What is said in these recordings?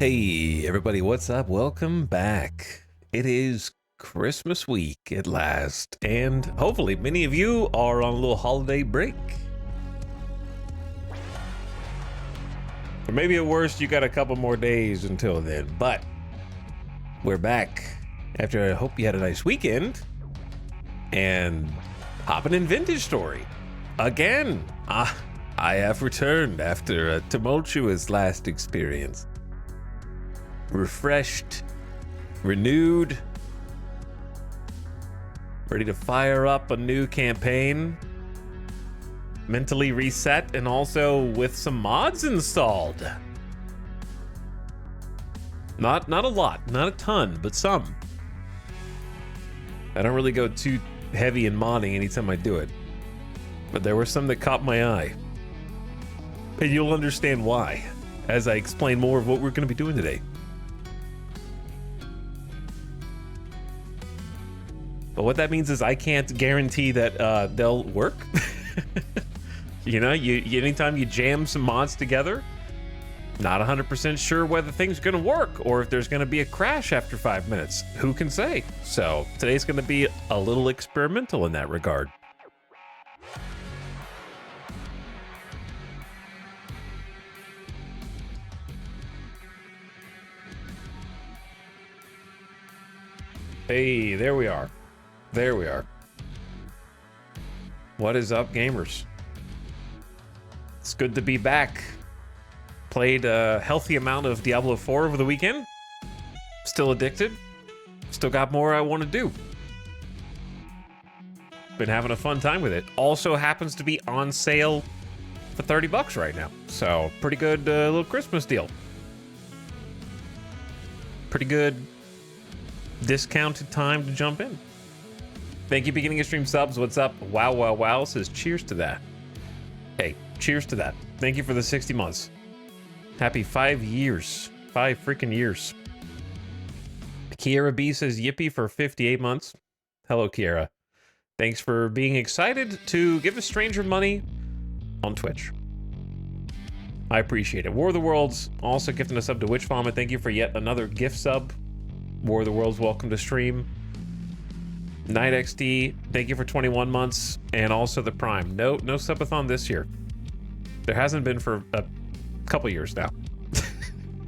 Hey everybody, what's up? Welcome back. It is Christmas week at last, and hopefully many of you are on a little holiday break. Or maybe at worst, you got a couple more days until then, but we're back after I hope you had a nice weekend and hopping in Vintage Story again. I have returned after a tumultuous last experience. Refreshed, renewed, ready to fire up a new campaign, mentally reset, and also with some mods installed. Not a lot, not a ton, but some. I don't really go too heavy in modding anytime I do it, but there were some that caught my eye. And you'll understand why as I explain more of what we're going to be doing today. But what that means is I can't guarantee that they'll work. You know, anytime you jam some mods together, not 100% sure whether things are going to work or if there's going to be a crash after 5 minutes. Who can say? So today's going to be a little experimental in that regard. Hey, there we are. There we are. What is up, gamers? It's good to be back. Played a healthy amount of Diablo 4 over the weekend. Still addicted. Still got more I want to do. Been having a fun time with it. Also happens to be on sale for $30 right now. So pretty good little Christmas deal. Pretty good discounted time to jump in. Thank you, beginning of stream subs. What's up? Wow says cheers to that. Hey, cheers to that. Thank you for the 60 months. Happy 5 years. 5 freaking years. Kiera B says yippee for 58 months. Hello, Kiera. Thanks for being excited to give a stranger money on Twitch. I appreciate it. War of the Worlds also gifting us up to Witch Vomit. Thank you for yet another gift sub. War of the Worlds, welcome to stream. Night XD, thank you for 21 months, and also the Prime. No subathon this year. There hasn't been for a couple years now.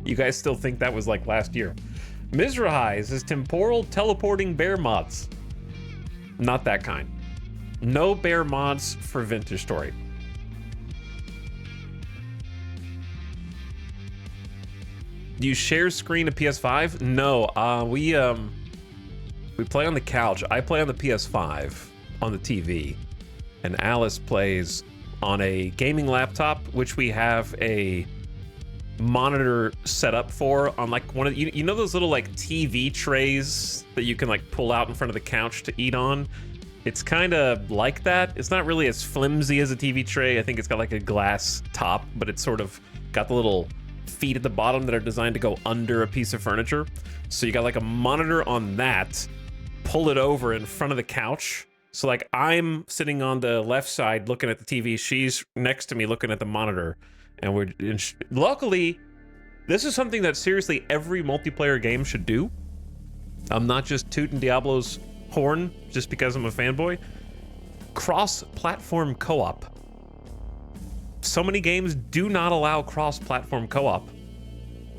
You guys still think that was like last year. Mizrahai says temporal teleporting bear mods. Not that kind. No bear mods for Vintage Story. Do you share screen a PS5? No, we play on the couch. I play on the PS5 on the TV, and Alice plays on a gaming laptop, which we have a monitor set up for on like one of you know those little like TV trays that you can like pull out in front of the couch to eat on. It's kind of like that. It's not really as flimsy as a TV tray. I think it's got like a glass top, but it's sort of got the little feet at the bottom that are designed to go under a piece of furniture. So you got like a monitor on that, pull it over in front of the couch. So like I'm sitting on the left side looking at the TV, she's next to me looking at the monitor, and luckily this is something that seriously every multiplayer game should do. I'm not just tooting Diablo's horn just because I'm a fanboy. Cross-platform co-op. So many games do not allow cross-platform co-op,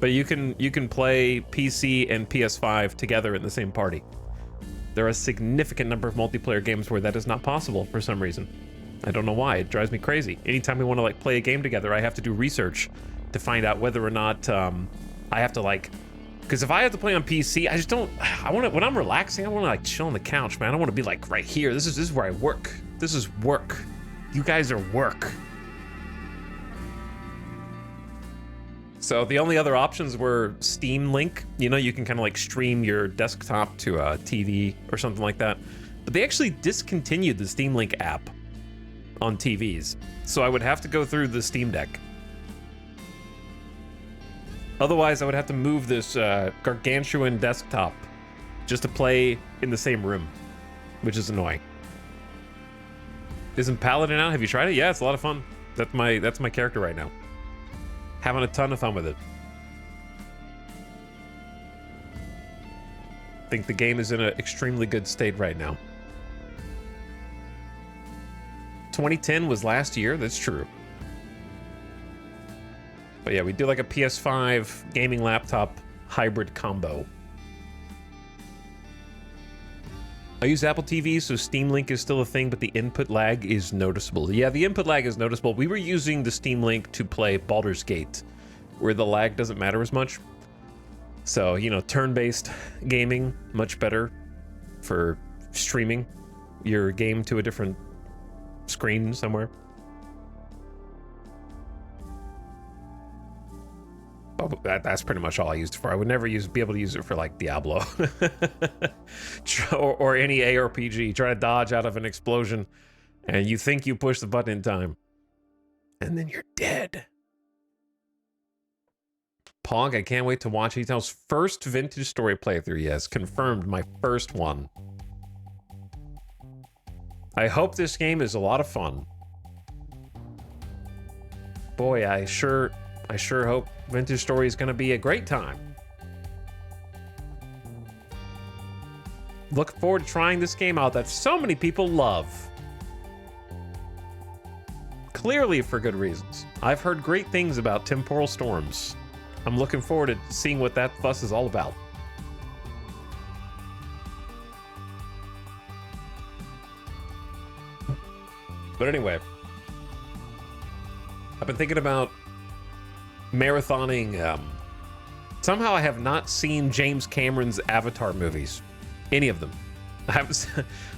but you can play PC and PS5 together in the same party. There are a significant number of multiplayer games where that is not possible for some reason. I don't know why. It drives me crazy. Anytime we want to like play a game together, I have to do research to find out whether or not I have to like, because if I have to play on PC, I just don't. I want to, when I'm relaxing, I want to like chill on the couch, man. I don't want to be like right here. This is where I work. This is work. You guys are work. So the only other options were Steam Link. You know, you can kind of like stream your desktop to a TV or something like that. But they actually discontinued the Steam Link app on TVs. So I would have to go through the Steam Deck. Otherwise, I would have to move this gargantuan desktop just to play in the same room, which is annoying. Isn't Paladin out? Have you tried it? Yeah, it's a lot of fun. That's my character right now. Having a ton of fun with it. think the game is in an extremely good state right now. 2010 was last year, that's true. But yeah, we do like a PS5 gaming laptop hybrid combo. I use Apple TV, so Steam Link is still a thing, but the input lag is noticeable. Yeah, the input lag is noticeable. We were using the Steam Link to play Baldur's Gate, where the lag doesn't matter as much. So, you know, turn-based gaming, much better for streaming your game to a different screen somewhere. Oh, that's pretty much all I used it for. I would never be able to use it for like Diablo or any ARPG. Try to dodge out of an explosion and you think you push the button in time and then you're dead. Pog, I can't wait to watch Etel's first vintage story playthrough. Yes, confirmed, my first one. I hope this game is a lot of fun. Boy, I sure hope Vintage Story is going to be a great time. Look forward to trying this game out that so many people love. Clearly for good reasons. I've heard great things about Temporal Storms. I'm looking forward to seeing what that fuss is all about. But anyway, I've been thinking about marathoning. Somehow I have not seen James Cameron's Avatar movies. Any of them.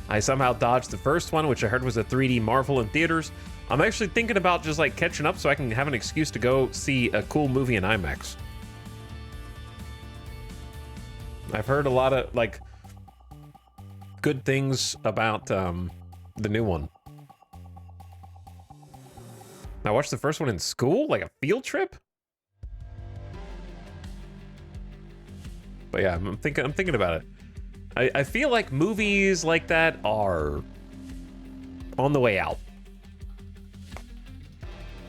I somehow dodged the first one, which I heard was a 3D Marvel in theaters. I'm actually thinking about just like catching up so I can have an excuse to go see a cool movie in IMAX. I've heard a lot of like good things about the new one. I watched the first one in school, like a field trip. But yeah, I'm thinking about it. I feel like movies like that are on the way out,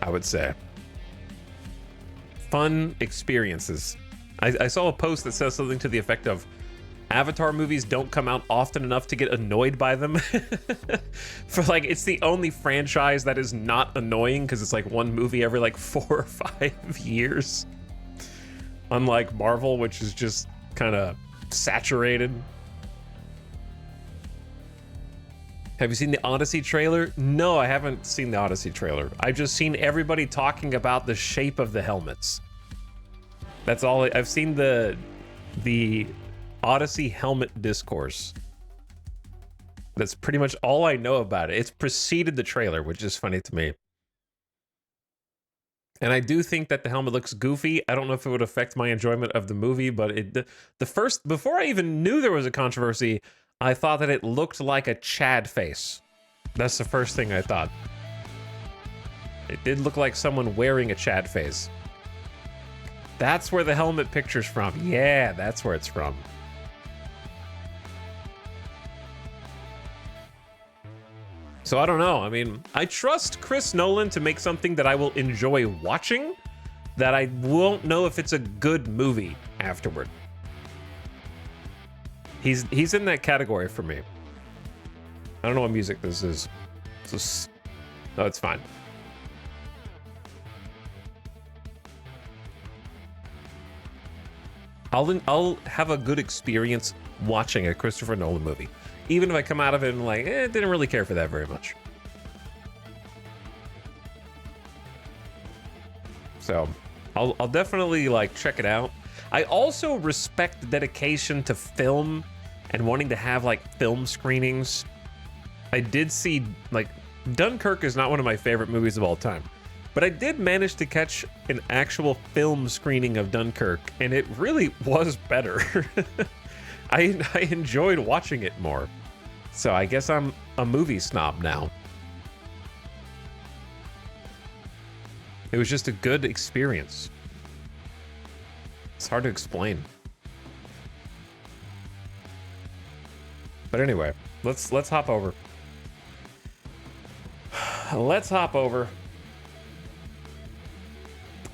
I would say. Fun experiences. I saw a post that says something to the effect of Avatar movies don't come out often enough to get annoyed by them. For like, it's the only franchise that is not annoying because it's like one movie every like 4 or 5 years. Unlike Marvel, which is just kind of saturated. Have you seen the Odyssey trailer? No, I haven't seen the Odyssey trailer. I've just seen everybody talking about the shape of the helmets. That's all. I've seen the Odyssey helmet discourse. That's pretty much all I know about it. It's preceded the trailer, which is funny to me. And I do think that the helmet looks goofy. I don't know if it would affect my enjoyment of the movie, but before I even knew there was a controversy, I thought that it looked like a Chad face. That's the first thing I thought. It did look like someone wearing a Chad face. That's where the helmet picture's from. Yeah, that's where it's from. So I don't know. I mean, I trust Chris Nolan to make something that I will enjoy watching, that I won't know if it's a good movie afterward. He's in that category for me. I don't know what music this is. No, it's fine. I'll have a good experience watching a Christopher Nolan movie, even if I come out of it and like, didn't really care for that very much. So I'll definitely like check it out. I also respect the dedication to film and wanting to have like film screenings. I did see like Dunkirk is not one of my favorite movies of all time, but I did manage to catch an actual film screening of Dunkirk, and it really was better. I enjoyed watching it more. So I guess I'm a movie snob now. It was just a good experience. It's hard to explain. But anyway, let's hop over. Let's hop over.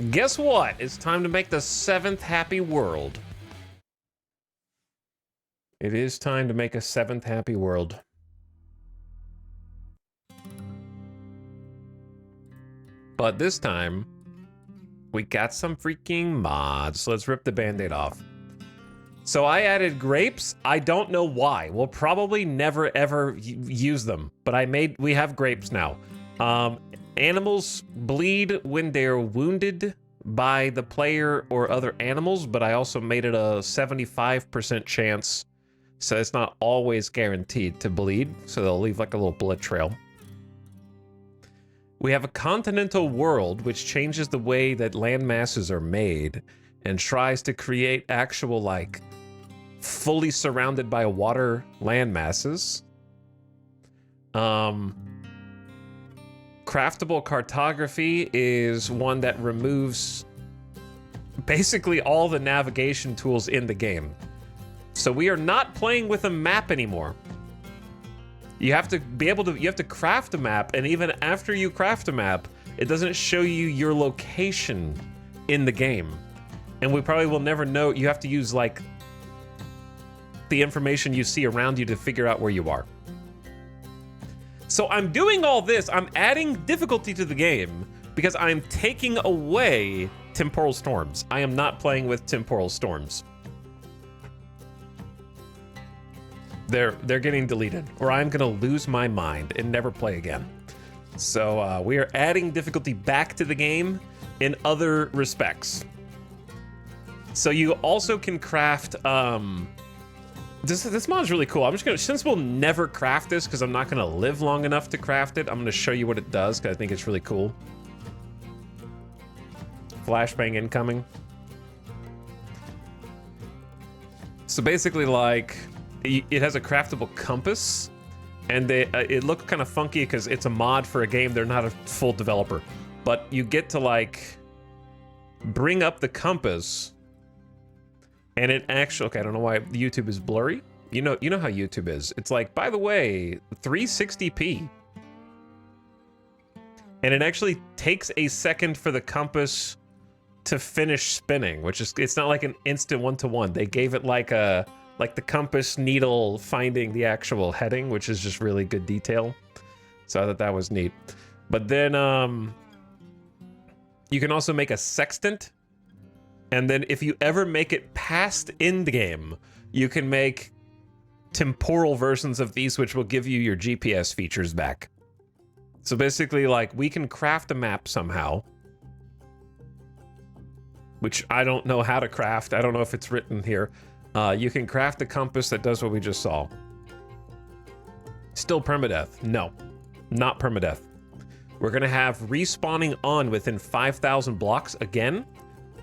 Guess what? It's time to make the 7th happy world. It is time to make a 7th happy world. But this time, we got some freaking mods. Let's rip the band-aid off. So I added grapes. I don't know why. We'll probably never ever use them, but we have grapes now. Animals bleed when they're wounded by the player or other animals, but I also made it a 75% chance, so it's not always guaranteed to bleed, so they'll leave like a little blood trail. We have a continental world which changes the way that land masses are made and tries to create actual, like, fully surrounded by water land masses. Craftable cartography is one that removes basically all the navigation tools in the game. So we are not playing with a map anymore. You have to be able to, you have to craft a map, and even after you craft a map, it doesn't show you your location in the game. And we probably will never know. You have to use, like, the information you see around you to figure out where you are. So I'm doing all this, I'm adding difficulty to the game because I'm taking away temporal storms. I am not playing with temporal storms. They're getting deleted, or I'm gonna lose my mind and never play again. So we are adding difficulty back to the game in other respects. So you also can craft, this mod is really cool. I'm just gonna, since we'll never craft this because I'm not gonna live long enough to craft it, I'm gonna show you what it does because I think it's really cool. Flashbang incoming. So basically, like, it has a craftable compass, and it looked kind of funky because it's a mod for a game. They're not a full developer, but you get to, like, bring up the compass, and it actually, okay, I don't know why YouTube is blurry. You know how YouTube is. It's like, by the way, 360p. And it actually takes a second for the compass to finish spinning, which is, it's not like an instant one-to-one. They gave it like the compass needle finding the actual heading, which is just really good detail. So I thought that was neat. But then you can also make a sextant. And then if you ever make it past end game, you can make temporal versions of these, which will give you your GPS features back. So basically, like, we can craft a map somehow, which I don't know how to craft. I don't know if it's written here. You can craft a compass that does what we just saw. Still permadeath. No, not permadeath. We're gonna have respawning on within 5,000 blocks again,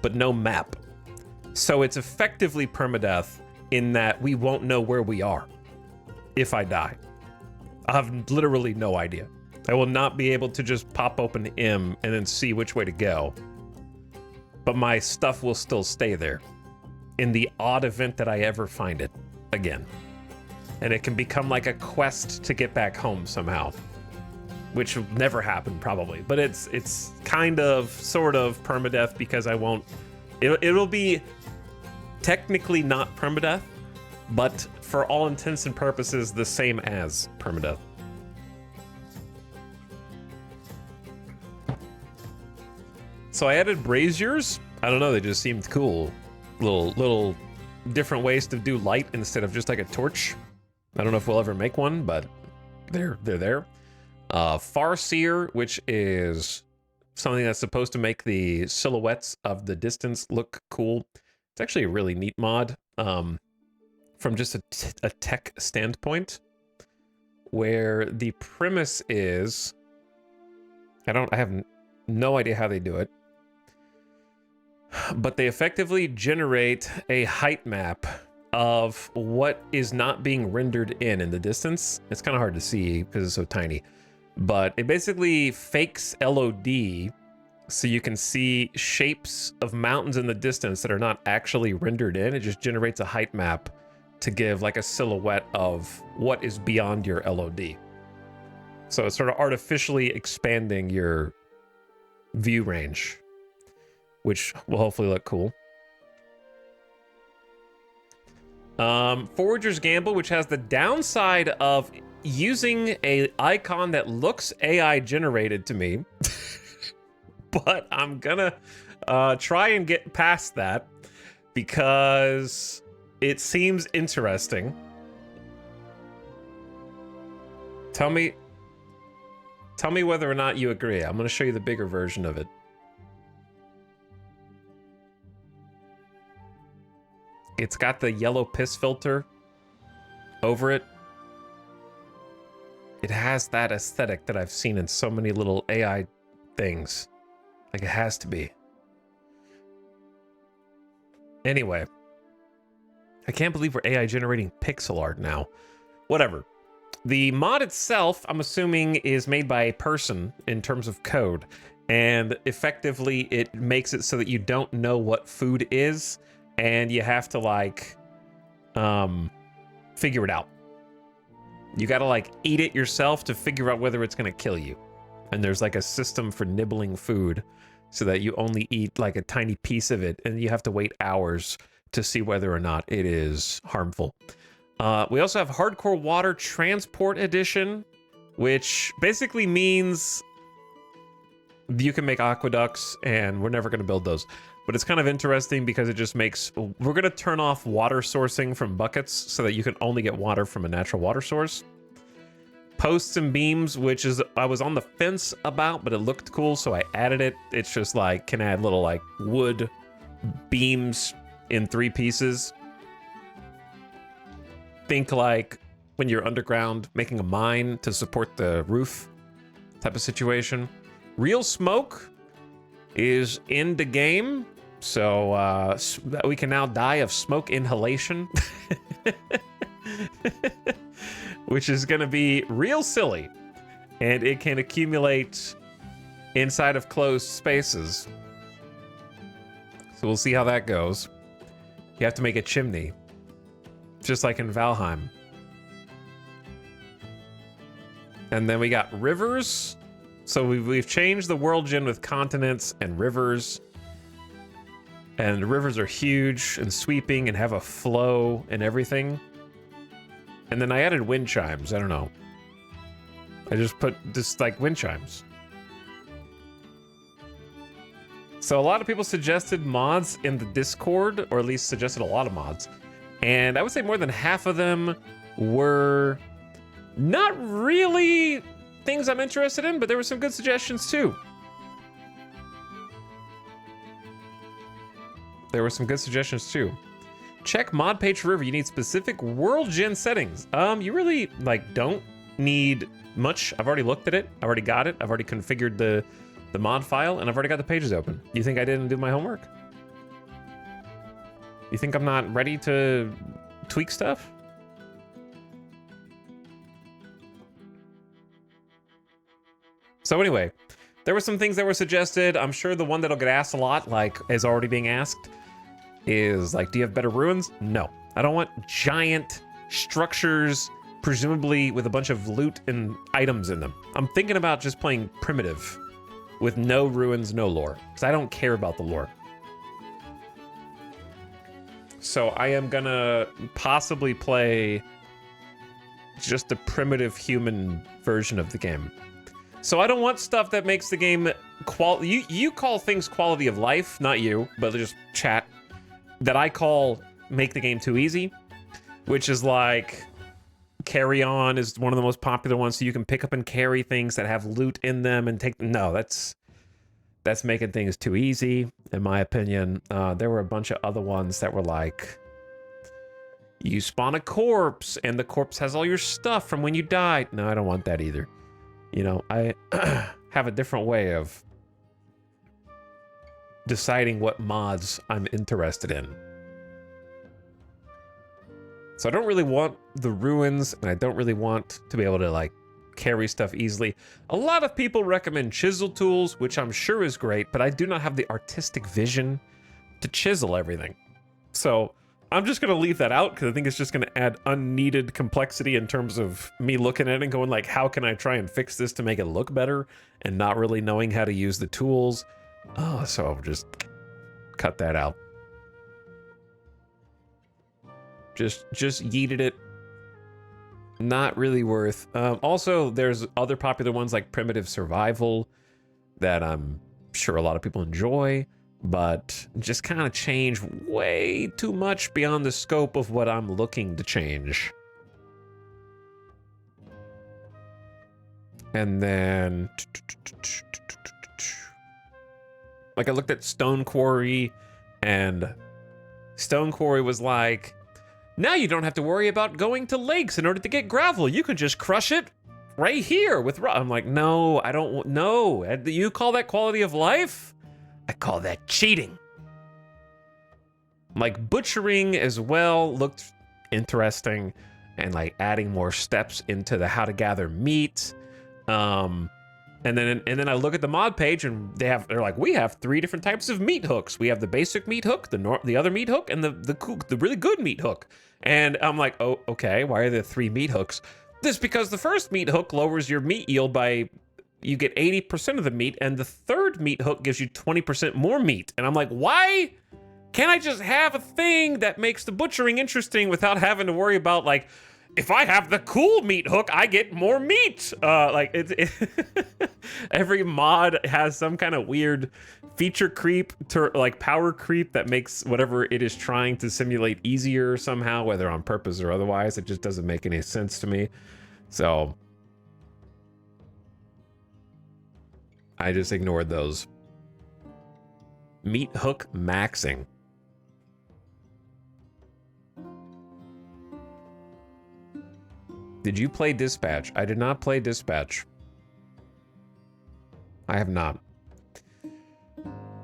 but no map. So it's effectively permadeath in that we won't know where we are if I die. I have literally no idea. I will not be able to just pop open M and then see which way to go. But my stuff will still stay there in the odd event that I ever find it again. And it can become like a quest to get back home somehow, which will never happen probably, but it's kind of sort of permadeath because I won't, it'll be technically not permadeath, but for all intents and purposes the same as permadeath. So I added braziers. I don't know, they just seemed cool. Little different ways to do light instead of just like a torch. I don't know if we'll ever make one, but they're there. Farseer, which is something that's supposed to make the silhouettes of the distance look cool. It's actually a really neat mod from just a tech standpoint, where the premise is, I have no idea how they do it, but they effectively generate a height map of what is not being rendered in the distance. It's kind of hard to see because it's so tiny, but it basically fakes LOD so you can see shapes of mountains in the distance that are not actually rendered in. It just generates a height map to give like a silhouette of what is beyond your LOD. So it's sort of artificially expanding your view range, which will hopefully look cool. Forager's Gamble, which has the downside of using a icon that looks AI generated to me. But I'm gonna try and get past that because it seems interesting. Tell me whether or not you agree. I'm gonna show you the bigger version of it. It's got the yellow piss filter over it. It has that aesthetic that I've seen in so many little AI things. Like, it has to be. Anyway. I can't believe we're AI generating pixel art now. Whatever. The mod itself, I'm assuming, is made by a person in terms of code. And effectively, it makes it so that you don't know what food is. And you have to, like, figure it out. You gotta, like, eat it yourself to figure out whether it's gonna kill you. And there's, like, a system for nibbling food so that you only eat, like, a tiny piece of it. And you have to wait hours to see whether or not it is harmful. We also have Hardcore Water Transport Edition, which basically means you can make aqueducts, and we're never gonna build those. But it's kind of interesting because it just makes... We're going to turn off water sourcing from buckets so that you can only get water from a natural water source. Posts and beams, which is... I was on the fence about, but it looked cool, so I added it. It's just like, can add little like wood beams in 3 pieces. Think like when you're underground making a mine to support the roof type of situation. Real smoke is in the game, so we can now die of smoke inhalation, which is going to be real silly, and it can accumulate inside of closed spaces. So we'll see how that goes. You have to make a chimney, just like in Valheim. And then we got rivers. So we've changed the world gen with continents and rivers. And the rivers are huge and sweeping and have a flow and everything. And then I added wind chimes. I don't know. I just put just like wind chimes. So a lot of people suggested mods in the Discord, or at least suggested a lot of mods. And I would say more than half of them were not really things I'm interested in, but there were some good suggestions too. Check mod page for river. You need specific world gen settings. You really like don't need much. I've already looked at it. I've already got it. I've already configured the mod file, and I've already got the pages open. You think I didn't do my homework? You think I'm not ready to tweak stuff? So anyway, there were some things that were suggested. I'm sure the one that'll get asked a lot, like is already being asked, is like, do you have better ruins? No, I don't want giant structures, presumably with a bunch of loot and items in them. I'm thinking about just playing primitive with no ruins, no lore, because I don't care about the lore. So I am gonna possibly play just a primitive human version of the game. So I don't want stuff that makes the game you call things quality of life, not you, but just chat, that I call make the game too easy, which is like carry on is one of the most popular ones, so you can pick up and carry things that have loot in them and take them. No, that's making things too easy, in my opinion. There were a bunch of other ones that were like, you spawn a corpse and the corpse has all your stuff from when you died. No, I don't want that either. You know, I have a different way of deciding what mods I'm interested in. So I don't really want the ruins, and I don't really want to be able to like carry stuff easily. A lot of people recommend chisel tools, which I'm sure is great, but I do not have the artistic vision to chisel everything. So I'm just gonna leave that out because I think it's just gonna add unneeded complexity in terms of me looking at it and going like, how can I try and fix this to make it look better, and not really knowing how to use the tools. Oh, so I'll just cut that out. Just yeeted it. Not really worth. Also, there's other popular ones like Primitive Survival that I'm sure a lot of people enjoy, but just kind of change way too much beyond the scope of what I'm looking to change. And then, like, I looked at Stone Quarry, and Stone Quarry was like, now you don't have to worry about going to lakes in order to get gravel. You can just crush it right here with I'm like, no, I don't. No, you call that quality of life? I call that cheating. Like, butchering as well looked interesting, and like adding more steps into the how to gather meat. And then I look at the mod page, and they're like, we have 3 different types of meat hooks. We have the basic meat hook, the other meat hook, and the really good meat hook. And I'm like, oh, okay, why are there 3 meat hooks? This because the first meat hook lowers your meat yield by, you get 80% of the meat, and the third meat hook gives you 20% more meat. And I'm like, why can't I just have a thing that makes the butchering interesting without having to worry about, like, if I have the cool meat hook, I get more meat. Every mod has some kind of weird feature creep, like power creep, that makes whatever it is trying to simulate easier somehow, whether on purpose or otherwise. It just doesn't make any sense to me. So I just ignored those. Meat hook maxing. Did you play Dispatch? I did not play Dispatch. I have not.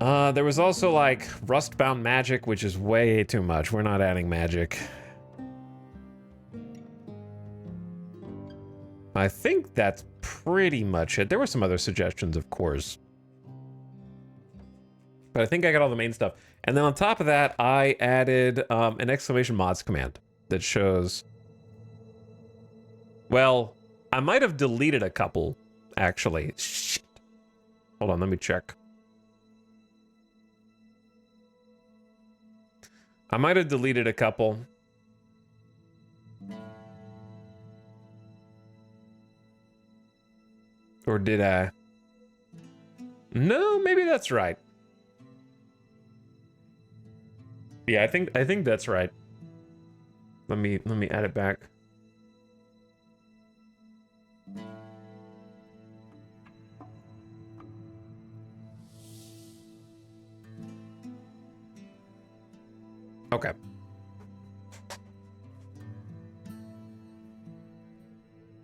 There was also like Rustbound Magic, which is way too much. We're not adding magic. I think that's pretty much it. There were some other suggestions, of course. But I think I got all the main stuff. And then on top of that, I added an exclamation mods command that shows... Well, I might have deleted a couple, actually. Shit. Hold on, let me check. I might have deleted a couple. Or did I? No, maybe that's right. Yeah, I think that's right. Let me add it back. Okay.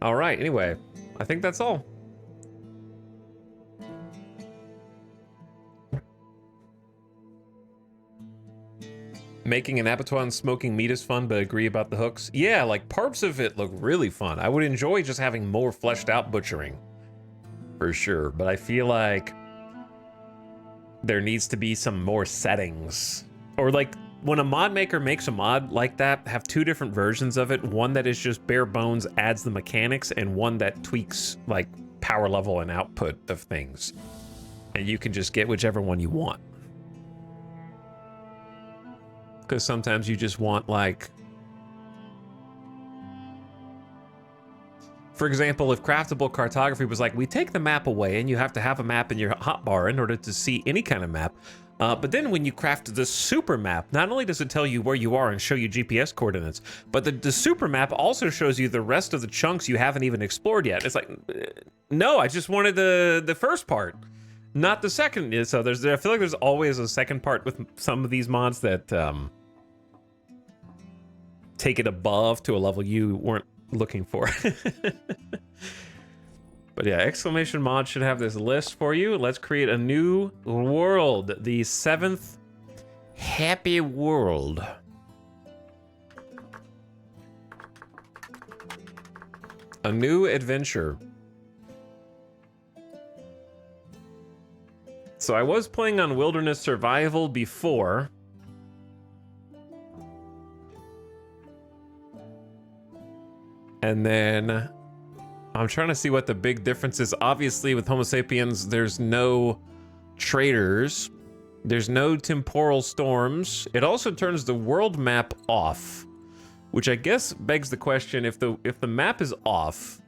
All right, anyway, I think that's all. Making an Pt.1 smoking meat is fun, but agree about the hooks. Yeah, like parts of it look really fun. I would enjoy just having more fleshed out butchering, for sure. But I feel like there needs to be some more settings. Or like when a mod maker makes a mod like that, have 2 different versions of it. One that is just bare bones, adds the mechanics, and one that tweaks like power level and output of things. And you can just get whichever one you want. Because sometimes you just want, like, for example, if craftable cartography was like, we take the map away and you have to have a map in your hotbar in order to see any kind of map. But then when you craft the super map, not only does it tell you where you are and show you GPS coordinates, but the super map also shows you the rest of the chunks you haven't even explored yet. It's like, no, I just wanted the first part, not the second. So I feel like there's always a second part with some of these mods that take it above to a level you weren't looking for. But yeah, exclamation mod should have this list for you. Let's create a new world, the 7th happy world. A new adventure. So I was playing on Wilderness Survival before. And then I'm trying to see what the big difference is. Obviously, with Homo sapiens, there's no traders. There's no temporal storms. It also turns the world map off. Which I guess begs the question, if the map is off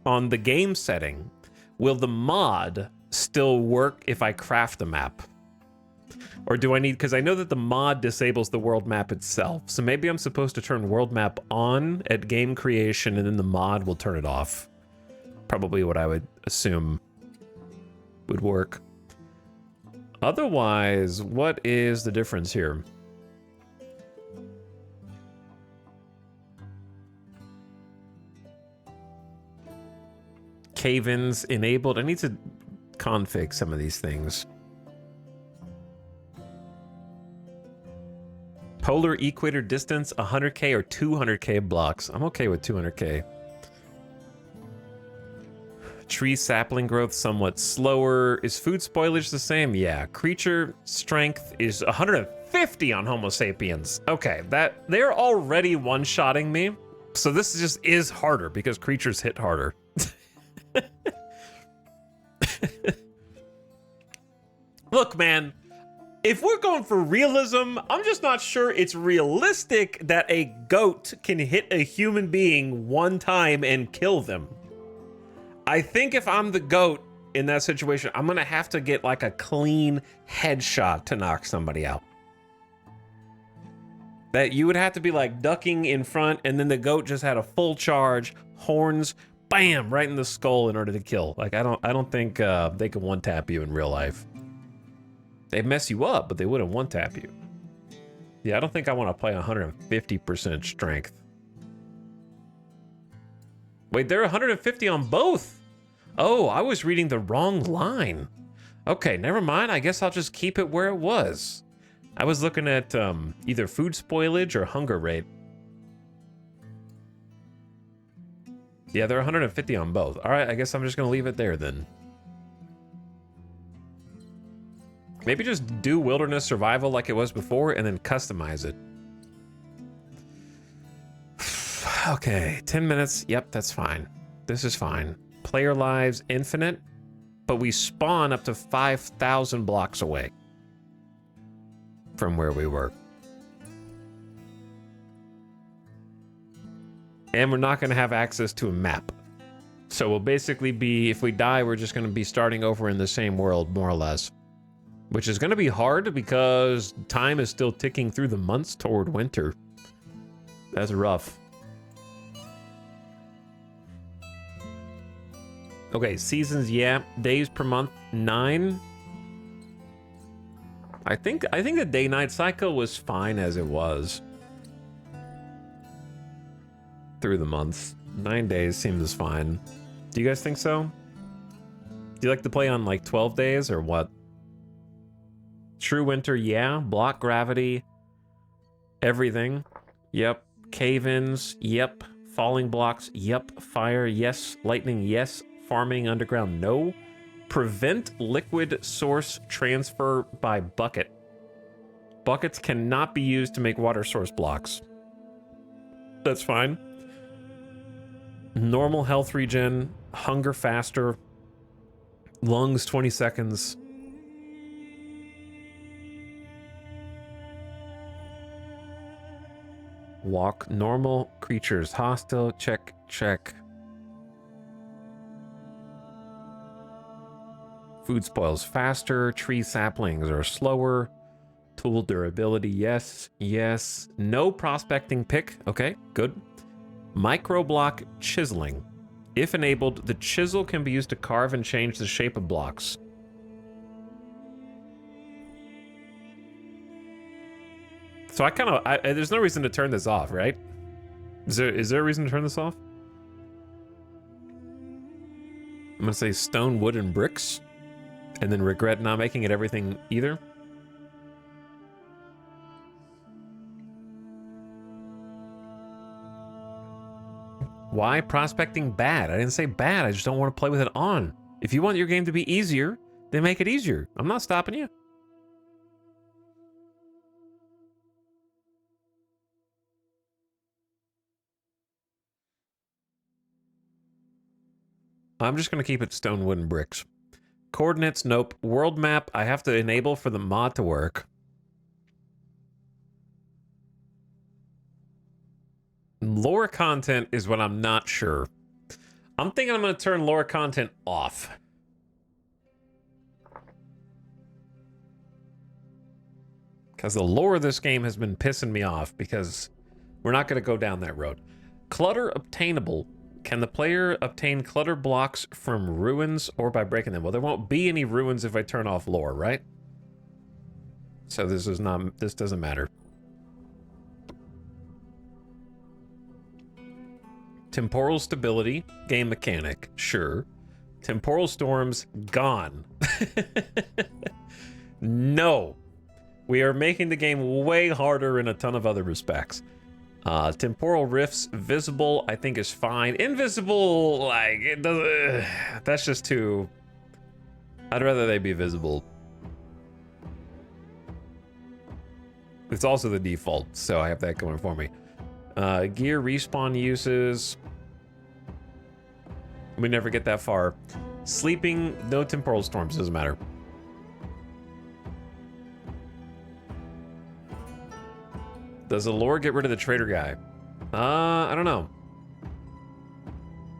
on the game setting, will the mod still work if I craft the map? Or do I need, because I know that the mod disables the world map itself, so maybe I'm supposed to turn world map on at game creation and then the mod will turn it off. Probably what I would assume would work. Otherwise, what is the difference here? Cave-ins enabled. I need to config some of these things. Polar equator distance, 100k or 200k blocks. I'm okay with 200k. Tree sapling growth somewhat slower. Is food spoilage the same? Yeah. Creature strength is 150 on Homo sapiens. Okay, that they're already one-shotting me. So this just is harder because creatures hit harder. Look, man, if we're going for realism, I'm just not sure it's realistic that a goat can hit a human being one time and kill them. I think if I'm the goat in that situation, I'm gonna have to get like a clean headshot to knock somebody out. That you would have to be like ducking in front, and then the goat just had a full charge, horns, bam, right in the skull in order to kill. Like I don't think they can one tap you in real life. They mess you up, but they wouldn't one tap you. Yeah, I don't think I want to play 150% strength. Wait, they're 150 on both. Oh, I was reading the wrong line. Okay, never mind. I guess I'll just keep it where it was. I was looking at either food spoilage or hunger rate. Yeah, they're 150 on both. All right, I guess I'm just going to leave it there then. Maybe just do wilderness survival like it was before and then customize it. Okay, 10 minutes. Yep, that's fine. This is fine. Player lives infinite, but we spawn up to 5,000 blocks away from where we were. And we're not going to have access to a map. So we'll basically be, if we die, we're just going to be starting over in the same world, more or less. Which is going to be hard because time is still ticking through the months toward winter. That's rough. Okay, seasons, yeah. Days per month, 9. I think the day-night cycle was fine as it was. Through the months. 9 days seems fine. Do you guys think so? Do you like to play on like 12 days or what? True winter, yeah. Block gravity. Everything. Yep. Cave-ins, yep. Falling blocks, yep. Fire, yes. Lightning, yes. Farming underground, no. Prevent liquid source transfer by bucket. Buckets cannot be used to make water source blocks. That's fine. Normal health regen, hunger faster, lungs 20 seconds. Walk normal, creatures hostile, check, check. Food spoils faster, tree saplings are slower. Tool durability, yes, yes. No prospecting pick, okay, good. Microblock chiseling. If enabled, the chisel can be used to carve and change the shape of blocks. So there's no reason to turn this off, right? Is there a reason to turn this off? I'm gonna say stone, wood, and bricks. And then regret not making it everything either. Why prospecting bad? I didn't say bad. I just don't want to play with it on. If you want your game to be easier, then make it easier. I'm not stopping you. I'm just going to keep it stone, wood, and bricks. Coordinates, nope. World map, I have to enable for the mod to work. Lore content is what I'm not sure. I'm thinking I'm going to turn lore content off. Because the lore of this game has been pissing me off, because we're not going to go down that road. Clutter obtainable. Can the player obtain clutter blocks from ruins or by breaking them? Well, there won't be any ruins if I turn off lore, right? So this doesn't matter. Temporal stability, game mechanic, sure. Temporal storms, gone. No. We are making the game way harder in a ton of other respects. Temporal rifts, visible, I think is fine. Invisible, like, it doesn't... That's just too... I'd rather they be visible. It's also the default, so I have that going for me. Gear respawn uses... We never get that far. Sleeping, no temporal storms, doesn't matter. Does the lore get rid of the trader guy? I don't know.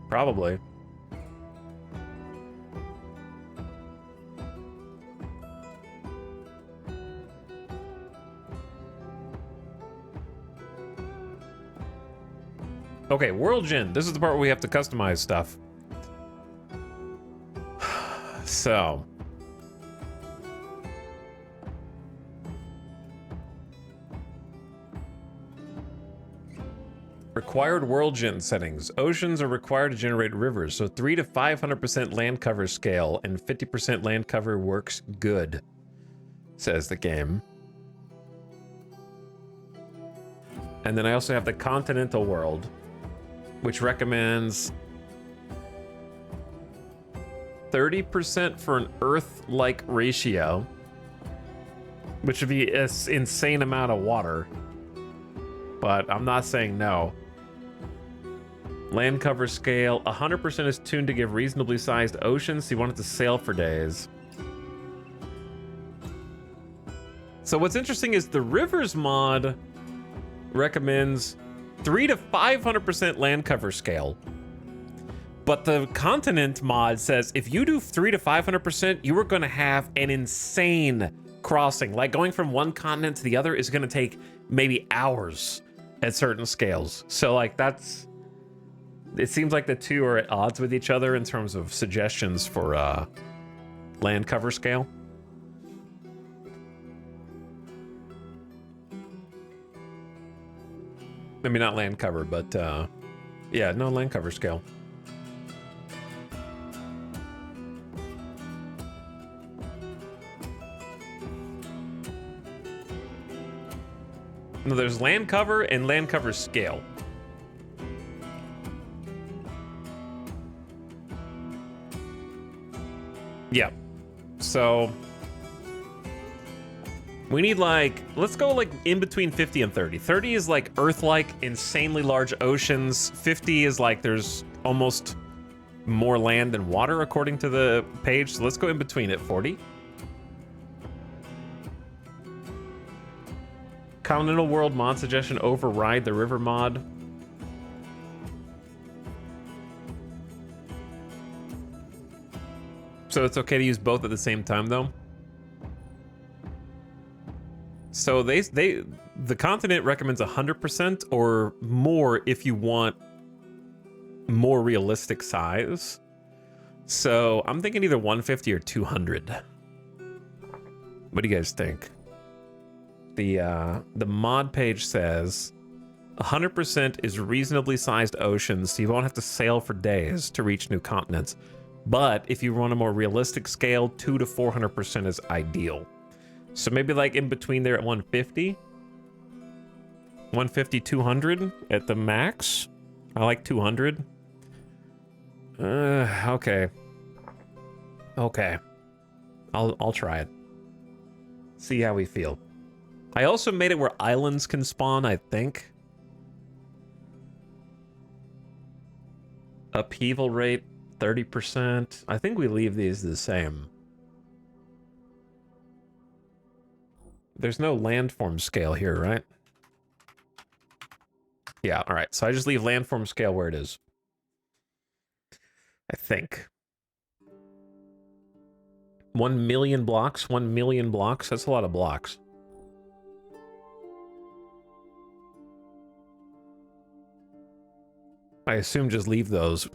Probably. Okay, World Gen. This is the part where we have to customize stuff. So... Required world gen settings. Oceans are required to generate rivers, so 3 to 500% land cover scale and 50% land cover works good, says the game. And then I also have the continental world, which recommends 30% for an Earth-like ratio, which would be an insane amount of water, but I'm not saying no. Land cover scale, 100% is tuned to give reasonably sized oceans, so you want it to sail for days. So what's interesting is the rivers mod recommends 3 to 500% land cover scale. But the continent mod says if you do 3 to 500%, you are going to have an insane crossing. Like going from one continent to the other is going to take maybe hours at certain scales. So like that's... It seems like the two are at odds with each other in terms of suggestions for land cover scale. I mean, not land cover, but yeah, no land cover scale. No, there's land cover and land cover scale. Yeah, so we need like, let's go like in between 50 and 30. 30 is like Earth-like, insanely large oceans. 50 is like there's almost more land than water according to the page. So let's go in between at 40. Continental World mod suggestion, override the river mod. So it's okay to use both at the same time, though. So the continent recommends 100% or more if you want more realistic size. So I'm thinking either 150 or 200. What do you guys think? The mod page says 100% is reasonably sized oceans, so you won't have to sail for days to reach new continents. But if you want a more realistic scale, 2 to 400% is ideal. So maybe like in between there at 150. 150, 200 at the max. I like 200. Okay. Okay. I'll try it. See how we feel. I also made it where islands can spawn, I think. Upheaval rate, 30%. I think we leave these the same. There's no landform scale here, right? Yeah, all right. So I just leave landform scale where it is. I think. 1 million blocks, 1 million blocks. That's a lot of blocks. I assume just leave those.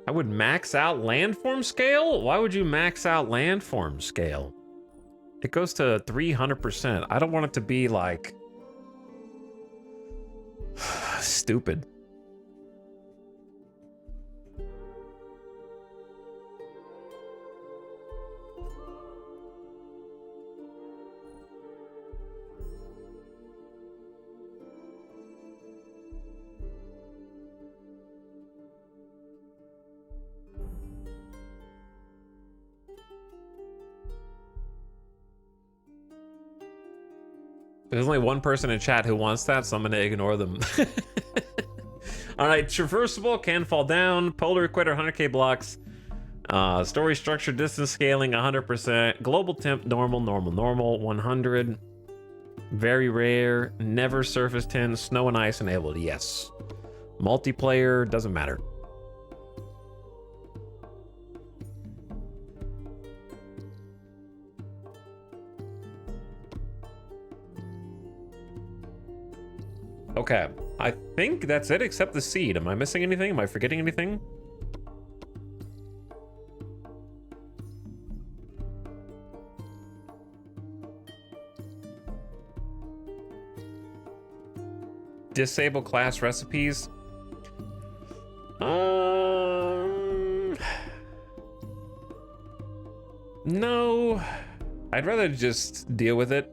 I would max out landform scale? Why would you max out landform scale? It goes to 300%. I don't want it to be like stupid. There's only one person in chat who wants that, so I'm gonna ignore them. All right, traversable, can fall down, polar equator, 100k blocks, story structure, distance scaling, 100%, global temp, normal, normal, normal, 100, very rare, never surface 10, snow and ice enabled, yes. Multiplayer, doesn't matter. Okay, I think that's it except the seed. Am I missing anything? Am I forgetting anything? Disable class recipes. No. I'd rather just deal with it.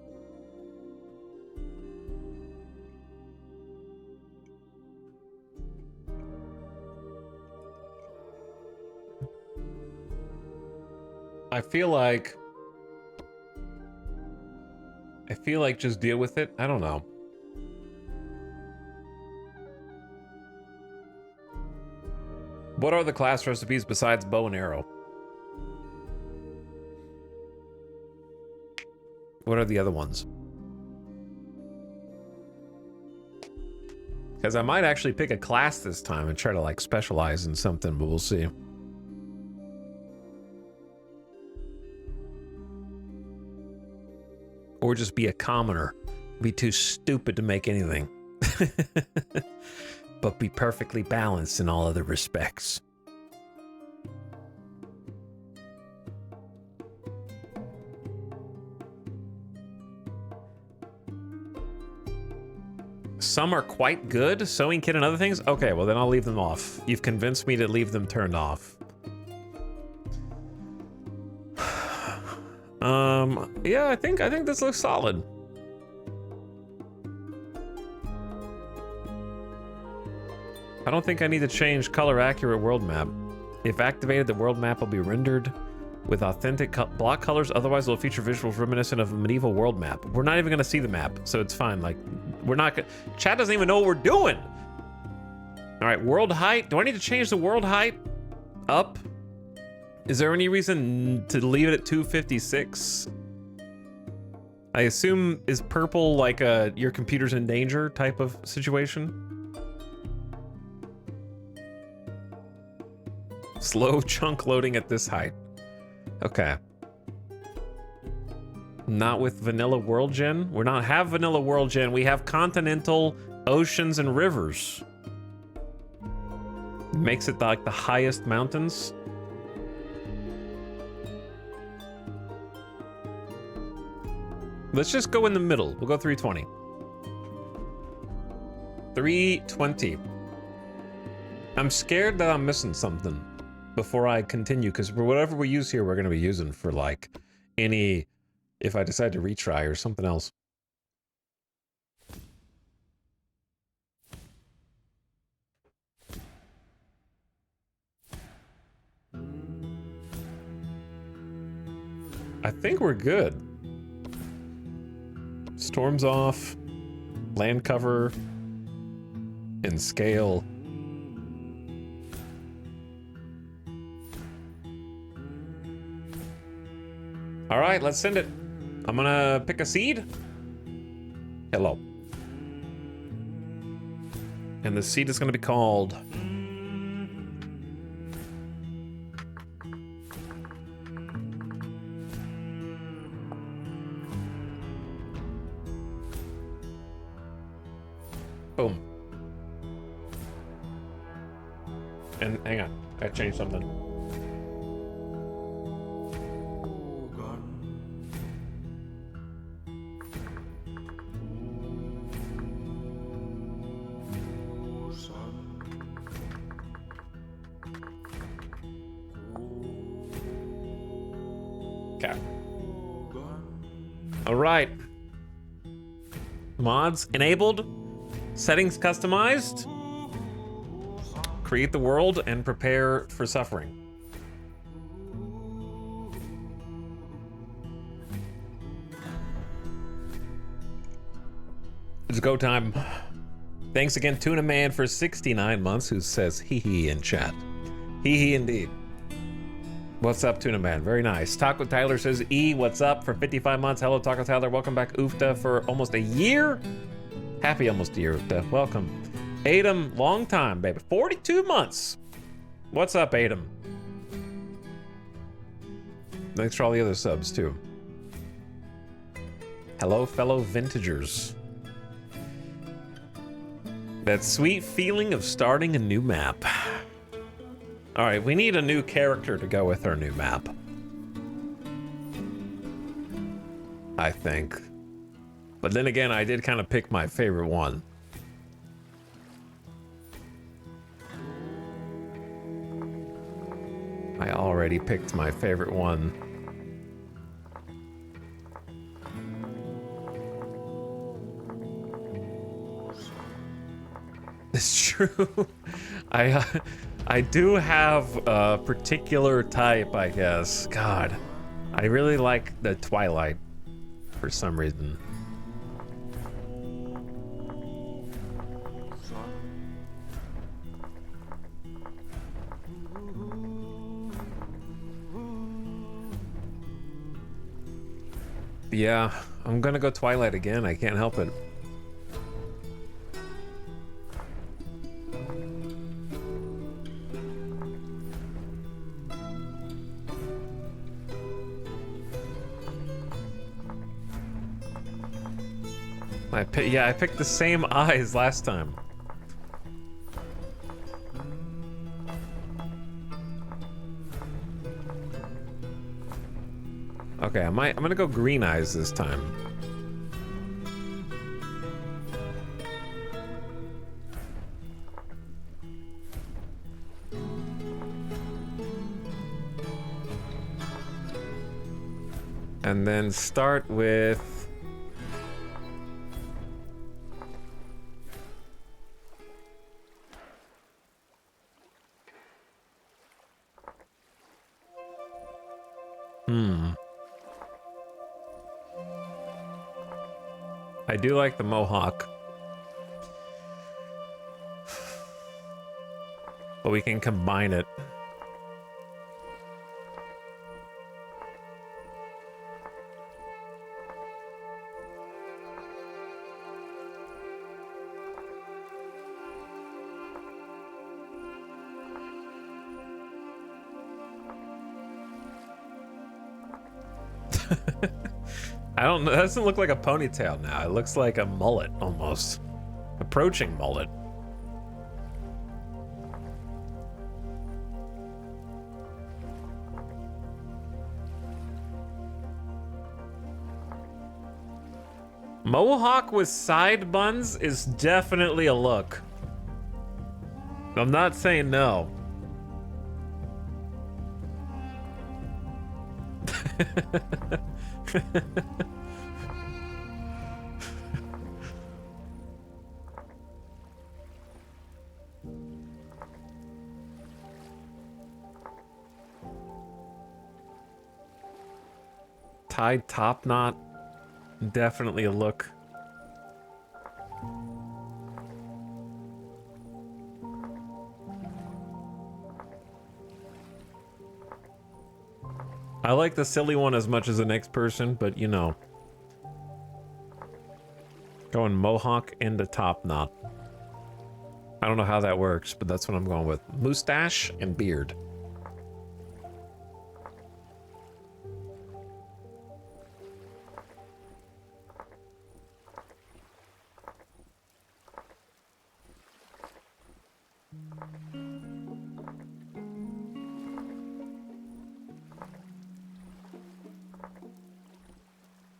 I feel like just deal with it. I don't know. What are the class recipes besides bow and arrow? What are the other ones? Because I might actually pick a class this time and try to like specialize in something, but we'll see. Or just be a commoner. Be too stupid to make anything. But be perfectly balanced in all other respects. Some are quite good. Sewing kit and other things? Okay, well then I'll leave them off. You've convinced me to leave them turned off. Yeah, I think this looks solid. I don't think I need to change color accurate world map. If activated, the world map will be rendered with authentic block colors. Otherwise, it will feature visuals reminiscent of a medieval world map. We're not even gonna see the map, so it's fine. Like, we're not gonna... Chat doesn't even know what we're doing. All right, world height. Do I need to change the world height up? Is there any reason to leave it at 256? I assume is purple like a your computer's in danger type of situation? Slow chunk loading at this height. Okay. Not with vanilla world gen? We're not have vanilla world gen. We have continental, oceans, and rivers. Makes it like the highest mountains. Let's just go in the middle. We'll go 320. 320. I'm scared that I'm missing something before I continue, because whatever we use here, we're going to be using for like any, if I decide to retry or something else. I think we're good. Storm's off. Land cover. And scale. All right, let's send it. I'm gonna pick a seed. Hello. And the seed is gonna be called... Boom. And hang on, I changed something. Okay. All right. Mods enabled. Settings customized. Create the world and prepare for suffering. It's go time. Thanks again, Tuna Man, for 69 months, who says hee hee in chat. Hee hee indeed. What's up, Tuna Man? Very nice. Taco Tyler says, E, what's up, for 55 months. Hello, Taco Tyler. Welcome back, Oofta, for almost a year. Happy almost a year, Oofta. Welcome. Adam, long time, baby. 42 months. What's up, Adam? Thanks for all the other subs, too. Hello, fellow vintagers. That sweet feeling of starting a new map. All right, we need a new character to go with our new map. I think. But then again, I did kind of pick my favorite one. I already picked my favorite one. It's true. I do have a particular type, I guess. God, I really like the Twilight for some reason. Yeah, I'm gonna go Twilight again. I can't help it. I picked the same eyes last time. Okay, I'm gonna go green eyes this time. And then start with... I do like the mohawk. But we can combine it. I don't know. That doesn't look like a ponytail now. It looks like a mullet almost. Approaching mullet. Mohawk with side buns is definitely a look. I'm not saying no. tied top knot. Definitely a look. I like the silly one as much as the next person, but you know. Going mohawk into top knot. I don't know how that works, but that's what I'm going with. Mustache and beard.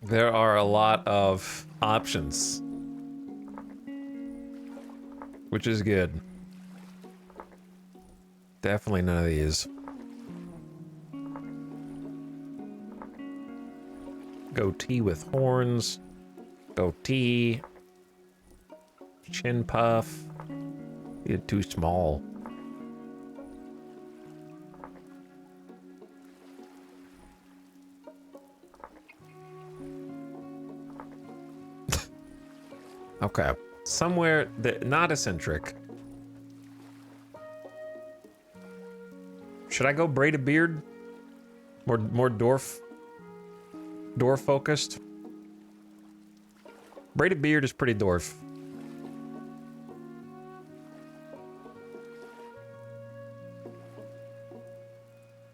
There are a lot of options, which is good. Definitely none of these. Goatee with horns. Goatee. Chin puff. You're too small. Okay. Somewhere that not eccentric. Should I go braided beard? More dwarf focused? Braided beard is pretty dwarf.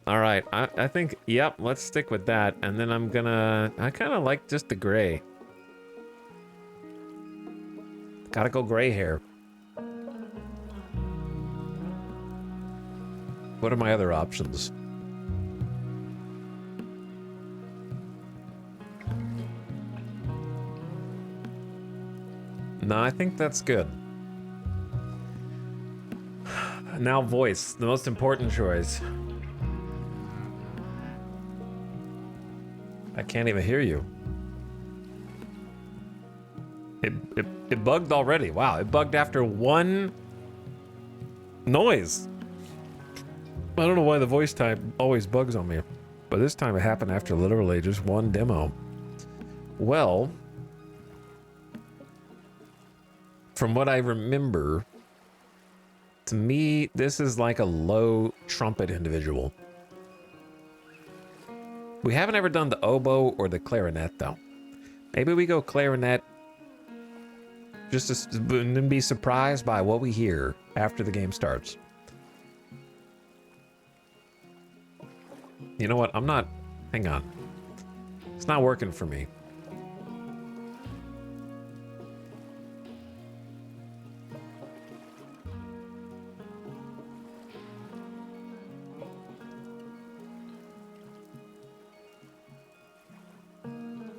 All right, I think, yep, let's stick with that. And then I kind of like just the gray. Gotta go gray hair. What are my other options? No, I think that's good. Now voice, the most important choice. I can't even hear you. It bugged already. Wow, it bugged after one noise. I don't know why the voice type always bugs on me, but this time it happened after literally just one demo. Well, from what I remember, to me, this is like a low trumpet individual. We haven't ever done the oboe or the clarinet, though. Maybe we go clarinet just to be surprised by what we hear after the game starts. You know what? I'm not... Hang on. It's not working for me.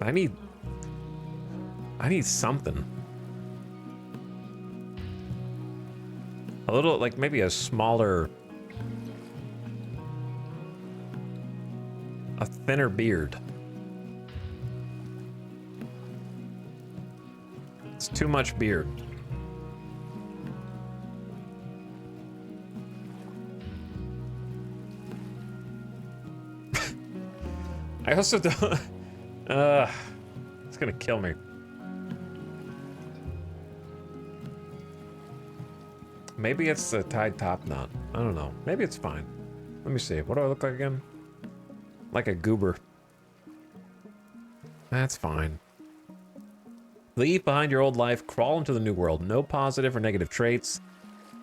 I need something. A little, like maybe a smaller, a thinner beard. It's too much beard. I also don't... it's gonna kill me. Maybe it's the tied top knot. I don't know. Maybe it's fine. Let me see. What do I look like again? Like a goober. That's fine. Leave behind your old life, crawl into the new world. No positive or negative traits.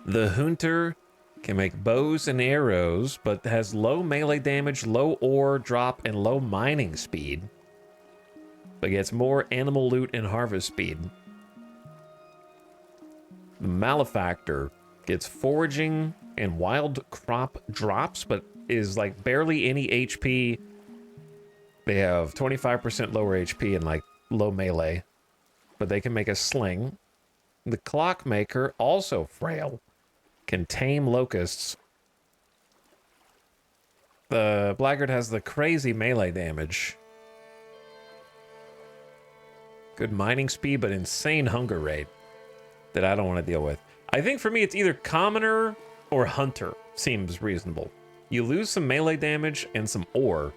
The hunter can make bows and arrows, but has low melee damage, low ore drop, and low mining speed. But gets more animal loot and harvest speed. The malefactor gets foraging and wild crop drops, but is like barely any HP. They have 25% lower HP and like low melee, but they can make a sling. The clockmaker, also frail, can tame locusts. The blackguard has the crazy melee damage. Good mining speed, but insane hunger rate that I don't want to deal with. I think for me, it's either commoner or hunter seems reasonable. You lose some melee damage and some ore,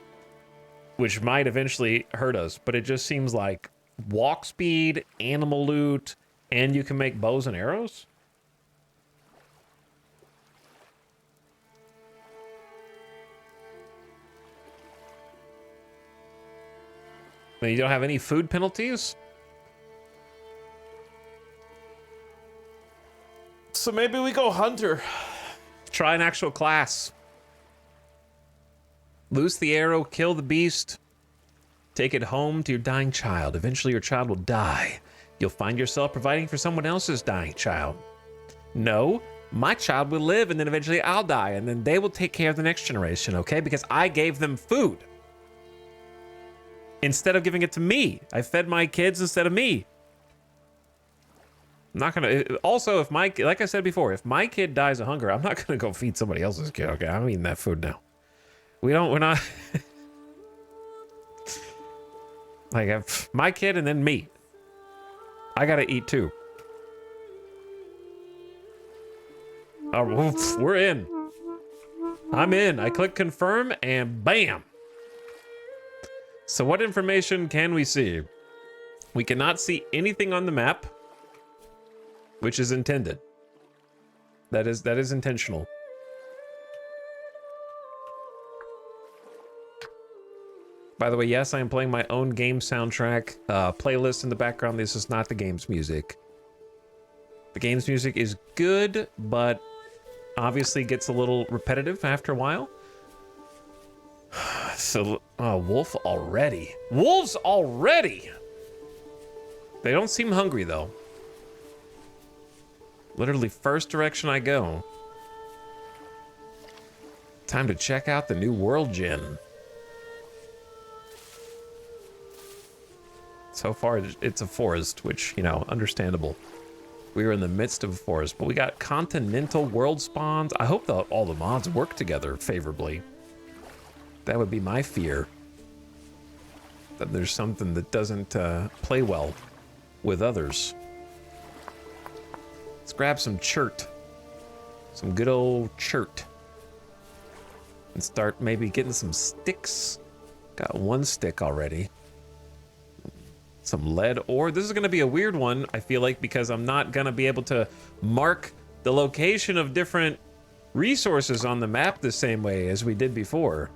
which might eventually hurt us, but it just seems like walk speed, animal loot, and you can make bows and arrows? I mean, you don't have any food penalties? So maybe we go hunter. Try an actual class. Loose the arrow, kill the beast. Take it home to your dying child. Eventually your child will die. You'll find yourself providing for someone else's dying child. No, my child will live and then eventually I'll die and then they will take care of the next generation, okay? Because I gave them food. Instead of giving it to me. I fed my kids instead of me. I'm not gonna, also if my, like I said before, if my kid dies of hunger, I'm not gonna go feed somebody else's kid, okay? I'm eating that food now. We're not, like my kid and then me. I gotta eat too. Oh, we're in. I'm in. I click confirm and bam. So what information can we see? We cannot see anything on the map, which is intended. That is intentional. By the way, yes, I am playing my own game soundtrack playlist in the background. This is not the game's music. The game's music is good, but obviously gets a little repetitive after a while. So, oh, wolf already. Wolves already! They don't seem hungry, though. Literally first direction I go. Time to check out the new world gen. So far, it's a forest, which, you know, understandable. We are in the midst of a forest, but we got continental world spawns. I hope that all the mods work together favorably. That would be my fear. That there's something that doesn't play well with others. Let's grab some chert. Some good old chert. And start maybe getting some sticks. Got one stick already. Some lead ore. This is going to be a weird one, I feel like, because I'm not going to be able to mark the location of different resources on the map the same way as we did before.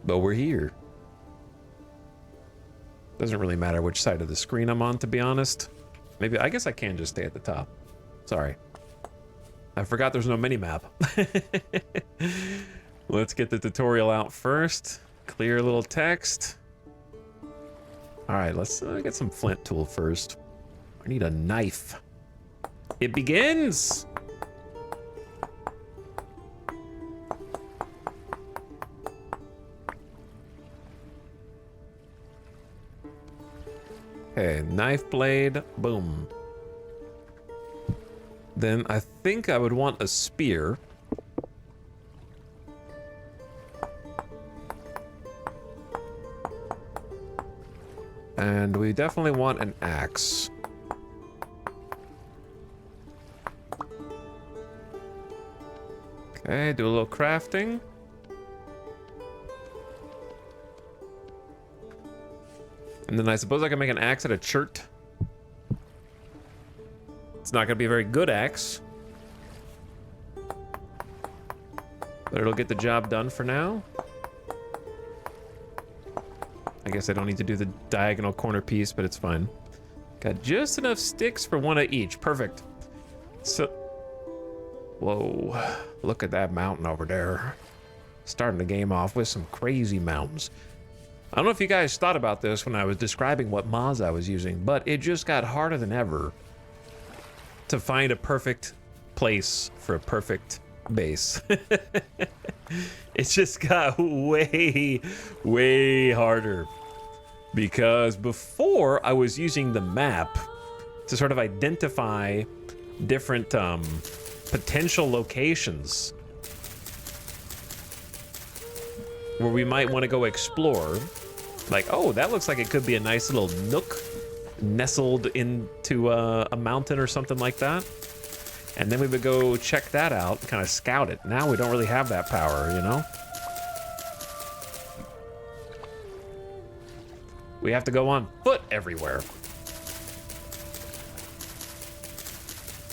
But we're here. Doesn't really matter which side of the screen I'm on, to be honest. Maybe, I guess I can just stay at the top. Sorry. I forgot there's no mini-map. Let's get the tutorial out first. Clear little text. All right, let's get some flint tool first. I need a knife. It begins! Okay, knife blade, boom. Then I think I would want a spear. And we definitely want an axe. Okay, do a little crafting. And then I suppose I can make an axe out of chert. It's not gonna be a very good axe, but it'll get the job done for now. I guess I don't need to do the diagonal corner piece, but it's fine. Got just enough sticks for one of each. Perfect. So, whoa, look at that mountain over there. Starting the game off with some crazy mountains. I don't know if you guys thought about this when I was describing what mods I was using, but it just got harder than ever to find a perfect place for a perfect base. It just got way, way harder. Because before I was using the map to sort of identify different potential locations where we might want to go explore. Like, oh, that looks like it could be a nice little nook nestled into a mountain or something like that. And then we would go check that out, kind of scout it. Now we don't really have that power, you know? we have to go on foot everywhere.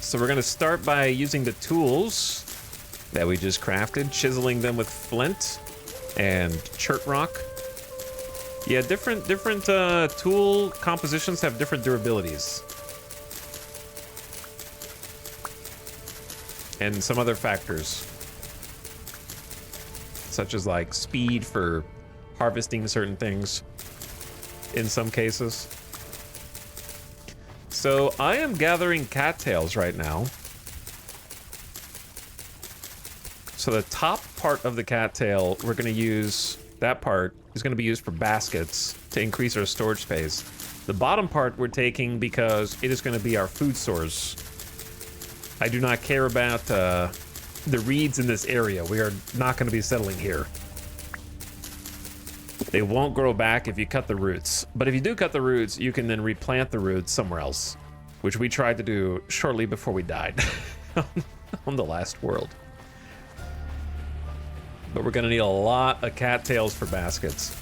So we're gonna start by using the tools that we just crafted, chiseling them with flint and chert rock. Yeah, different tool compositions have different durabilities. And some other factors, such as like speed for harvesting certain things in some cases. So I am gathering cattails right now. So the top part of the cattail, we're gonna use, that part is gonna be used for baskets to increase our storage space. The bottom part we're taking because it is gonna be our food source. I do not care about the reeds in this area. We are not gonna be settling here. They won't grow back if you cut the roots. But if you do cut the roots, you can then replant the roots somewhere else, which we tried to do shortly before we died on the last world. But we're gonna need a lot of cattails for baskets.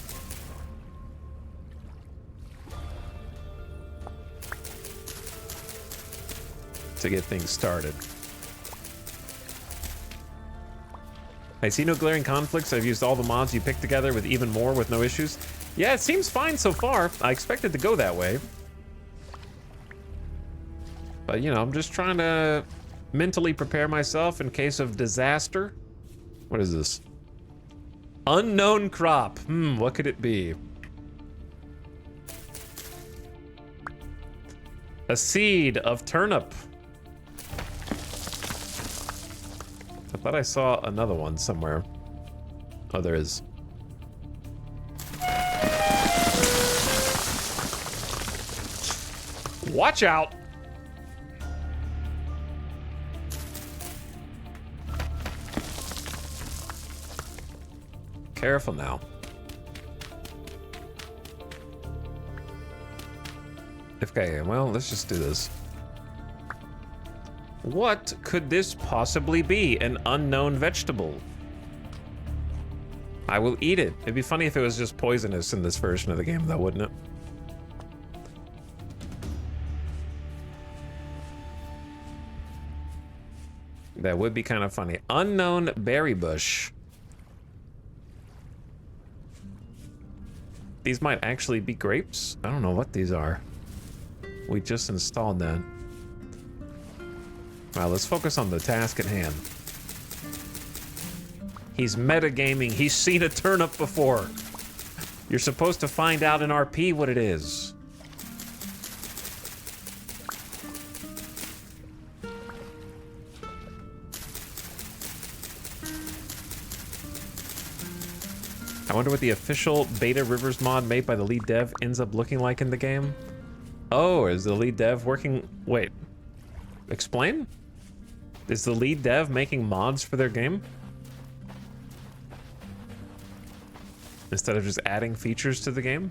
To get things started. I see no glaring conflicts. I've used all the mods you picked together with even more with no issues. Yeah, it seems fine so far. I expected to go that way. But, you know, I'm just trying to mentally prepare myself in case of disaster. What is this? Unknown crop. What could it be? A seed of turnip. I thought I saw another one somewhere. Oh, there is. Watch out! Careful now. Okay, well, let's just do this. What could this possibly be? An unknown vegetable. I will eat it. It'd be funny if it was just poisonous in this version of the game, though, wouldn't it? That would be kind of funny. Unknown berry bush. These might actually be grapes. I don't know what these are. We just installed that. Well, let's focus on the task at hand. He's metagaming. He's seen a turnip before. You're supposed to find out in RP what it is. I wonder what the official Beta Rivers mod made by the lead dev ends up looking like in the game. Oh, is the lead dev working? Wait. Explain? Is the lead dev making mods for their game? Instead of just adding features to the game?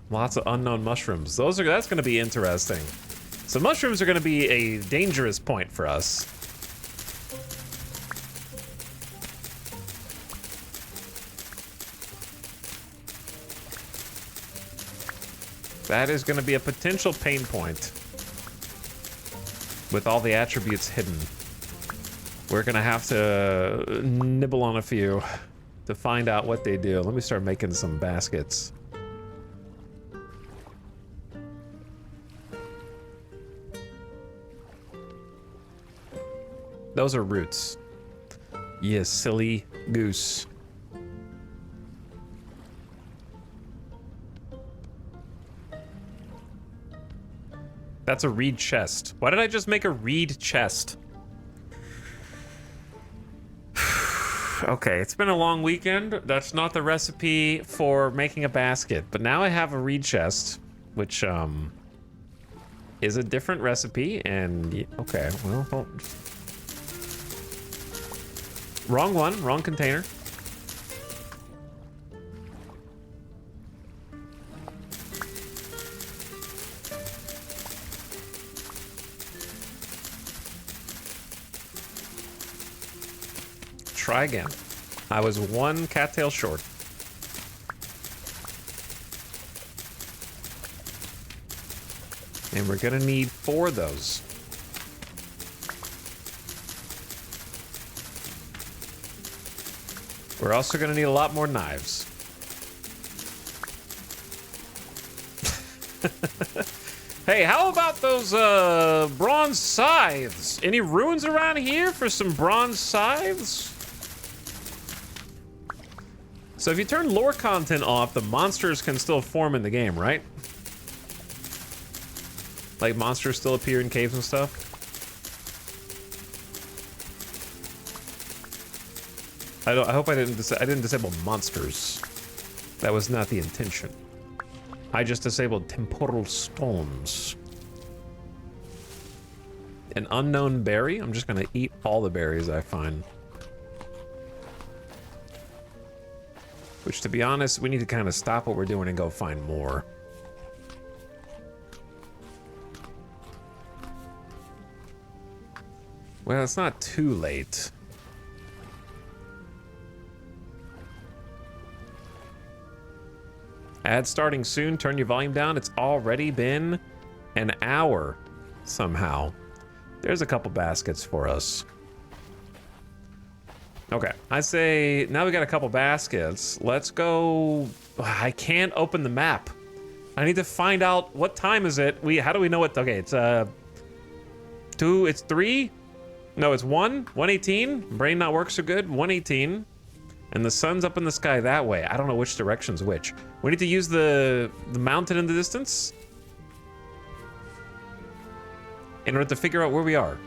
Lots of unknown mushrooms. That's gonna be interesting. So mushrooms are gonna be a dangerous point for us. That is going to be a potential pain point with all the attributes hidden. We're going to have to nibble on a few to find out what they do. Let me start making some baskets. Those are roots. You silly goose. That's a reed chest. Why did I just make a reed chest? Okay, it's been a long weekend. That's not the recipe for making a basket, but now I have a reed chest, which is a different recipe, and okay, well, wrong one, wrong container. Try again. I was one cattail short. And we're gonna need 4 of those. We're also gonna need a lot more knives. Hey, how about those bronze scythes? Any ruins around here for some bronze scythes? So if you turn lore content off, the monsters can still form in the game, right? Like monsters still appear in caves and stuff? I hope I didn't disable monsters. That was not the intention. I just disabled temporal storms. An unknown berry? I'm just gonna eat all the berries I find. Which, to be honest, we need to kind of stop what we're doing and go find more. Well, it's not too late. Ad starting soon. Turn your volume down. It's already been an hour somehow. There's a couple baskets for us. Okay, I say now we got a couple baskets. Let's go. I can't open the map. I need to find out what time is it. How do we know what? Okay, it's 2. It's 3. No, it's 1. 1:18. Brain not work so good. 1:18. And the sun's up in the sky that way. I don't know which direction's which. We need to use the mountain in the distance in order to figure out where we are.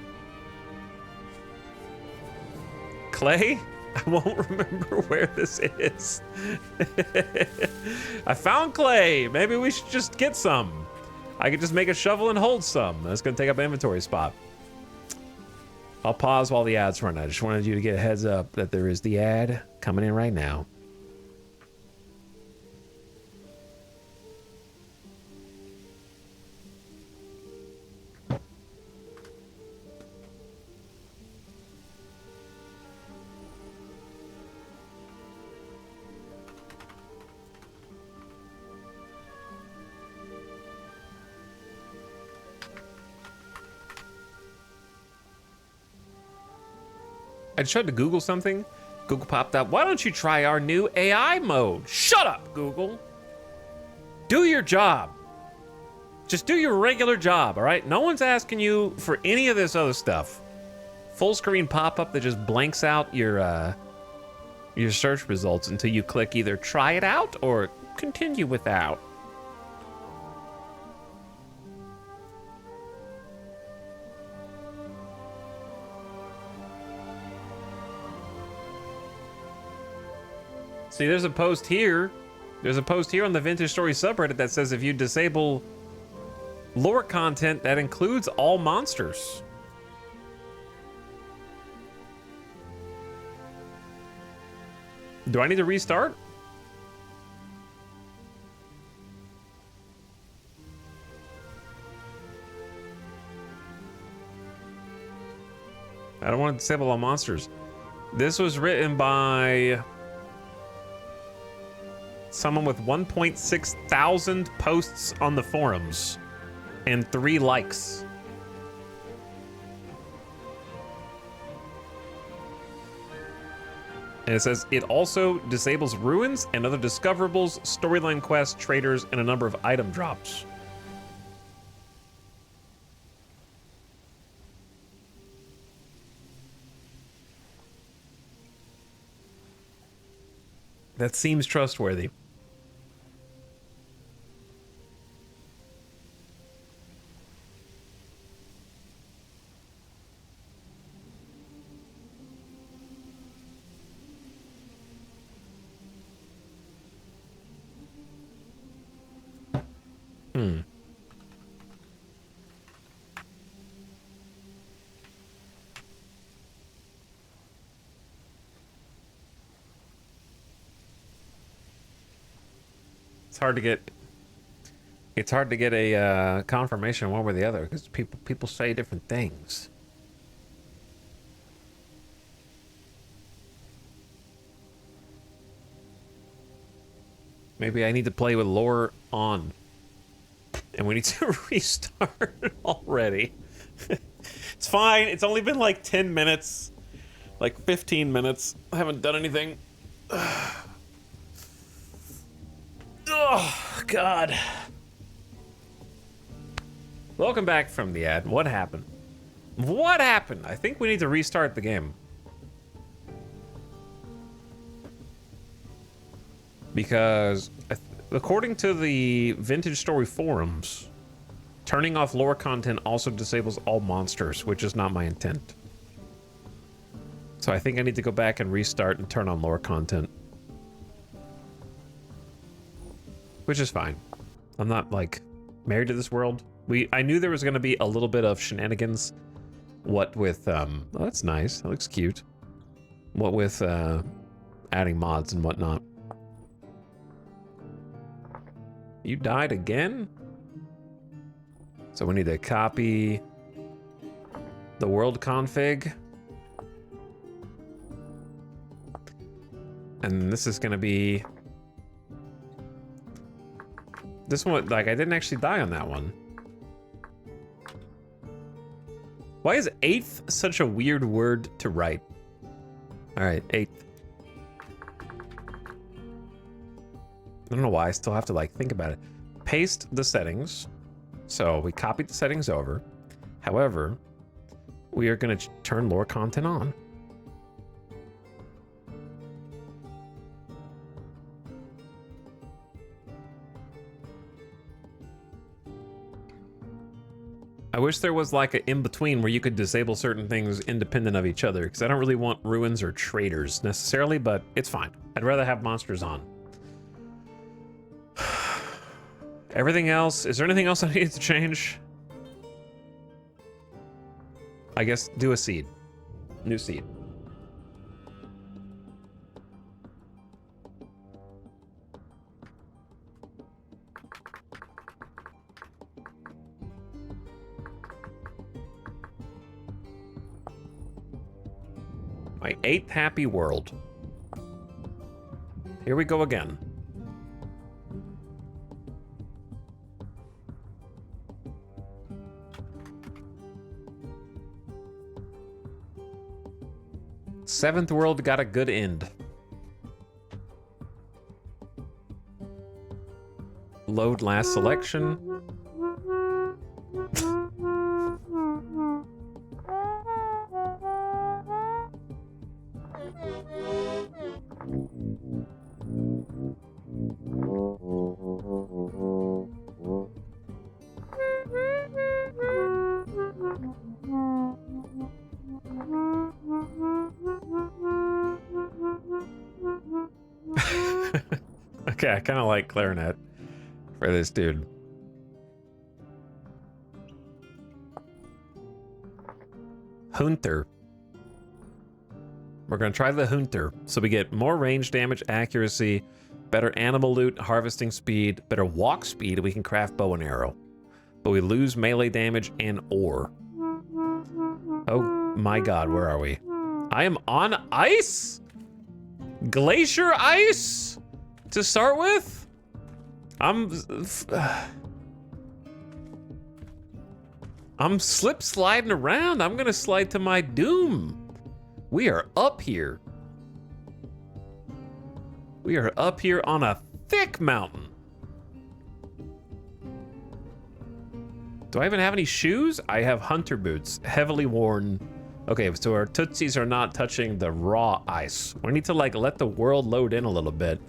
Clay? I won't remember where this is. I found clay. Maybe we should just get some. I could just make a shovel and hold some. That's gonna take up inventory spot. I'll pause while the ad's run. I just wanted you to get a heads up that there is the ad coming in right now. I just tried to Google something. Google popped up. Why don't you try our new AI mode? Shut up, Google. Do your job. Just do your regular job, all right? No one's asking you for any of this other stuff. Full screen pop-up that just blanks out your search results until you click either try it out or continue without. See, there's a post here. There's a post here on the Vintage Story subreddit that says if you disable lore content, that includes all monsters. Do I need to restart? I don't want to disable all monsters. This was written by someone with 1.6 thousand posts on the forums and 3 likes. And it says it also disables ruins and other discoverables, storyline quests, traders, and a number of item drops. That seems trustworthy. It's hard to get a confirmation one way or the other because people say different things. Maybe I need to play with lore on. And we need to restart already. It's fine. It's only been like 10 minutes. Like 15 minutes. I haven't done anything. Oh, God. Welcome back from the ad. What happened? What happened? I think we need to restart the game. Because according to the Vintage Story forums, turning off lore content also disables all monsters, which is not my intent. So I think I need to go back and restart and turn on lore content. Which is fine. I'm not, like, married to this world. I knew there was going to be a little bit of shenanigans. What with, oh, that's nice. That looks cute. What with, adding mods and whatnot. You died again? So we need to copy the world config. And this is gonna be... This one, like, I didn't actually die on that one. Why is 8th such a weird word to write? All right, 8th. I don't know why I still have to, like, think about it. Paste the settings. So we copied the settings over. However, we are gonna turn lore content on. I wish there was like an in-between where you could disable certain things independent of each other, because I don't really want ruins or traders necessarily, but it's fine. I'd rather have monsters on. Everything else, is there anything else I need to change? I guess do a seed. New seed. My 8th happy world. Here we go again. Seventh world got a good end. Load last selection. Okay, I kind of like clarinet for this dude. Hunter. We're gonna try the Hunter. So we get more range damage, accuracy, better animal loot, harvesting speed, better walk speed. We can craft bow and arrow. But we lose melee damage and ore. Oh my god, where are we? I am on ice? Glacier ice? To start with? I'm slip sliding around. I'm gonna slide to my doom. We are up here. We are up here on a thick mountain. Do I even have any shoes? I have hunter boots, heavily worn. Okay, so our tootsies are not touching the raw ice. We need to like let the world load in a little bit,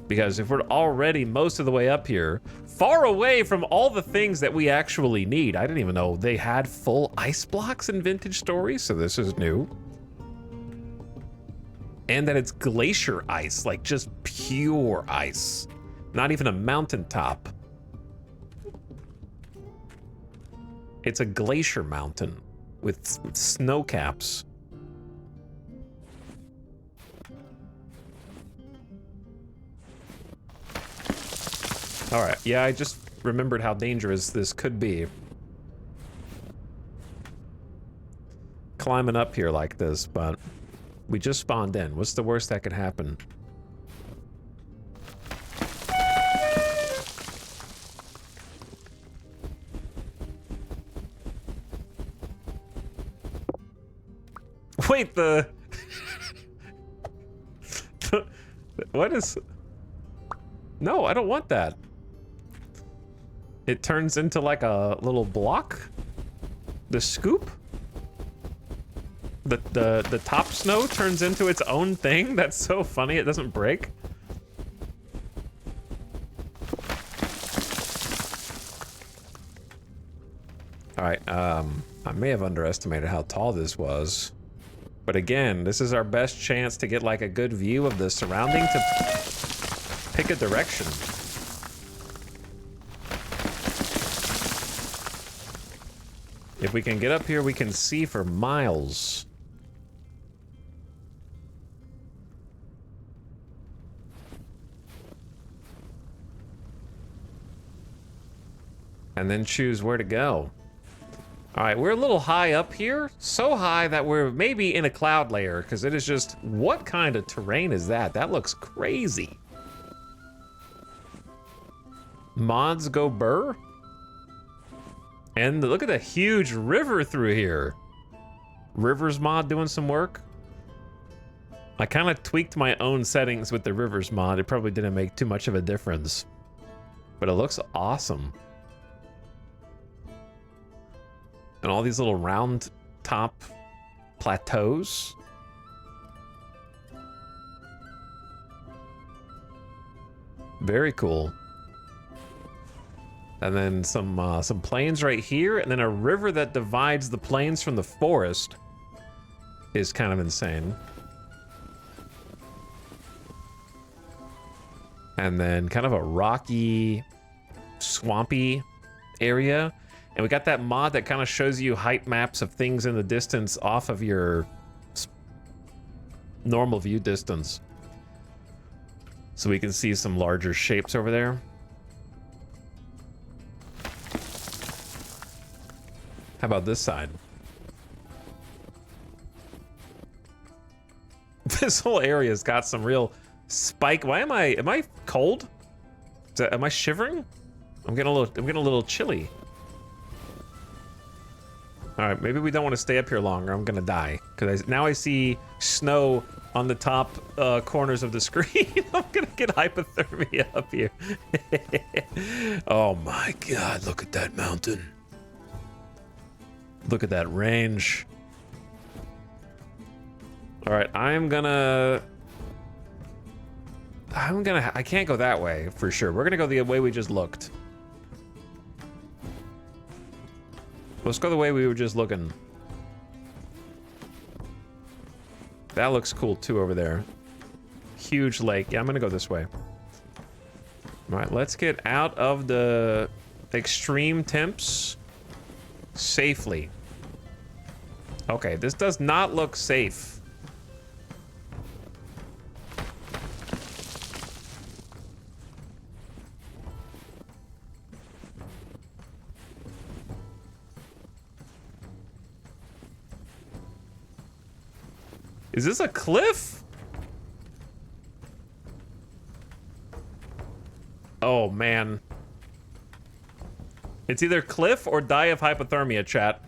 because if we're already most of the way up here, far away from all the things that we actually need. I didn't even know they had full ice blocks in Vintage Stories, so this is new. And that it's glacier ice, like just pure ice. Not even a mountaintop. It's a glacier mountain with snow caps. All right, yeah, I just remembered how dangerous this could be. Climbing up here like this, but we just spawned in. What's the worst that could happen? Wait, the... What is... No, I don't want that. It turns into like a little block? The scoop? The top snow turns into its own thing? That's so funny, it doesn't break. Alright, I may have underestimated how tall this was. But again, this is our best chance to get like a good view of the surrounding to pick a direction. If we can get up here, we can see for miles. And then choose where to go. All right, we're a little high up here. So high that we're maybe in a cloud layer, because it is just, what kind of terrain is that? That looks crazy. Mods go burr. And look at the huge river through here. Rivers mod doing some work. I kind of tweaked my own settings with the Rivers mod. It probably didn't make too much of a difference. But it looks awesome. And all these little round top plateaus. Very cool. And then some plains right here, and then a river that divides the plains from the forest is kind of insane. And then kind of a rocky, swampy area. And we got that mod that kind of shows you height maps of things in the distance off of your normal view distance. So we can see some larger shapes over there. How about this side? This whole area's got some real spike. Why am I cold? Am I shivering? I'm getting a little chilly. All right, maybe we don't want to stay up here longer. I'm gonna die because now I see snow on the top corners of the screen. I'm gonna get hypothermia up here. Oh my God, look at that mountain. Look at that range. All right, I can't go that way for sure. We're gonna go the way we just looked. Let's go the way we were just looking. That looks cool too over there. Huge lake. Yeah, I'm gonna go this way. All right, let's get out of the extreme temps safely. Okay, this does not look safe. Is this a cliff? Oh, man. It's either cliff or die of hypothermia, chat.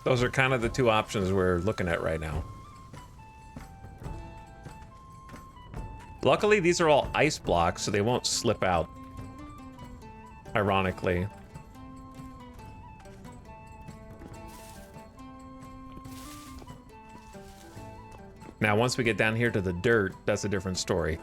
Those are kind of the two options we're looking at right now. Luckily, these are all ice blocks, so they won't slip out. Ironically. Now, once we get down here to the dirt, that's a different story.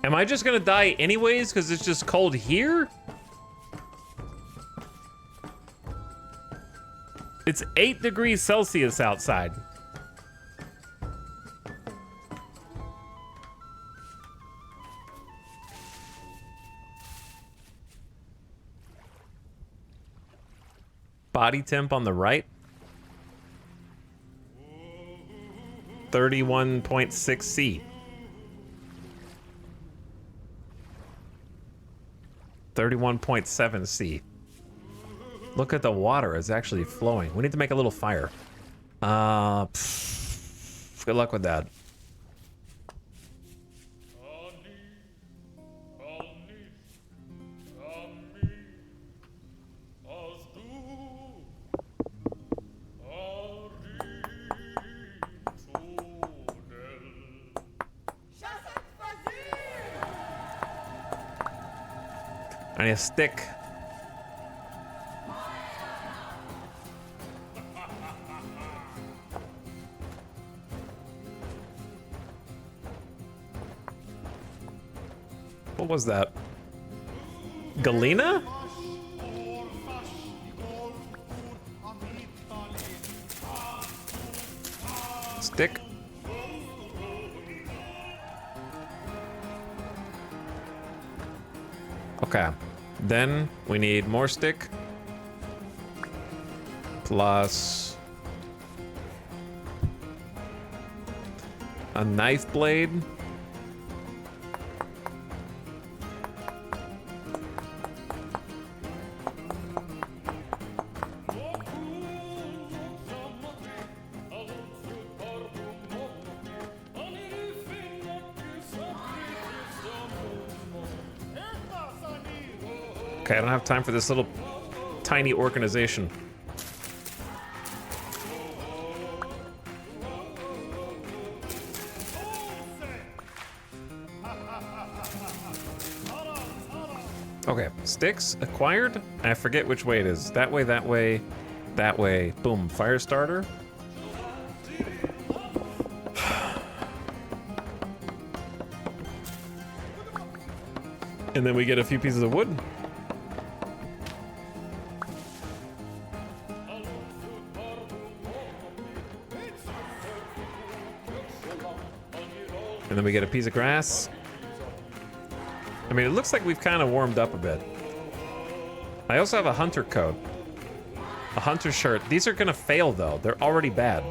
Am I just gonna die anyways because it's just cold here? It's 8 degrees Celsius outside. Body temp on the right. 31.6 C. 31.7 C. Look at the water. It's actually flowing. We need to make a little fire. Good luck with that. I need a stick. What was that? Galena? Stick. Okay. Then we need more stick. Plus a knife blade. Okay, I don't have time for this little tiny organization. Okay, sticks acquired. I forget which way it is. That way, that way, that way. Boom, fire starter. And then we get a few pieces of wood. And then we get a piece of grass. I mean, it looks like we've kind of warmed up a bit. I also have a hunter coat. A hunter shirt. These are gonna fail though. They're already bad.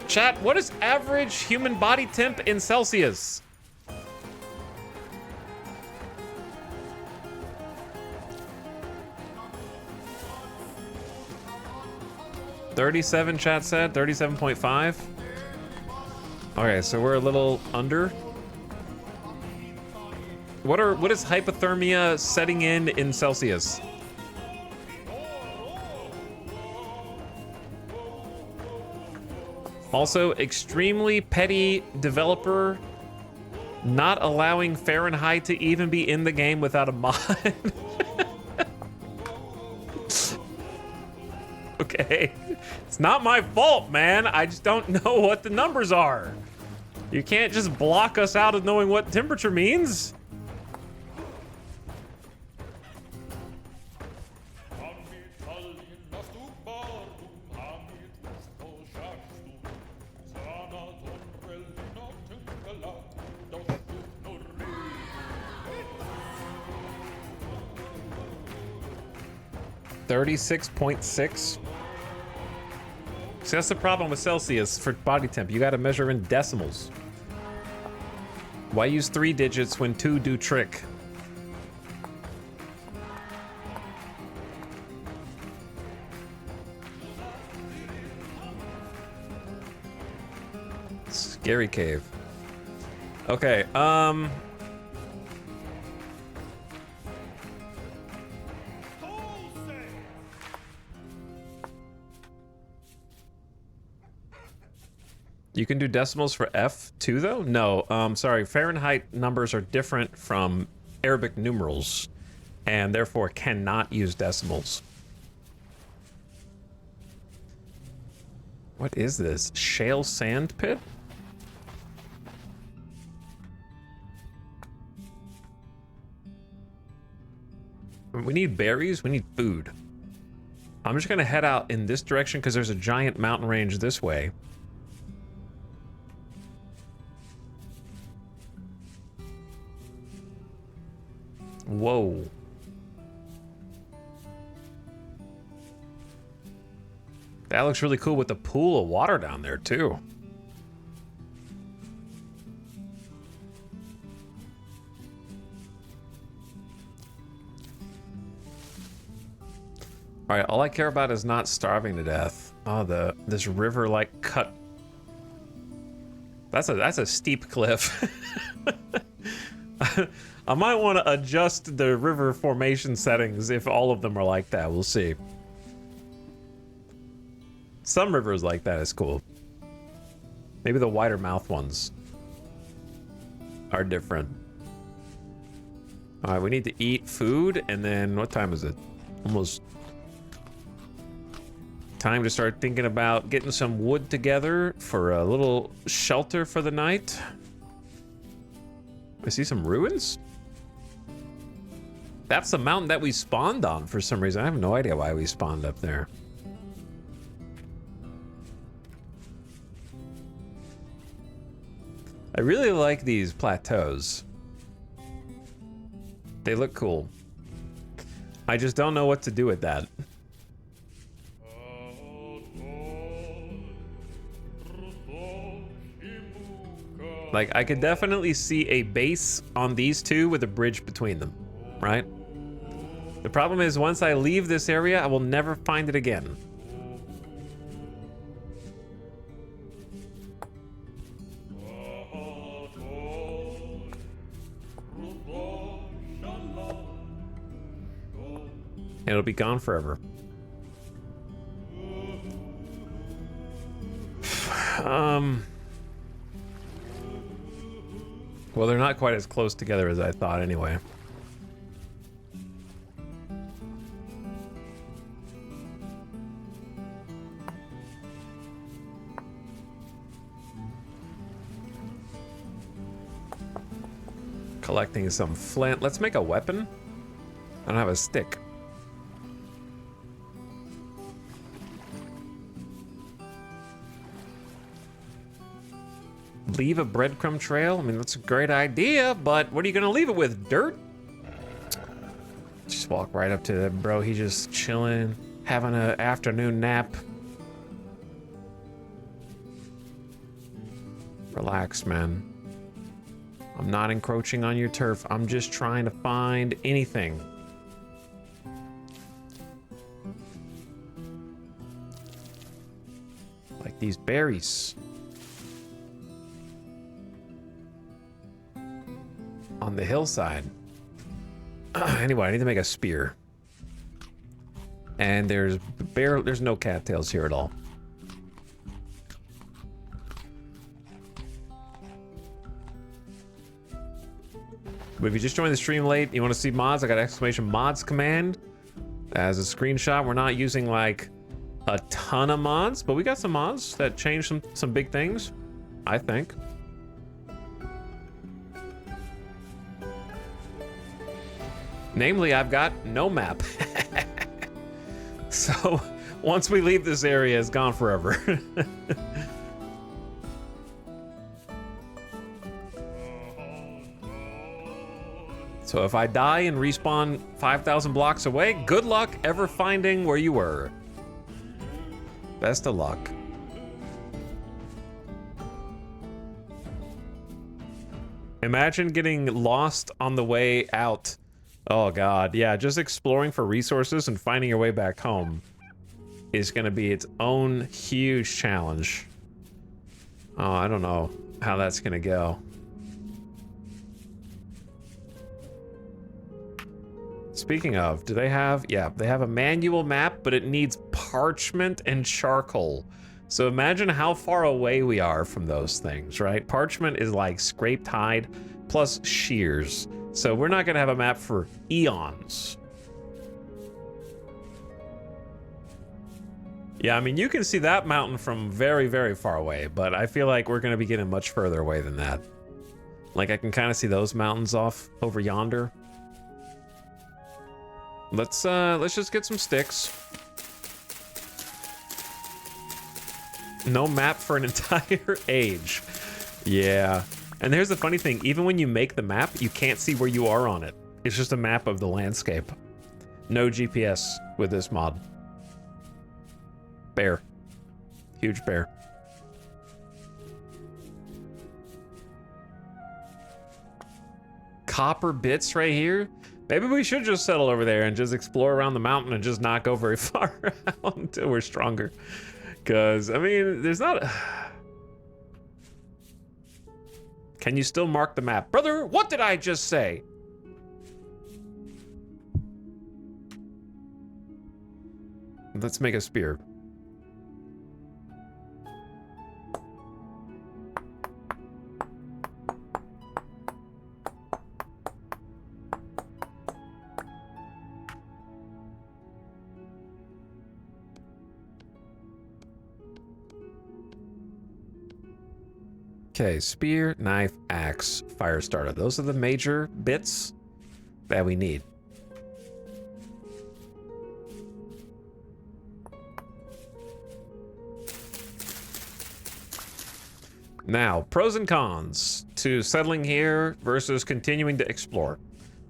Chat, what is average human body temp in Celsius? $37, chat said. 37.5. Okay, so we're a little under. What is hypothermia setting in Celsius? Also, extremely petty developer not allowing Fahrenheit to even be in the game without a mod. Okay, it's not my fault, man. I just don't know what the numbers are. You can't just block us out of knowing what temperature means. $36.6. See, that's the problem with Celsius for body temp. You got to measure in decimals. Why use 3 digits when 2 do trick? Scary cave. Okay, you can do decimals for F too, though? No, sorry. Fahrenheit numbers are different from Arabic numerals and therefore cannot use decimals. What is this? Shale sand pit? We need berries. We need food. I'm just gonna head out in this direction because there's a giant mountain range this way. Whoa. That looks really cool with the pool of water down there too. All right, all I care about is not starving to death. Oh, this river like cut. That's a steep cliff. I might want to adjust the river formation settings if all of them are like that. We'll see. Some rivers like that is cool. Maybe the wider mouth ones are different. All right, we need to eat food, and then what time is it? Almost time to start thinking about getting some wood together for a little shelter for the night. I see some ruins. That's the mountain that we spawned on for some reason. I have no idea why we spawned up there. I really like these plateaus. They look cool. I just don't know what to do with that. Like, I could definitely see a base on these two with a bridge between them, right? The problem is, once I leave this area, I will never find it again. It'll be gone forever. Well, they're not quite as close together as I thought anyway. Collecting some flint. Let's make a weapon. I don't have a stick. Leave a breadcrumb trail? I mean, that's a great idea, but what are you gonna leave it with? Dirt? Just walk right up to that, bro. He's just chilling, having an afternoon nap. Relax, man. I'm not encroaching on your turf. I'm just trying to find anything. Like these berries. On the hillside. Anyway, I need to make a spear. And there's no cattails here at all. But if you just joined the stream late, you want to see mods, I got exclamation mods command as a screenshot. We're not using like a ton of mods, but we got some mods that change some big things, I think. Namely, I've got no map. So once we leave this area, it's gone forever. So if I die and respawn 5,000 blocks away, good luck ever finding where you were. Best of luck. Imagine getting lost on the way out. Oh god, yeah, just exploring for resources and finding your way back home is gonna be its own huge challenge. Oh, I don't know how that's gonna go. Speaking of, do they have, yeah, they have a manual map, but it needs parchment and charcoal. So imagine how far away we are from those things, right? Parchment is like scraped hide plus shears. So we're not gonna have a map for eons. Yeah, I mean, you can see that mountain from very, very far away, but I feel like we're gonna be getting much further away than that. Like I can kind of see those mountains off over yonder. Let's just get some sticks. No map for an entire age. Yeah. And here's the funny thing, even when you make the map, you can't see where you are on it. It's just a map of the landscape. No GPS with this mod. Bear. Huge bear. Copper bits right here. Maybe we should just settle over there and just explore around the mountain and just not go very far out until we're stronger. Because, I mean, there's not... Can you still mark the map? Brother, what did I just say? Let's make a spear. Okay, spear, knife, axe, fire starter. Those are the major bits that we need. Now, pros and cons to settling here versus continuing to explore.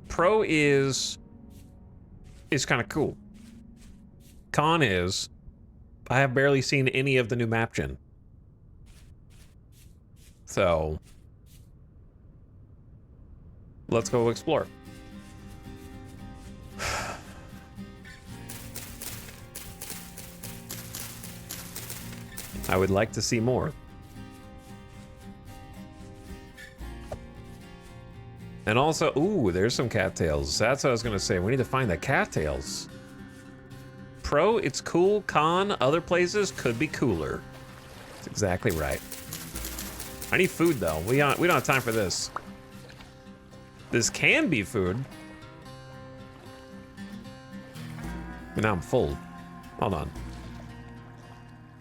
Pro is kind of cool. Con is I have barely seen any of the new map gen. So, let's go explore. I would like to see more. And also, ooh, there's some cattails. That's what I was gonna say. We need to find the cattails. Pro, it's cool. Con, other places could be cooler. That's exactly right. I need food though. We don't have time for this. This can be food. But now I'm full. Hold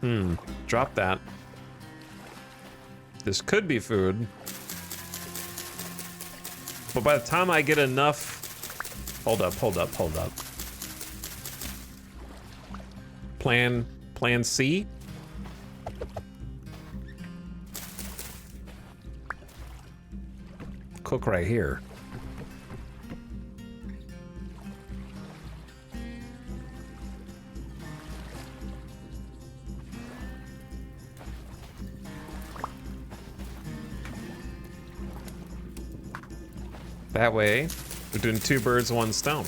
on. Drop that. This could be food. But by the time I get enough... Hold up. Plan C? Cook right here. That way, we're doing 2 birds, 1 stone.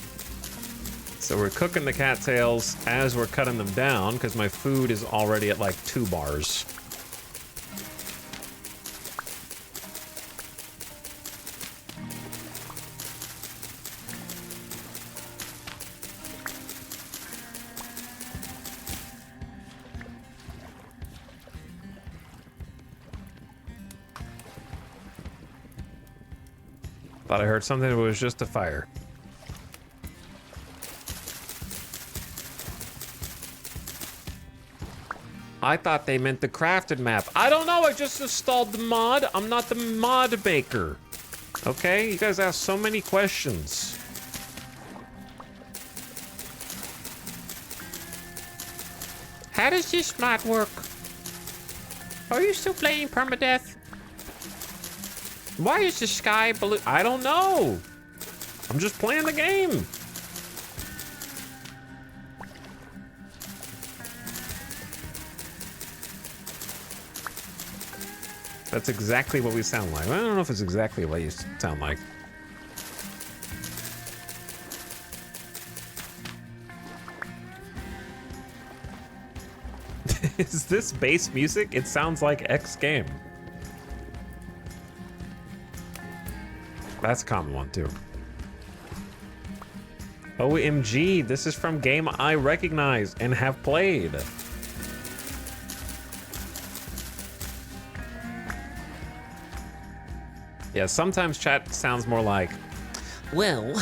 So we're cooking the cattails as we're cutting them down because my food is already at like 2 bars. Thought I heard something, but it was just a fire. I thought they meant the crafted map. I don't know, I just installed the mod. I'm not the mod maker. Okay, you guys ask so many questions. How does this mod work? Are you still playing permadeath? Why is the sky blue? I don't know. I'm just playing the game. That's exactly what we sound like. I don't know if it's exactly what you sound like. Is this bass music? It sounds like X game. That's a common one too. OMG, this is from game I recognize and have played. Yeah, sometimes chat sounds more like, well,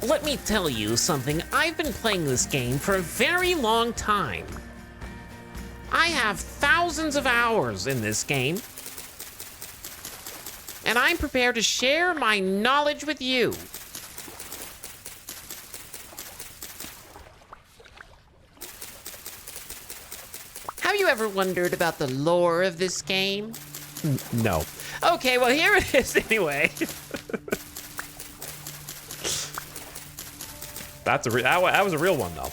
let me tell you something. I've been playing this game for a very long time. I have thousands of hours in this game. And I'm prepared to share my knowledge with you. Have you ever wondered about the lore of this game? no. Okay, well, here it is anyway. That was a real one though.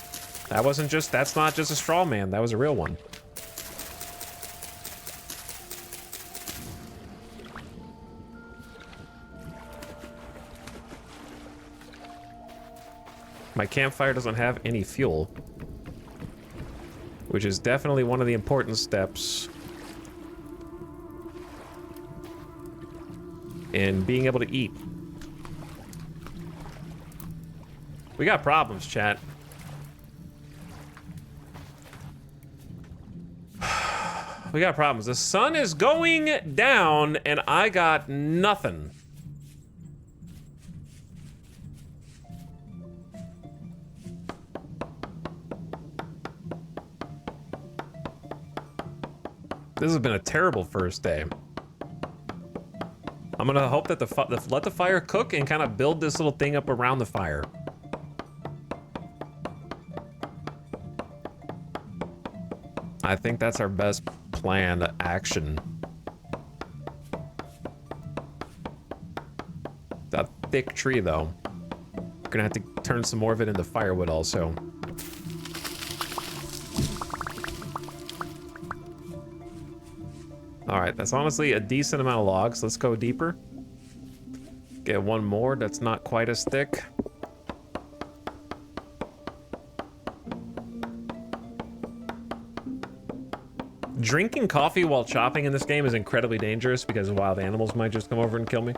That's not just a straw man. That was a real one. My campfire doesn't have any fuel, which is definitely one of the important steps in being able to eat. We got problems, chat. We got problems. The sun is going down and I got nothing. This has been a terrible first day. I'm gonna hope that let the fire cook and kind of build this little thing up around the fire. I think that's our best planned action. That thick tree, though. We're gonna have to turn some more of it into firewood also. All right, that's honestly a decent amount of logs. Let's go deeper. Get one more that's not quite as thick. Drinking coffee while chopping in this game is incredibly dangerous because wild animals might just come over and kill me.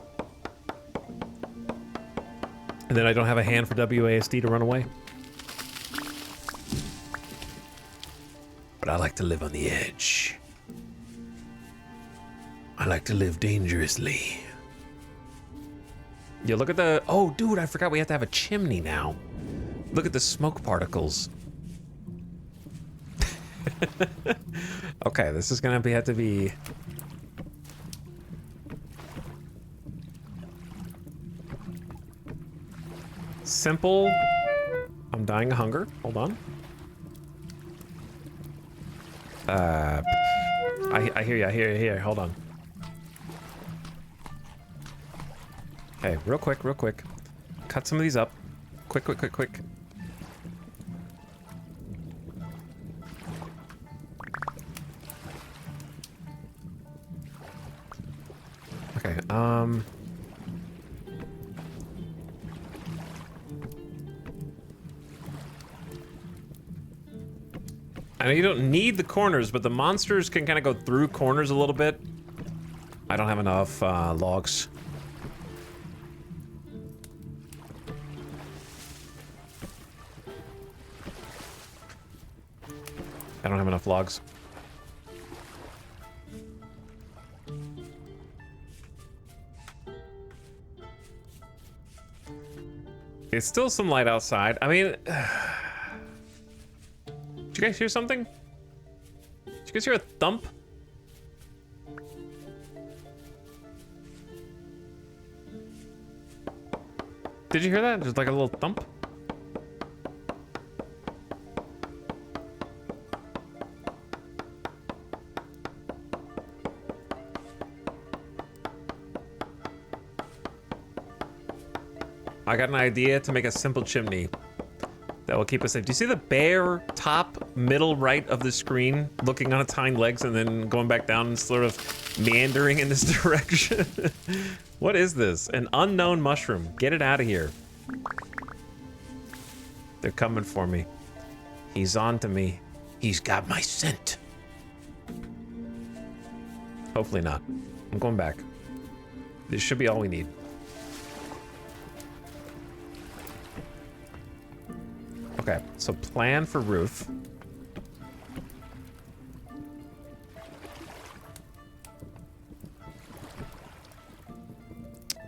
And then I don't have a hand for WASD to run away. But I like to live on the edge. I like to live dangerously. Yeah, look at the... Oh, dude, I forgot we have to have a chimney now. Look at the smoke particles. Okay, this is gonna have to be... simple. I'm dying of hunger. Hold on. I hear you. I hear you. Here, hold on. Okay, real quick. Cut some of these up. Quick. Okay, I know you don't need the corners, but the monsters can kind of go through corners a little bit. I don't have enough logs. I don't have enough logs. It's still some light outside. I mean... Did you guys hear something? Did you guys hear a thump? Did you hear that? Just like a little thump? I got an idea to make a simple chimney that will keep us safe. Do you see the bare top middle right of the screen looking on its hind legs and then going back down and sort of meandering in this direction? What is this? An unknown mushroom. Get it out of here. They're coming for me. He's on to me. He's got my scent. Hopefully not. I'm going back. This should be all we need. Okay, so plan for roof.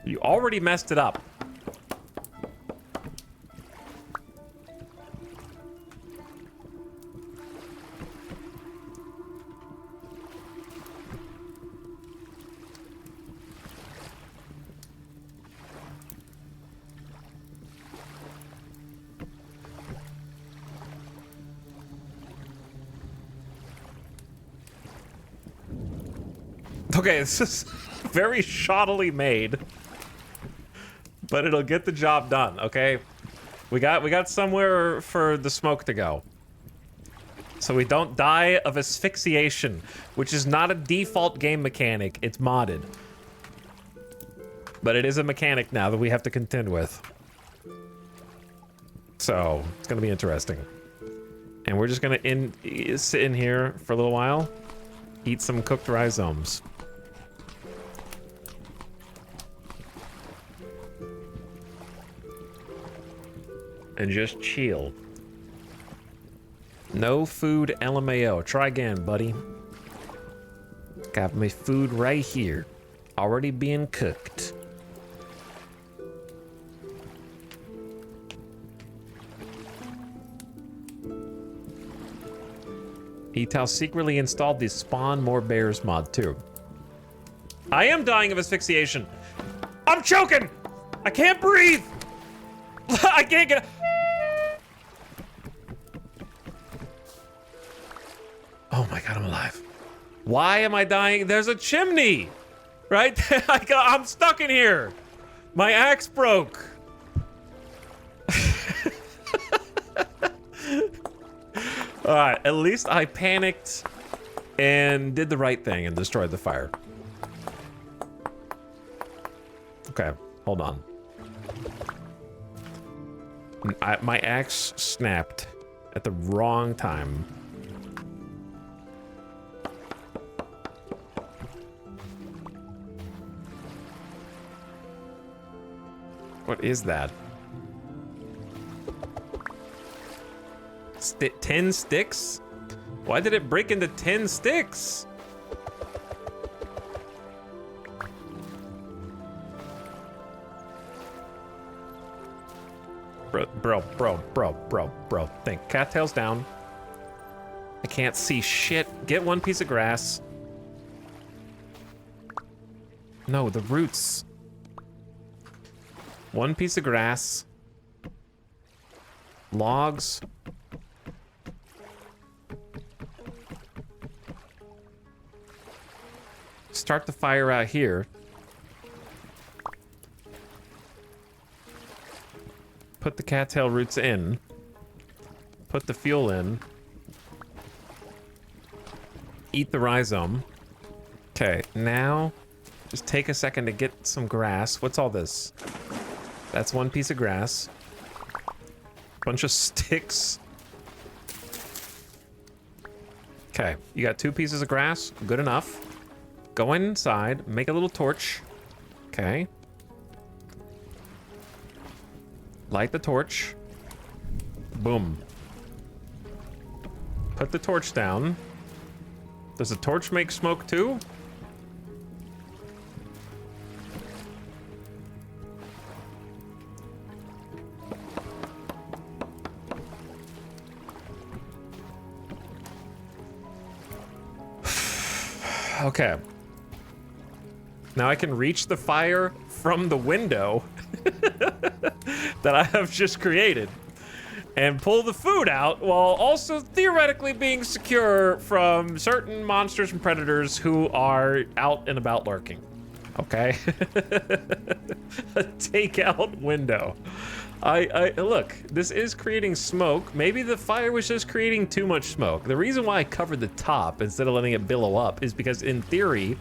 You already messed it up. Okay, this is very shoddily made, but it'll get the job done. Okay, we got somewhere for the smoke to go, so we don't die of asphyxiation, which is not a default game mechanic. It's modded, but it is a mechanic now that we have to contend with. So it's gonna be interesting. And we're just gonna sit in here for a little while, eat some cooked rhizomes. And just chill. No food LMAO. Try again, buddy. Got my food right here. Already being cooked. Etal secretly installed the Spawn More Bears mod too. I am dying of asphyxiation. I'm choking! I can't breathe! I can't get... Oh my god, I'm alive. Why am I dying? There's a chimney! Right? I'm stuck in here. My axe broke. Alright, at least I panicked and did the right thing and destroyed the fire. Okay, hold on. My axe snapped at the wrong time. What is that? 10 sticks? Why did it break into 10 sticks? Bro. Think. Cattails down. I can't see shit. Get one piece of grass. No, the roots. One piece of grass. Logs. Start the fire out here. Put the cattail roots in. Put the fuel in. Eat the rhizome. Okay, now just take a second to get some grass. What's all this? That's one piece of grass. Bunch of sticks. Okay, you got 2 pieces of grass. Good enough. Go inside, make a little torch. Okay. Light the torch. Boom. Put the torch down. Does the torch make smoke too? Okay. Now I can reach the fire from the window that I have just created and pull the food out while also theoretically being secure from certain monsters and predators who are out and about lurking. Okay? A takeout window. Look, this is creating smoke. Maybe the fire was just creating too much smoke. The reason why I covered the top instead of letting it billow up is because in theory,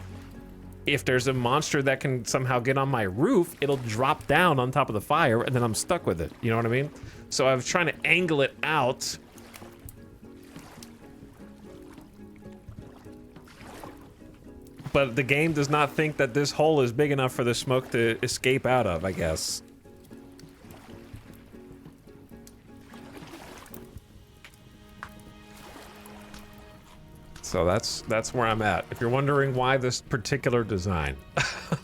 if there's a monster that can somehow get on my roof, it'll drop down on top of the fire and then I'm stuck with it. You know what I mean? So I was trying to angle it out. But the game does not think that this hole is big enough for the smoke to escape out of, I guess. So that's where I'm at. If you're wondering why this particular design,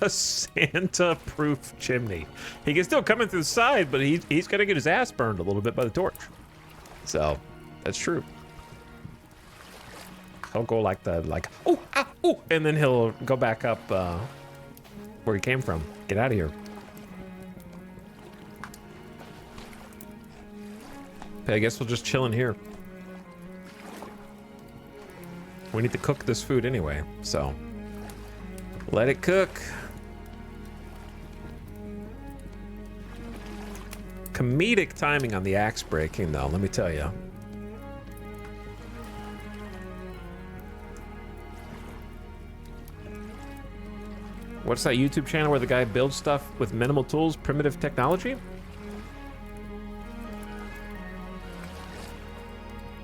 a Santa-proof chimney. He can still come in through the side, but he's gonna get his ass burned a little bit by the torch. So that's true. He'll go like oh, ah, oh, and then he'll go back up where he came from. Get out of here. Okay, I guess we'll just chill in here. We need to cook this food anyway, so let it cook. Comedic timing on the axe breaking, though, let me tell you. What's that YouTube channel where the guy builds stuff with minimal tools, primitive technology?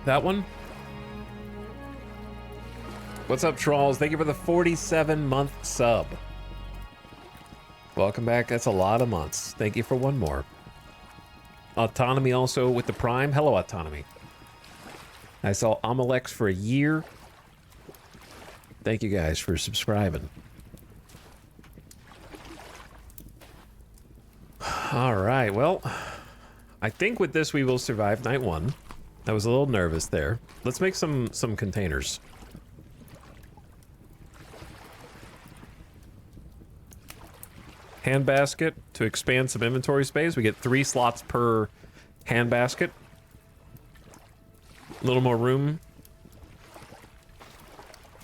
That one? What's up, trolls? Thank you for the 47-month sub. Welcome back. That's a lot of months. Thank you for one more. Autonomy also with the Prime. Hello, Autonomy. I saw Amalex for a year. Thank you guys for subscribing. All right, well, I think with this we will survive night one. I was a little nervous there. Let's make some containers. Hand basket to expand some inventory space. We get 3 slots per hand basket. A little more room.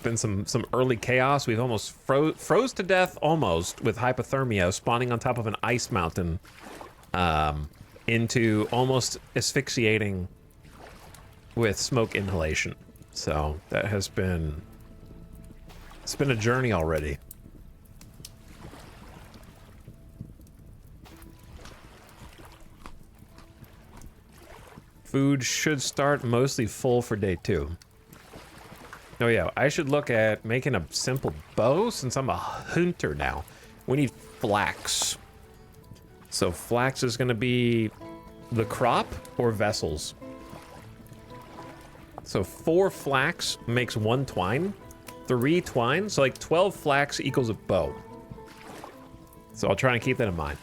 Been some early chaos. We've almost froze to death almost with hypothermia, spawning on top of an ice mountain into almost asphyxiating with smoke inhalation. So that has been, it's been a journey already. Food should start mostly full for day 2. Oh yeah, I should look at making a simple bow since I'm a hunter now. We need flax. So flax is gonna be the crop or vessels. So 4 flax makes 1 twine. 3 twine, so like 12 flax equals a bow. So I'll try and keep that in mind.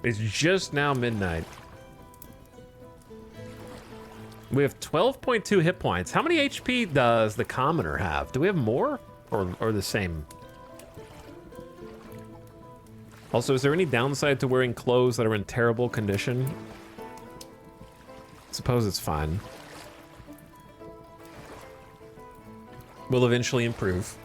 It's just now midnight. We have 12.2 hit points. How many HP does the commoner have? Do we have more or the same? Also, is there any downside to wearing clothes that are in terrible condition? Suppose it's fine. Will eventually improve.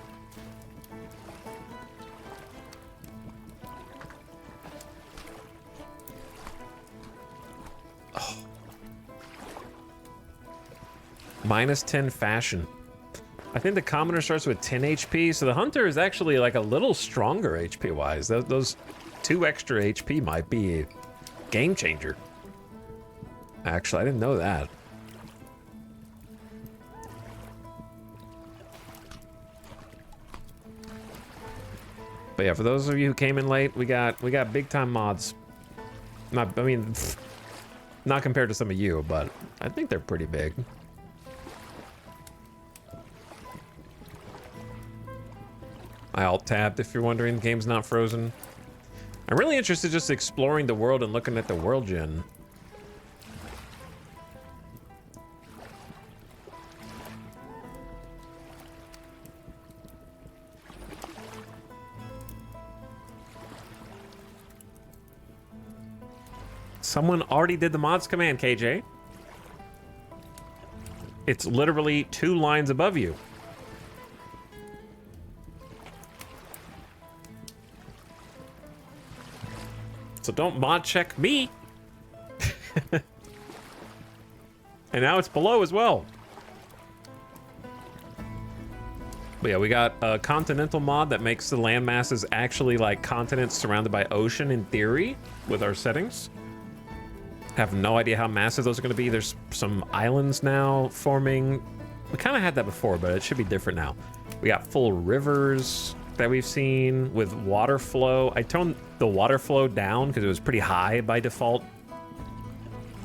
Minus 10 fashion. I think the commoner starts with 10 HP, so the hunter is actually like a little stronger HP wise. Those 2 extra HP might be a game changer. Actually, I didn't know that. But yeah, for those of you who came in late, we got big time mods. I mean, not compared to some of you, but I think they're pretty big. I alt-tabbed if you're wondering, the game's not frozen. I'm really interested just exploring the world and looking at the world gen. Someone already did the mods command, KJ. It's literally 2 lines above you. So don't mod check me. And now it's below as well. But yeah, we got a continental mod that makes the land masses actually like continents surrounded by ocean in theory with our settings. Have no idea how massive those are going to be. There's some islands now forming. We kind of had that before, but it should be different now. We got full rivers that we've seen with water flow. I toned the water flow down because it was pretty high by default.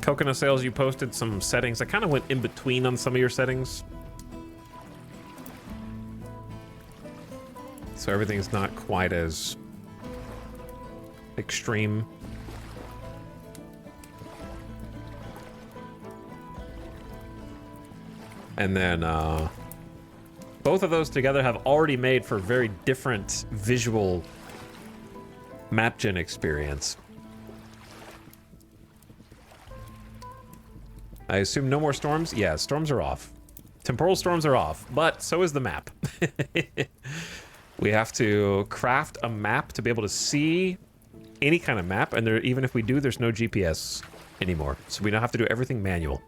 Coconut Sales, you posted some settings. I kind of went in between on some of your settings. So everything's not quite as extreme. And then both of those together have already made for very different visual map gen experience. I assume no more storms? Yeah, storms are off. Temporal storms are off, but so is the map. We have to craft a map to be able to see any kind of map, and even if we do, there's no GPS anymore. So we now have to do everything manual.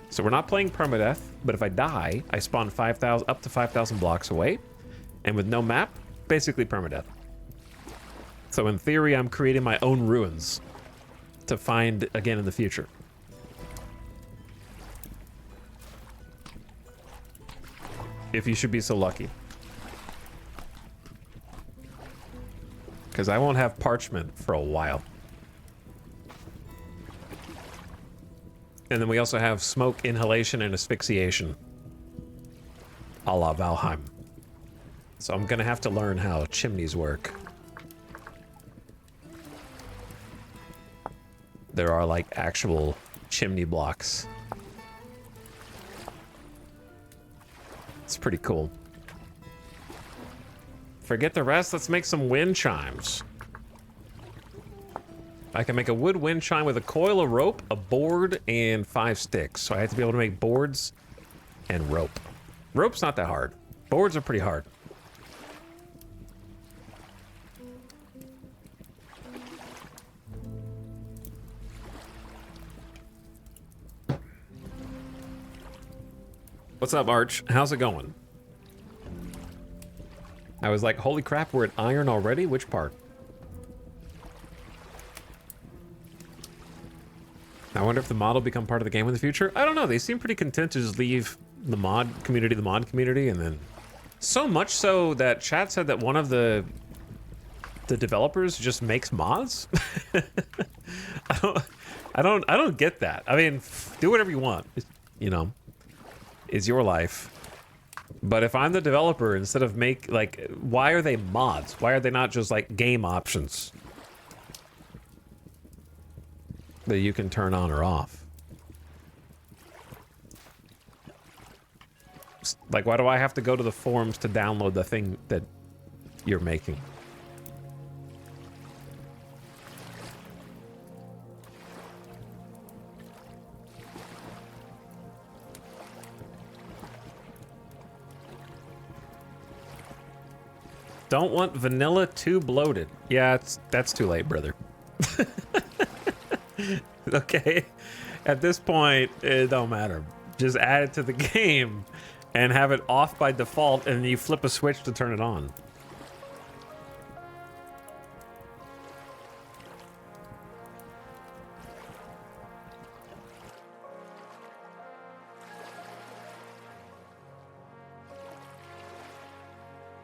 So we're not playing permadeath, but if I die, I spawn 5,000 up to 5,000 blocks away, and with no map, basically permadeath. So in theory, I'm creating my own ruins to find again in the future. If you should be so lucky. Because I won't have parchment for a while. And then we also have smoke inhalation and asphyxiation. A la Valheim. So I'm gonna have to learn how chimneys work. There are like actual chimney blocks. It's pretty cool. Forget the rest, let's make some wind chimes. I can make a wood wind chime with a coil of rope, a board, and 5 sticks. So I have to be able to make boards and rope. Rope's not that hard. Boards are pretty hard. What's up, Arch? How's it going? I was like, holy crap, we're at iron already? Which part? I wonder if the mod will become part of the game in the future. I don't know. They seem pretty content to just leave the mod community, and then so much so that chat said that one of the developers just makes mods. I don't get that. I mean, do whatever you want. You know, it's your life. But if I'm the developer, instead of why are they mods? Why are they not just like game options that you can turn on or off? Like, why do I have to go to the forums to download the thing that you're making? Don't want vanilla too bloated. Yeah, that's too late, brother. Okay, at this point, it don't matter. Just add it to the game and have it off by default, and you flip a switch to turn it on.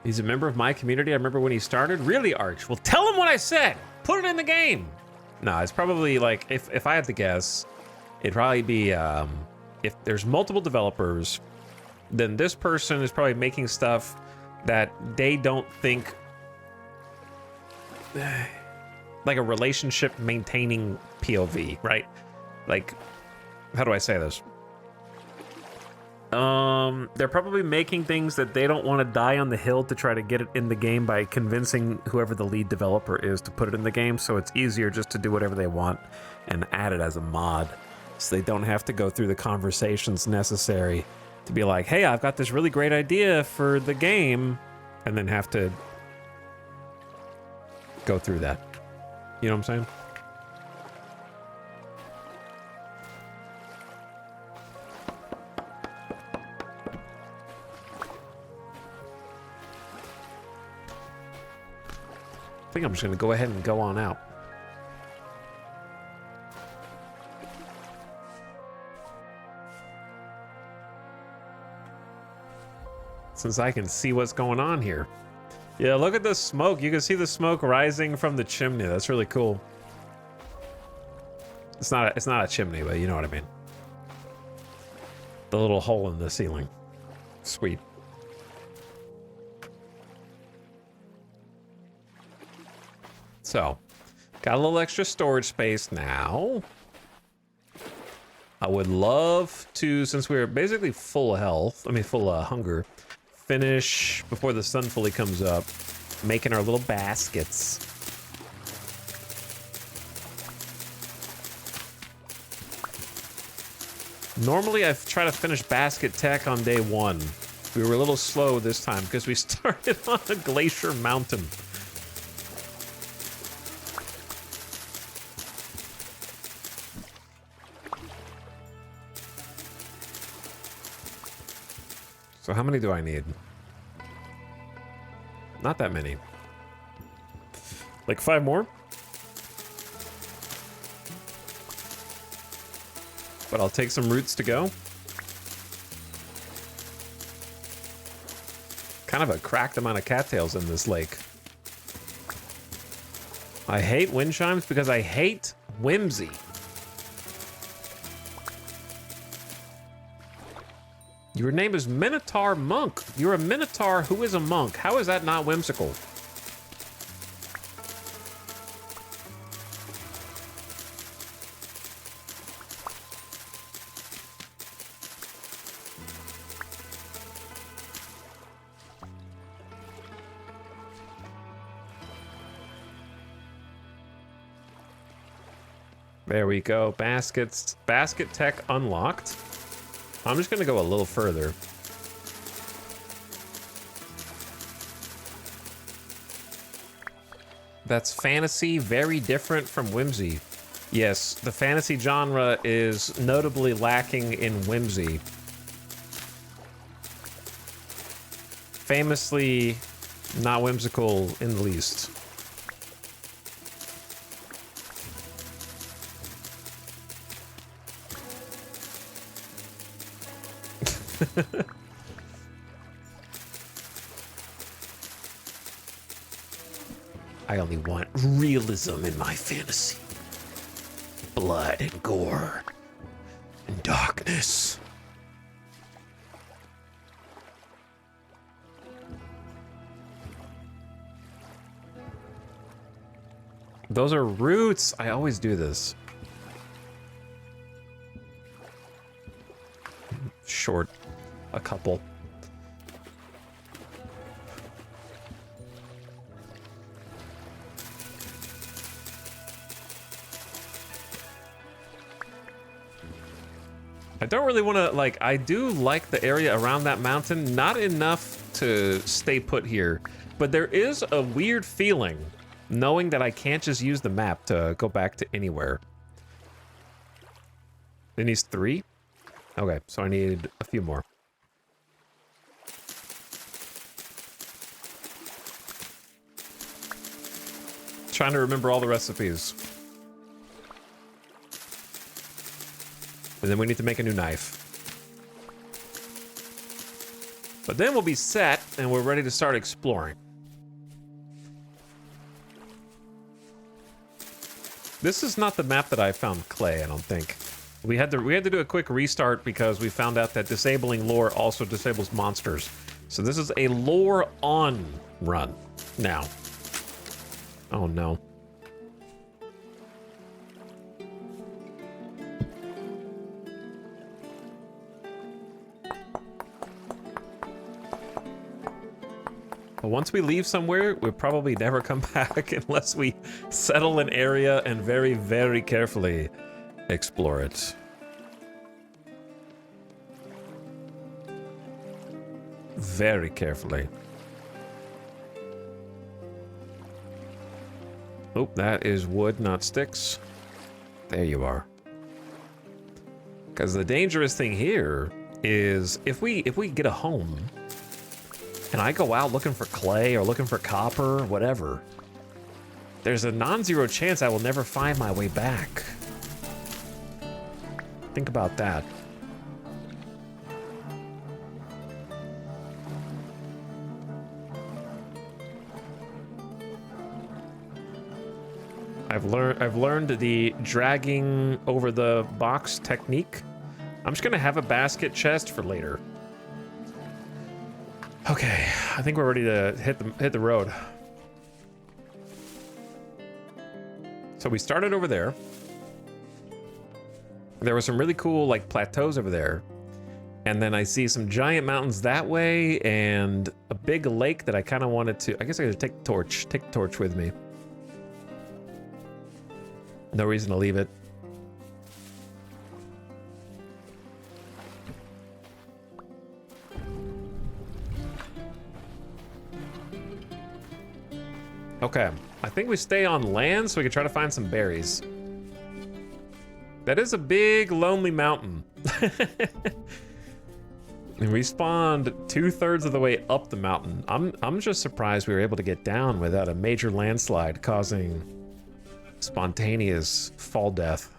He's a member of my community. I remember when he started. Really, Arch? Well, tell him what I said. Put it in the game. No, it's probably like, if I had to guess, it'd probably be, if there's multiple developers, then this person is probably making stuff that they don't think, like a relationship maintaining POV, right? Like, how do I say this? They're probably making things that they don't want to die on the hill to try to get it in the game by convincing whoever the lead developer is to put it in the game, so it's easier just to do whatever they want and add it as a mod, so they don't have to go through the conversations necessary to be like, hey, I've got this really great idea for the game, and then have to go through that. You know what I'm saying? I think I'm just gonna go ahead and go on out. Since I can see what's going on here. Yeah, look at the smoke. You can see the smoke rising from the chimney. That's really cool. It's not a chimney, but you know what I mean. The little hole in the ceiling. Sweet. So, got a little extra storage space now. I would love to, since we're basically full of health, full of hunger, finish before the sun fully comes up, making our little baskets. Normally, I try to finish basket tech on day 1. We were a little slow this time because we started on a glacier mountain. So how many do I need? Not that many. Like 5 more? but I'll take some roots to go. Kind of a cracked amount of cattails in this lake. I hate wind chimes because I hate whimsy. Your name is Minotaur Monk. You're a Minotaur who is a monk. How is that not whimsical? There we go. Baskets. Basket tech unlocked. I'm just going to go a little further. That's fantasy, very different from whimsy. Yes, the fantasy genre is notably lacking in whimsy. Famously not whimsical in the least. I only want realism in my fantasy. Blood and gore and darkness. Those are roots. I always do this. Short a couple. I don't really want to, like, I do like the area around that mountain, not enough to stay put here, but there is a weird feeling knowing that I can't just use the map to go back to anywhere. It needs 3? Okay, so I need a few more. Trying to remember all the recipes. And then we need to make a new knife. But then we'll be set and we're ready to start exploring. This is not the map that I found clay, I don't think. We had to do a quick restart because we found out that disabling lore also disables monsters. So this is a lore on run now. Oh no. But once we leave somewhere, we'll probably never come back unless we settle an area and very, very carefully explore it. Very carefully. Oh, that is wood, not sticks. There you are. Because the dangerous thing here is if we get a home and I go out looking for clay or looking for copper or whatever, there's a non-zero chance I will never find my way back. Think about that. I've learned the dragging over the box technique. I'm just gonna have a basket chest for later. Okay, I think we're ready to hit the road. So we started over there. There were some really cool like plateaus over there. And then I see some giant mountains that way and a big lake that I kind of wanted to, I guess I gotta take the torch with me. No reason to leave it. Okay, I think we stay on land so we can try to find some berries. That is a big, lonely mountain. And we spawned 2/3 of the way up the mountain. I'm just surprised we were able to get down without a major landslide causing spontaneous fall death.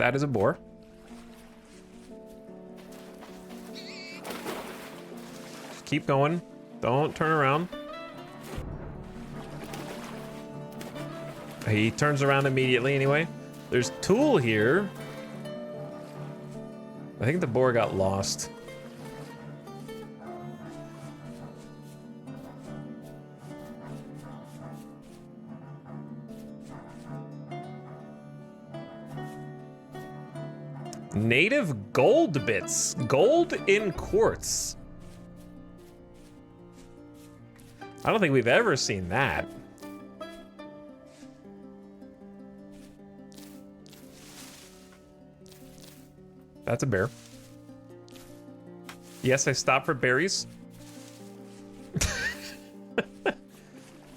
That is a boar. Just keep going. Don't turn around. He turns around immediately anyway. There's Tool here. I think the boar got lost. Native gold bits. Gold in quartz. I don't think we've ever seen that. That's a bear. Yes, I stopped for berries.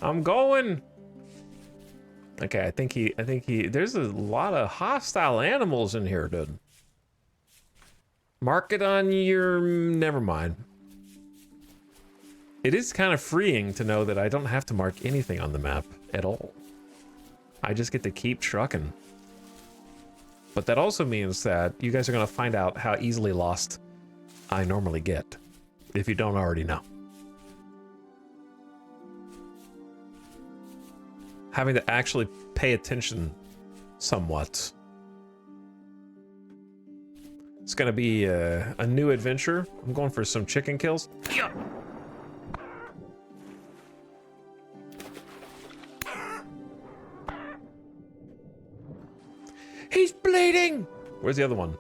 I'm going. Okay, I think he, there's a lot of hostile animals in here, dude. Mark it on your, never mind. It is kind of freeing to know that I don't have to mark anything on the map at all. I just get to keep trucking. But that also means that you guys are gonna find out how easily lost I normally get, if you don't already know. Having to actually pay attention somewhat. It's gonna be a new adventure. I'm going for some chicken kills. Yeah. He's bleeding! Where's the other one?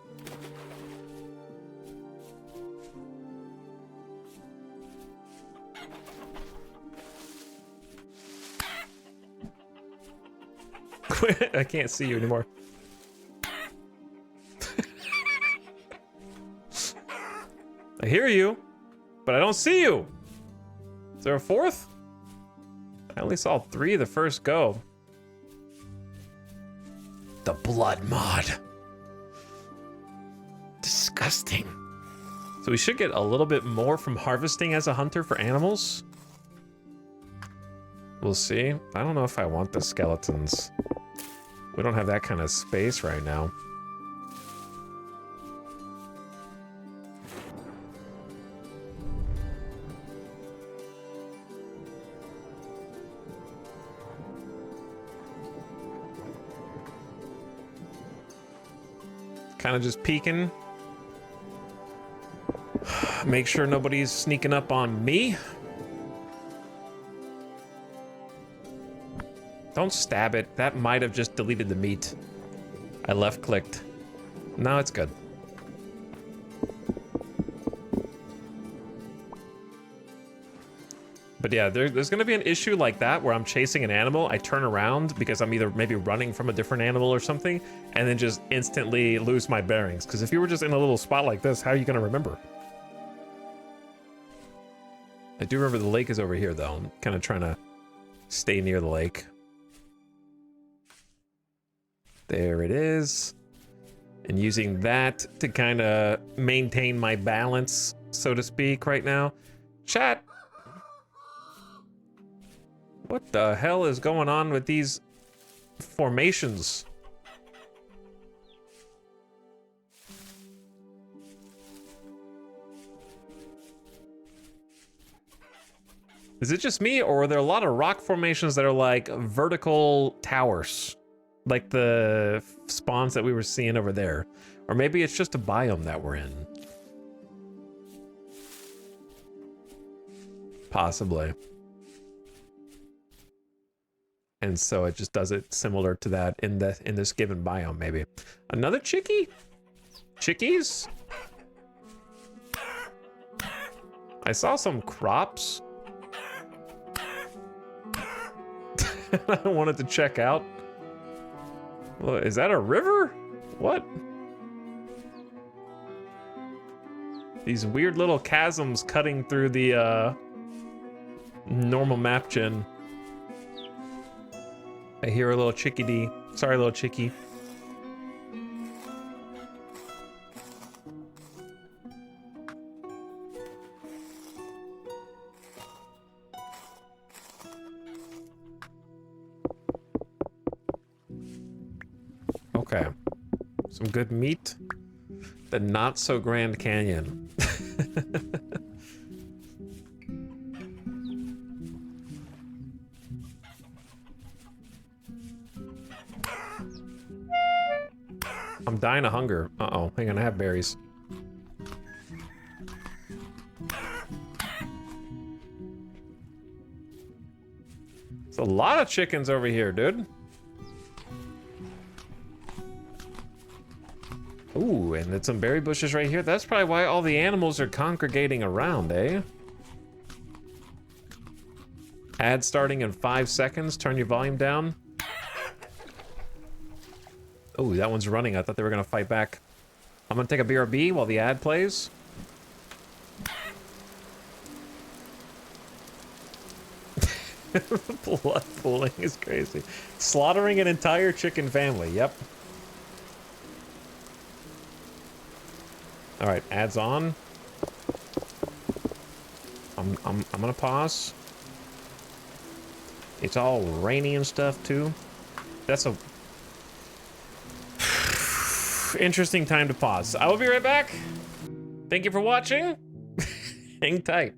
I can't see you anymore. I hear you, but I don't see you. Is there a fourth? I only saw 3 the first go. The blood mod. Disgusting. So we should get a little bit more from harvesting as a hunter for animals. We'll see. I don't know if I want the skeletons. We don't have that kind of space right now. Kind of just peeking. Make sure nobody's sneaking up on me. Don't stab it. That might have just deleted the meat. I left clicked. No, it's good. But yeah, there's gonna be an issue like that where I'm chasing an animal, I turn around because I'm either maybe running from a different animal or something, and then just instantly lose my bearings. Because if you were just in a little spot like this, how are you gonna remember? I do remember the lake is over here though. I'm kind of trying to stay near the lake. There it is. And using that to kind of maintain my balance, so to speak, right now. Chat. What the hell is going on with these formations? Is it just me, or are there a lot of rock formations that are like vertical towers? Like the spawns that we were seeing over there? Or maybe it's just a biome that we're in. Possibly. And so it just does it similar to that in this given biome, maybe. Another chickie? Chickies? I saw some crops. I wanted to check out. Well, is that a river? What? These weird little chasms cutting through the normal map gen. I hear a little chickadee. Sorry, little chickie. Okay. Some good meat. The not so Grand Canyon. I'm dying of hunger. Uh-oh, hang on, I have berries. It's a lot of chickens over here, dude. Ooh, and it's some berry bushes right here. That's probably why all the animals are congregating around, eh? Ad starting in 5 seconds. Turn your volume down. Oh, that one's running. I thought they were gonna fight back. I'm gonna take a BRB while the ad plays. Blood pooling is crazy. Slaughtering an entire chicken family. Yep. All right, ads on. I'm gonna pause. It's all rainy and stuff too. That's a interesting time to pause. I will be right back. Thank you for watching. Hang tight.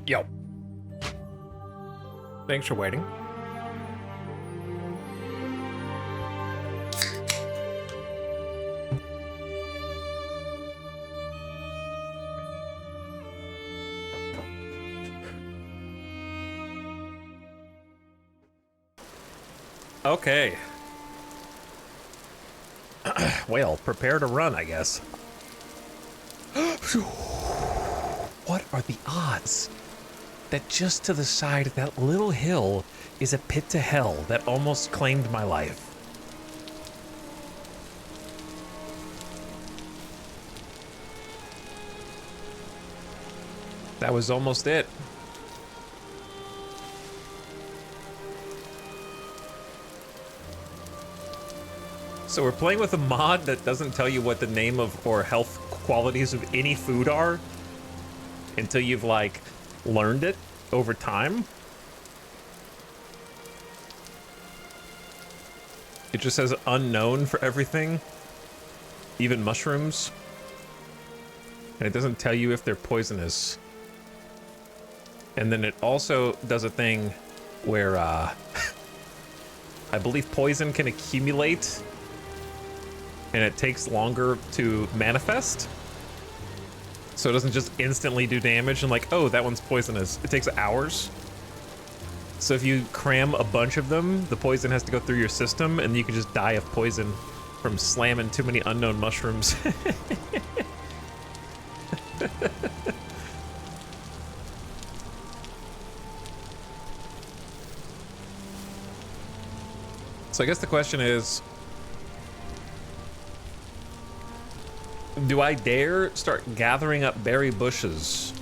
Yo. Thanks for waiting. Okay. Well, prepare to run, I guess. What are the odds that just to the side of that little hill is a pit to hell that almost claimed my life? That was almost it. So we're playing with a mod that doesn't tell you what the name of or health qualities of any food are until you've like learned it over time. It just says unknown for everything, even mushrooms. And it doesn't tell you if they're poisonous. And then it also does a thing where I believe poison can accumulate and it takes longer to manifest. So it doesn't just instantly do damage and like, oh, that one's poisonous. It takes hours. So if you cram a bunch of them, the poison has to go through your system and you can just die of poison from slamming too many unknown mushrooms. So I guess the question is, do I dare start gathering up berry bushes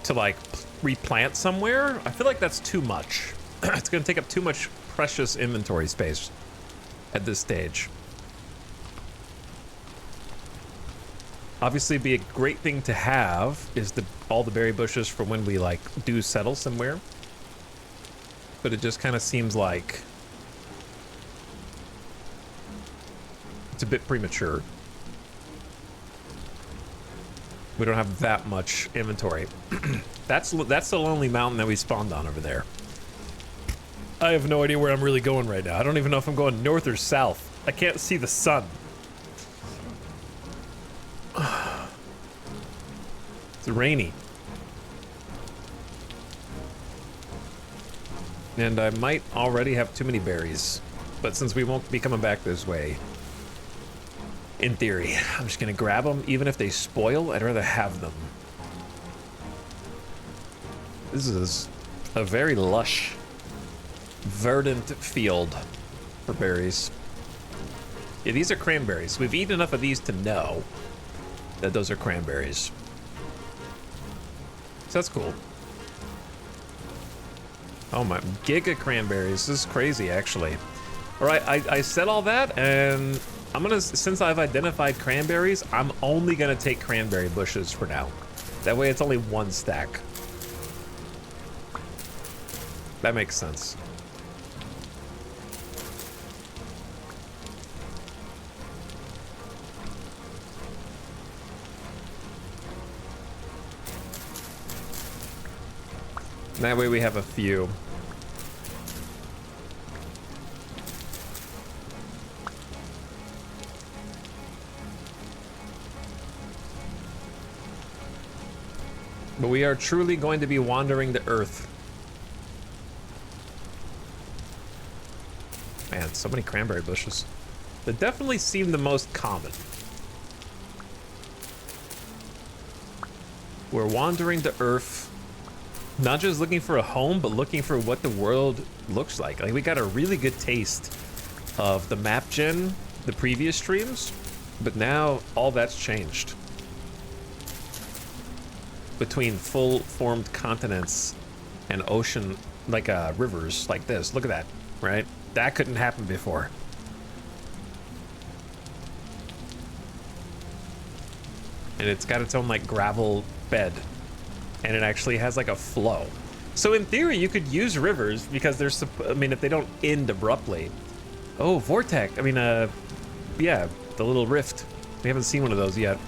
to like replant somewhere? I feel like that's too much. It's gonna take up too much precious inventory space at this stage. Obviously, be a great thing to have is all the berry bushes for when we like do settle somewhere. But it just kind of seems like it's a bit premature. We don't have that much inventory. That's the lonely mountain that we spawned on over there. I have no idea where I'm really going right now. I don't even know if I'm going north or south. I can't see the sun. It's rainy. And I might already have too many berries. But since we won't be coming back this way, in theory, I'm just gonna grab them. Even if they spoil, I'd rather have them. This is a very lush, verdant field for berries. Yeah, these are cranberries. We've eaten enough of these to know that those are cranberries. So that's cool. Oh my, giga cranberries. This is crazy, actually. All right, I said all that, and I'm gonna, since I've identified cranberries, I'm only gonna take cranberry bushes for now. That way it's only one stack. That makes sense. That way we have a few. But we are truly going to be wandering the earth. Man, so many cranberry bushes. They definitely seem the most common. We're wandering the earth. Not just looking for a home, but looking for what the world looks like. Like, we got a really good taste of the map gen, the previous streams, but now all that's changed. Between full-formed continents and ocean, like rivers like this. Look at that, right? That couldn't happen before. And it's got its own, like, gravel bed. And it actually has like a flow. So in theory, you could use rivers because there's, I mean, if they don't end abruptly. Oh, vortex. I mean, yeah, the little rift. We haven't seen one of those yet.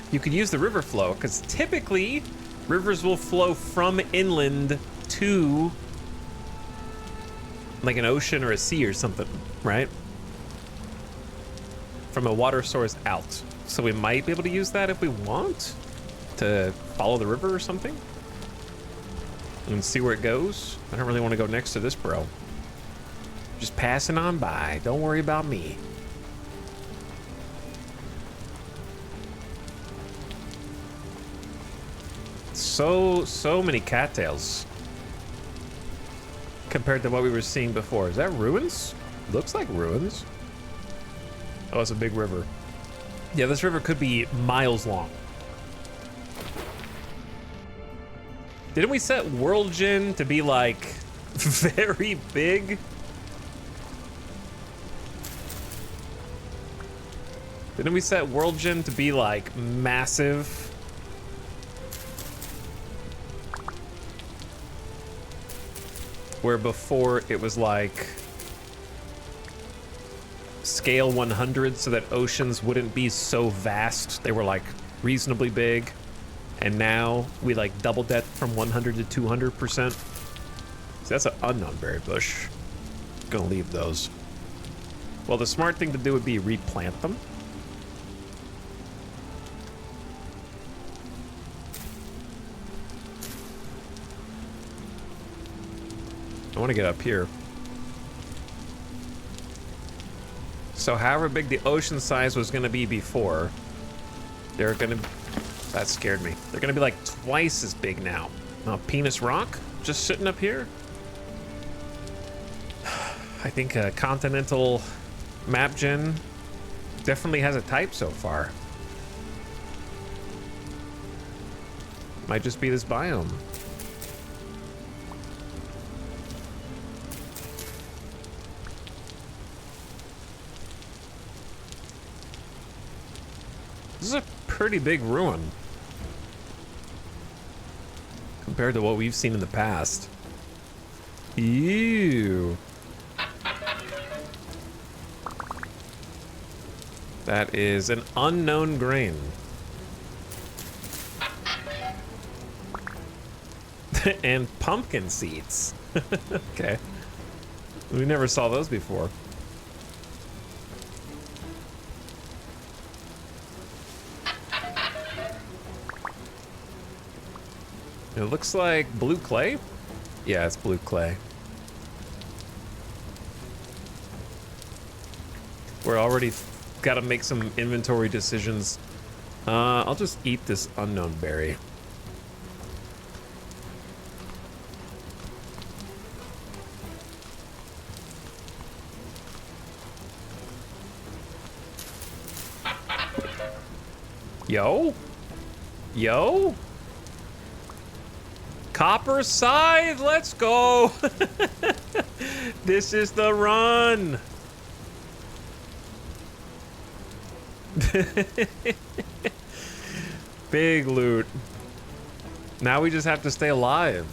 You could use the river flow because typically rivers will flow from inland to like an ocean or a sea or something, right? From a water source out. So we might be able to use that if we want. To follow the river or something and see where it goes. I don't really want to go next to this, bro. Just passing on by. Don't worry about me. So many cattails compared to what we were seeing before. Is that ruins? Looks like ruins. Oh, it's a big river. Yeah, this river could be miles long. Didn't we set World Gen to be like very big? Didn't we set World Gen to be like massive? Where before it was like scale 100 so that oceans wouldn't be so vast. They were like reasonably big. And now we like double that from 100 to 200%. So that's an unknown berry bush. Gonna leave those. Well, the smart thing to do would be replant them. I want to get up here. So however big the ocean size was going to be before, they're going to... That scared me. They're gonna be like twice as big now. Oh, penis rock? Just sitting up here? I think continental map gen definitely has a type so far. Might just be this biome. This is a pretty big ruin compared to what we've seen in the past. Ew. That is an unknown grain. And pumpkin seeds. Okay. We never saw those before. It looks like blue clay. Yeah, it's blue clay. We're already got to make some inventory decisions. I'll just eat this unknown berry. Yo? Yo? Copper scythe, let's go! This is the run! Big loot. Now we just have to stay alive.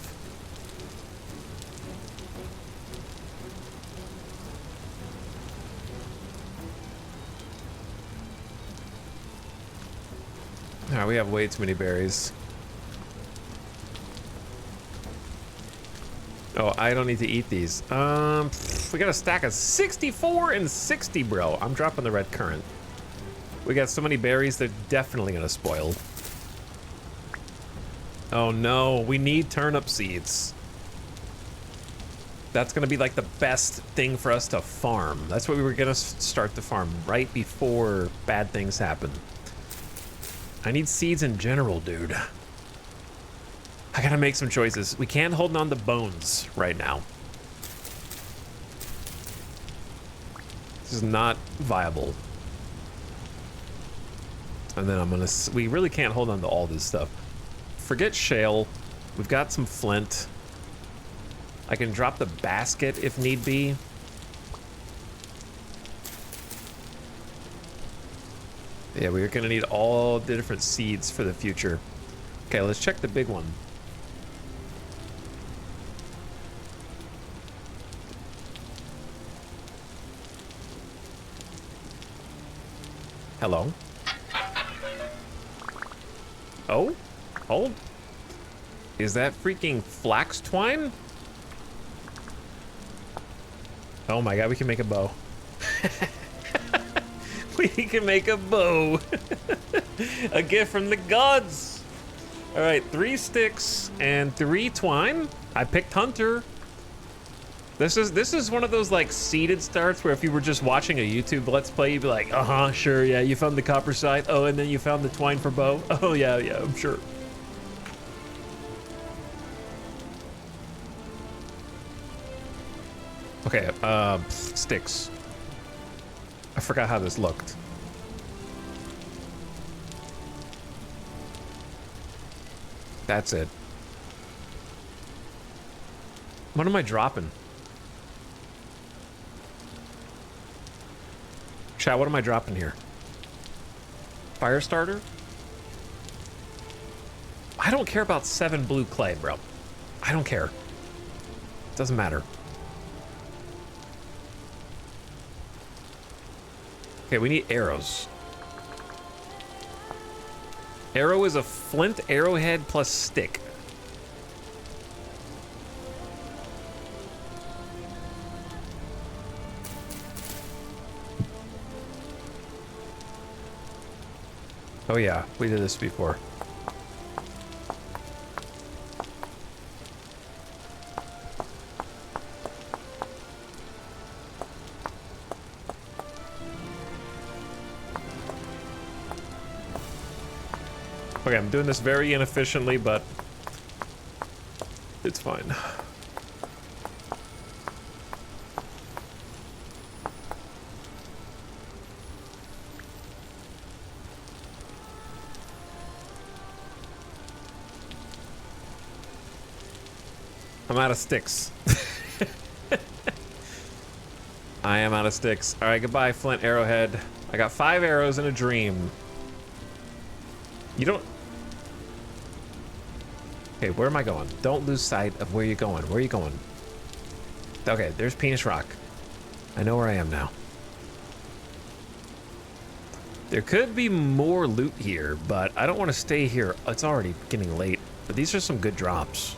Ah, we have way too many berries. Oh, I don't need to eat these. We got a stack of 64 and 60, bro. I'm dropping the red currant. We got so many berries, they're definitely gonna spoil. Oh no, we need turnip seeds. That's gonna be like the best thing for us to farm. That's what we were gonna start to farm right before bad things happen. I need seeds in general, dude. I gotta make some choices. We can't hold on to bones right now. This is not viable. And then we really can't hold on to all this stuff. Forget shale. We've got some flint. I can drop the basket if need be. Yeah, we're gonna need all the different seeds for the future. Okay, let's check the big one. Hello? Oh? Hold. Is that freaking flax twine? Oh my god, we can make a bow. We can make a bow. A gift from the gods. All right, 3 sticks and 3 twine. I picked hunter. This is one of those like seeded starts where if you were just watching a YouTube Let's Play, you'd be like, sure, yeah, you found the copper scythe. Oh, and then you found the twine for bow. Oh yeah, I'm sure. Okay, sticks. I forgot how this looked. That's it. What am I dropping? Chat, what am I dropping here? Fire starter? I don't care about 7 blue clay, bro. I don't care. Doesn't matter. Okay, we need arrows. Arrow is a flint arrowhead plus stick. Oh yeah, we did this before. Okay, I'm doing this very inefficiently, but it's fine. I'm out of sticks. I am out of sticks. All right, goodbye, Flint Arrowhead. I got 5 arrows and a dream. You don't... Okay, where am I going? Don't lose sight of where you're going. Where are you going? Okay, there's Penis Rock. I know where I am now. There could be more loot here, but I don't want to stay here. It's already getting late. But these are some good drops.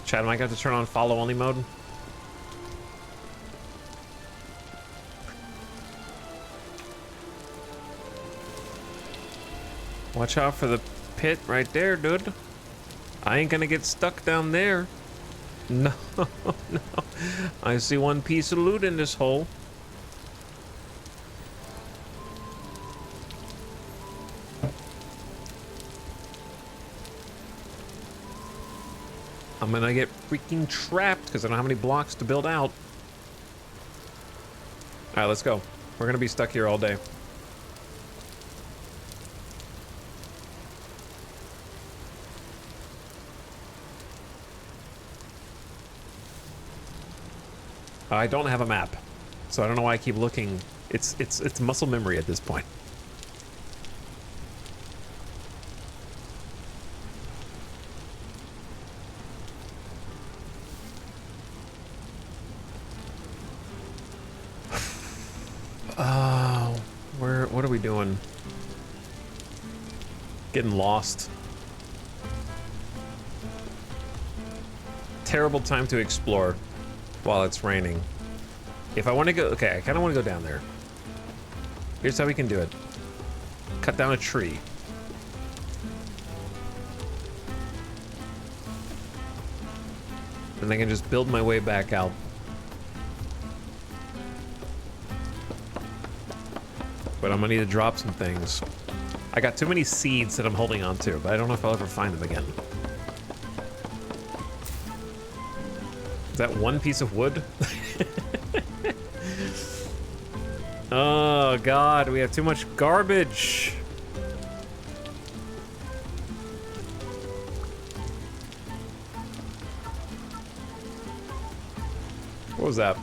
Chad, am I going to turn on follow only mode? Watch out for the pit right there, dude. I ain't gonna get stuck down there. No, no. I see one piece of loot in this hole. I'm gonna get freaking trapped because I don't have any blocks to build out. All right, let's go. We're gonna be stuck here all day. I don't have a map, so I don't know why I keep looking. It's muscle memory at this point. Oh, what are we doing? Getting lost. Terrible time to explore while it's raining. If I want to go, okay, I kind of want to go down there. Here's how we can do it. Cut down a tree. And I can just build my way back out. But I'm gonna need to drop some things. I got too many seeds that I'm holding on to, but I don't know if I'll ever find them again. Is that one piece of wood? Oh God, we have too much garbage. What was that?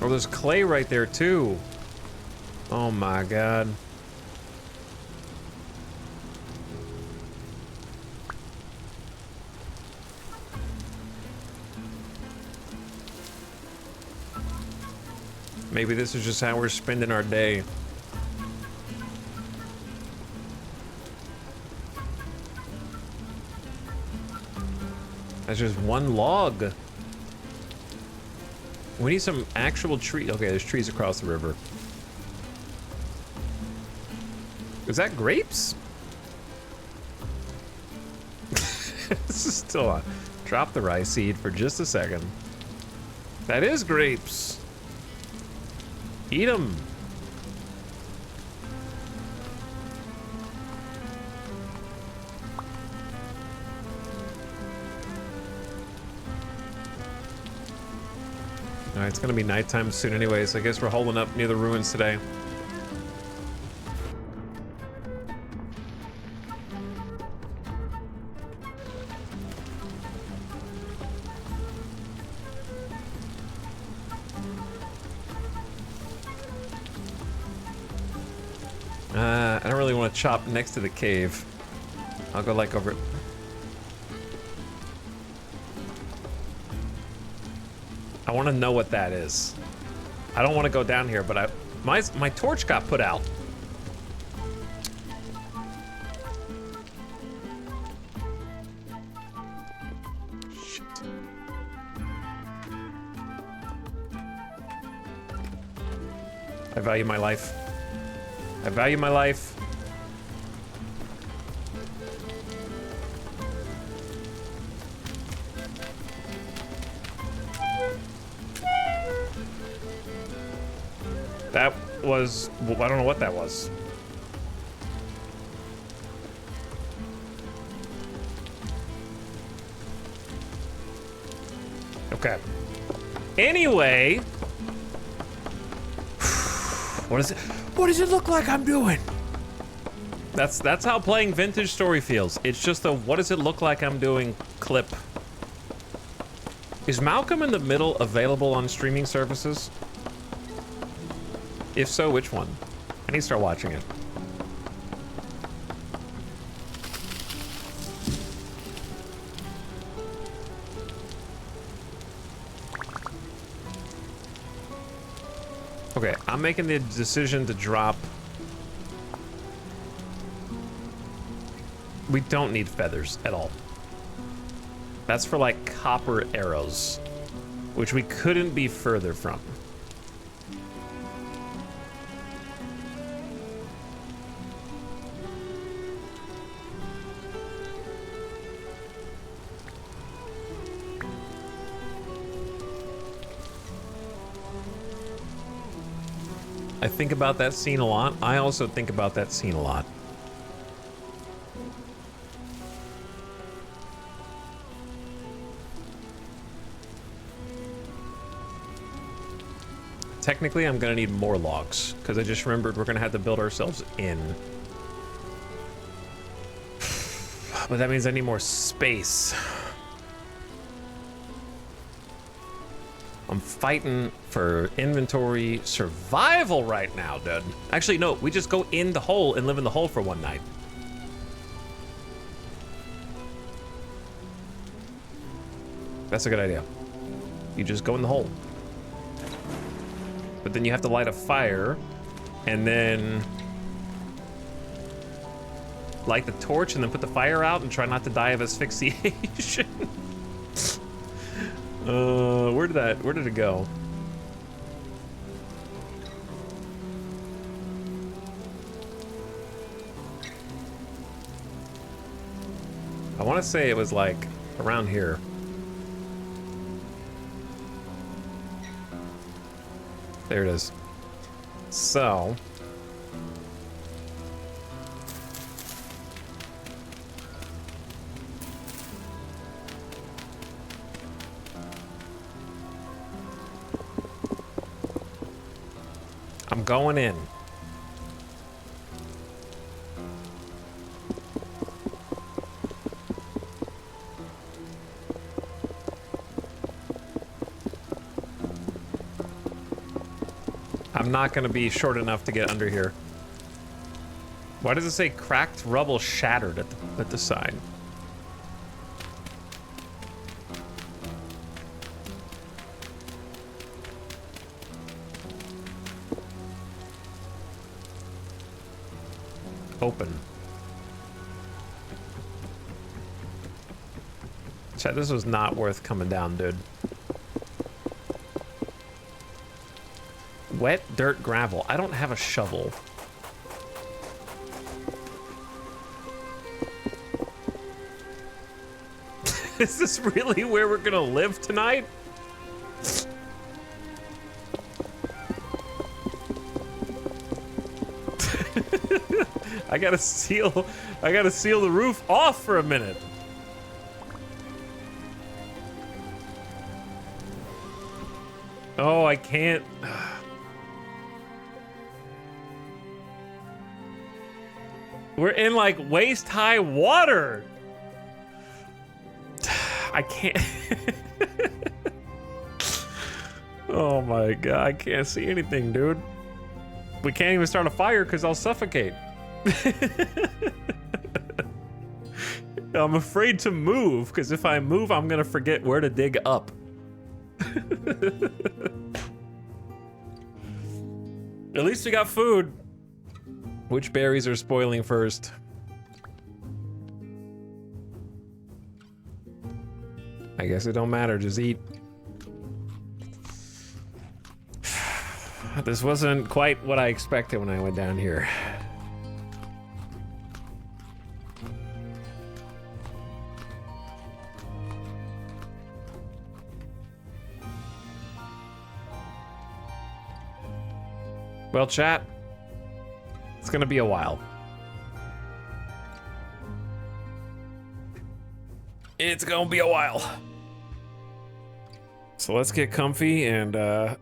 Oh, there's clay right there too. Oh my God. Maybe this is just how we're spending our day. That's just one log. We need some actual tree. Okay, there's trees across the river. Is that grapes? This is still on. Drop the rice seed for just a second. That is grapes. Eat them. All right, it's gonna be nighttime soon anyway, so I guess we're holding up near the ruins today. I don't really want to chop next to the cave. I'll go like over. I want to know what that is. I don't want to go down here, but my torch got put out. Shit. I value my life. I value my life. That was, I don't know what that was. Okay. Anyway. What is it? What does it look like I'm doing? That's how playing Vintage Story feels. It's just a what does it look like I'm doing clip. Is Malcolm in the Middle available on streaming services? If so, which one? I need to start watching it. Okay, I'm making the decision to drop. We don't need feathers at all. That's for like copper arrows, which we couldn't be further from. I think about that scene a lot. I also think about that scene a lot. Technically, I'm gonna need more logs, because I just remembered we're gonna have to build ourselves in. But that means I need more space. I'm fighting for inventory survival right now, dude. Actually, no, we just go in the hole and live in the hole for one night. That's a good idea. You just go in the hole. But then you have to light a fire and then light the torch and then put the fire out and try not to die of asphyxiation. Where did it go? I want to say it was like around here. There it is. So I'm going in. I'm not gonna be short enough to get under here. Why does it say cracked rubble shattered at the side? Open. Chat, this was not worth coming down, dude. Wet dirt gravel. I don't have a shovel. Is this really where we're gonna live tonight? I gotta seal the roof off for a minute. Oh, I can't. We're in like waist high water. I can't. Oh my God, I can't see anything, dude. We can't even start a fire because I'll suffocate. I'm afraid to move because if I move, I'm gonna forget where to dig up. At least we got food. Which berries are spoiling first? I guess it don't matter, just eat. This wasn't quite what I expected when I went down here. Well, chat, it's gonna be a while. It's gonna be a while. So let's get comfy and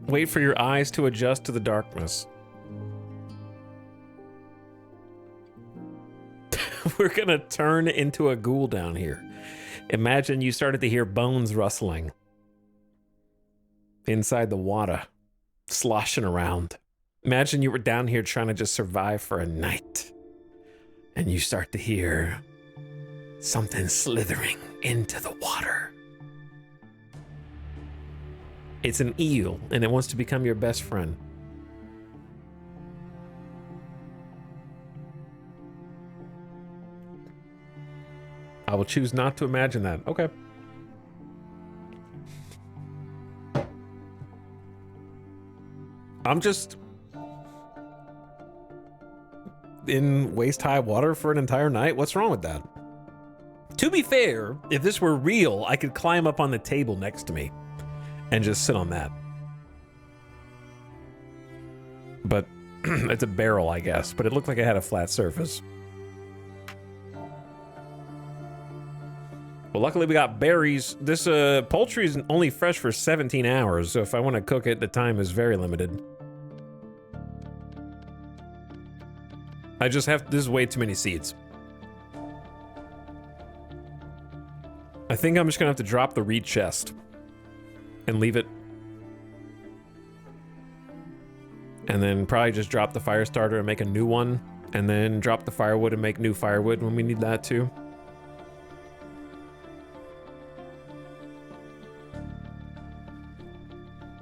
wait for your eyes to adjust to the darkness. We're gonna turn into a ghoul down here. Imagine you started to hear bones rustling inside the water, sloshing around. Imagine you were down here trying to just survive for a night, and you start to hear something slithering into the water. It's an eel, and it wants to become your best friend. I will choose not to imagine that. Okay. I'm just in waist-high water for an entire night. What's wrong with that? To be fair, if this were real, I could climb up on the table next to me and just sit on that. But it's a barrel, I guess. But it looked like it had a flat surface. Well, luckily we got berries. This poultry is only fresh for 17 hours, so if I want to cook it, the time is very limited. I just have, this is way too many seeds. I think I'm just gonna have to drop the reed chest and leave it. And then probably just drop the fire starter and make a new one, and then drop the firewood and make new firewood when we need that too.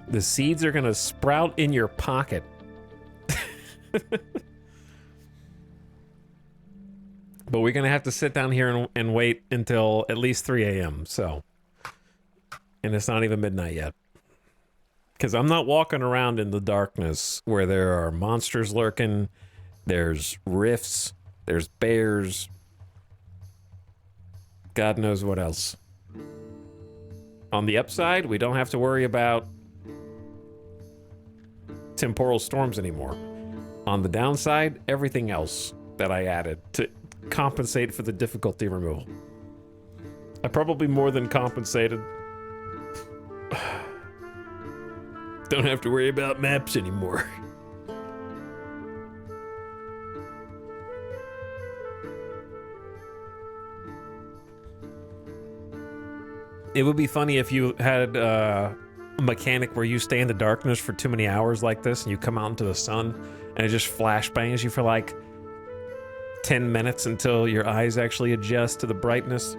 The seeds are gonna sprout in your pocket. But we're gonna have to sit down here and wait until at least 3 a.m. So, and it's not even midnight yet. Because I'm not walking around in the darkness where there are monsters lurking, there's rifts, there's bears, God knows what else. On the upside, we don't have to worry about temporal storms anymore. On the downside, everything else that I added to compensate for the difficulty removal. I probably more than compensated. Don't have to worry about maps anymore. It would be funny if you had a mechanic where you stay in the darkness for too many hours like this and you come out into the sun and it just flashbangs you for like 10 minutes until your eyes actually adjust to the brightness.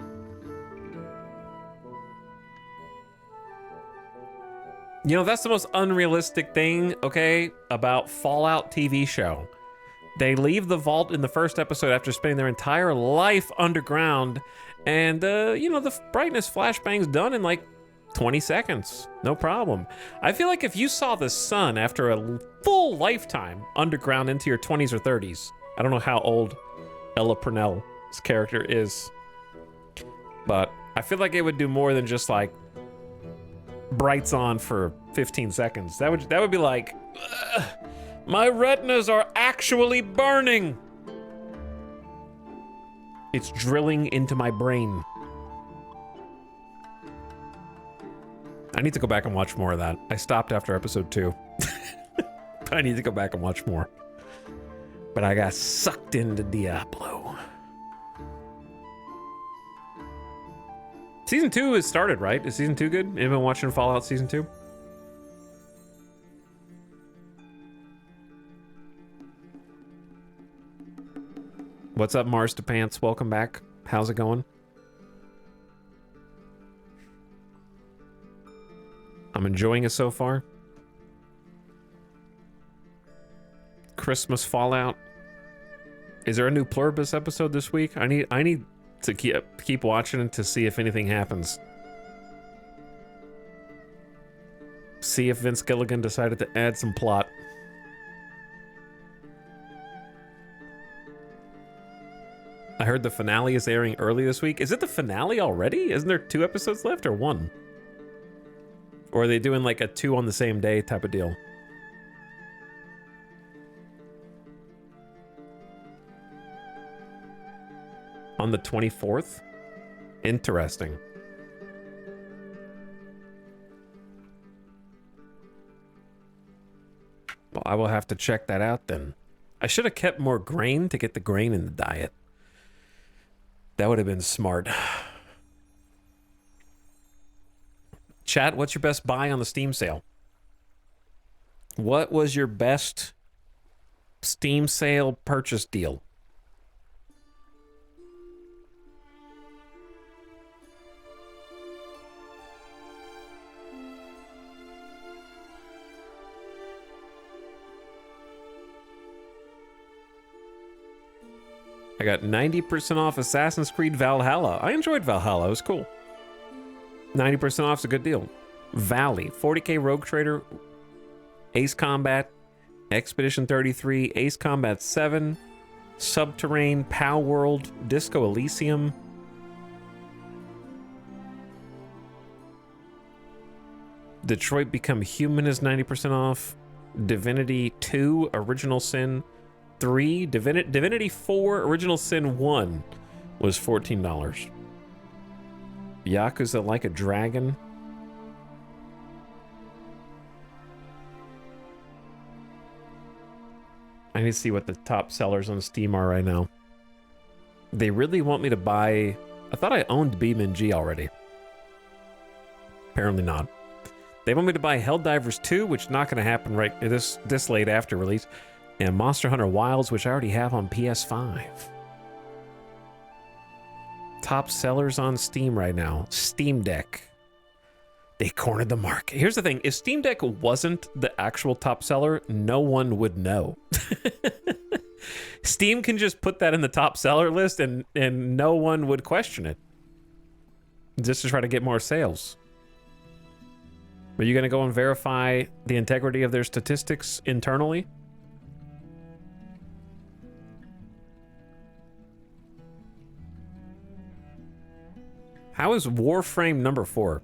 You know, that's the most unrealistic thing, okay, about Fallout TV show. They leave the vault in the first episode after spending their entire life underground, and, you know, the brightness flashbang's done in like 20 seconds. No problem. I feel like if you saw the sun after a full lifetime underground into your 20s or 30s, I don't know how old Ella Purnell's character is, but I feel like it would do more than just like brights on for 15 seconds. That would be like, my retinas are actually burning. It's drilling into my brain. I need to go back and watch more of that. I stopped after episode 2. I need to go back and watch more. But I got sucked into Diablo. Season 2 has started, right? Is season 2 good? Anyone watching Fallout season 2? What's up, Mars to Pants? Welcome back. How's it going? I'm enjoying it so far. Christmas Fallout. Is there a new Pluribus episode this week? I need to keep watching it to see if anything happens. See if Vince Gilligan decided to add some plot. I heard the finale is airing early this week. Is it the finale already? Isn't there 2 episodes left or 1? Or are they doing like a 2 on the same day type of deal? On the 24th? Interesting. Well, I will have to check that out then. I should have kept more grain to get the grain in the diet. That would have been smart. Chat, what's your best buy on the Steam sale? What was your best Steam sale purchase deal? I got 90% off Assassin's Creed Valhalla. I enjoyed Valhalla. It was cool. 90% off is a good deal. Valley, 40k Rogue Trader, Ace Combat, Expedition 33, Ace Combat 7, Subterrane, POW World, Disco Elysium. Detroit Become Human is 90% off. Divinity 2, Original Sin 3, Divinity 4, Original Sin 1 was $14. Yakuza Like a Dragon. I need to see what the top sellers on Steam are right now. They really want me to buy... I thought I owned BeamNG already. Apparently not. They want me to buy Helldivers 2, which is not going to happen right this late after release, and Monster Hunter Wilds, which I already have on PS5. Top sellers on Steam right now. Steam Deck. They cornered the market. Here's the thing. If Steam Deck wasn't the actual top seller, no one would know. Steam can just put that in the top seller list and no one would question it. Just to try to get more sales. Are you going to go and verify the integrity of their statistics internally? How is Warframe number 4?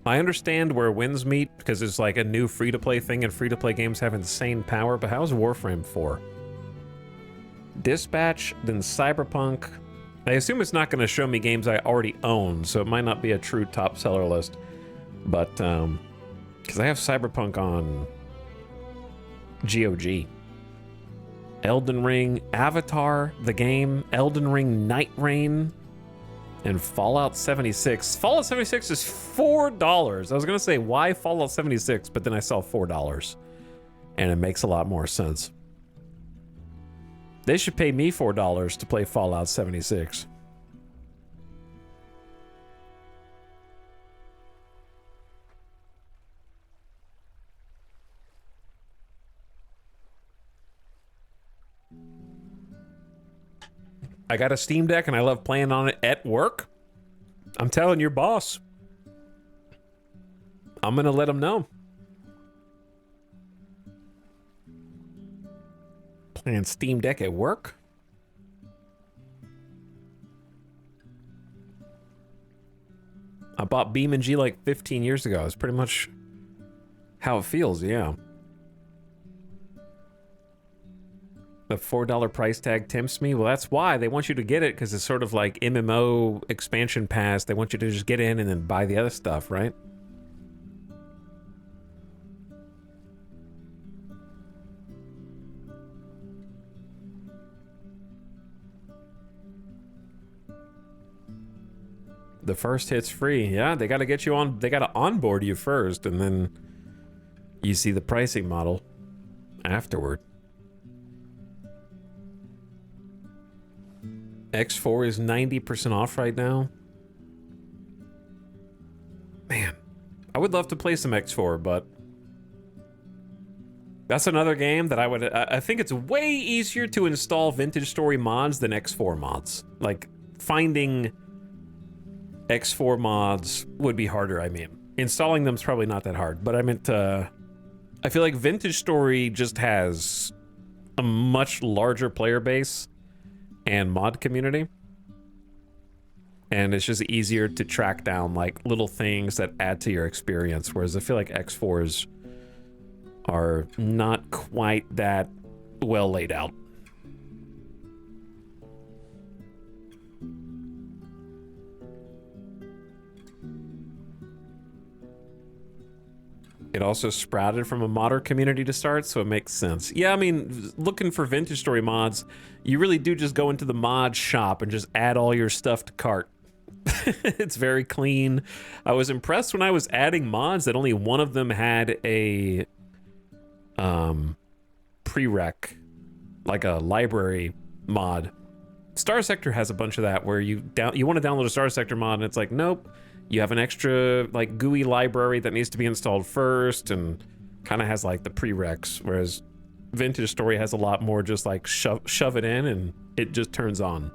I understand where wins meet because it's like a new free-to-play thing and free-to-play games have insane power, but how's Warframe 4? Dispatch, then Cyberpunk. I assume it's not going to show me games I already own, so it might not be a true top seller list. But, because I have Cyberpunk on GOG. Elden Ring, Avatar, the game, Elden Ring Night Rain, and Fallout 76. Fallout 76 is $4. I was going to say, why Fallout 76? But then I saw $4. And it makes a lot more sense. They should pay me $4 to play Fallout 76. I got a Steam Deck and I love playing on it at work. I'm telling your boss. I'm going to let him know. Playing Steam Deck at work? I bought BeamNG like 15 years ago. It's pretty much how it feels, yeah. The $4 price tag tempts me. Well, that's why they want you to get it, because it's sort of like MMO expansion pass. They want you to just get in and then buy the other stuff, right? The first hit's free. Yeah, they got to get you on. They got to onboard you first, and then you see the pricing model afterward. X4 is 90% off right now. Man, I would love to play some X4, but that's another game that I think it's way easier to install Vintage Story mods than X4 mods. Like, finding X4 mods would be harder, I mean. Installing them is probably not that hard, but I meant, I feel like Vintage Story just has a much larger player base and mod community, and it's just easier to track down like little things that add to your experience, whereas I feel like X4s are not quite that well laid out. It also sprouted from a modder community to start, so it makes sense. Yeah, I mean, looking for vintage story mods, you really do just go into the mod shop and just add all your stuff to cart. It's very clean. I was impressed when I was adding mods that only one of them had a prereq, like a library mod. Star Sector has a bunch of that where you want to download a Star Sector mod and it's like, nope, you have an extra like GUI library that needs to be installed first, and kind of has like the prereqs, whereas Vintage Story has a lot more just like shove it in and it just turns on.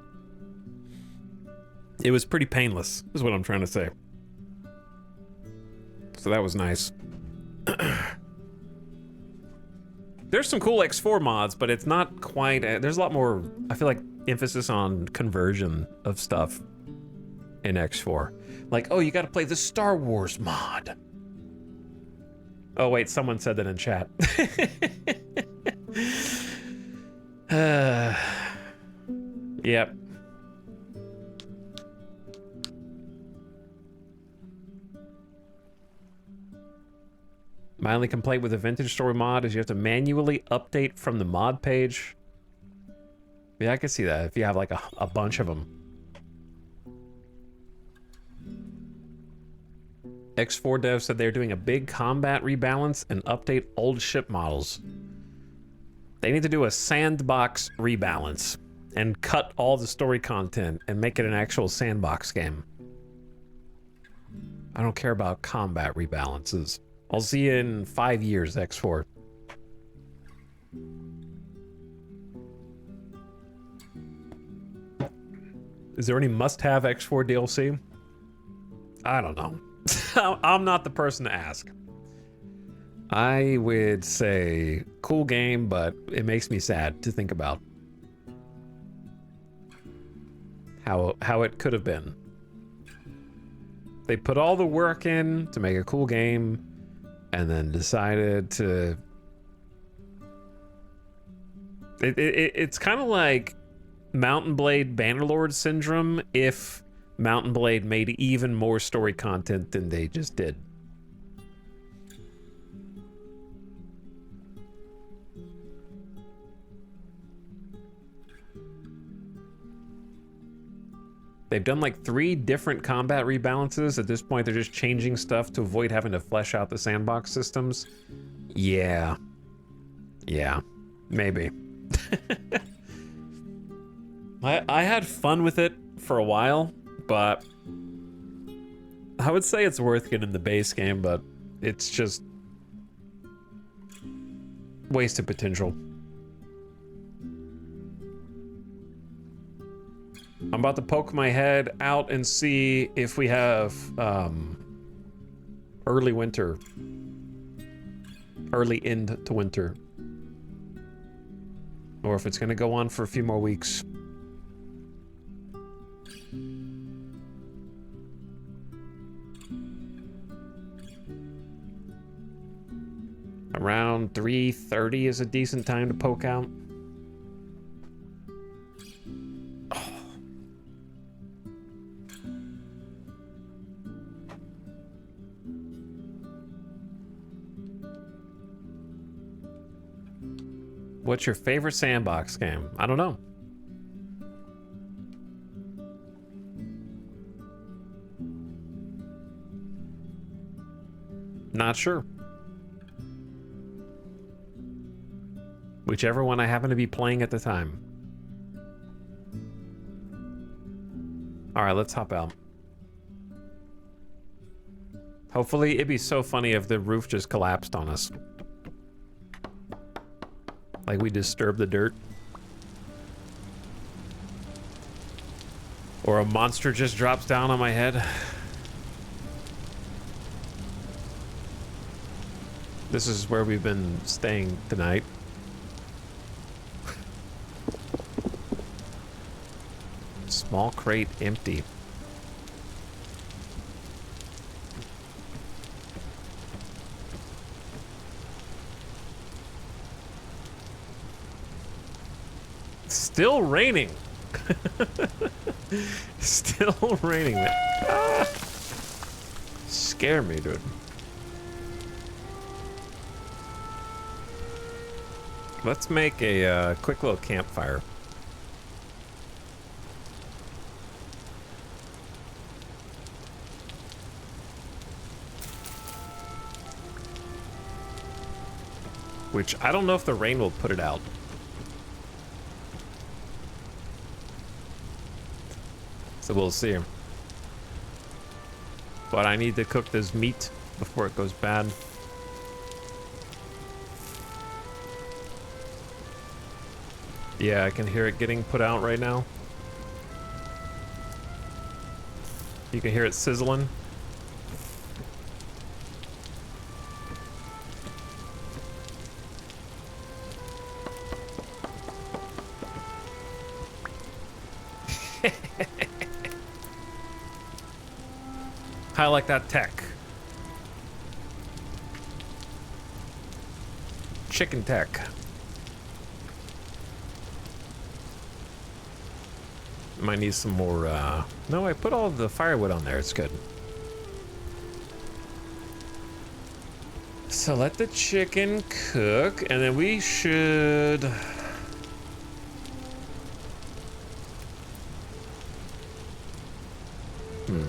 It was pretty painless, is what I'm trying to say. So that was nice. There's some cool X4 mods, but it's not quite... There's a lot more, I feel like, emphasis on conversion of stuff in X4. Like, oh, you gotta play the Star Wars mod. Oh, wait, someone said that in chat. Yep. My only complaint with the Vintage Story mod is you have to manually update from the mod page. Yeah, I can see that if you have like a bunch of them. X4 Dev said they're doing a big combat rebalance and update old ship models. They need to do a sandbox rebalance and cut all the story content and make it an actual sandbox game. I don't care about combat rebalances. I'll see you in 5 years, X4. Is there any must-have X4 DLC? I don't know. I'm not the person to ask. I would say cool game, but it makes me sad to think about how it could have been. They put all the work in to make a cool game, and then decided to... It's kind of like Mountain Blade Bannerlord syndrome if Mountain Blade made even more story content than they just did. They've done like 3 different combat rebalances. At this point, they're just changing stuff to avoid having to flesh out the sandbox systems. Yeah. Yeah. Maybe. I had fun with it for a while, but I would say it's worth getting the base game, but it's just wasted potential. I'm about to poke my head out and see if we have early winter, early end to winter, or if it's gonna go on for a few more weeks. Around 3:30 is a decent time to poke out. What's your favorite sandbox game? I don't know. Not sure. Whichever one I happen to be playing at the time. All right, let's hop out. Hopefully, it'd be so funny if the roof just collapsed on us. Like we disturbed the dirt. Or a monster just drops down on my head. This is where we've been staying tonight. Small crate empty. Still raining. Still raining, man. Ah. Scare me, dude. Let's make a quick little campfire. Which I don't know if the rain will put it out. So we'll see. But I need to cook this meat before it goes bad. Yeah, I can hear it getting put out right now. You can hear it sizzling. I like that tech. Chicken tech. Might need some more, no, I put all the firewood on there, it's good. So let the chicken cook, and then we should... Do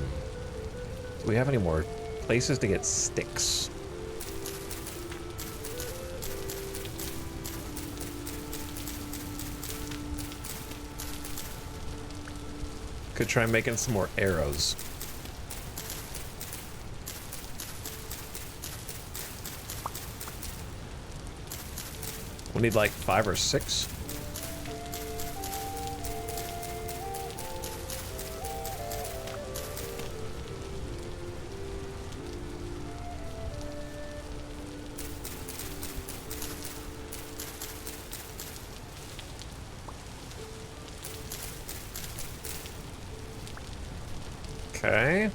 we have any more places to get sticks? Could try making some more arrows. We'll need like 5 or 6. Okay,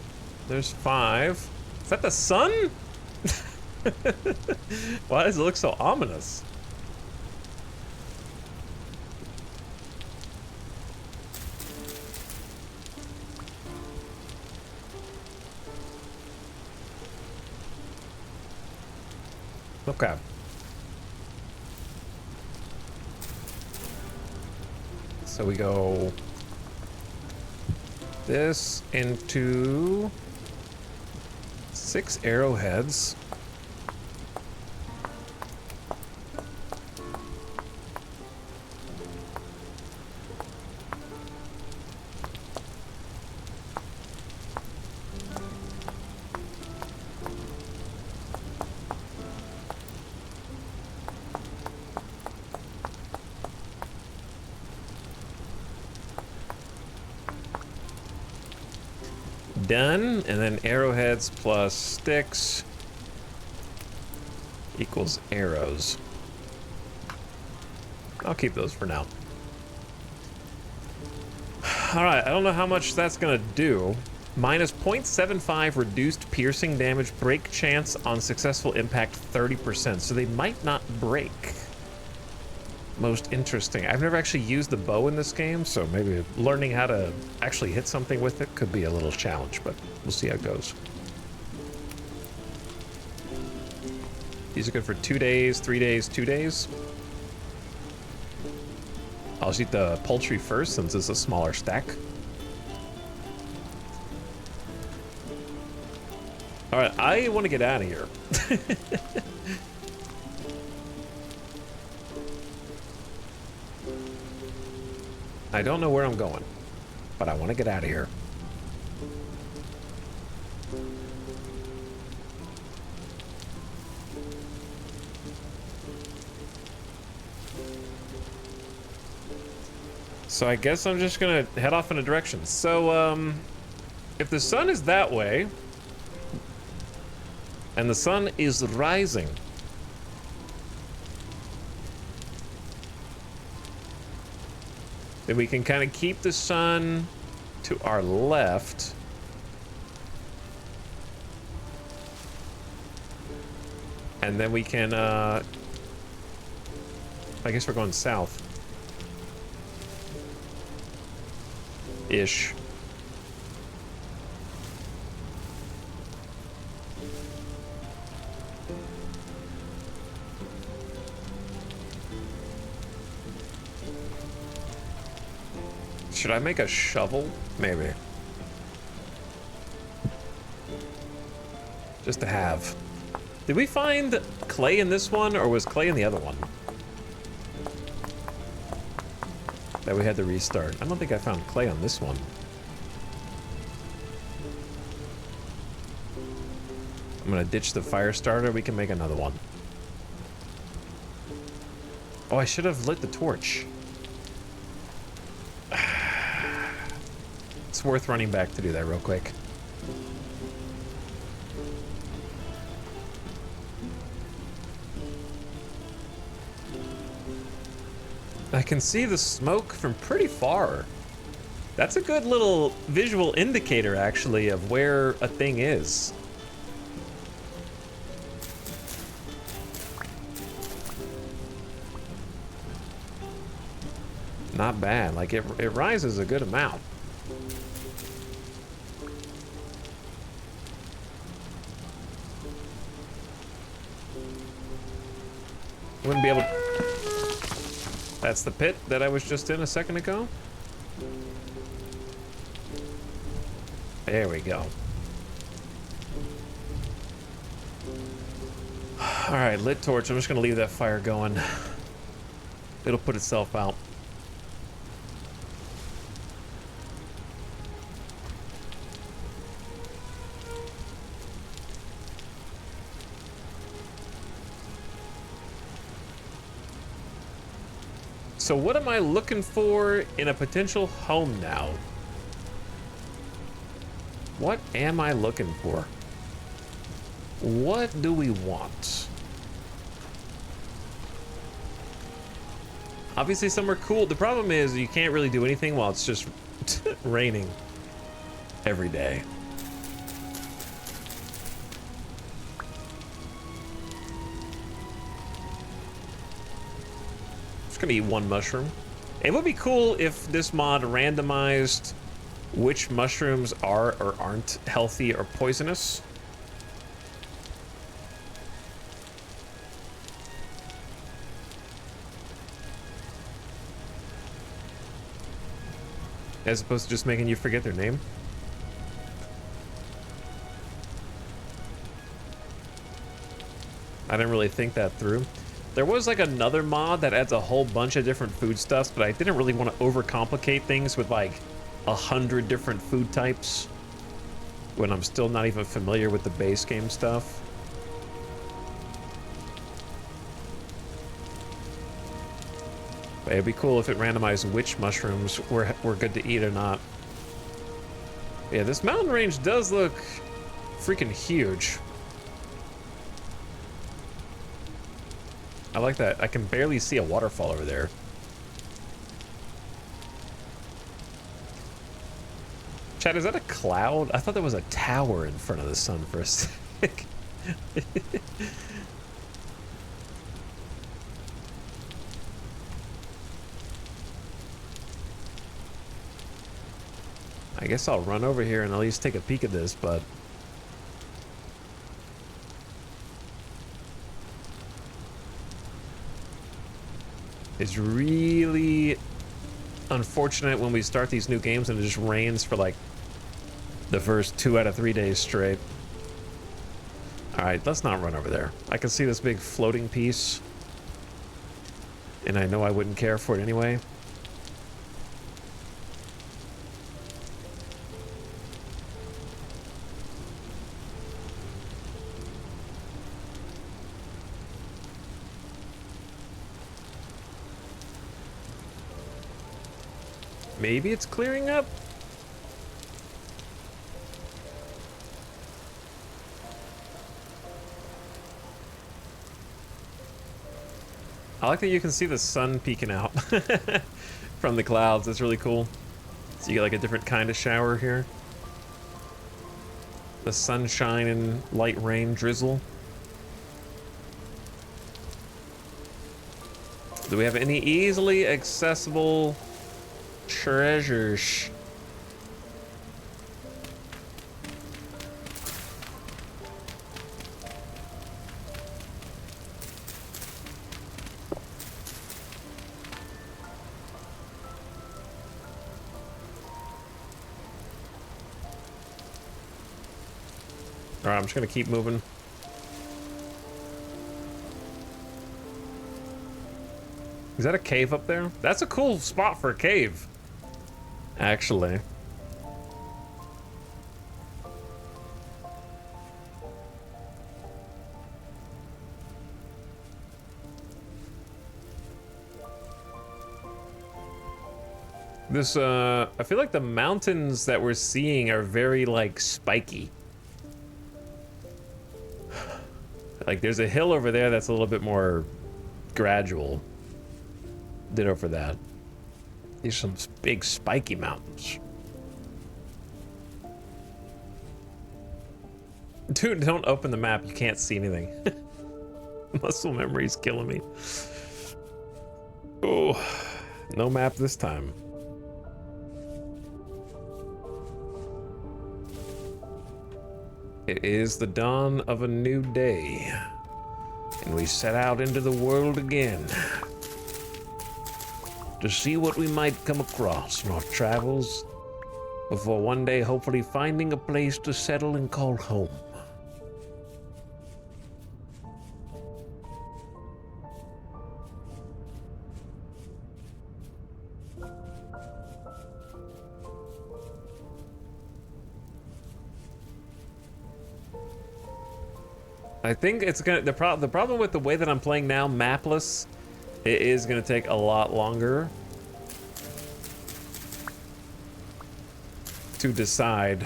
there's 5. Is that the sun? Why does it look so ominous? Okay. So we go this into 6 arrowheads. Done, and then arrowheads plus sticks equals arrows. I'll keep those for now. All right, I don't know how much that's gonna do. Minus 0.75 reduced piercing damage, break chance on successful impact 30%, so they might not break. Most interesting. I've never actually used the bow in this game, so maybe learning how to actually hit something with it could be a little challenge, but we'll see how it goes. These are good for 2 days, 3 days, 2 days. I'll just eat the poultry first since it's a smaller stack. All right, I want to get out of here. I don't know where I'm going, but I want to get out of here. So I guess I'm just gonna head off in a direction. So, if the sun is that way, and the sun is rising, then we can kind of keep the sun to our left. And then we can, I guess we're going south. Ish. Should I make a shovel? Maybe. Just to have. Did we find clay in this one, or was clay in the other one? That we had to restart. I don't think I found clay on this one. I'm gonna ditch the fire starter. We can make another one. Oh, I should have lit the torch. It's worth running back to do that real quick. I can see the smoke from pretty far. That's a good little visual indicator, actually, of where a thing is. Not bad. Like, it rises a good amount. Wouldn't be able to... That's the pit that I was just in a second ago. There we go. All right, lit torch. I'm just gonna leave that fire going. It'll put itself out. So what am I looking for in a potential home now? What am I looking for? What do we want? Obviously somewhere cool. The problem is you can't really do anything while it's just raining every day. Gonna eat one mushroom. It would be cool if this mod randomized which mushrooms are or aren't healthy or poisonous. As opposed to just making you forget their name. I didn't really think that through. There was like another mod that adds a whole bunch of different foodstuffs, but I didn't really want to overcomplicate things with like 100 different food types when I'm still not even familiar with the base game stuff. But it'd be cool if it randomized which mushrooms were good to eat or not. Yeah, this mountain range does look freaking huge. I like that. I can barely see a waterfall over there. Chad, is that a cloud? I thought there was a tower in front of the sun for a sec. I guess I'll run over here and at least take a peek at this, but... It's really unfortunate when we start these new games and it just rains for like the first 2 out of 3 days straight. All right, let's not run over there. I can see this big floating piece and I know I wouldn't care for it anyway. Maybe it's clearing up? I like that you can see the sun peeking out from the clouds. That's really cool. So you get like a different kind of shower here. The sunshine and light rain drizzle. Do we have any easily accessible treasures? All right, I'm just gonna keep moving. Is that a cave up there? That's a cool spot for a cave, actually. This, I feel like the mountains that we're seeing are very, like, spiky. Like, there's a hill over there that's a little bit more gradual. Ditto for that. These are some big, spiky mountains. Dude, don't open the map. You can't see anything. Muscle memory's killing me. Oh, no map this time. It is the dawn of a new day, and we set out into the world again to see what we might come across in our travels before one day hopefully finding a place to settle and call home. I think it's gonna, the problem with the way that I'm playing now, mapless, it is gonna take a lot longer to decide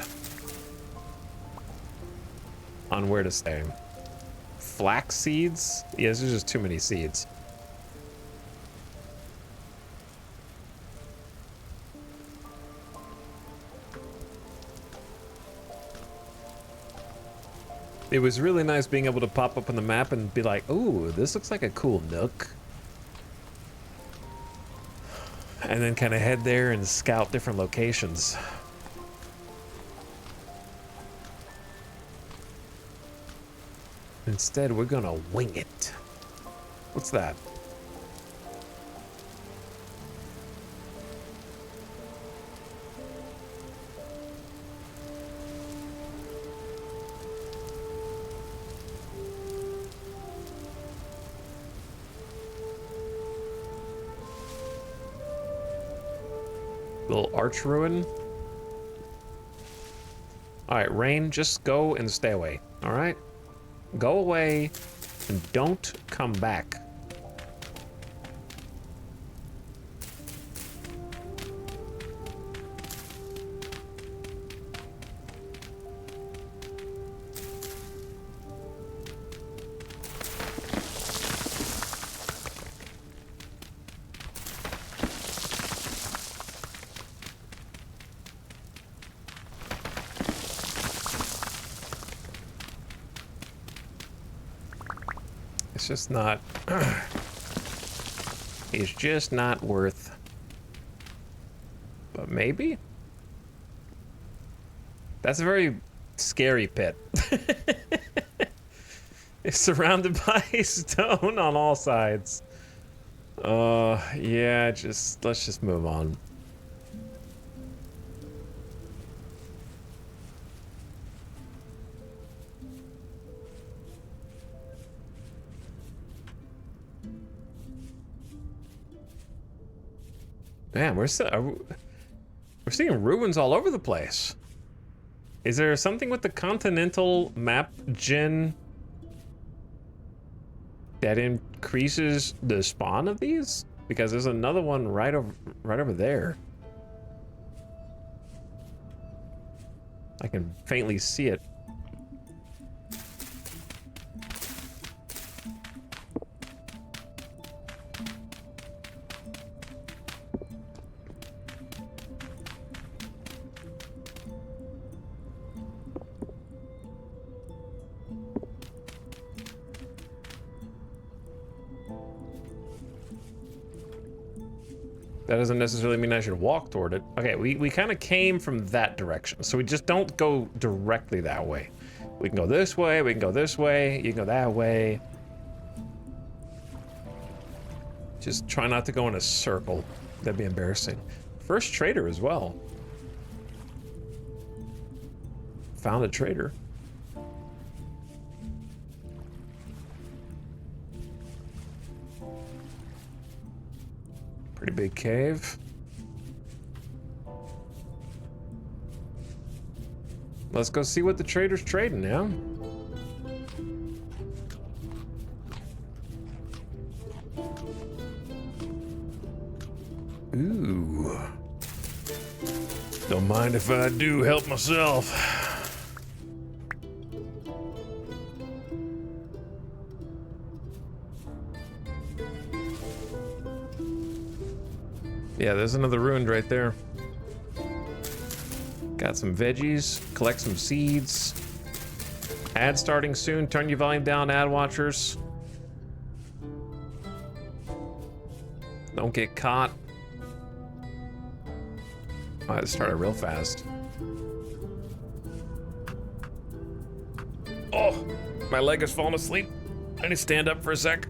on where to stay. Flax seeds? Yes, there's just too many seeds. It was really nice being able to pop up on the map and be like, ooh, this looks like a cool nook. And then kind of head there and scout different locations. Instead, we're gonna wing it. What's that? Little arch ruin. All right, Rain, just go and stay away. All right, go away and don't come back. It's just not, it's just not worth, but maybe? That's a very scary pit. It's surrounded by stone on all sides. Yeah, let's just move on. Man, we're seeing ruins all over the place. Is there something with the continental map gen that increases the spawn of these? Because there's another one right over there. I can faintly see it. That doesn't necessarily mean I should walk toward it. Okay, we kind of came from that direction, so we just don't go directly that way. We can go this way, we can go this way, you can go that way. Just try not to go in a circle. That'd be embarrassing. First trader as well. Found a trader. Pretty big cave. Let's go see what the trader's trading now. Ooh. Don't mind if I do help myself. Yeah, there's another ruined right there. Got some veggies, collect some seeds. Ad starting soon, turn your volume down, ad watchers. Don't get caught. Oh, it started real fast. Oh, my leg is falling asleep. I need to stand up for a sec.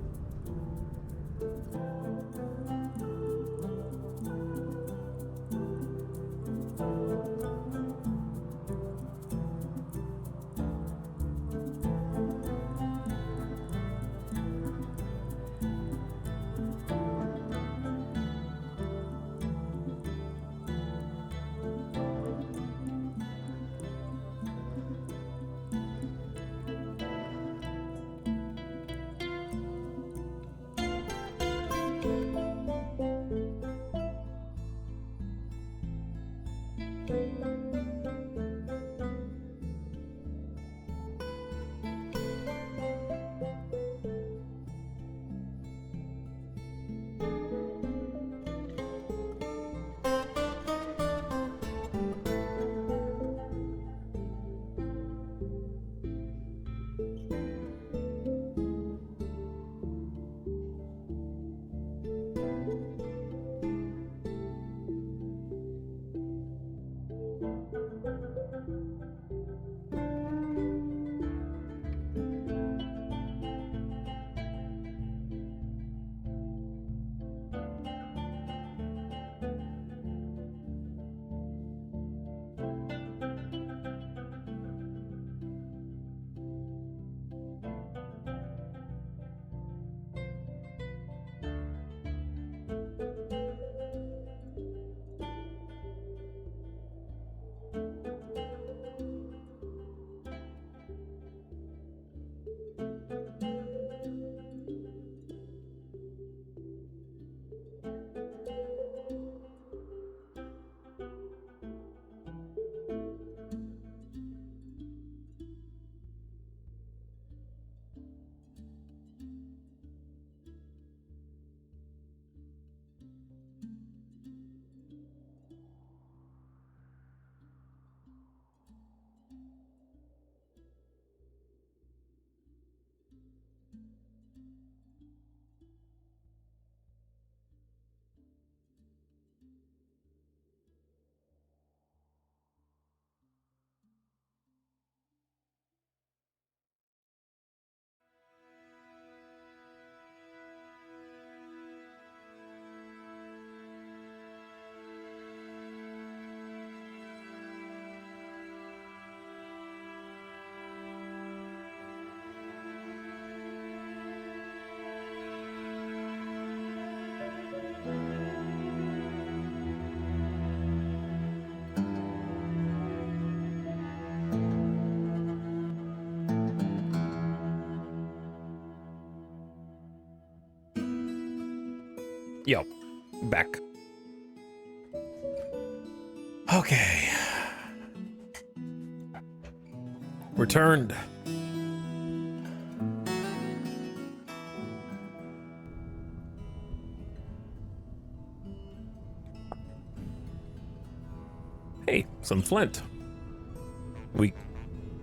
Yo, back. Okay. Returned. Hey, some flint. Boom,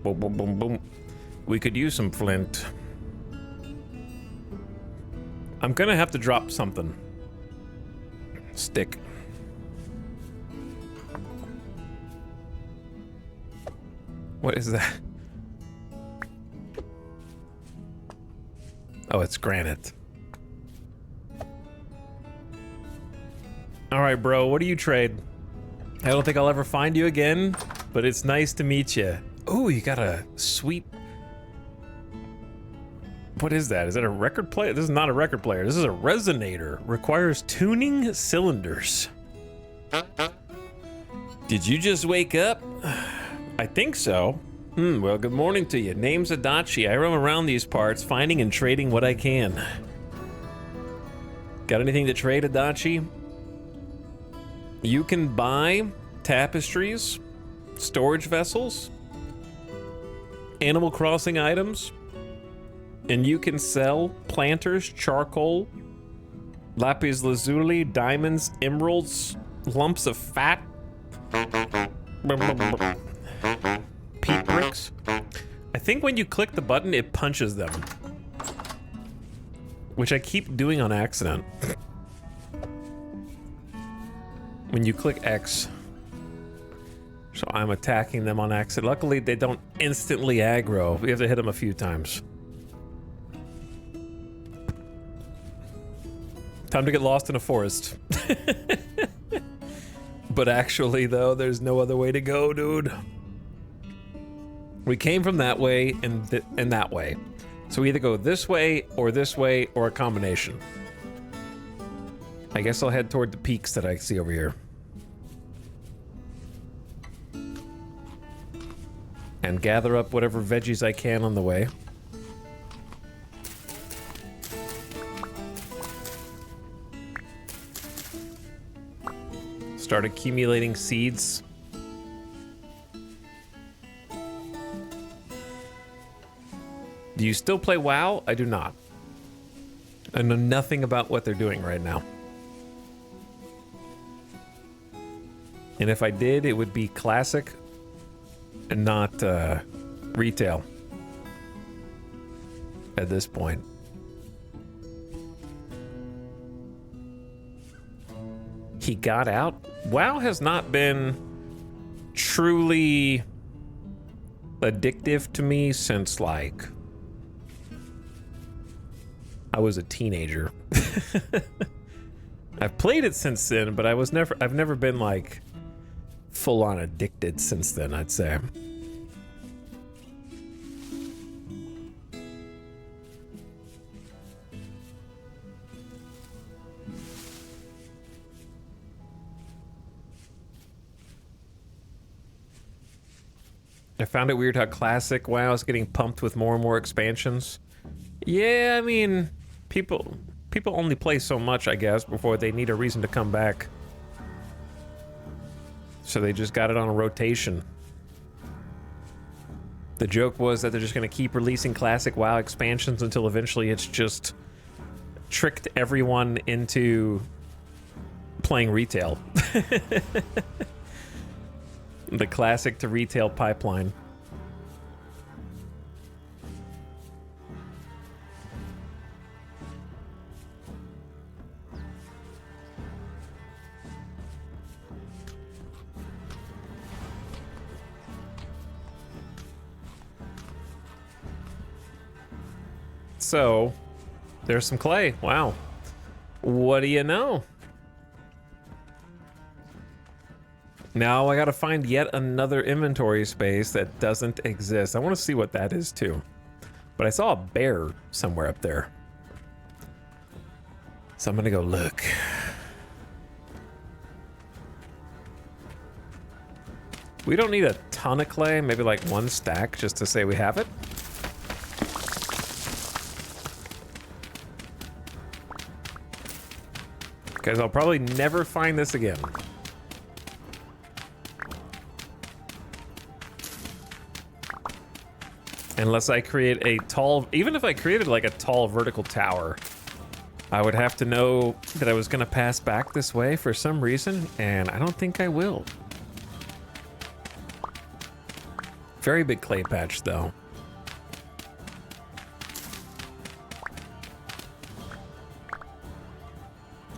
boom, boom, boom. We could use some flint. I'm gonna have to drop something. Stick. What is that? Oh, it's granite. All right, bro, what do you trade? I don't think I'll ever find you again, but it's nice to meet you. Oh, you got a sweet... What is that? Is that a record player? This is not a record player. This is a resonator. Requires tuning cylinders. Did you just wake up? I think so. Well, good morning to you. Name's Adachi. I roam around these parts, finding and trading what I can. Got anything to trade, Adachi? You can buy tapestries, storage vessels, Animal Crossing items, and you can sell planters, charcoal, lapis lazuli, diamonds, emeralds, lumps of fat, peat bricks. I think when you click the button, it punches them, which I keep doing on accident. When you click X, so I'm attacking them on accident. Luckily, they don't instantly aggro. We have to hit them a few times. Time to get lost in a forest. But actually, though, there's no other way to go, dude. We came from that way and that way. So we either go this way, or a combination. I guess I'll head toward the peaks that I see over here. And gather up whatever veggies I can on the way. Start accumulating seeds. Do you still play WoW? I do not. I know nothing about what they're doing right now. And if I did, it would be classic and not retail at this point. He got out? WoW has not been truly addictive to me since, like, I was a teenager. I've played it since then, but I've never been, like, full-on addicted since then, I'd say. I found it weird how classic WoW is getting pumped with more and more expansions. Yeah, I mean, people only play so much, I guess, before they need a reason to come back. So they just got it on a rotation. The joke was that they're just going to keep releasing classic WoW expansions until eventually it's just tricked everyone into playing retail. The classic to retail pipeline. So, there's some clay. Wow. What do you know? Now I gotta find yet another inventory space that doesn't exist. I want to see what that is too. But I saw a bear somewhere up there. So I'm gonna go look. We don't need a ton of clay, maybe like one stack just to say we have it. Because I'll probably never find this again. Unless I create a tall, even if I created like a tall vertical tower, I would have to know that I was gonna pass back this way for some reason, and I don't think I will. Very big clay patch though.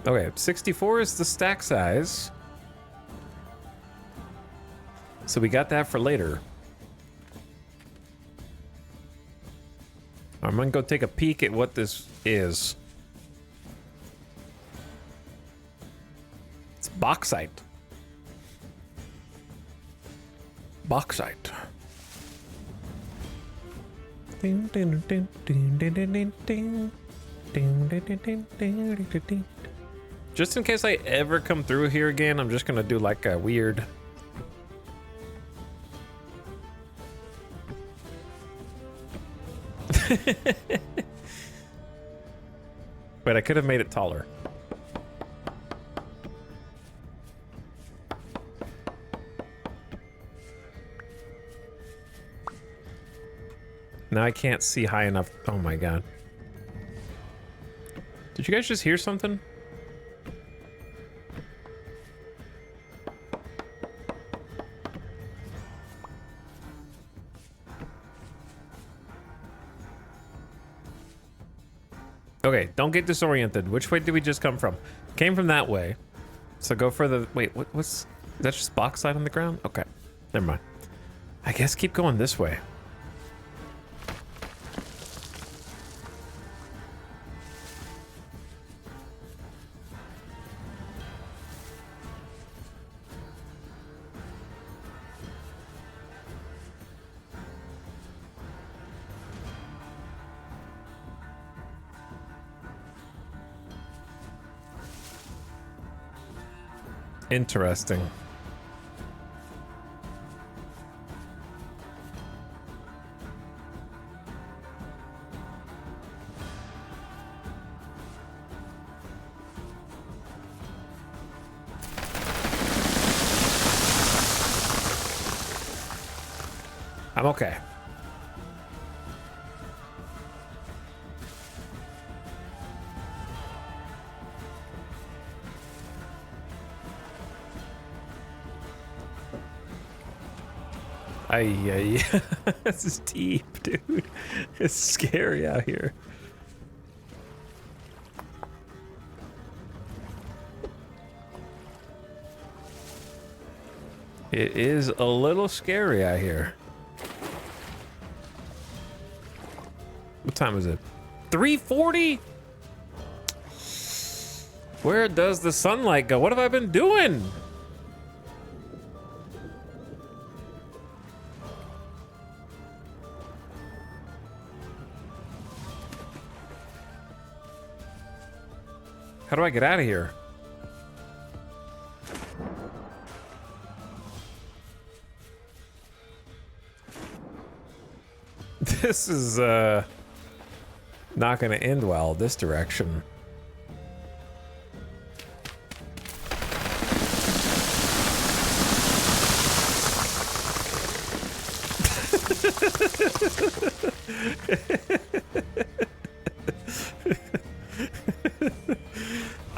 Okay, 64 is the stack size. So we got that for later. I'm gonna go take a peek at what this is. It's bauxite. Bauxite. Just in case I ever come through here again, I'm just gonna do like a weird. But I could have made it taller. Now I can't see high enough. Oh my god. Did you guys just hear something? Okay, don't get disoriented. Which way did we just come from? Came from that way. So go further. Wait, what's... Is that just bauxite on the ground? Okay, never mind. I guess keep going this way. Interesting. I'm okay. Ay, this is deep, dude. It's scary out here. It is a little scary out here. What time is it? 3:40? Where does the sunlight go? What have I been doing? How do I get out of here? This is not gonna end well this direction.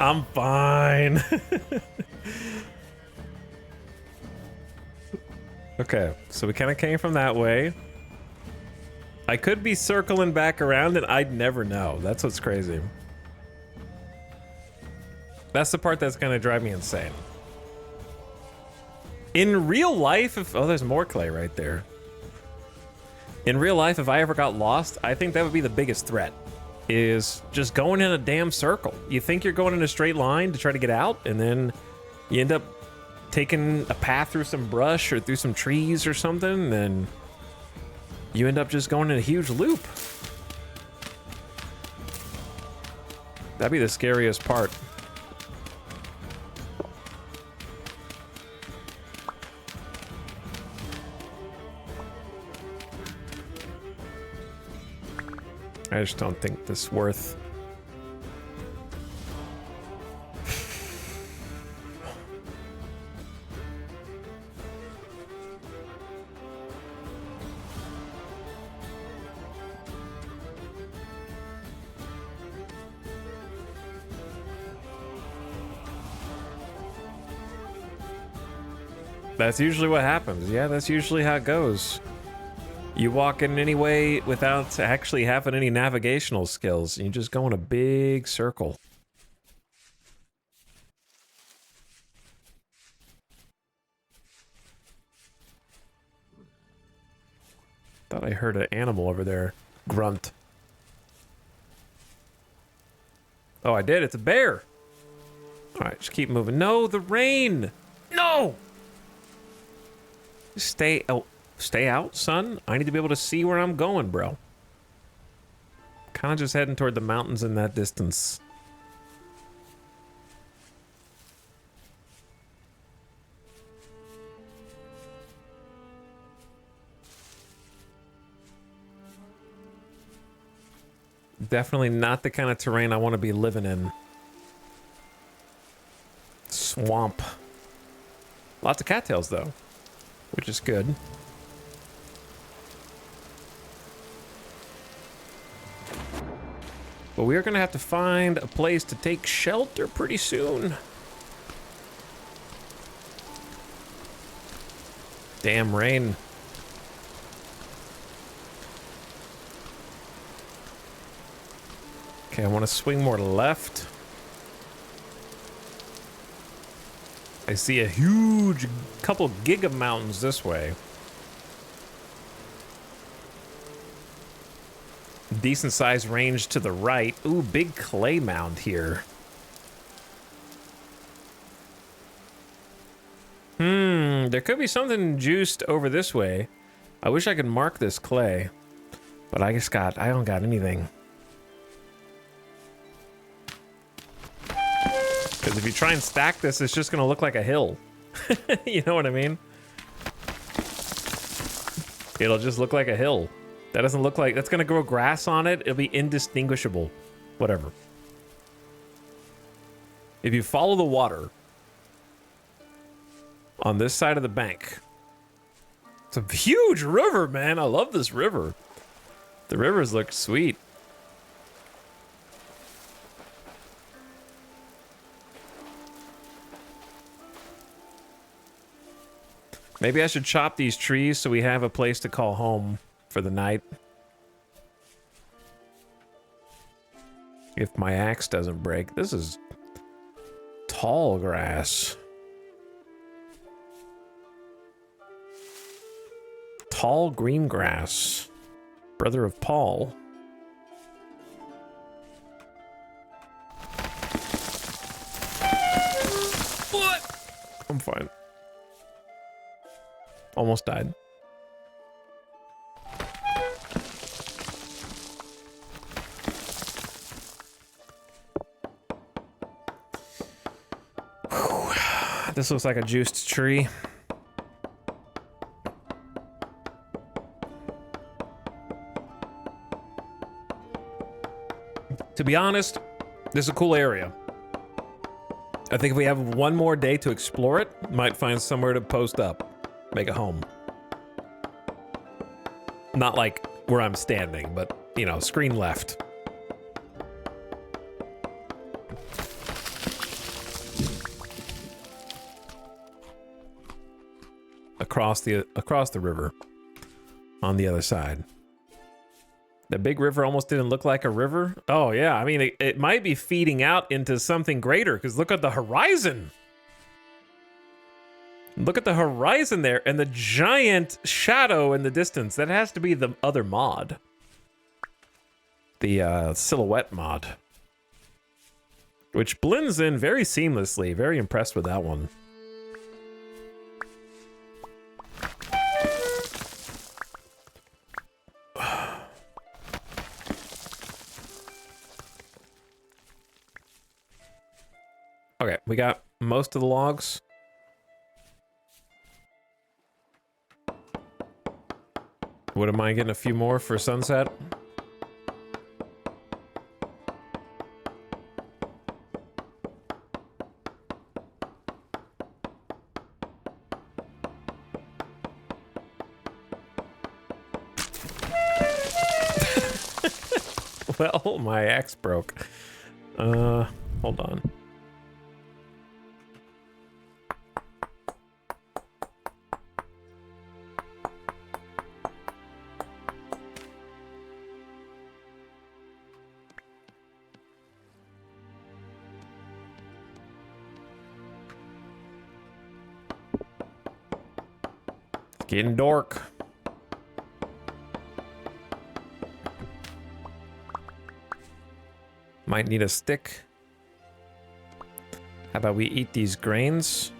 I'm fine. Okay, so we kind of came from that way. I could be circling back around and I'd never know. That's what's crazy. That's the part that's gonna drive me insane. In real life, if... Oh, there's more clay right there. In real life, if I ever got lost, I think that would be the biggest threat. Is just going in a damn circle. You think you're going in a straight line to try to get out, and then you end up taking a path through some brush or through some trees or something, and then you end up just going in a huge loop. That'd be the scariest part. I just don't think this is worth. That's usually what happens. Yeah, that's usually how it goes. You walk in any way without actually having any navigational skills. You just go in a big circle. Thought I heard an animal over there grunt. Oh, I did. It's a bear. All right, just keep moving. No, the rain. No. Stay out, son. I need to be able to see where I'm going, bro. Kind of just heading toward the mountains in that distance. Definitely not the kind of terrain I want to be living in. Swamp. Lots of cattails, though, which is good. But we are going to have to find a place to take shelter pretty soon. Damn rain. Okay, I want to swing more left. I see a huge couple giga mountains this way. Decent sized range to the right. Ooh, big clay mound here. There could be something juiced over this way. I wish I could mark this clay, but I don't got anything. Because if you try and stack this, it's just gonna look like a hill. You know what I mean? It'll just look like a hill. That doesn't look like, that's gonna grow grass on it. It'll be indistinguishable. Whatever. If you follow the water on this side of the bank, it's a huge river, man. I love this river. The rivers look sweet. Maybe I should chop these trees so we have a place to call home for the night. If my axe doesn't break. This is tall grass. Tall green grass. Brother of Paul. What? I'm fine. Almost died. Whew. This looks like a juiced tree. To be honest, this is a cool area. I think if we have one more day to explore it, might find somewhere to post up. Make a home. Not like where I'm standing, but, you know, screen left. Across the river. On the other side. The big river almost didn't look like a river. Oh, yeah. I mean, it might be feeding out into something greater, because look at the horizon. Look at the horizon there and the giant shadow in the distance. That has to be the other mod. The silhouette mod. Which blends in very seamlessly. Very impressed with that one. Okay, we got most of the logs. Wouldn't mind getting a few more for sunset. Well, my axe broke. Hold on. Getting dark. Might need a stick. How about we eat these grains?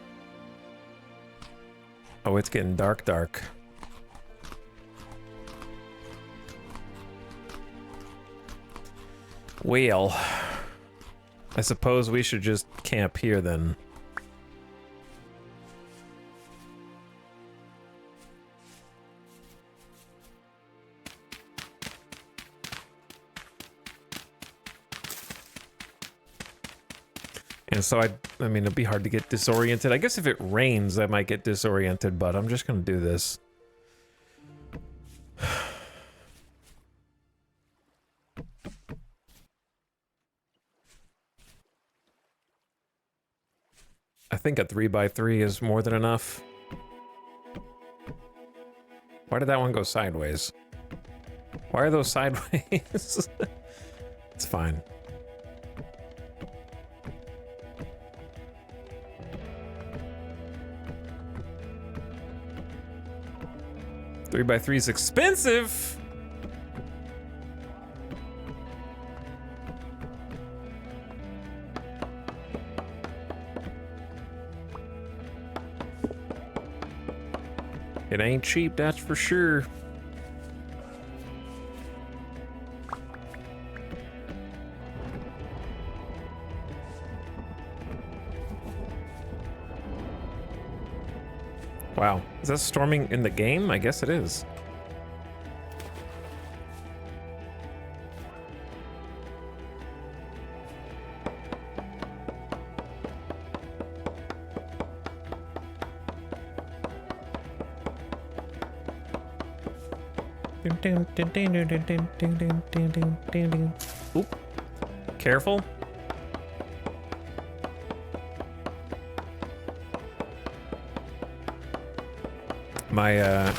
Oh, it's getting dark. Well, I suppose we should just camp here then. And so I mean, it'd be hard to get disoriented. I guess if it rains, I might get disoriented, but I'm just gonna do this. I think a 3x3 is more than enough. Why did that one go sideways? Why are those sideways? It's fine. Three by three is expensive. It ain't cheap, that's for sure. Wow, is that storming in the game? I guess it is. Oop. Careful. My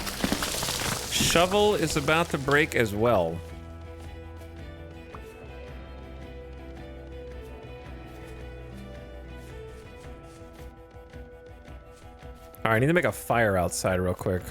shovel is about to break as well. All right, I need to make a fire outside real quick.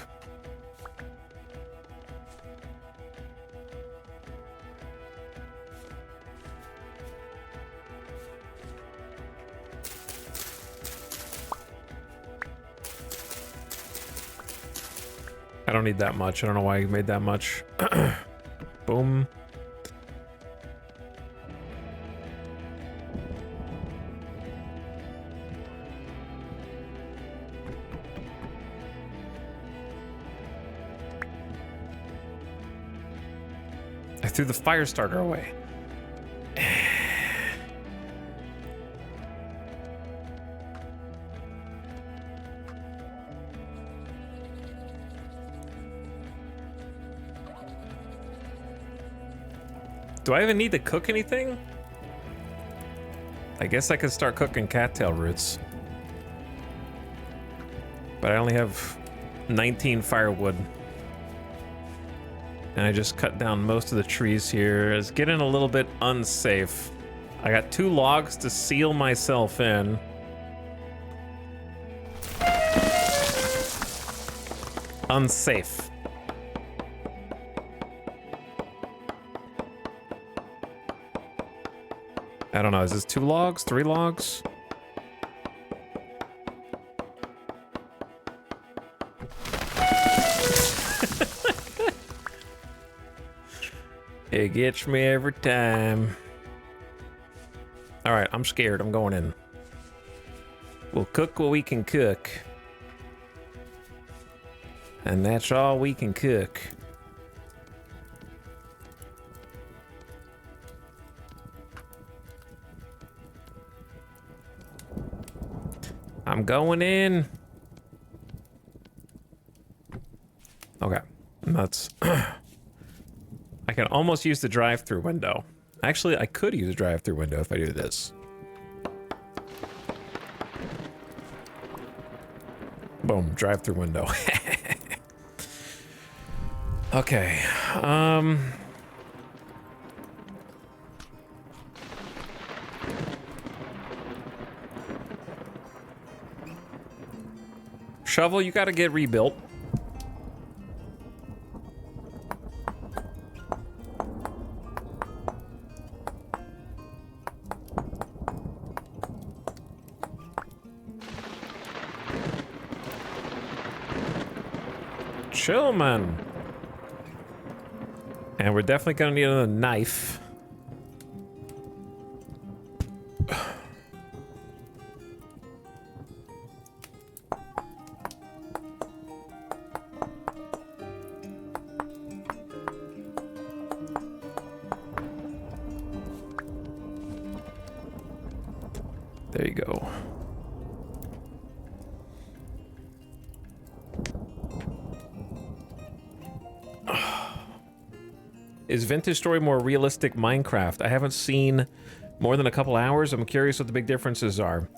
I don't need that much. I don't know why you made that much. Boom. I threw the fire starter away. Do I even need to cook anything? I guess I could start cooking cattail roots. But I only have 19 firewood. And I just cut down most of the trees here. It's getting a little bit unsafe. I got 2 logs to seal myself in. Unsafe. I don't know, is this 2 logs? 3 logs? It gets me every time. All right, I'm scared. I'm going in. We'll cook what we can cook. And that's all we can cook. I'm going in. Okay, that's... I can almost use the drive-through window. Actually, I could use a drive-through window if I do this. Boom, drive-through window. Okay, shovel, you gotta get rebuilt. Chill, man. And we're definitely gonna need another knife. There you go. Is Vintage Story more realistic Minecraft? I haven't seen more than a couple hours. I'm curious what the big differences are.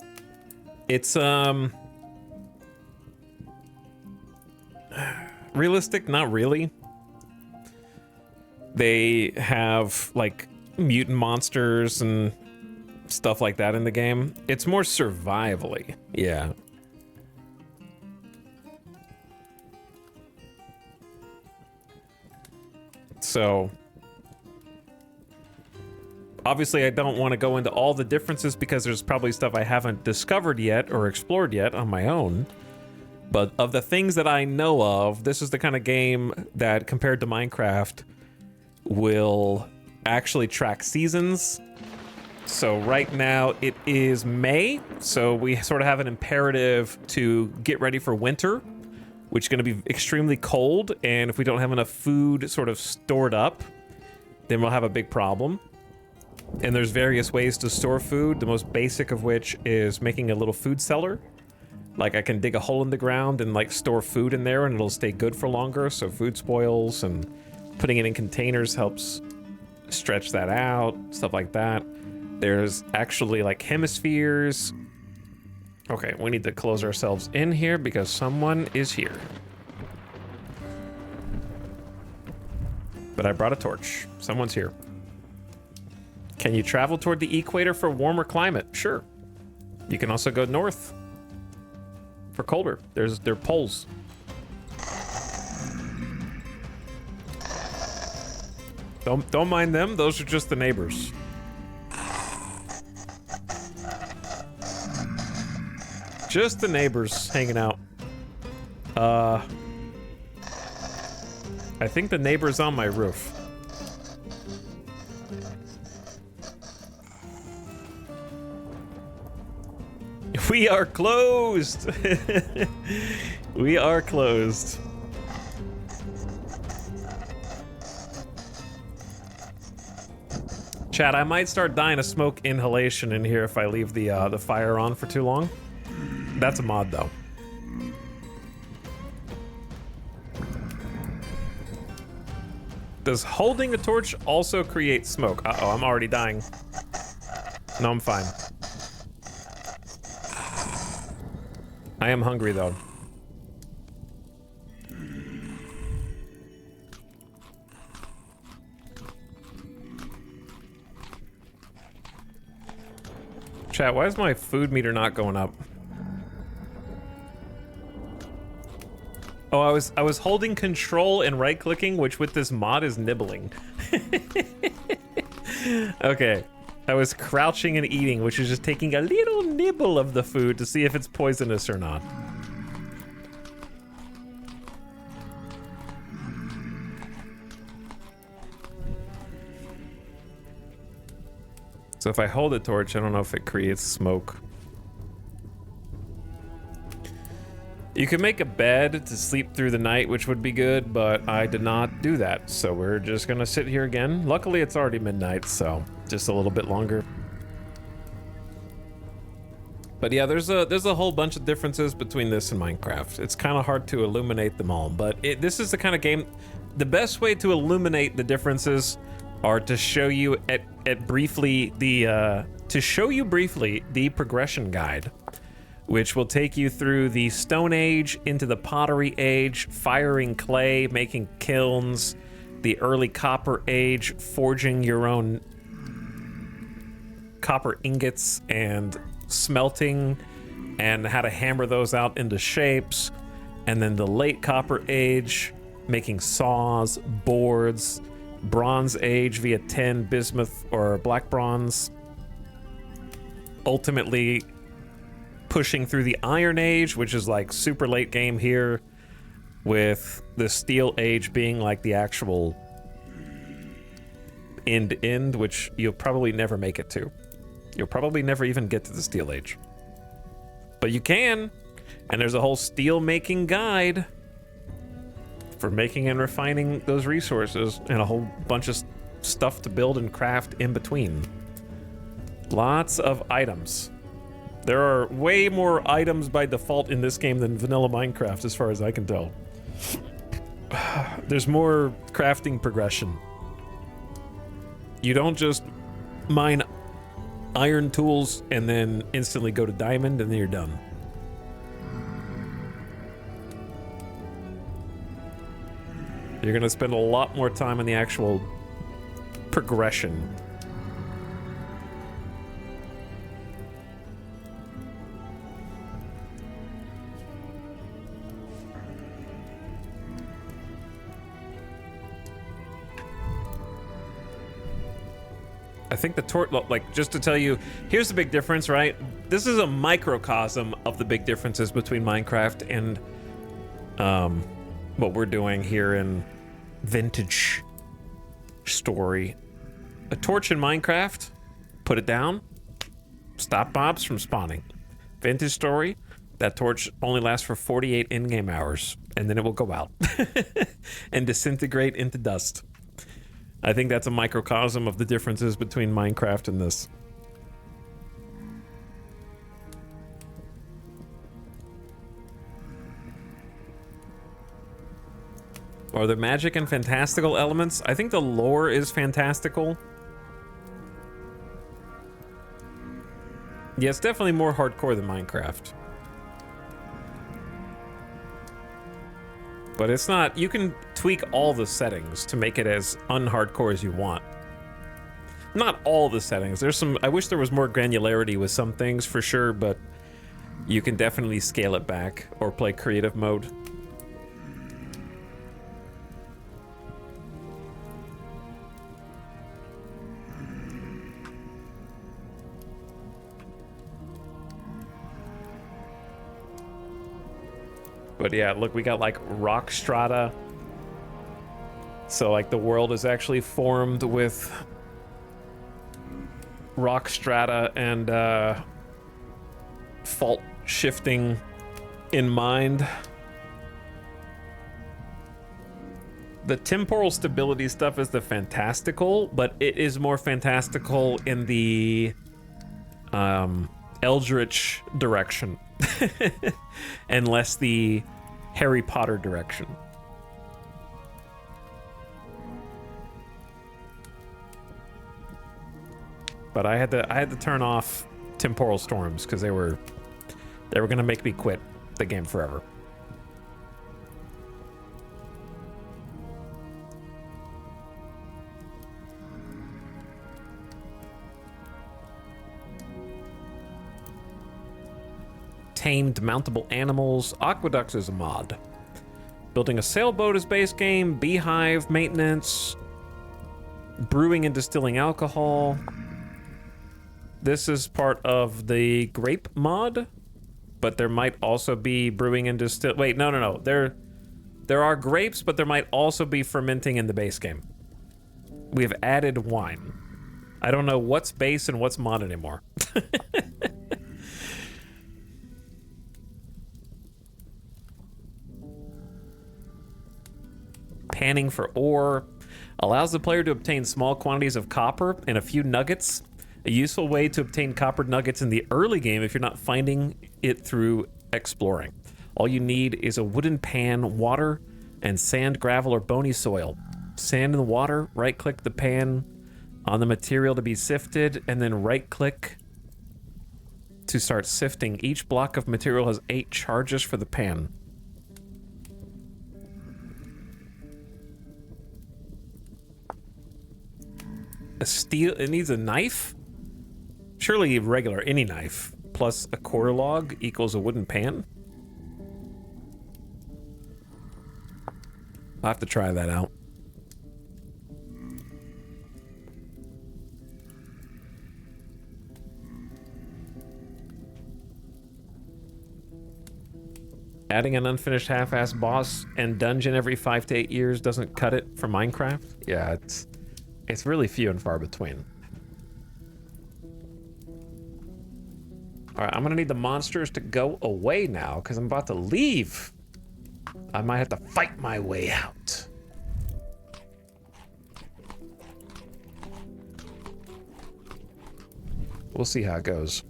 It's realistic, not really. They have like mutant monsters and stuff like that in the game. It's more survivally. Yeah. So obviously I don't want to go into all the differences because there's probably stuff I haven't discovered yet or explored yet on my own. But of the things that I know of, this is the kind of game that, compared to Minecraft, will actually track seasons. So right now it is May, so we sort of have an imperative to get ready for winter, which is going to be extremely cold, and if we don't have enough food sort of stored up, then we'll have a big problem. And there's various ways to store food, the most basic of which is making a little food cellar. Like, I can dig a hole in the ground and like store food in there and it'll stay good for longer, so food spoils, and putting it in containers helps stretch that out, stuff like that. There's actually like hemispheres. Okay, we need to close ourselves in here because someone is here. But I brought a torch. Someone's here. Can you travel toward the equator for warmer climate? Sure. You can also go north for colder. There are poles. Don't mind them. Those are just the neighbors. Just the neighbors hanging out. I think the neighbor's on my roof. We are closed. We are closed. Chat, I might start dying of smoke inhalation in here if I leave the fire on for too long. That's a mod, though. Does holding a torch also create smoke? Uh-oh, I'm already dying. No, I'm fine. I am hungry, though. Chat, why is my food meter not going up? Oh, I was holding control and right-clicking, which with this mod is nibbling. Okay. I was crouching and eating, which is just taking a little nibble of the food to see if it's poisonous or not. So if I hold a torch, I don't know if it creates smoke. You can make a bed to sleep through the night, which would be good, but I did not do that. So we're just gonna sit here again. Luckily, it's already midnight, so just a little bit longer. But yeah, there's a whole bunch of differences between this and Minecraft. It's kind of hard to illuminate them all, but this is the kind of game. The best way to illuminate the differences are to show you briefly the progression guide, which will take you through the Stone Age into the Pottery Age, firing clay, making kilns, the early Copper Age, forging your own copper ingots and smelting, and how to hammer those out into shapes, and then the late Copper Age, making saws, boards, Bronze Age via tin, bismuth, or black bronze, ultimately pushing through the Iron Age, which is like super late game here, with the Steel Age being like the actual end, which you'll probably never make it to. You'll probably never even get to the Steel Age. But you can, and there's a whole steel making guide for making and refining those resources, and a whole bunch of stuff to build and craft in between. Lots of items. There are way more items by default in this game than vanilla Minecraft, as far as I can tell. There's more crafting progression. You don't just mine iron tools and then instantly go to diamond and then you're done. You're gonna spend a lot more time on the actual progression. I think the like, just to tell you, here's the big difference, right? This is a microcosm of the big differences between Minecraft and what we're doing here in Vintage Story. A torch in Minecraft, put it down, stop mobs from spawning. Vintage Story, that torch only lasts for 48 in-game hours, and then it will go out and disintegrate into dust. I think that's a microcosm of the differences between Minecraft and this. Are there magic and fantastical elements? I think the lore is fantastical. Yeah, it's definitely more hardcore than Minecraft. But it's not, you can tweak all the settings to make it as unhardcore as you want. Not all the settings. There's some, I wish there was more granularity with some things for sure, but you can definitely scale it back or play creative mode. But yeah, look, we got like rock strata. So like the world is actually formed with rock strata and fault shifting in mind. The temporal stability stuff is the fantastical, but it is more fantastical in the Eldritch direction and less the Harry Potter direction. But I had to turn off temporal storms because they were gonna make me quit the game forever. Tamed mountable animals. Aqueducts is a mod. Building a sailboat is base game. Beehive maintenance. Brewing and distilling alcohol. This is part of the grape mod, but there might also be brewing and distill. Wait, no. There are grapes, but there might also be fermenting in the base game. We have added wine. I don't know what's base and what's mod anymore. Panning for ore allows the player to obtain small quantities of copper and a few nuggets. A useful way to obtain copper nuggets in the early game if you're not finding it through exploring. All you need is a wooden pan, water, and sand, gravel, or bony soil. Sand and water, right-click the pan on the material to be sifted, and then right-click to start sifting. Each block of material has 8 charges for the pan. A steel, it needs a knife? Surely regular, any knife, plus a core log equals a wooden pan? I'll have to try that out. Adding an unfinished half-assed boss and dungeon every 5 to 8 years doesn't cut it for Minecraft? Yeah, it's really few and far between. All right, I'm gonna need the monsters to go away now because I'm about to leave. I might have to fight my way out. We'll see how it goes.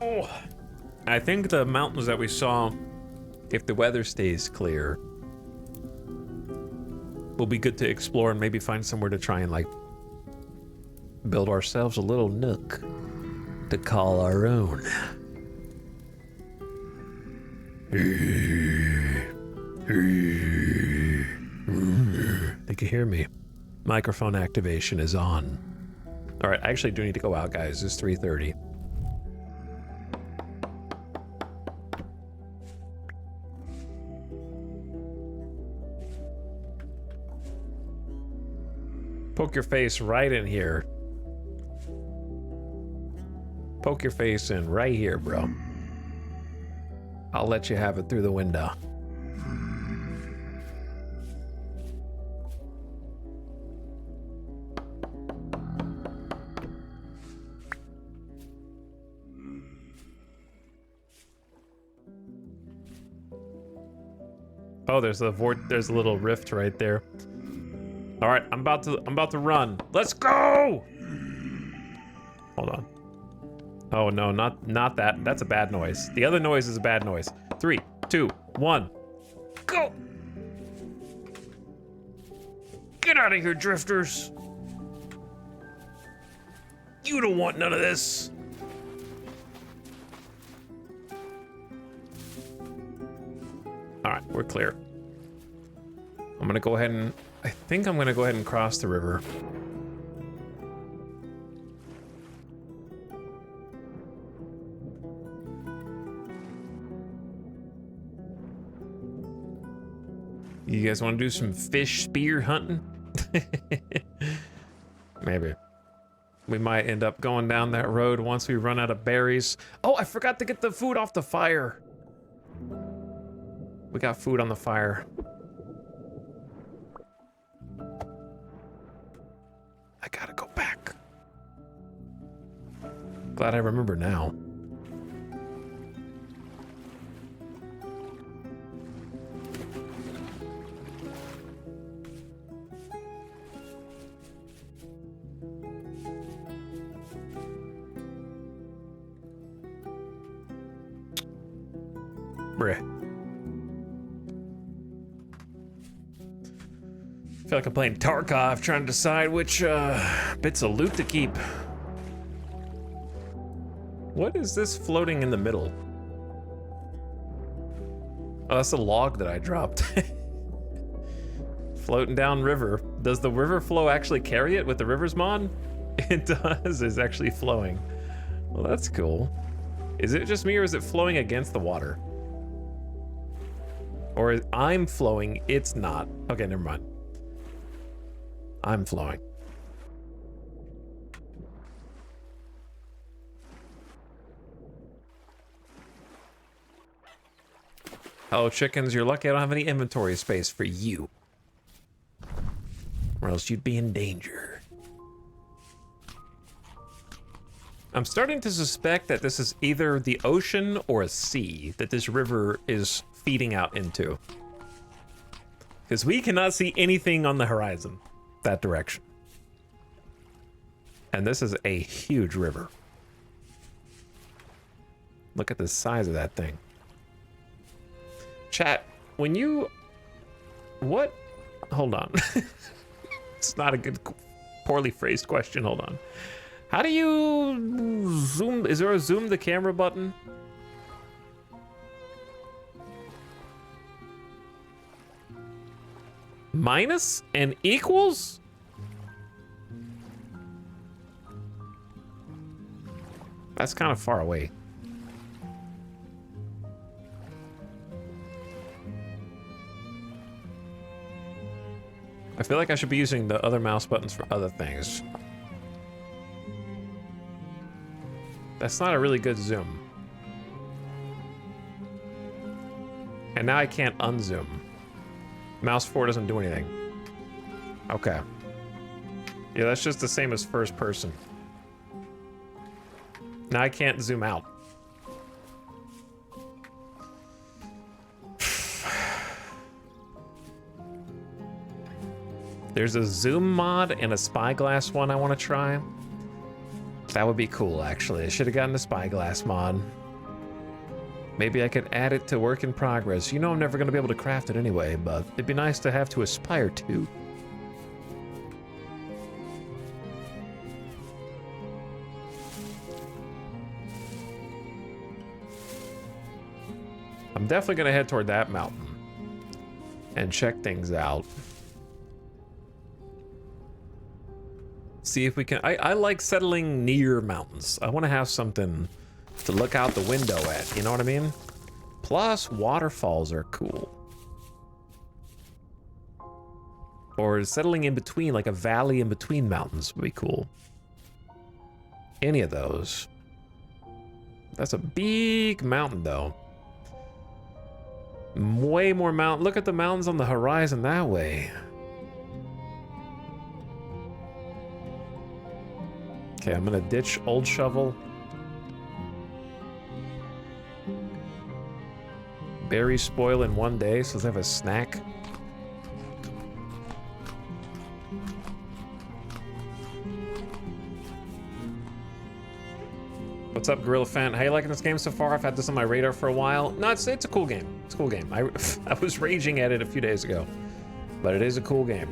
Oh, I think the mountains that we saw, if the weather stays clear, will be good to explore and maybe find somewhere to try and like build ourselves a little nook to call our own. They can hear me. Microphone activation is on. All right, I actually do need to go out, guys. It's 3:30. Poke your face right in here. Poke your face in right here, bro. I'll let you have it through the window. Oh, there's a little rift right there. All right, I'm about to run. Let's go! Hold on. Oh no, not that. That's a bad noise. The other noise is a bad noise. 3, 2, 1, go! Get out of here, drifters. You don't want none of this. All right, we're clear. I'm gonna go ahead and, I think I'm gonna go ahead and cross the river. You guys want to do some fish spear hunting? Maybe. We might end up going down that road once we run out of berries. Oh, I forgot to get the food off the fire. We got food on the fire. I gotta go back. Glad I remember now. Bruh. I feel like I'm playing Tarkov, trying to decide which bits of loot to keep. What is this floating in the middle? Oh, that's a log that I dropped. Floating down river. Does the river flow actually carry it with the rivers mod? It does, it's actually flowing. Well, that's cool. Is it just me or is it flowing against the water? Or I'm flowing, it's not. Okay, never mind. I'm flowing. Hello, chickens. You're lucky I don't have any inventory space for you. Or else you'd be in danger. I'm starting to suspect that this is either the ocean or a sea that this river is feeding out into. Because we cannot see anything on the horizon that direction. And this is a huge river. Look at the size of that thing. Chat, when you... What? Hold on. It's not a good, poorly phrased question. Hold on. How do you zoom? Is there a zoom the camera button? Minus and equals? That's kind of far away. I feel like I should be using the other mouse buttons for other things. That's not a really good zoom. And now I can't unzoom. Mouse 4 doesn't do anything. Okay. Yeah, that's just the same as first person. Now I can't zoom out. There's a zoom mod and a spyglass one I want to try. That would be cool, actually. I should have gotten the spyglass mod. Maybe I could add it to work in progress. You know I'm never going to be able to craft it anyway, but it'd be nice to have to aspire to. I'm definitely going to head toward that mountain and check things out. See if we can... I like settling near mountains. I want to have something to look out the window at, you know what I mean? Plus, waterfalls are cool. Or settling in between, like a valley in between mountains would be cool. Any of those. That's a big mountain, though. Way more mountain. Look at the mountains on the horizon that way. Okay, I'm gonna ditch old shovel. Berries spoil in 1 day, so let's have a snack. What's up, Gorilla Fan? How you liking this game so far? I've had this on my radar for a while. No, it's a cool game. It's a cool game. I was raging at it a few days ago, but it is a cool game.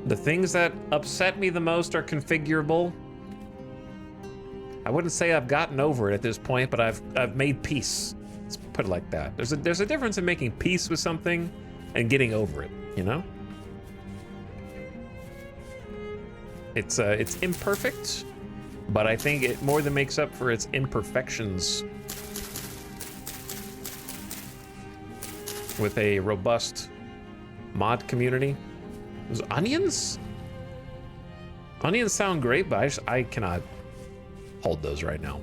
The things that upset me the most are configurable. I wouldn't say I've gotten over it at this point, but I've made peace. Let's put it like that. There's a difference in making peace with something and getting over it, you know? It's imperfect, but I think it more than makes up for its imperfections with a robust mod community. Those onions? Onions sound great, but I cannot hold those right now.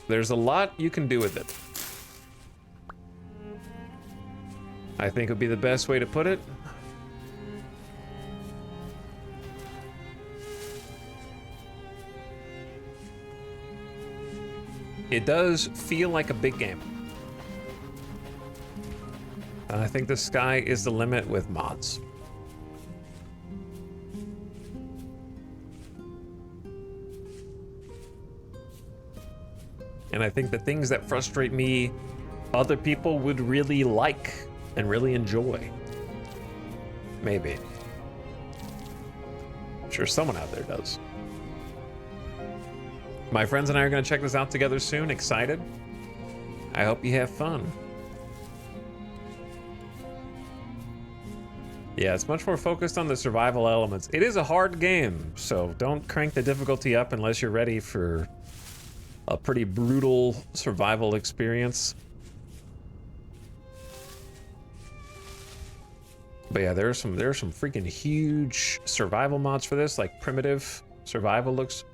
There's a lot you can do with it. I think would be the best way to put it. It does feel like a big game. And I think the sky is the limit with mods. And I think the things that frustrate me, other people would really like and really enjoy. Maybe. I'm sure someone out there does. My friends and I are going to check this out together soon. Excited. I hope you have fun. Yeah, it's much more focused on the survival elements. It is a hard game, so don't crank the difficulty up unless you're ready for a pretty brutal survival experience. But yeah, there are some freaking huge survival mods for this. Like primitive survival looks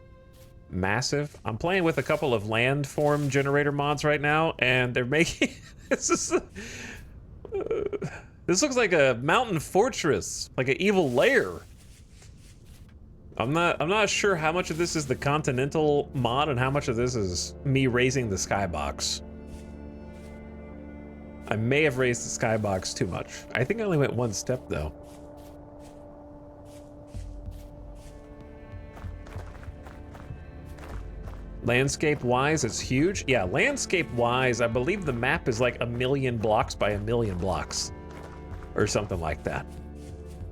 massive. I'm playing with a couple of landform generator mods right now, and they're making this looks like a mountain fortress, like an evil lair. I'm not sure how much of this is the continental mod and how much of this is me raising the skybox. I may have raised the skybox too much. I think I only went one step though. Landscape wise, it's huge. Yeah, landscape wise, I believe the map is like 1,000,000 blocks by 1,000,000 blocks or something like that.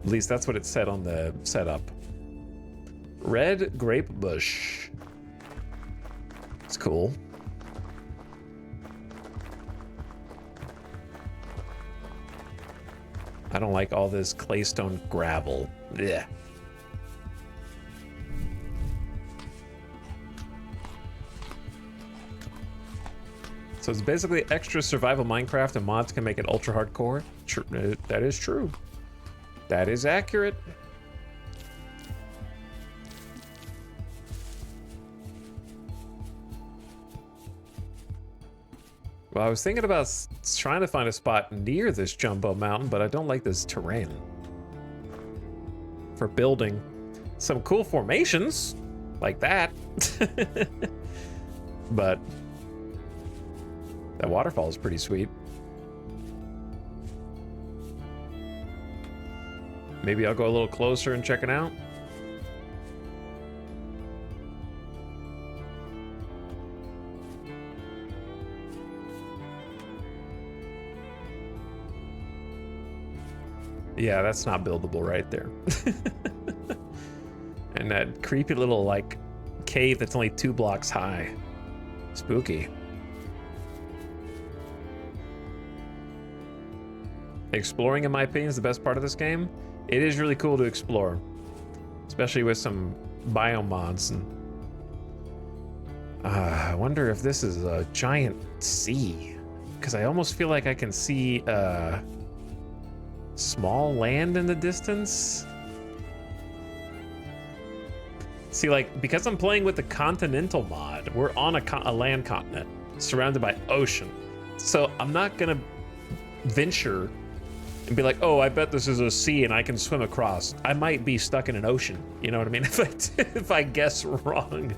At least that's what it said on the setup. Red grape bush. It's cool. I don't like all this claystone gravel. Yeah. So it's basically extra survival Minecraft, and mods can make it ultra hardcore. That is true. That is accurate. Well, I was thinking about trying to find a spot near this jumbo mountain, but I don't like this terrain for building some cool formations like that. but that waterfall is pretty sweet. Maybe I'll go a little closer and check it out. Yeah, that's not buildable right there. And that creepy little, like, cave that's only 2 blocks high. Spooky. Exploring, in my opinion, is the best part of this game. It is really cool to explore, especially with some biome mods. And I wonder if this is a giant sea, because I almost feel like I can see small land in the distance. See, like, because I'm playing with the continental mod, we're on a land continent surrounded by ocean. So I'm not gonna venture and be like, oh, I bet this is a sea and I can swim across. I might be stuck in an ocean. You know what I mean? If I guess wrong,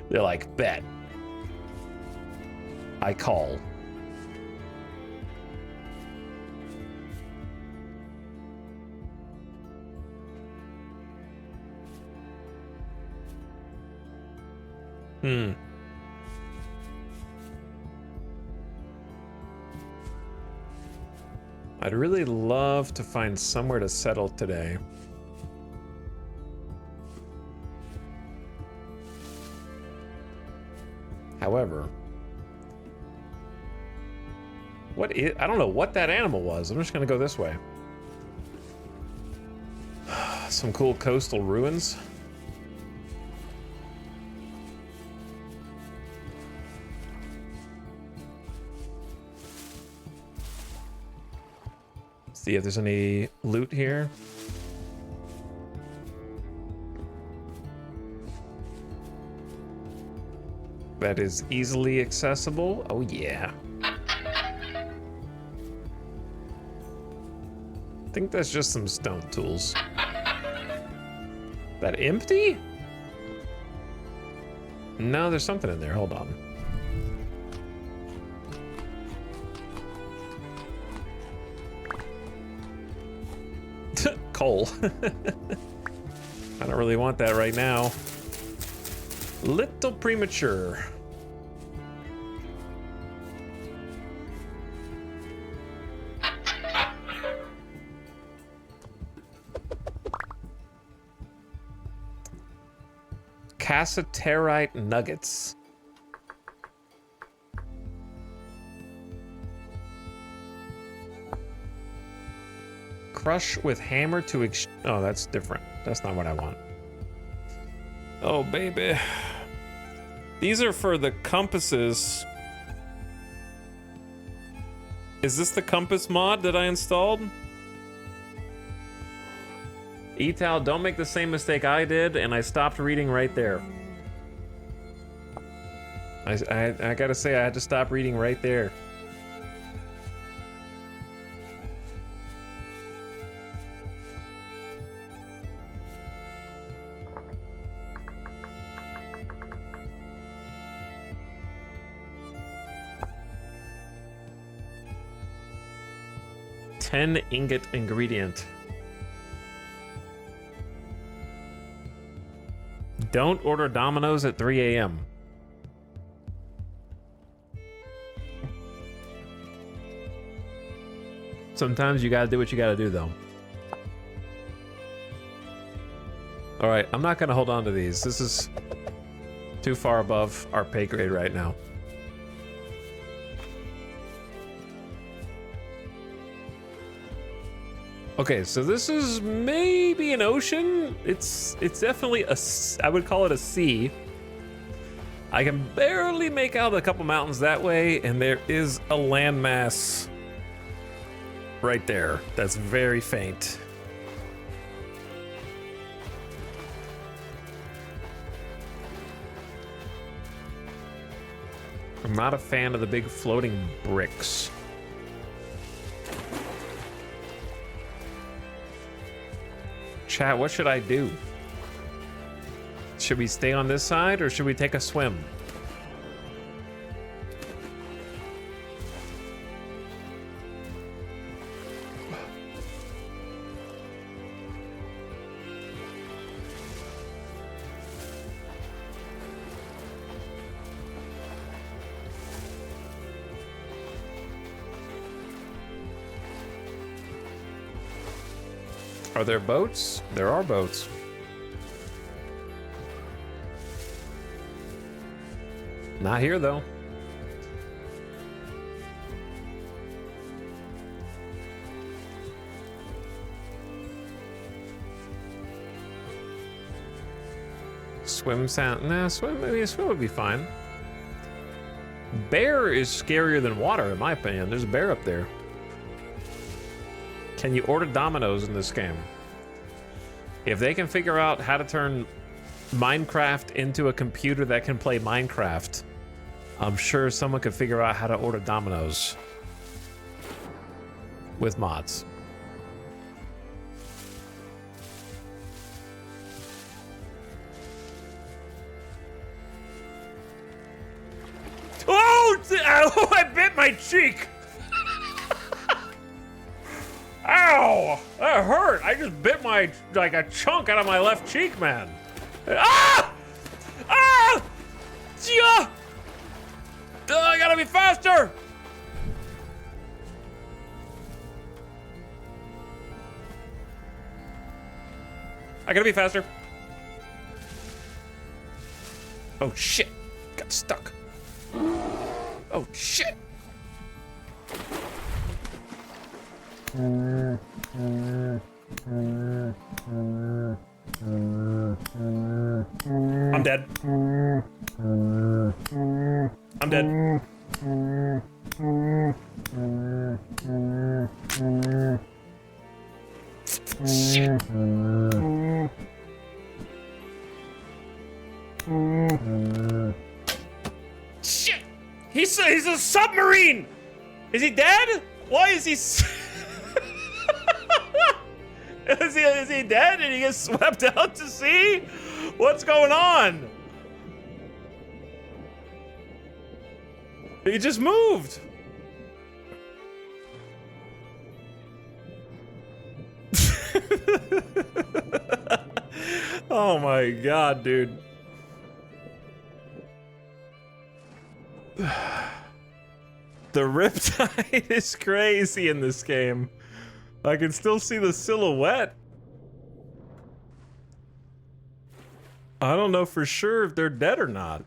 they're like, bet. I call. I'd really love to find somewhere to settle today. However, I don't know what that animal was. I'm just gonna go this way. Some cool coastal ruins. See if there's any loot here. That is easily accessible. Oh yeah. I think that's just some stone tools. That empty? No, there's something in there. Hold on. Coal. I don't really want that right now. Little premature. Cassiterite nuggets. Crush with hammer to oh, that's different. That's not what I want. Oh, baby. These are for the compasses. Is this the compass mod that I installed? Etal, don't make the same mistake I did, and I stopped reading right there. I gotta say, I had to stop reading right there. Ten ingot ingredient. Don't order Domino's at 3 a.m. Sometimes you gotta do what you gotta do, though. All right, I'm not gonna hold on to these. This is too far above our pay grade right now. Okay, so this is maybe an ocean. It's definitely I would call it a sea. I can barely make out a couple mountains that way, and there is a landmass right there that's very faint. I'm not a fan of the big floating bricks. Chat, what should I do? Should we stay on this side or should we take a swim? Are there boats? There are boats. Not here, though. Swim sound. Nah, swim. I mean, swim would be fine. Bear is scarier than water, in my opinion. There's a bear up there. Can you order dominoes in this game? If they can figure out how to turn Minecraft into a computer that can play Minecraft, I'm sure someone could figure out how to order dominoes with mods. Oh, I bit my cheek. Ow, that hurt. I just bit my, like a chunk out of my left cheek, man. Ah! Ah! Yeah! I gotta be faster. I gotta be faster. Oh shit, got stuck. Oh shit! I'm dead. I'm dead. Shit. Shit! He's a submarine! Is he dead? Why is he... is he dead and he gets swept out to sea? What's going on? He just moved. Oh my god, dude. The riptide is crazy in this game. I can still see the silhouette. I don't know for sure if they're dead or not.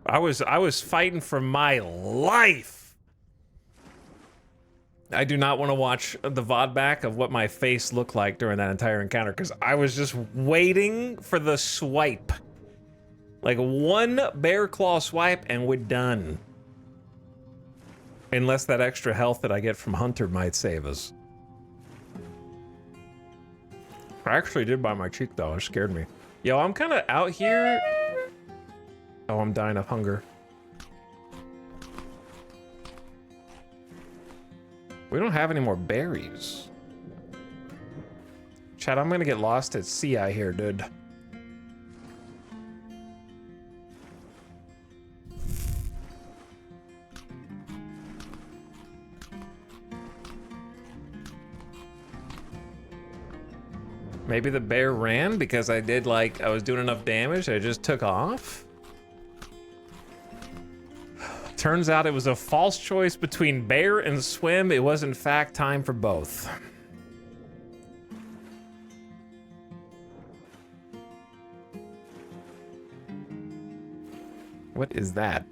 I was fighting for my life. I do not want to watch the VOD back of what my face looked like during that entire encounter because I was just waiting for the swipe. Like one bear claw swipe and we're done. Unless that extra health that I get from Hunter might save us. I actually did buy my cheek though, it scared me. Yo, I'm kind of out here. Oh, I'm dying of hunger. We don't have any more berries. Chad, I'm gonna get lost at sea out here, dude. Maybe the bear ran because I was doing enough damage, I just took off? Turns out it was a false choice between bear and swim. It was in fact time for both. What is that?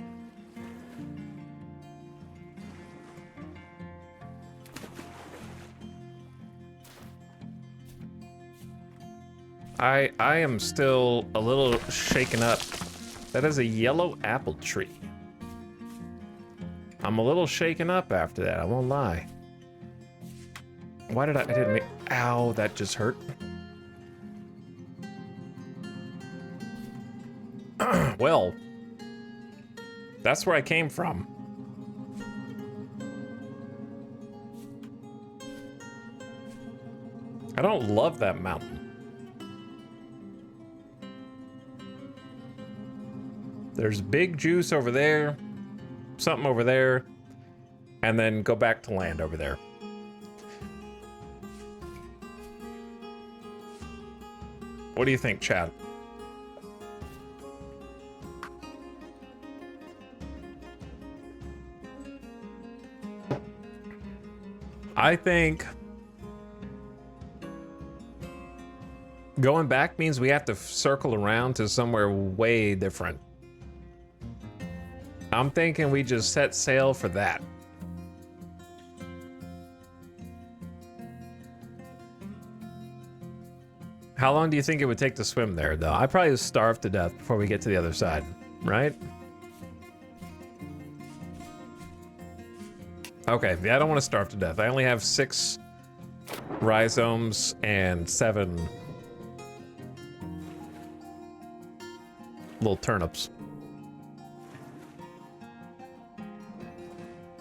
I am still a little shaken up. That is a yellow apple tree. I'm a little shaken up after that, I won't lie. Why did I didn't make, ow, that just hurt. Well, that's where I came from. I don't love that mountain. There's big juice over there, something over there, and then go back to land over there. What do you think, Chad? I think going back means we have to circle around to somewhere way different. I'm thinking we just set sail for that. How long do you think it would take to swim there, though? I'd probably starve to death before we get to the other side, right? Okay, yeah, I don't want to starve to death. I only have 6 rhizomes and 7 little turnips.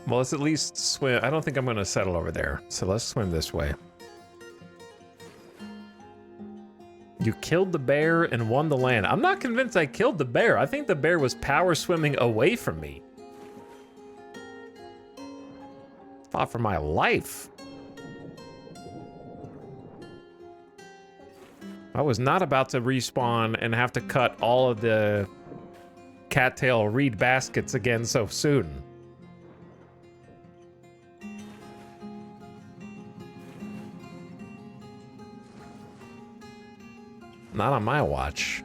Well, let's at least swim. I don't think I'm going to settle over there, so let's swim this way. You killed the bear and won the land. I'm not convinced I killed the bear. I think the bear was power swimming away from me. Fought for my life. I was not about to respawn and have to cut all of the cattail reed baskets again so soon. Not on my watch.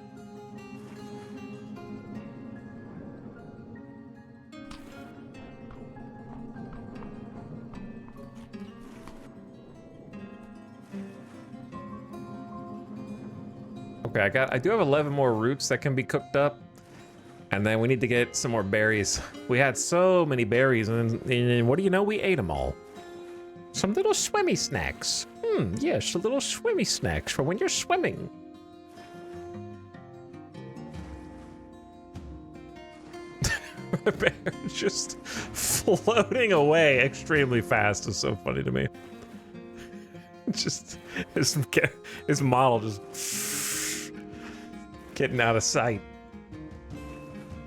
Okay, I do have 11 more roots that can be cooked up. And then we need to get some more berries. We had so many berries, and what do you know? We ate them all. Some little swimmy snacks. Yes, little swimmy snacks for when you're swimming. The bear just floating away extremely fast is so funny to me. Just his model just getting out of sight.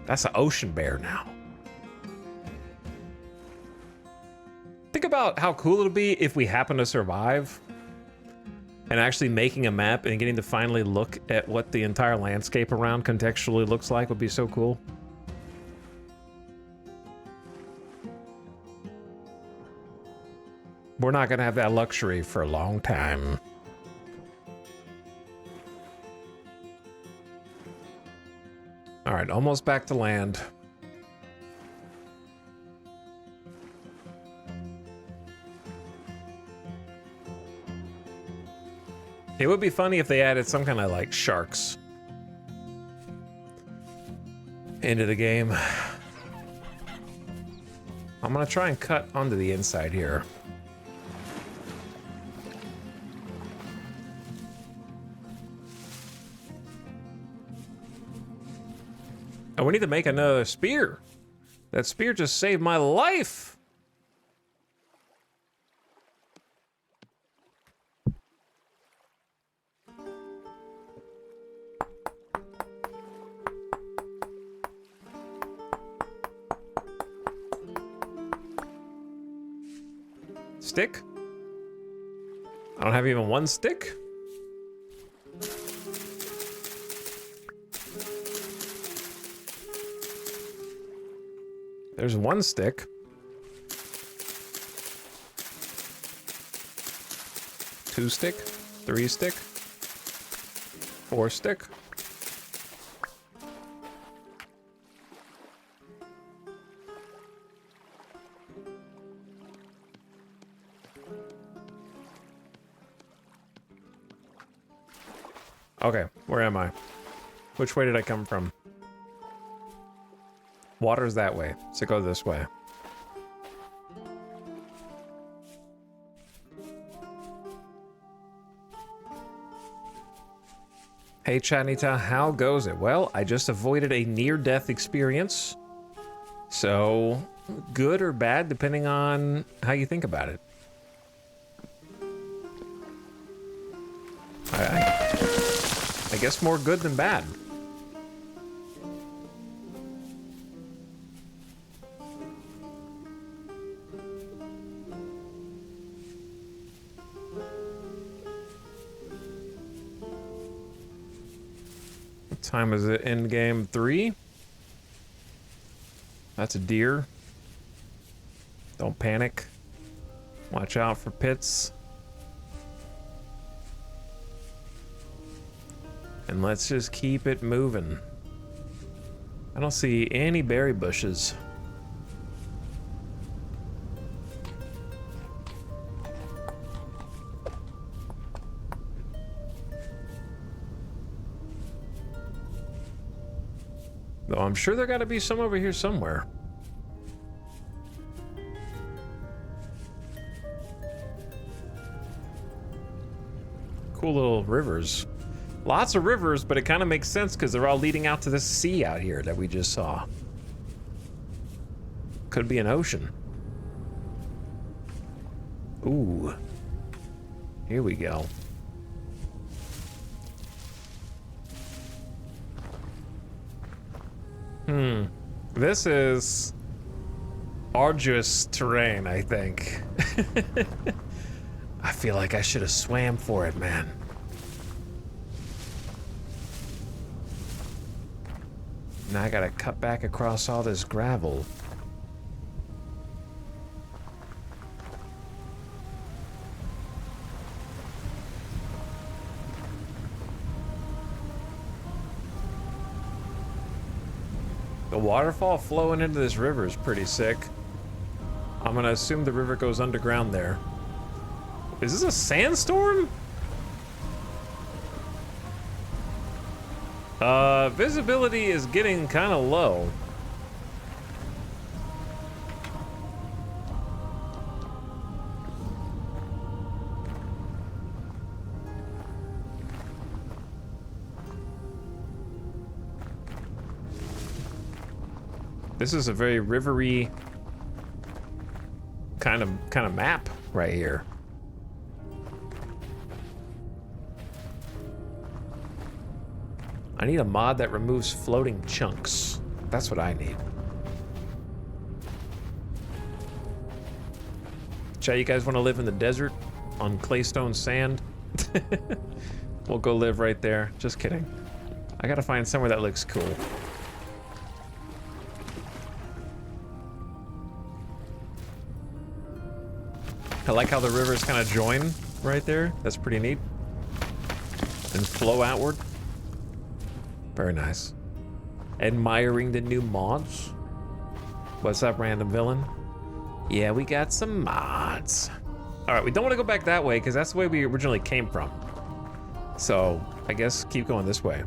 That's an ocean bear now. Think about how cool it'll be if we happen to survive and actually making a map and getting to finally look at what the entire landscape around contextually looks like would be so cool. We're not gonna have that luxury for a long time. All right, almost back to land. It would be funny if they added some kind of like sharks into the game. I'm gonna try and cut onto the inside here. Oh, we need to make another spear. That spear just saved my life. Stick? I don't have even one stick. There's one stick. 2 stick, 3 stick, 4 stick. Okay, where am I? Which way did I come from? Water's that way, so go this way. Hey Chanita, how goes it? Well, I just avoided a near-death experience. So, good or bad, depending on how you think about it. I guess more good than bad. What time is it? End game 3? That's a deer. Don't panic. Watch out for pits. And let's just keep it moving. I don't see any berry bushes. Though I'm sure there gotta be some over here somewhere. Cool little rivers. Lots of rivers, but it kind of makes sense because they're all leading out to this sea out here that we just saw. Could be an ocean. Ooh. Here we go. This is arduous terrain, I think. I feel like I should have swam for it, man. Now I gotta cut back across all this gravel. The waterfall flowing into this river is pretty sick. I'm gonna assume the river goes underground there. Is this a sandstorm? Visibility is getting kind of low. This is a very rivery kind of map right here. I need a mod that removes floating chunks. That's what I need. Chat, you guys want to live in the desert on claystone sand? We'll go live right there. Just kidding. I gotta find somewhere that looks cool. I like how the rivers kind of join right there. That's pretty neat. And flow outward. Very nice. Admiring the new mods. What's up, random villain? Yeah, we got some mods. All right, we don't want to go back that way because that's the way we originally came from. So I guess keep going this way.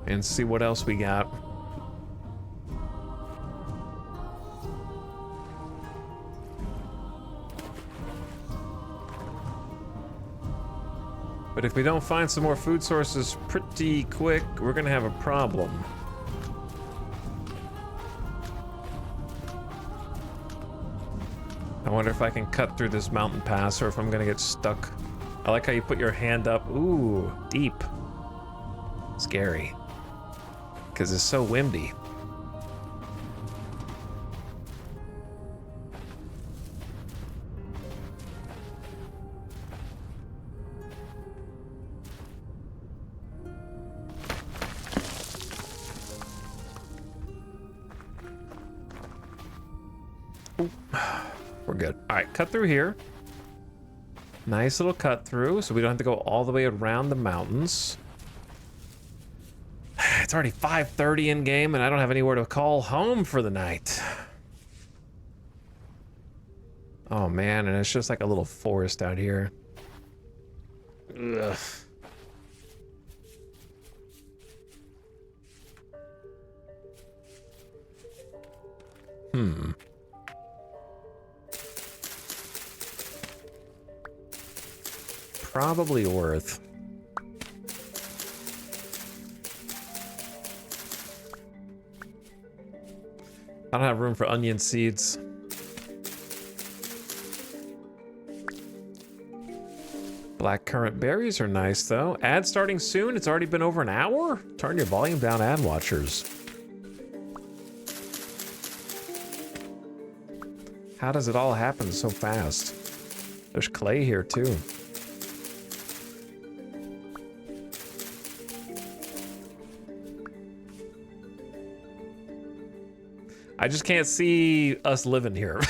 And see what else we got. But if we don't find some more food sources pretty quick, we're gonna have a problem. I wonder if I can cut through this mountain pass or if I'm gonna get stuck. I like how you put your hand up. Ooh, deep. Scary. Because it's so windy. Ooh. We're good. All right, cut through here. Nice little cut through, so we don't have to go all the way around the mountains. It's already 5:30 in game and I don't have anywhere to call home for the night. Oh man, and it's just like a little forest out here. Ugh. Probably worth. I don't have room for onion seeds. Blackcurrant berries are nice though. Ad starting soon. It's already been over an hour. Turn your volume down, ad watchers. How does it all happen so fast? There's clay here too. I just can't see us living here.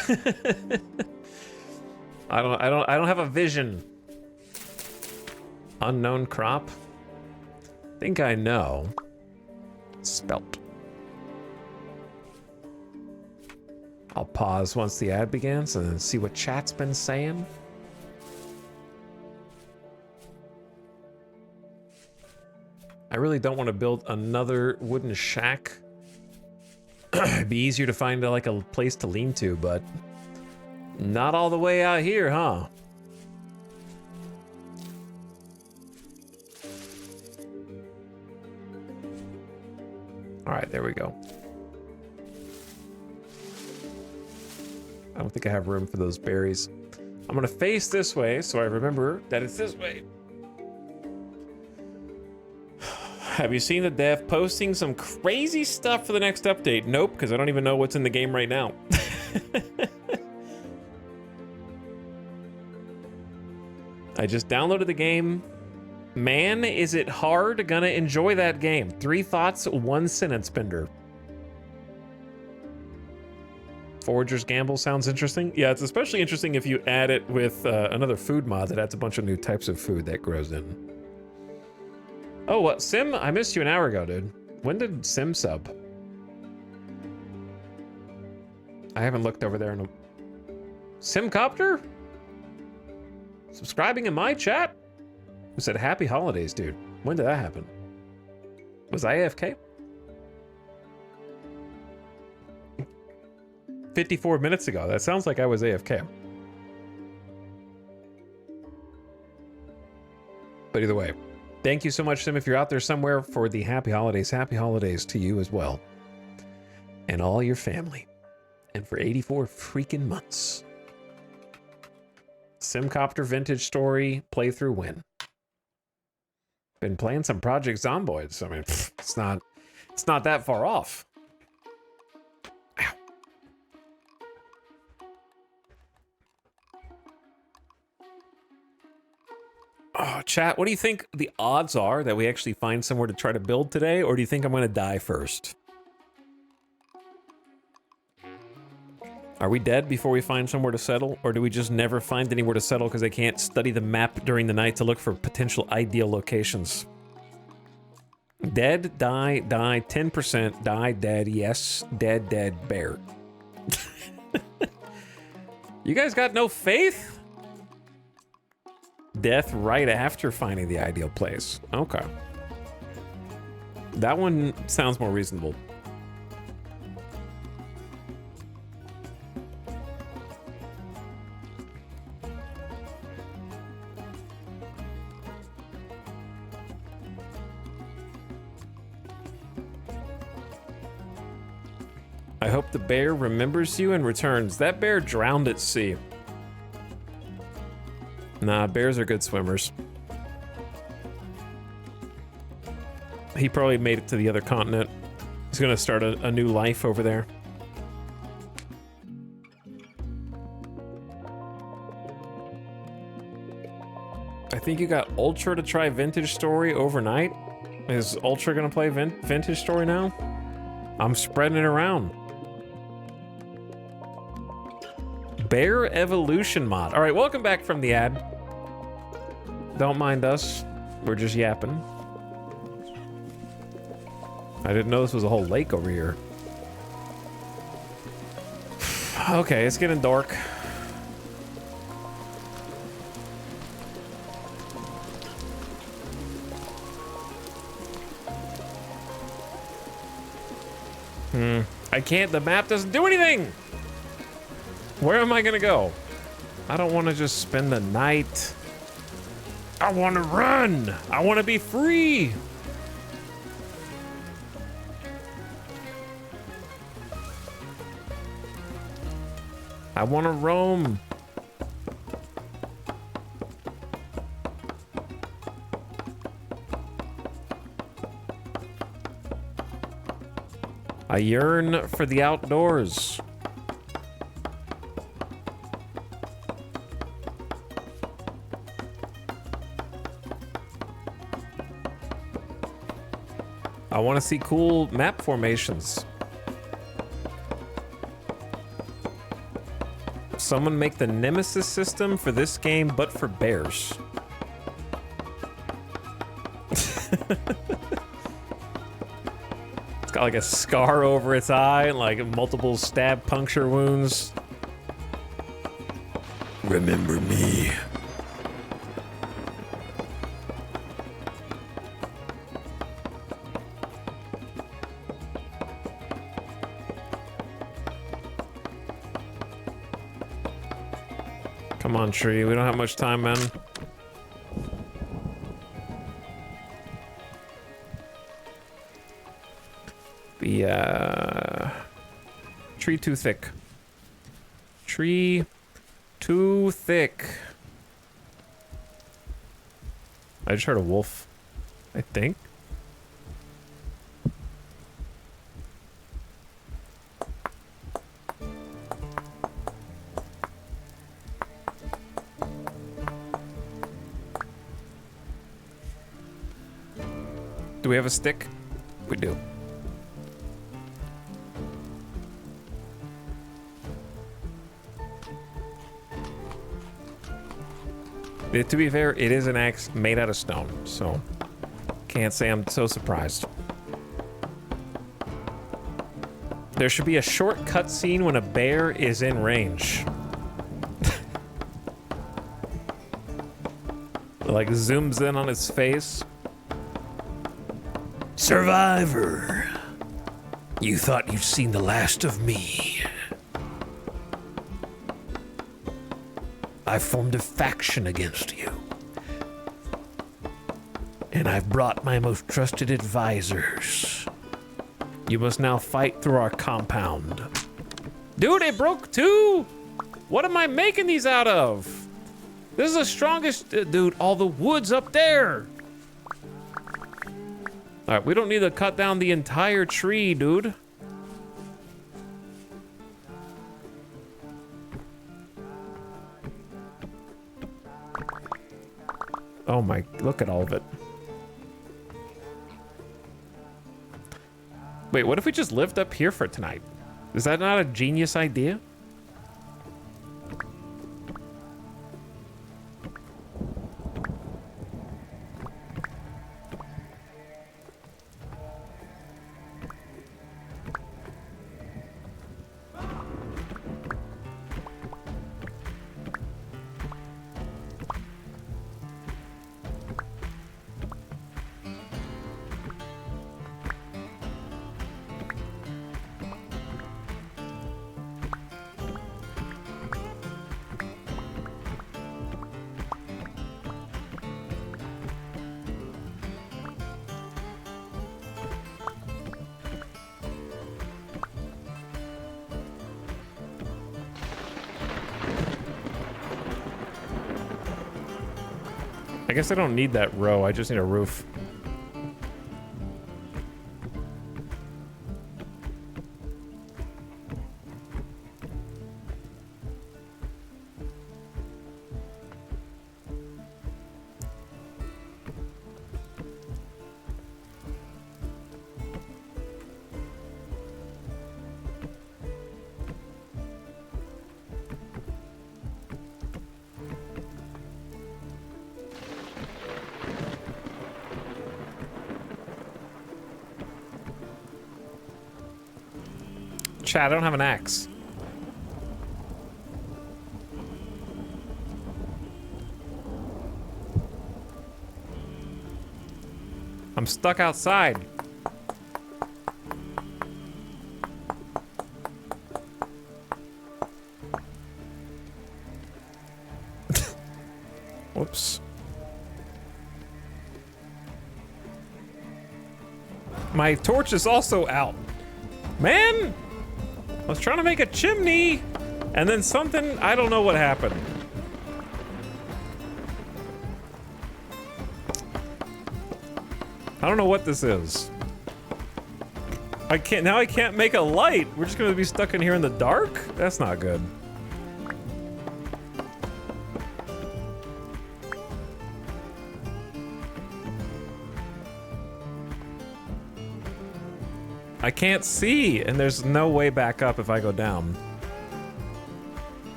I don't have a vision. Unknown crop. Think I know. Spelt. I'll pause once the ad begins and see what chat's been saying. I really don't want to build another wooden shack. It'd be easier to find like a place to lean to, but not all the way out here, huh? All right, there we go. I don't think I have room for those berries. I'm gonna face this way so I remember that it's this way. Have you seen the dev posting some crazy stuff for the next update? Nope, because I don't even know what's in the game right now. I just downloaded the game. Man, is it hard. Gonna enjoy that game. 3 thoughts, 1 sentence bender. Forager's Gamble sounds interesting. Yeah, it's especially interesting if you add it with another food mod that adds a bunch of new types of food that grows in. Oh, what? Sim? I missed you an hour ago, dude. When did Sim sub? I haven't looked over there in a... Simcopter? Subscribing in my chat? Who said happy holidays, dude? When did that happen? Was I AFK? 54 minutes ago. That sounds like I was AFK. But either way, thank you so much, Sim, if you're out there somewhere for the happy holidays. Happy holidays to you as well. And all your family. And for 84 freaking months. Simcopter Vintage Story playthrough win. Been playing some Project Zomboids. I mean, it's not that far off. Ow. Oh, chat, what do you think the odds are that we actually find somewhere to try to build today, or do you think I'm going to die first? Are we dead before we find somewhere to settle, or do we just never find anywhere to settle because they can't study the map during the night to look for potential ideal locations? Dead, die, 10%, die, dead, yes, dead, bear. You guys got no faith? Death right after finding the ideal place. Okay. That one sounds more reasonable. I hope the bear remembers you and returns. That bear drowned at sea. Nah, bears are good swimmers. He probably made it to the other continent. He's gonna start a new life over there. I think you got Ultra to try Vintage Story overnight. Is Ultra gonna play Vintage Story now? I'm spreading it around. Bear Evolution mod. All right, welcome back from the ad. Don't mind us. We're just yapping. I didn't know this was a whole lake over here. Okay, it's getting dark. I can't, the map doesn't do anything! Where am I gonna go? I don't want to just spend the night. I want to run! I want to be free! I want to roam. I yearn for the outdoors. I want to see cool map formations. Someone make the Nemesis system for this game, but for bears. It's got like a scar over its eye and like multiple stab puncture wounds. Remember me. Come on, tree. We don't have much time, man. The tree too thick. Tree too thick. I just heard a wolf, I think. Do we have a stick? We do. To be fair, it is an axe made out of stone, so can't say I'm so surprised. There should be a short cutscene when a bear is in range. Like zooms in on his face. Survivor, you thought you'd seen the last of me. I've formed a faction against you. And I've brought my most trusted advisors. You must now fight through our compound. Dude, it broke too! What am I making these out of? This is the strongest... dude, all the wood's up there! Alright, we don't need to cut down the entire tree, dude. Oh my, look at all of it. Wait, what if we just lived up here for tonight? Is that not a genius idea? I guess I don't need that row, I just need a roof. Chat, I don't have an axe. I'm stuck outside. Whoops. My torch is also out. Man! I was trying to make a chimney, and then something, I don't know what happened. I don't know what this is. I can't make a light. We're just gonna be stuck in here in the dark? That's not good. I can't see, and there's no way back up if I go down.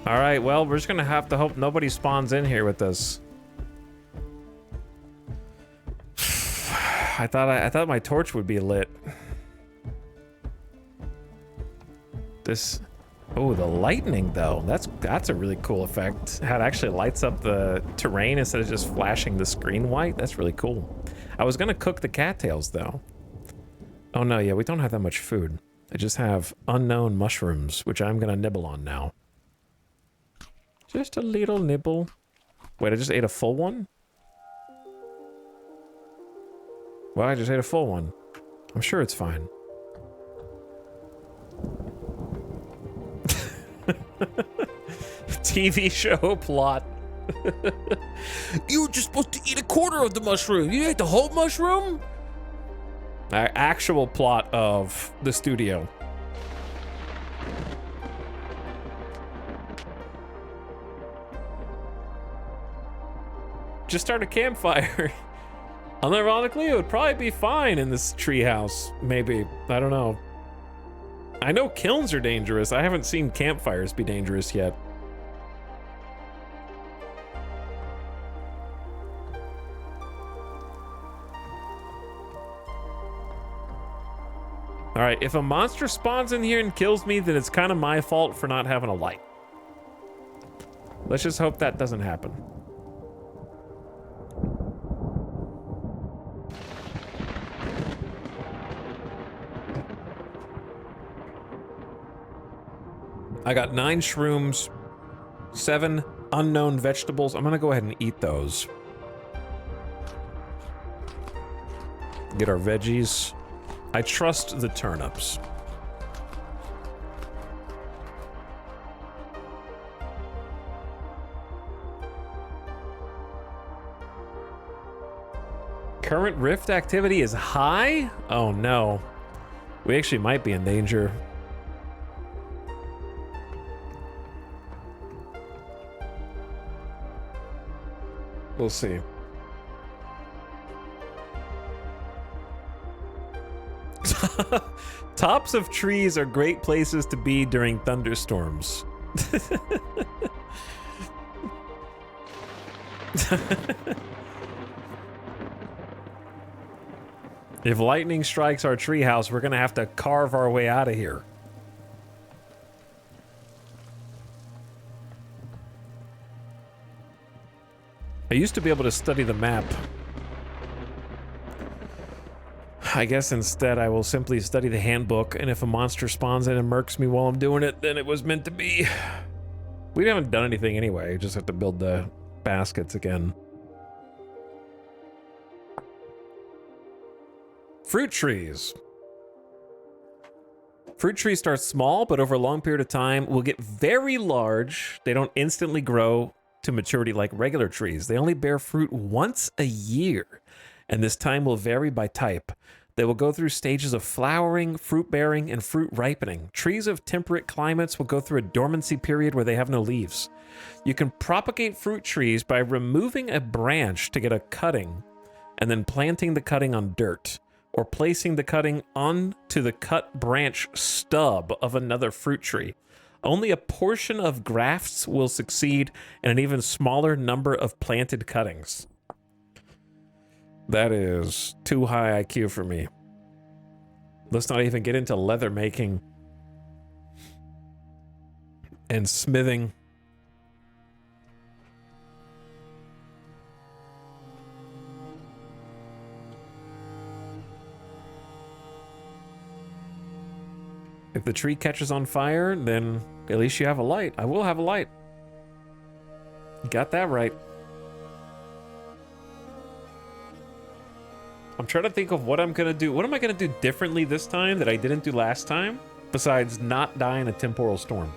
All right, well, we're just gonna have to hope nobody spawns in here with us. I thought my torch would be lit. This, oh, the lightning though. That's a really cool effect. How it actually lights up the terrain instead of just flashing the screen white. That's really cool. I was gonna cook the cattails though. Oh no, yeah, we don't have that much food. I just have unknown mushrooms, which I'm gonna nibble on now. Just a little nibble. Wait, I just ate a full one? Well, I just ate a full one. I'm sure it's fine. TV show plot. You were just supposed to eat a quarter of the mushroom. You ate the whole mushroom? Actual plot of the studio. Just start a campfire. Unironically, it would probably be fine in this treehouse. Maybe. I don't know. I know kilns are dangerous. I haven't seen campfires be dangerous yet. All right, if a monster spawns in here and kills me, then it's kind of my fault for not having a light. Let's just hope that doesn't happen. I got 9 shrooms, 7 unknown vegetables. I'm gonna go ahead and eat those. Get our veggies. I trust the turnips. Current rift activity is high? Oh no. We actually might be in danger. We'll see. Tops of trees are great places to be during thunderstorms. If lightning strikes our treehouse, we're gonna have to carve our way out of here. I used to be able to study the map. I guess instead I will simply study the handbook, and if a monster spawns in and murks me while I'm doing it, then it was meant to be. We haven't done anything anyway, just have to build the baskets again. Fruit trees. Fruit trees start small, but over a long period of time will get very large. They don't instantly grow to maturity like regular trees. They only bear fruit once a year, and this time will vary by type. They will go through stages of flowering, fruit bearing, and fruit ripening. Trees of temperate climates will go through a dormancy period where they have no leaves. You can propagate fruit trees by removing a branch to get a cutting and then planting the cutting on dirt, or placing the cutting onto the cut branch stub of another fruit tree. Only a portion of grafts will succeed, and an even smaller number of planted cuttings. That is too high IQ for me. Let's not even get into leather making and smithing. If the tree catches on fire, then at least you have a light. I will have a light. You got that right. I'm trying to think of what I'm gonna do. What am I gonna do differently this time that I didn't do last time, besides not die in a temporal storm?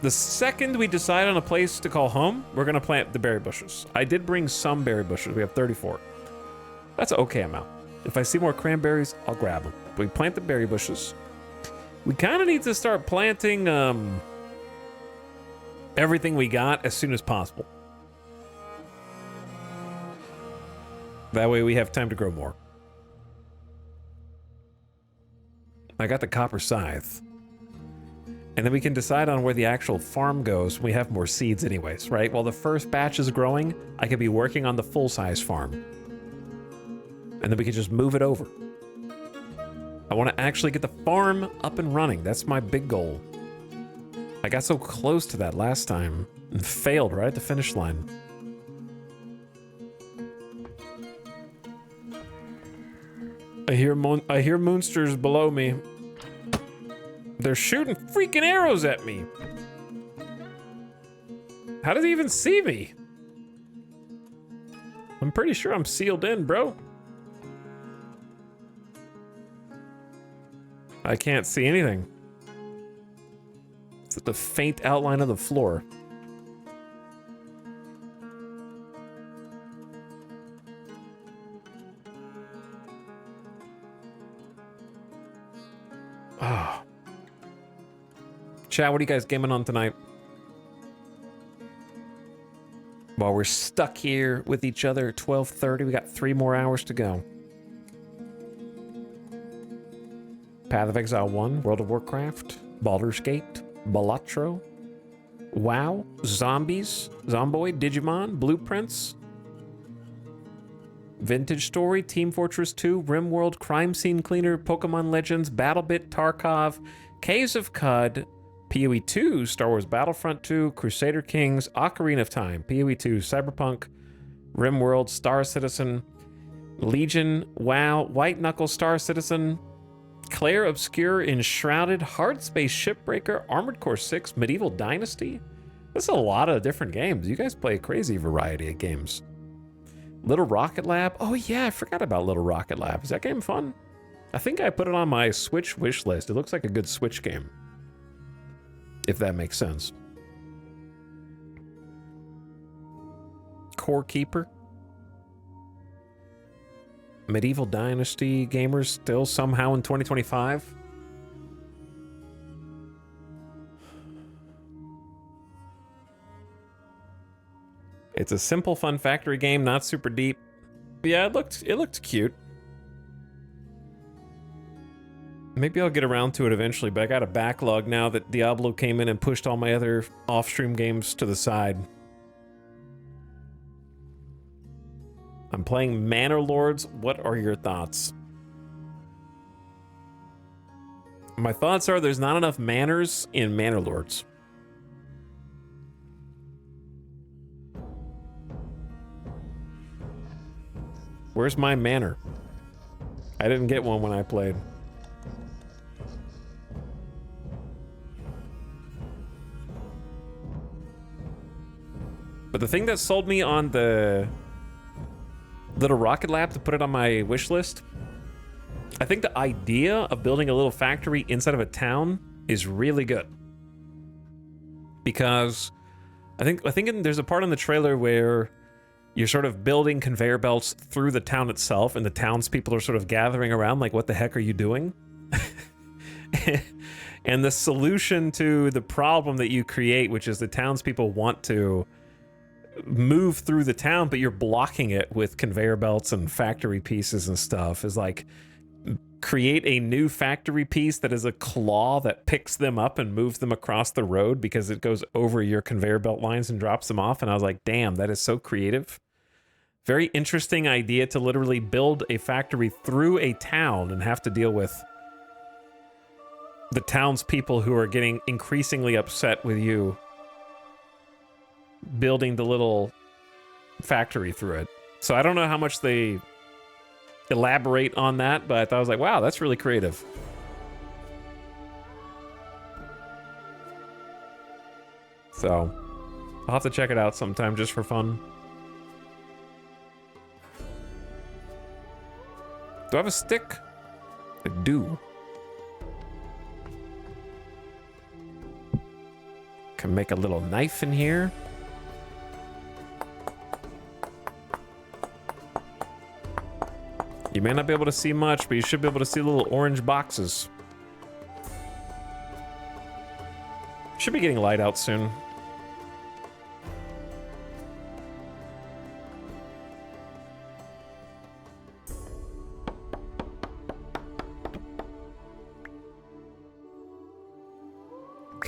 The second we decide on a place to call home, we're gonna plant the berry bushes. I did bring some berry bushes. We have 34. That's an okay amount. If I see more cranberries, I'll grab them. We plant the berry bushes. We kind of need to start planting everything we got as soon as possible. That way we have time to grow more. I got the copper scythe. And then we can decide on where the actual farm goes when we have more seeds anyways, right? While the first batch is growing, I could be working on the full-size farm. And then we can just move it over. I want to actually get the farm up and running. That's my big goal. I got so close to that last time and failed right at the finish line. I hear monsters below me. They're shooting freaking arrows at me. How does he even see me? I'm pretty sure I'm sealed in, bro. I can't see anything. It's the faint outline of the floor. Ah. Chat, what are you guys gaming on tonight? While we're stuck here with each other at 12:30, we got 3 more hours to go. Path of Exile 1, World of Warcraft, Baldur's Gate, Balatro, WoW, Zombies, Zomboid, Digimon, Blueprints, Vintage Story, Team Fortress 2, RimWorld, Crime Scene Cleaner, Pokemon Legends, BattleBit, Tarkov, Caves of Cud, PoE 2, Star Wars Battlefront 2, Crusader Kings, Ocarina of Time, PoE 2, Cyberpunk, RimWorld, Star Citizen, Legion, WoW, White Knuckle, Star Citizen, Claire Obscure, Enshrouded, Hard Space Shipbreaker, Armored Core 6, Medieval Dynasty. That's a lot of different games. You guys play a crazy variety of games. Little Rocket Lab. Oh yeah, I forgot about Little Rocket Lab. Is that game fun? I think I put it on my Switch wish list. It looks like a good Switch game, if that makes sense. Core Keeper. Medieval Dynasty gamers still somehow in 2025. It's a simple, fun factory game, not super deep. Yeah, it looked cute. Maybe I'll get around to it eventually, but I got a backlog now that Diablo came in and pushed all my other off-stream games to the side. I'm playing Manor Lords. What are your thoughts? My thoughts are there's not enough manors in Manor Lords. Where's my manor? I didn't get one when I played. But the thing that sold me on the Little Rocket Lab to put it on my wish list, I think the idea of building a little factory inside of a town is really good. Because I think there's a part in the trailer where you're sort of building conveyor belts through the town itself, and the townspeople are sort of gathering around like, what the heck are you doing? And the solution to the problem that you create, which is the townspeople want to move through the town, but you're blocking it with conveyor belts and factory pieces and stuff, is like create a new factory piece that is a claw that picks them up and moves them across the road because it goes over your conveyor belt lines and drops them off. And I was like, damn, that is so creative. Very interesting idea to literally build a factory through a town and have to deal with the townspeople who are getting increasingly upset with you building the little factory through it. So I don't know how much they elaborate on that, but I thought I was like, wow, that's really creative. So I'll have to check it out sometime just for fun. Do I have a stick? I do. Can make a little knife in here. You may not be able to see much, but you should be able to see little orange boxes. Should be getting light out soon.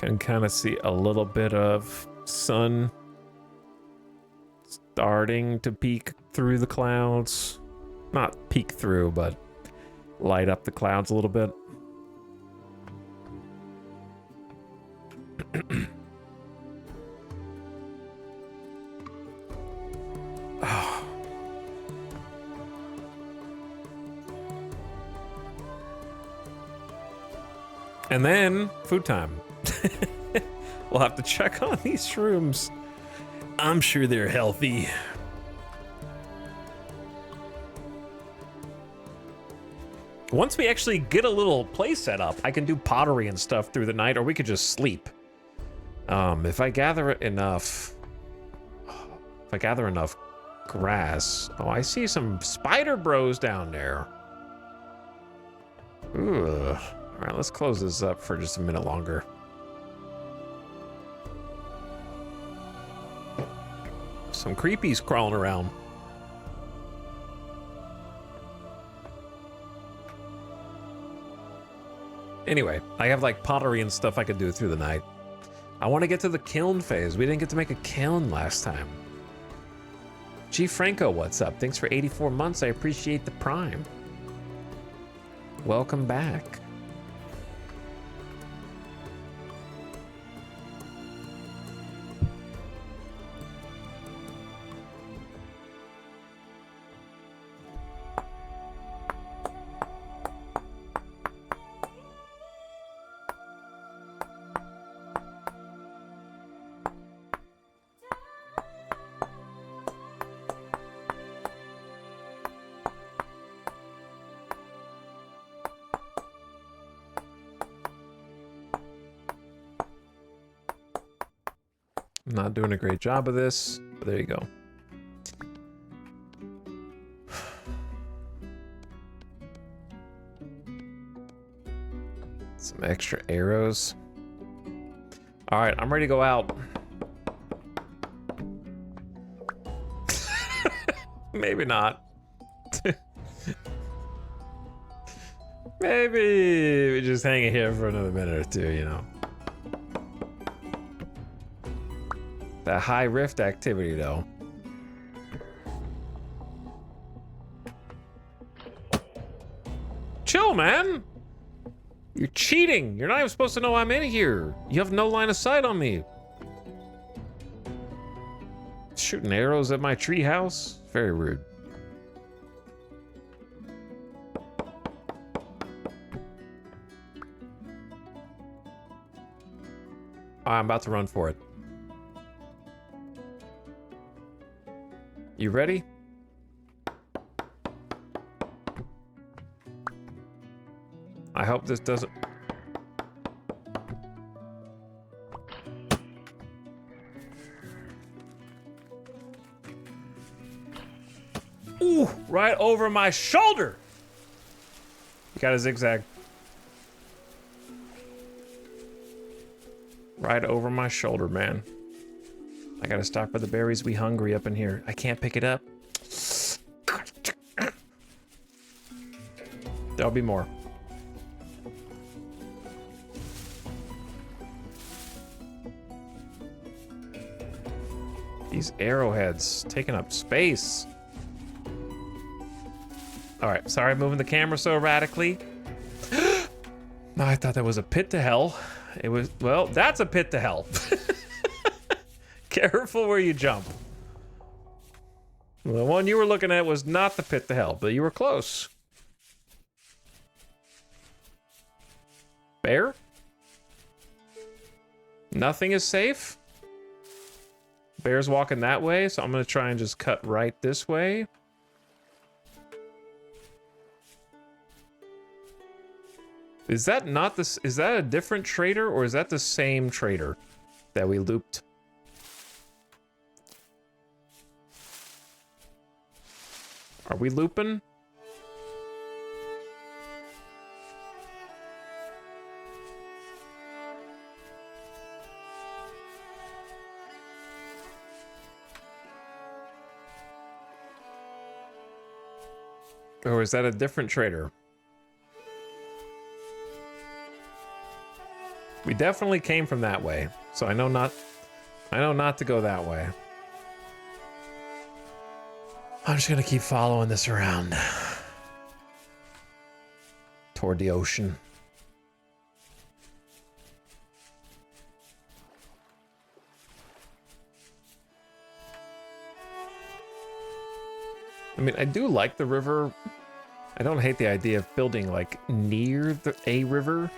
Can kind of see a little bit of sun starting to peek through the clouds. Not peek through, but light up the clouds a little bit. Oh. And then food time. We'll have to check on these shrooms. I'm sure they're healthy. Once we actually get a little place set up, I can do pottery and stuff through the night, or we could just sleep. If I gather enough grass. Oh, I see some spider bros down there. Ooh. All right, let's close this up for just a minute longer. Some creepies crawling around. Anyway, I have like pottery and stuff I could do through the night. I want to get to the kiln phase. We didn't get to make a kiln last time. G Franco, what's up? Thanks for 84 months. I appreciate the prime. Welcome back. I'm not doing a great job of this, but there you go. Some extra arrows. All right, I'm ready to go out. Maybe not. Maybe we just hang it here for another minute or two, you know. That high rift activity, though. Chill, man. You're cheating. You're not even supposed to know I'm in here. You have no line of sight on me. Shooting arrows at my tree house? Very rude. I'm about to run for it. You ready? I hope this doesn't... Ooh, right over my shoulder! You got a zigzag. Right over my shoulder, man. I gotta stop for the berries. We hungry up in here. I can't pick it up. There'll be more. These arrowheads taking up space. All right, sorry moving the camera so erratically. No, I thought that was a pit to hell. It was, well, that's a pit to hell. Careful where you jump. The one you were looking at was not the pit to hell, but you were close. Bear? Nothing is safe? Bear's walking that way, so I'm gonna try and just cut right this way. Is that not this? Is that a different trader, or is that the same trader that we looped? Are we looping? Or is that a different trader? We definitely came from that way, so I know not to go that way. I'm just gonna keep following this around toward the ocean. I mean, I do like the river. I don't hate the idea of building like near a river,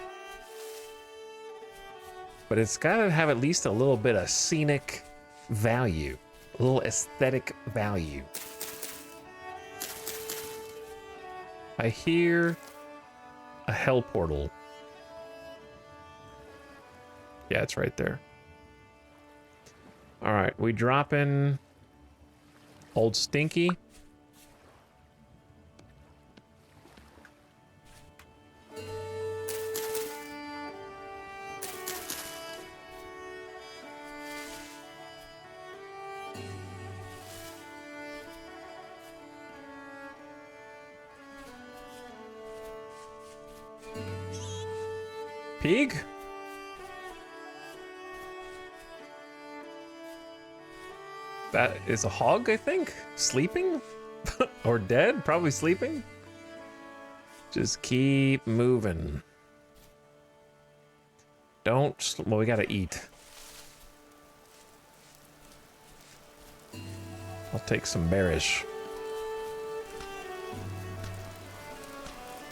but it's gotta have at least a little bit of scenic value, a little aesthetic value. I hear a hell portal. Yeah, it's right there. All right, we drop in Old Stinky. Pig? That is a hog, I think? Sleeping? Or dead? Probably sleeping? Just keep moving. Don't... Well, we gotta eat. I'll take some berries.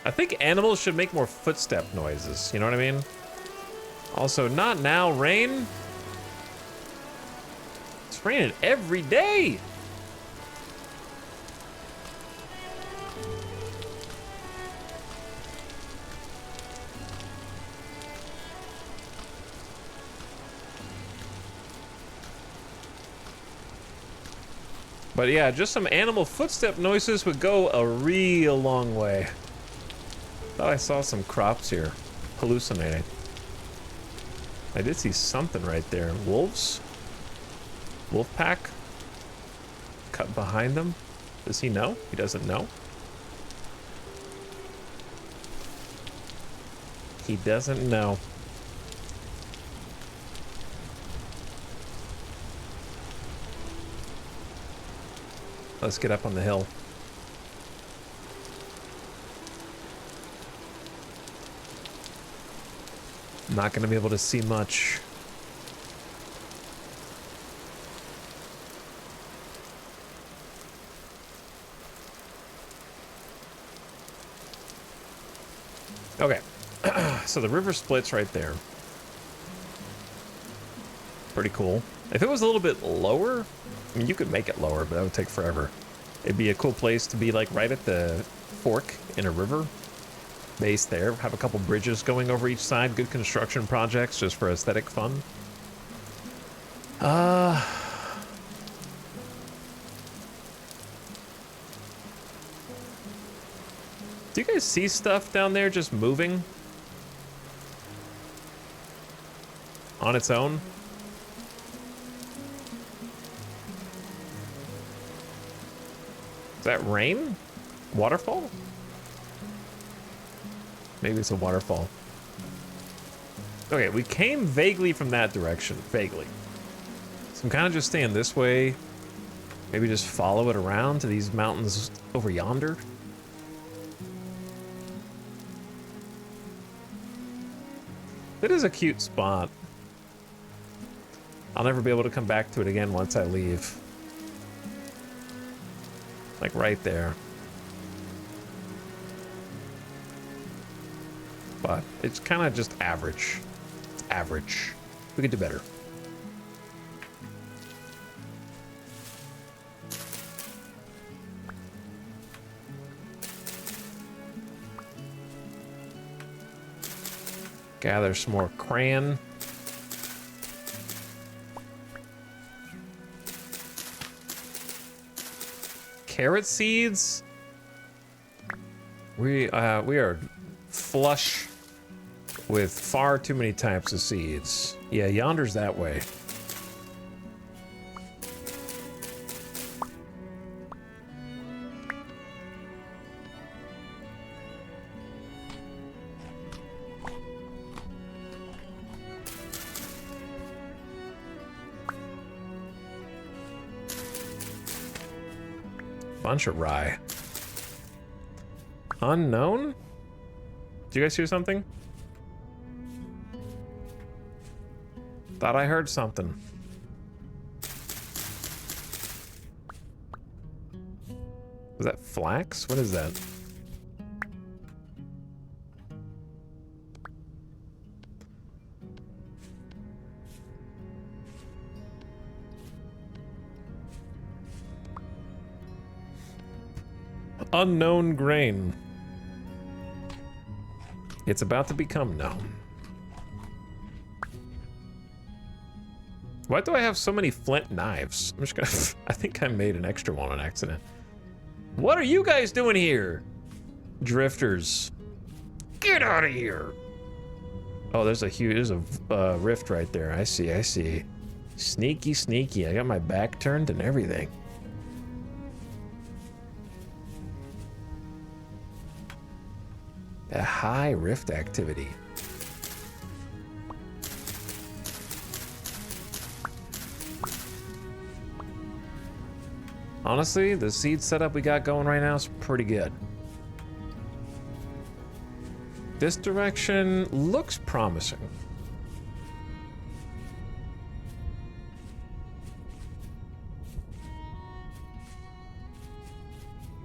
I think animals should make more footstep noises, you know what I mean? Also, not now, rain. It's raining every day. But yeah, just some animal footstep noises would go a real long way. Thought I saw some crops here. Hallucinating. I did see something right there. Wolves? Wolf pack? Cut behind them? Does he know? He doesn't know. He doesn't know. Let's get up on the hill. Not gonna be able to see much. Okay, so the river splits right there. Pretty cool. If it was a little bit lower, I mean, you could make it lower, but that would take forever. It'd be a cool place to be like right at the fork in a river. Base there, have a couple bridges going over each side, good construction projects just for aesthetic fun. Do you guys see stuff down there just moving on its own? Is that rain? Waterfall? Maybe it's a waterfall. Okay, we came vaguely from that direction. Vaguely. So I'm kind of just staying this way. Maybe just follow it around to these mountains over yonder. It is a cute spot. I'll never be able to come back to it again once I leave. Like right there. But it's kind of just average. It's average. We could do better. Gather some more crayon. Carrot seeds? We are flush with far too many types of seeds. Yeah, yonder's that way. Bunch of rye. Unknown? Did you guys hear something? Thought I heard something. Was that flax? What is that? Unknown grain. It's about to become known. Why do I have so many flint knives? I'm just gonna... I think I made an extra one on accident. What are you guys doing here? Drifters. Get out of here. Oh, there's a huge... There's a rift right there. I see, I see. Sneaky, sneaky. I got my back turned and everything. A high rift activity. Honestly, the seed setup we got going right now is pretty good. This direction looks promising.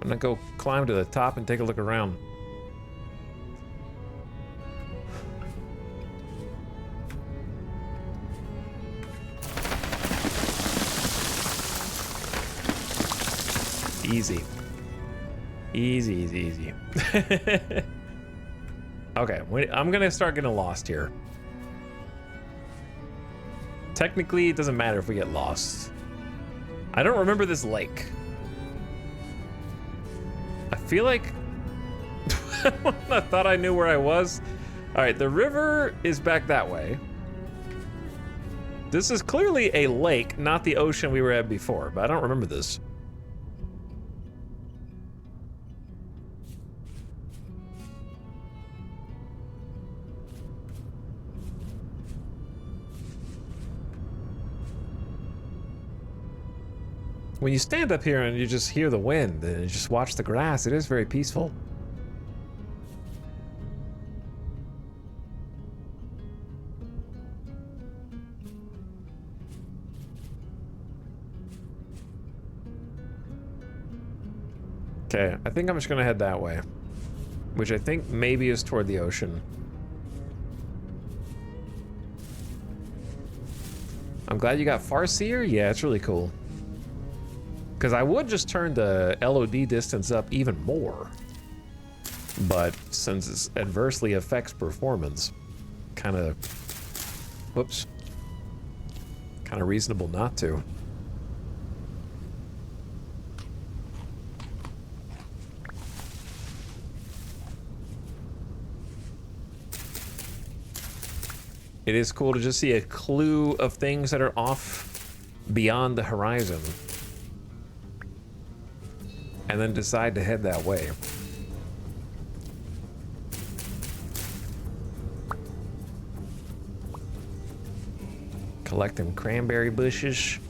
I'm gonna go climb to the top and take a look around. Easy. Easy, easy, easy. Okay, I'm gonna start getting lost here. Technically, it doesn't matter if we get lost. I don't remember this lake. I feel like... I thought I knew where I was. Alright, the river is back that way. This is clearly a lake, not the ocean we were at before, but I don't remember this. When you stand up here and you just hear the wind and you just watch the grass, it is very peaceful. Okay, I think I'm just gonna head that way, which I think maybe is toward the ocean. I'm glad you got Farseer. Yeah, it's really cool. Because I would just turn the LOD distance up even more. But since it adversely affects performance, kind of, whoops, kind of reasonable not to. It is cool to just see a clue of things that are off beyond the horizon. And then decide to head that way. Collecting cranberry bushes.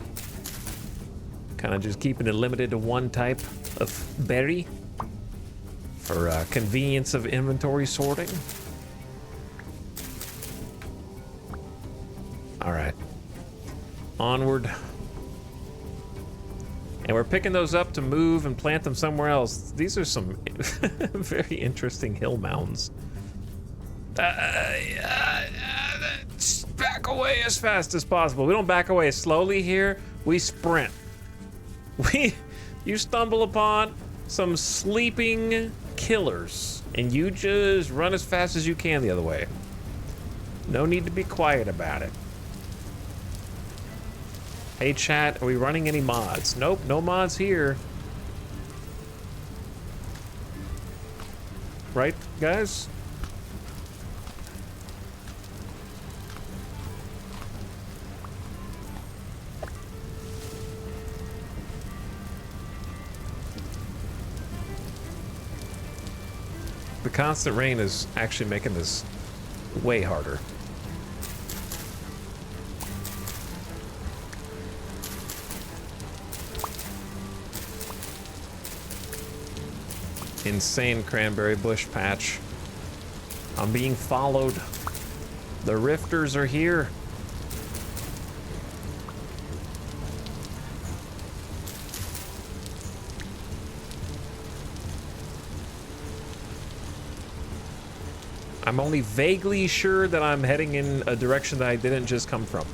Kind of just keeping it limited to one type of berry for convenience of inventory sorting. All right, onward. And we're picking those up to move and plant them somewhere else. These are some very interesting hill mounds. Back away as fast as possible. We don't back away slowly here. We sprint. You stumble upon some sleeping killers, and you just run as fast as you can the other way. No need to be quiet about it. Hey chat, are we running any mods? Nope, no mods here. Right, guys? The constant rain is actually making this way harder. insane cranberry bush patch. I'm being followed. The rifters are here. I'm only vaguely sure that I'm heading in a direction that I didn't just come from.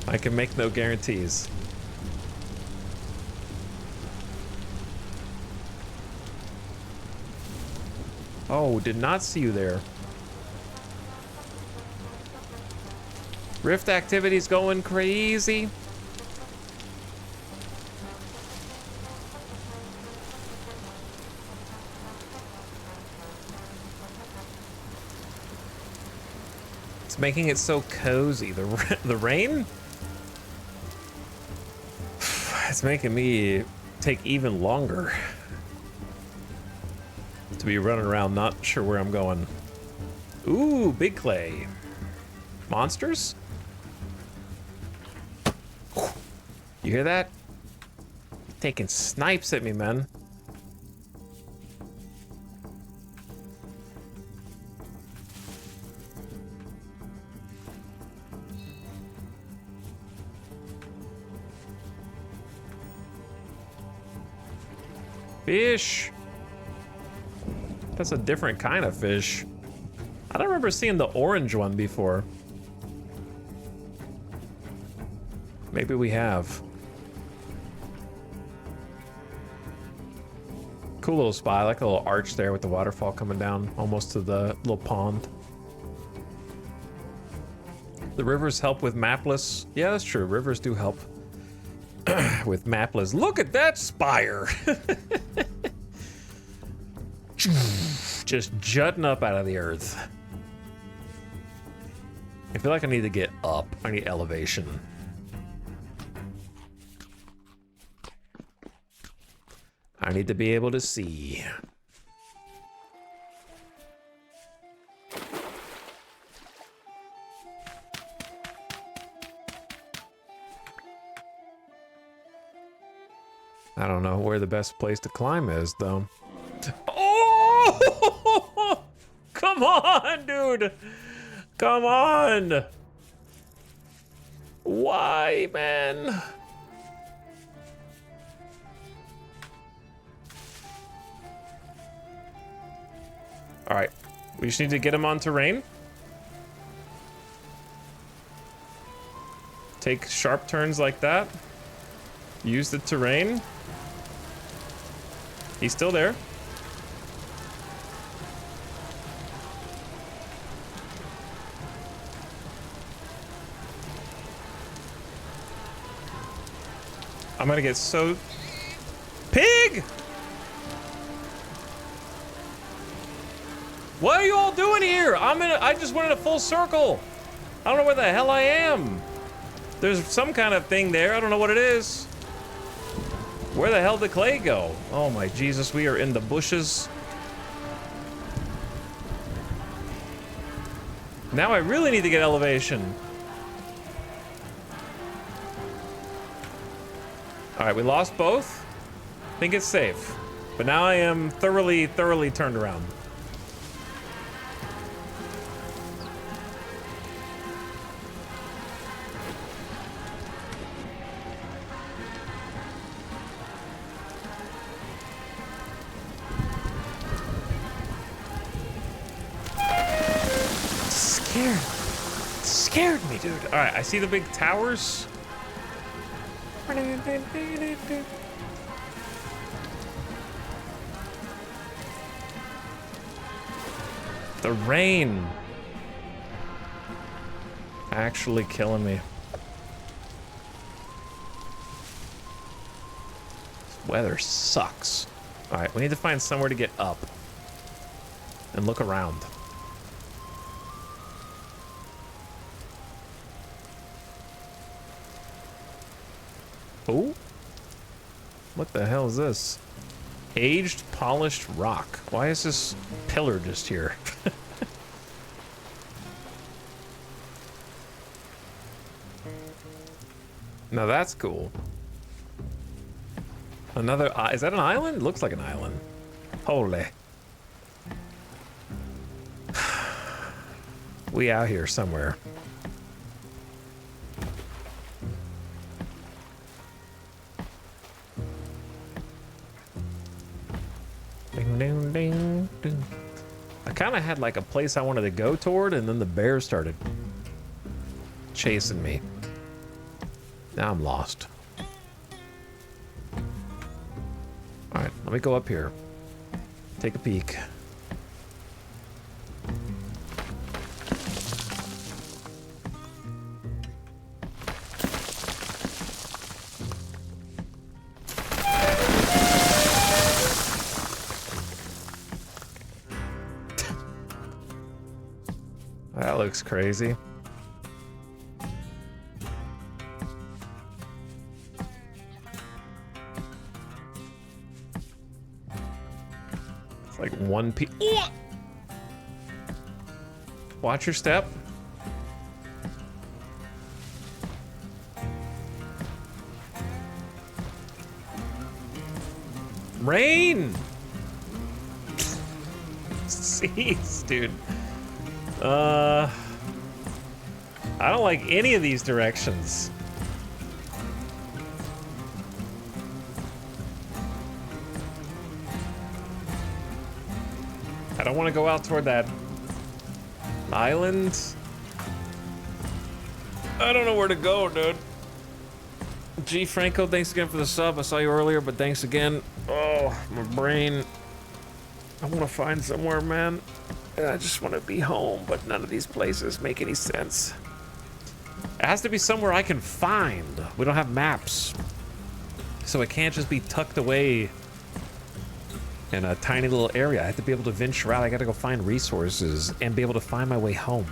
I can make no guarantees. Oh, did not see you there. Rift activity's going crazy. It's making it so cozy. The rain? It's making me take even longer to be running around, not sure where I'm going. Ooh, big clay. Monsters? You hear that? Taking snipes at me, man. Fish. That's a different kind of fish. I don't remember seeing the orange one before. Maybe we have. Cool little spot. I like a little arch there with the waterfall coming down almost to the little pond. The rivers help with mapless. Yeah, that's true. Rivers do help with mapless. Look at that spire. Just jutting up out of the earth. I feel like I need to get up. I need elevation. I need to be able to see. I don't know where the best place to climb is, though. Oh! Come on, dude! Come on! Why, man? All right, we just need to get him on terrain. Take sharp turns like that. Use the terrain. He's still there. I'm gonna get so... Pig! What are you all doing here? I just went in a full circle. I don't know where the hell I am. There's some kind of thing there. I don't know what it is. Where the hell did Clay go? Oh my Jesus, we are in the bushes. Now I really need to get elevation. All right, we lost both. I think it's safe. But now I am thoroughly turned around. Scared me, dude. All right, I see the big towers. The rain. Actually killing me. This weather sucks. All right, we need to find somewhere to get up and look around. Oh, what the hell is this? Aged polished rock. Why is this pillar just here? Now that's cool. Another, is that an island? Looks like an island. Holy. We out here somewhere. Ding, ding, ding, ding. I kind of had like a place I wanted to go toward, and then the bears started chasing me. Now I'm lost. All right, let me go up here. Take a peek. That looks crazy. It's like one piece. Watch your step. Rain! Jeez, dude. I don't like any of these directions. I don't want to go out toward that island. I don't know where to go, dude. G Franco, thanks again for the sub. I saw you earlier, but thanks again. Oh, my brain. I want to find somewhere, man. I just want to be home, but none of these places make any sense. It has to be somewhere I can find. We don't have maps. So it can't just be tucked away in a tiny little area. I have to be able to venture out. I gotta go find resources and be able to find my way home.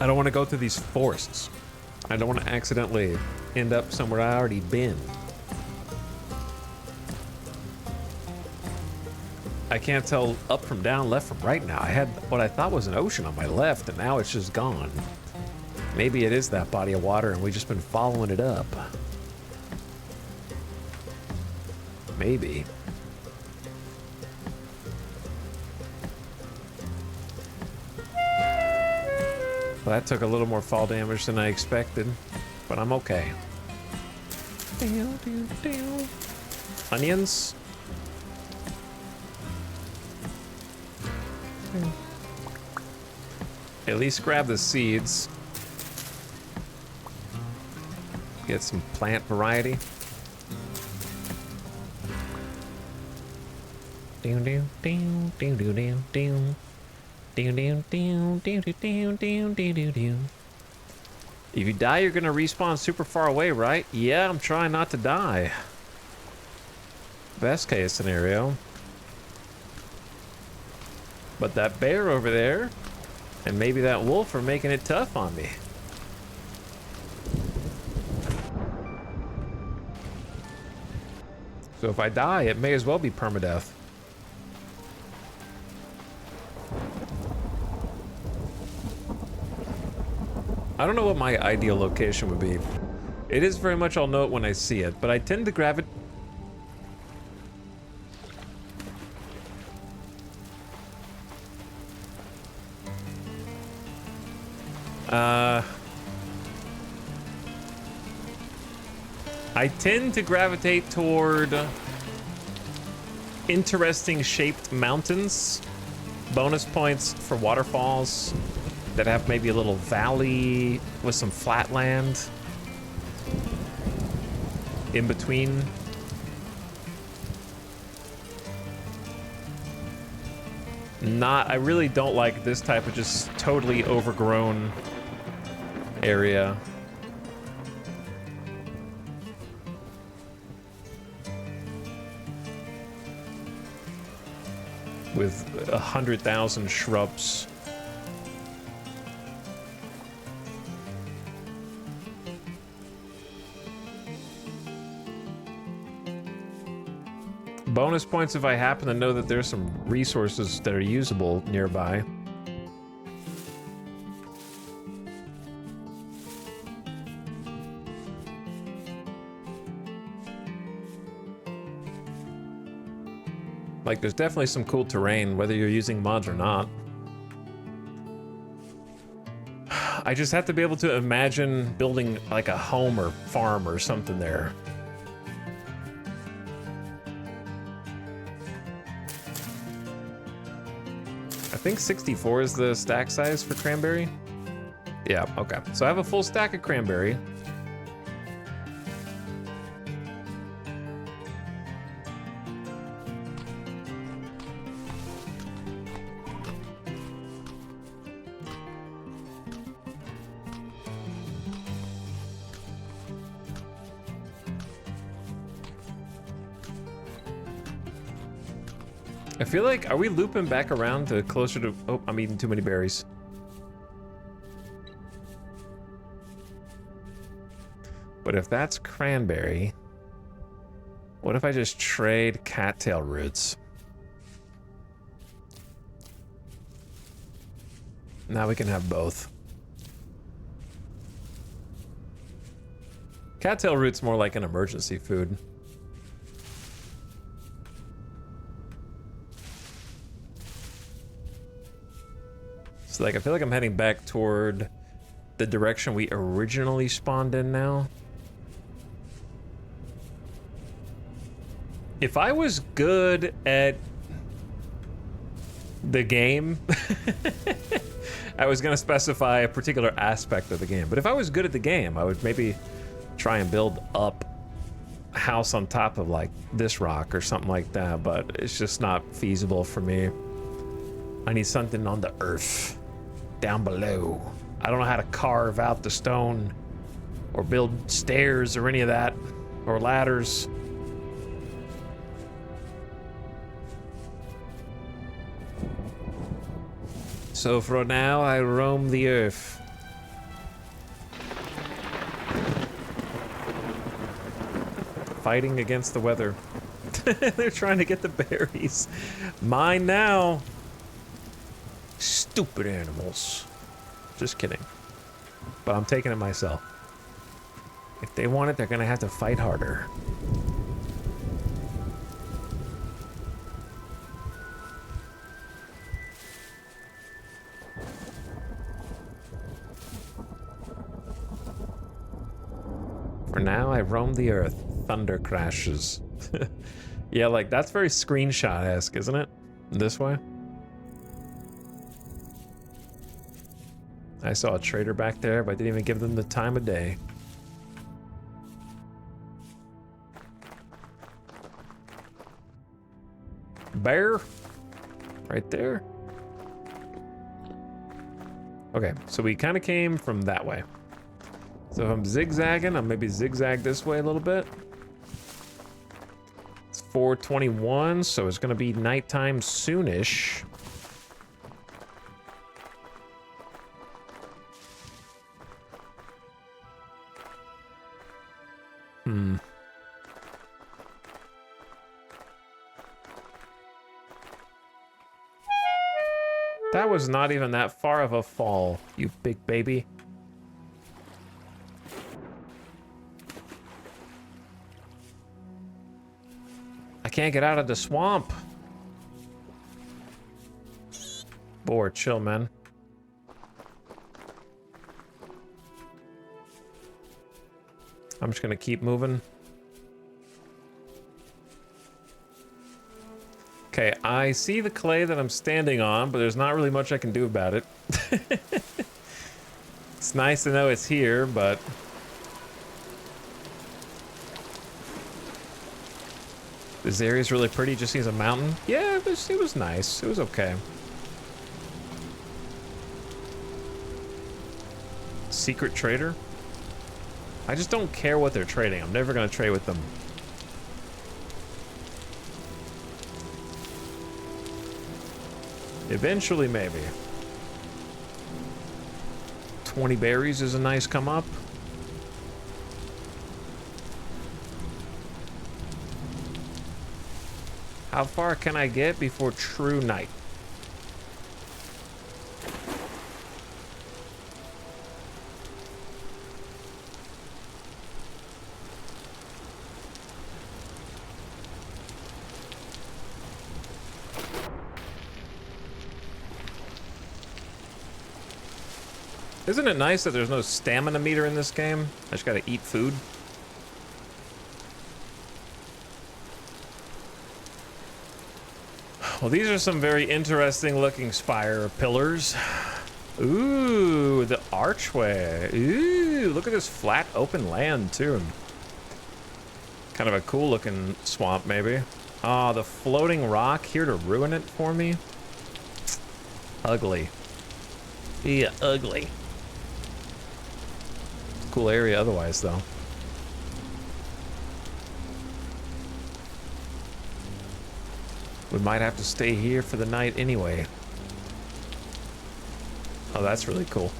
I don't want to go through these forests. I don't want to accidentally end up somewhere I already been. I can't tell up from down, left from right now. I had what I thought was an ocean on my left, and now it's just gone. Maybe it is that body of water, and we've just been following it up. Maybe. Well, that took a little more fall damage than I expected, but I'm okay. Onions? At least grab the seeds. Get some plant variety. If you die, you're gonna respawn super far away, right? Yeah, I'm trying not to die. Best case scenario. But that bear over there, and maybe that wolf are making it tough on me. So if I die, it may as well be permadeath. I don't know what my ideal location would be. It is very much I'll know it when I see it, but I tend to gravitate. I tend to gravitate toward interesting shaped mountains. Bonus points for waterfalls that have maybe a little valley with some flat land in between. I really don't like this type of just totally overgrown area. With 100,000 shrubs. Bonus points if I happen to know that there's some resources that are usable nearby. Like, there's definitely some cool terrain, whether you're using mods or not. I just have to be able to imagine building like a home or farm or something there. I think 64 is the stack size for cranberry. Yeah, okay. So I have a full stack of cranberry. I feel like, are we looping back around to closer to, oh, I'm eating too many berries. But if that's cranberry, what if I just trade cattail roots? Now we can have both. Cattail root's more like an emergency food. So like, I feel like I'm heading back toward the direction we originally spawned in now. If I was good at the game, I was gonna specify a particular aspect of the game, but if I was good at the game, I would maybe try and build up a house on top of like this rock or something like that, but it's just not feasible for me. I need something on the earth, down below. I don't know how to carve out the stone or build stairs or any of that, or ladders. So for now, I roam the earth. Fighting against the weather. They're trying to get the berries. Mine now. Stupid animals. Just kidding. But I'm taking it myself. If they want it, they're gonna have to fight harder. For now, I roam the earth. Thunder crashes. Yeah, like, that's very screenshot-esque, isn't it? This way? I saw a trader back there, but I didn't even give them the time of day. Bear? Right there? Okay, so we kind of came from that way. So if I'm zigzagging, I'll maybe zigzag this way a little bit. It's 4:21, so it's gonna be nighttime soonish. That was not even that far of a fall, you big baby. I can't get out of the swamp. Bored, chill, man. I'm just gonna keep moving. Okay, I see the clay that I'm standing on, but there's not really much I can do about it. It's nice to know it's here, but... This area's really pretty, just seems a mountain. Yeah, it was nice. It was okay. Secret trader? I just don't care what they're trading. I'm never gonna trade with them. Eventually, maybe. 20 berries is a nice come up. How far can I get before true night? Isn't it nice that there's no stamina meter in this game? I just gotta eat food. Well, these are some very interesting looking spire pillars. Ooh, the archway. Ooh, look at this flat open land too. Kind of a cool looking swamp maybe. Ah, the floating rock here to ruin it for me. Ugly. Yeah, ugly. Cool area otherwise though. We might have to stay here for the night anyway. Oh, that's really cool.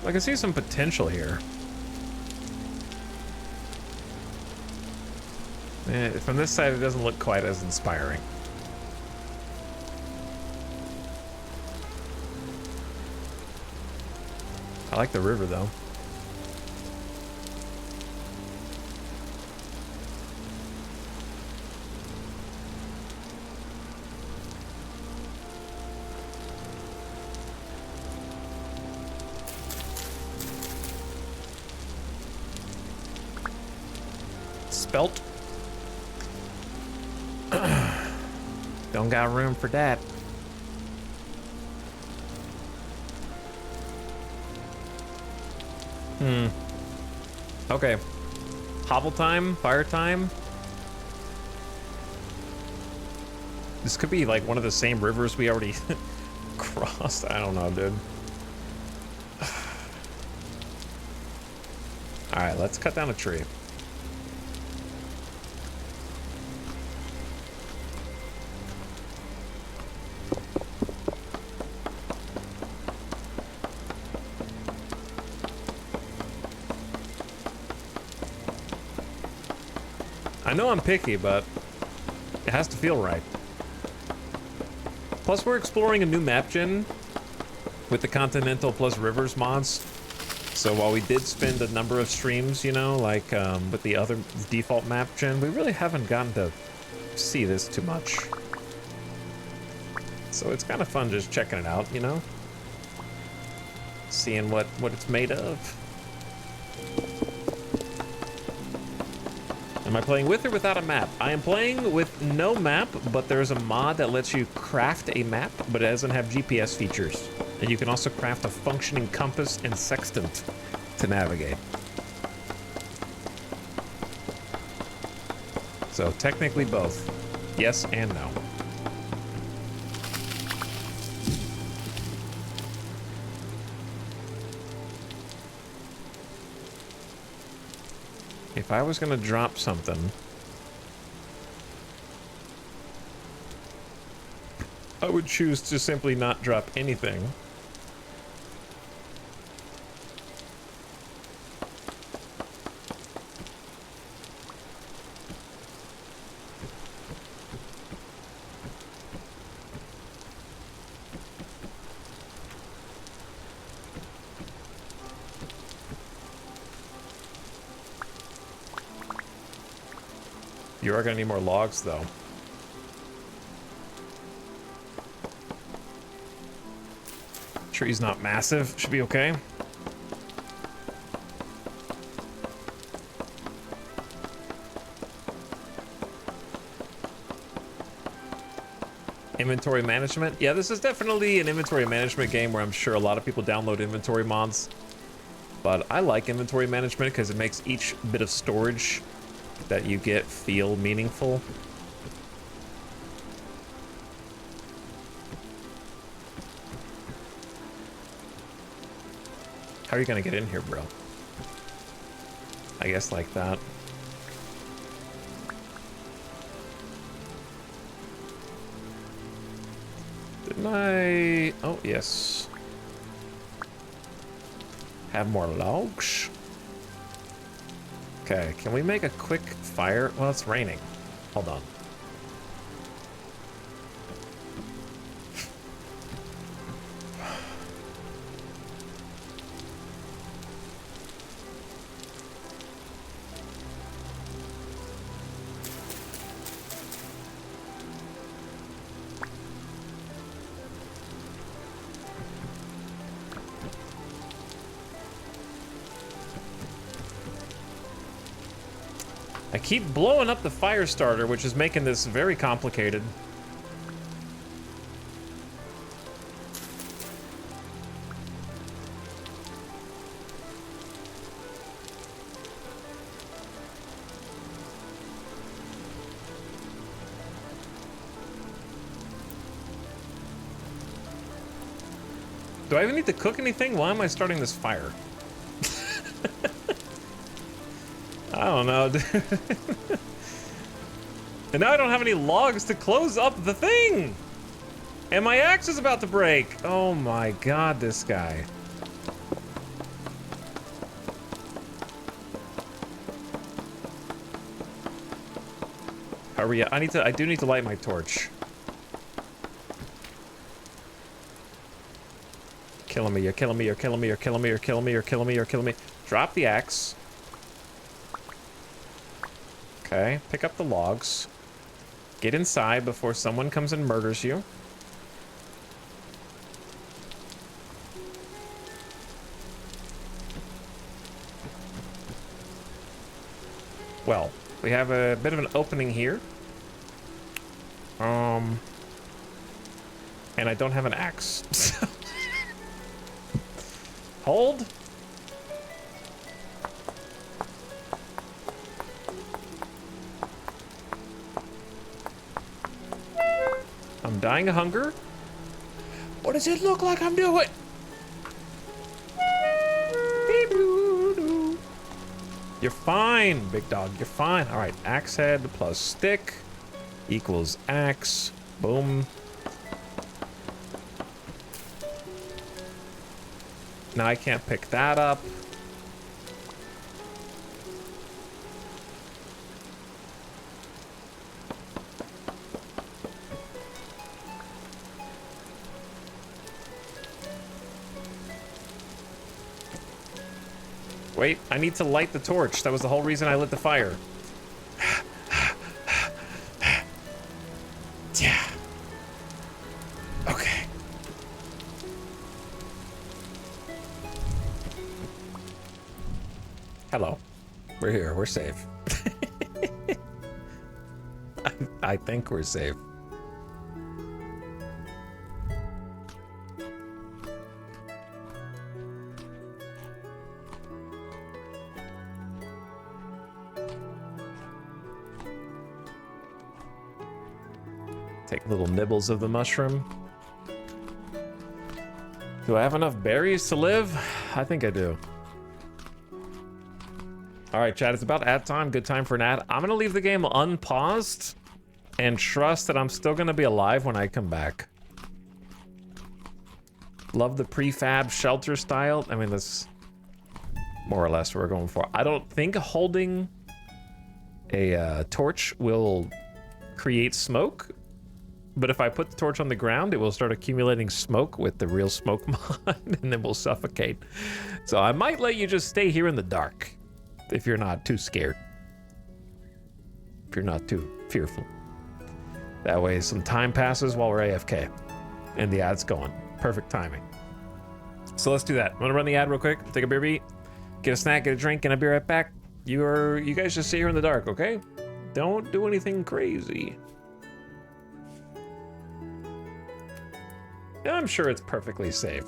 I can see some potential here. From this side, it doesn't look quite as inspiring. I like the river, though. Spelt. Don't got room for that. Okay. Hobble time, fire time. This could be like one of the same rivers we already crossed. I don't know, dude. All right, let's cut down a tree. I know I'm picky, but it has to feel right. Plus, we're exploring a new map gen with the Continental plus Rivers mods. So while we did spend a number of streams, you know, like with the other default map gen, we really haven't gotten to see this too much. So it's kind of fun just checking it out, you know? Seeing what it's made of. Am I playing with or without a map? I am playing with no map, but there's a mod that lets you craft a map, but it doesn't have GPS features. And you can also craft a functioning compass and sextant to navigate. So technically both. Yes and no. If I was gonna drop something, I would choose to simply not drop anything. You are gonna need more logs, though. Tree's not massive, should be okay. Inventory management. Yeah, this is definitely an inventory management game where I'm sure a lot of people download inventory mods. But I like inventory management because it makes each bit of storage that you get feel meaningful. How are you gonna get in here, bro? I guess like that. Didn't I? Oh, yes. Have more logs? Okay, can we make a quick fire? Well, it's raining. Hold on. I keep blowing up the fire starter, which is making this very complicated. Do I even need to cook anything? Why am I starting this fire? I don't know, dude. And now I don't have any logs to close up the thing! And my axe is about to break! Oh my god, this guy. Hurry up. I do need to light my torch. Killing me, you're killing me, you're killing me, you're killing me, you're killing me, you're killing me, you're killing me. Drop the axe. Okay, pick up the logs. Get inside before someone comes and murders you. Well, we have a bit of an opening here. And I don't have an axe. Hold. I'm dying of hunger. What does it look like I'm doing? You're fine, big dog. You're fine. All right, axe head plus stick equals axe. Boom. Now I can't pick that up. Wait, I need to light the torch. That was the whole reason I lit the fire. Yeah. Okay. Hello. We're here. We're safe. I think we're safe. Take little nibbles of the mushroom. Do I have enough berries to live? I think I do. All right, chat, it's about ad time. Good time for an ad. I'm gonna leave the game unpaused and trust that I'm still gonna be alive when I come back. Love the prefab shelter style. I mean, that's more or less what we're going for. I don't think holding a torch will create smoke, but if I put the torch on the ground, it will start accumulating smoke with the real smoke mod, and then we'll suffocate. So I might let you just stay here in the dark, if you're not too scared. If you're not too fearful. That way some time passes while we're AFK, and the ad's going. Perfect timing. So let's do that. I'm gonna run the ad real quick, take a beer beat, get a snack, get a drink, and I'll be right back. You guys just sit here in the dark, okay? Don't do anything crazy. I'm sure it's perfectly safe.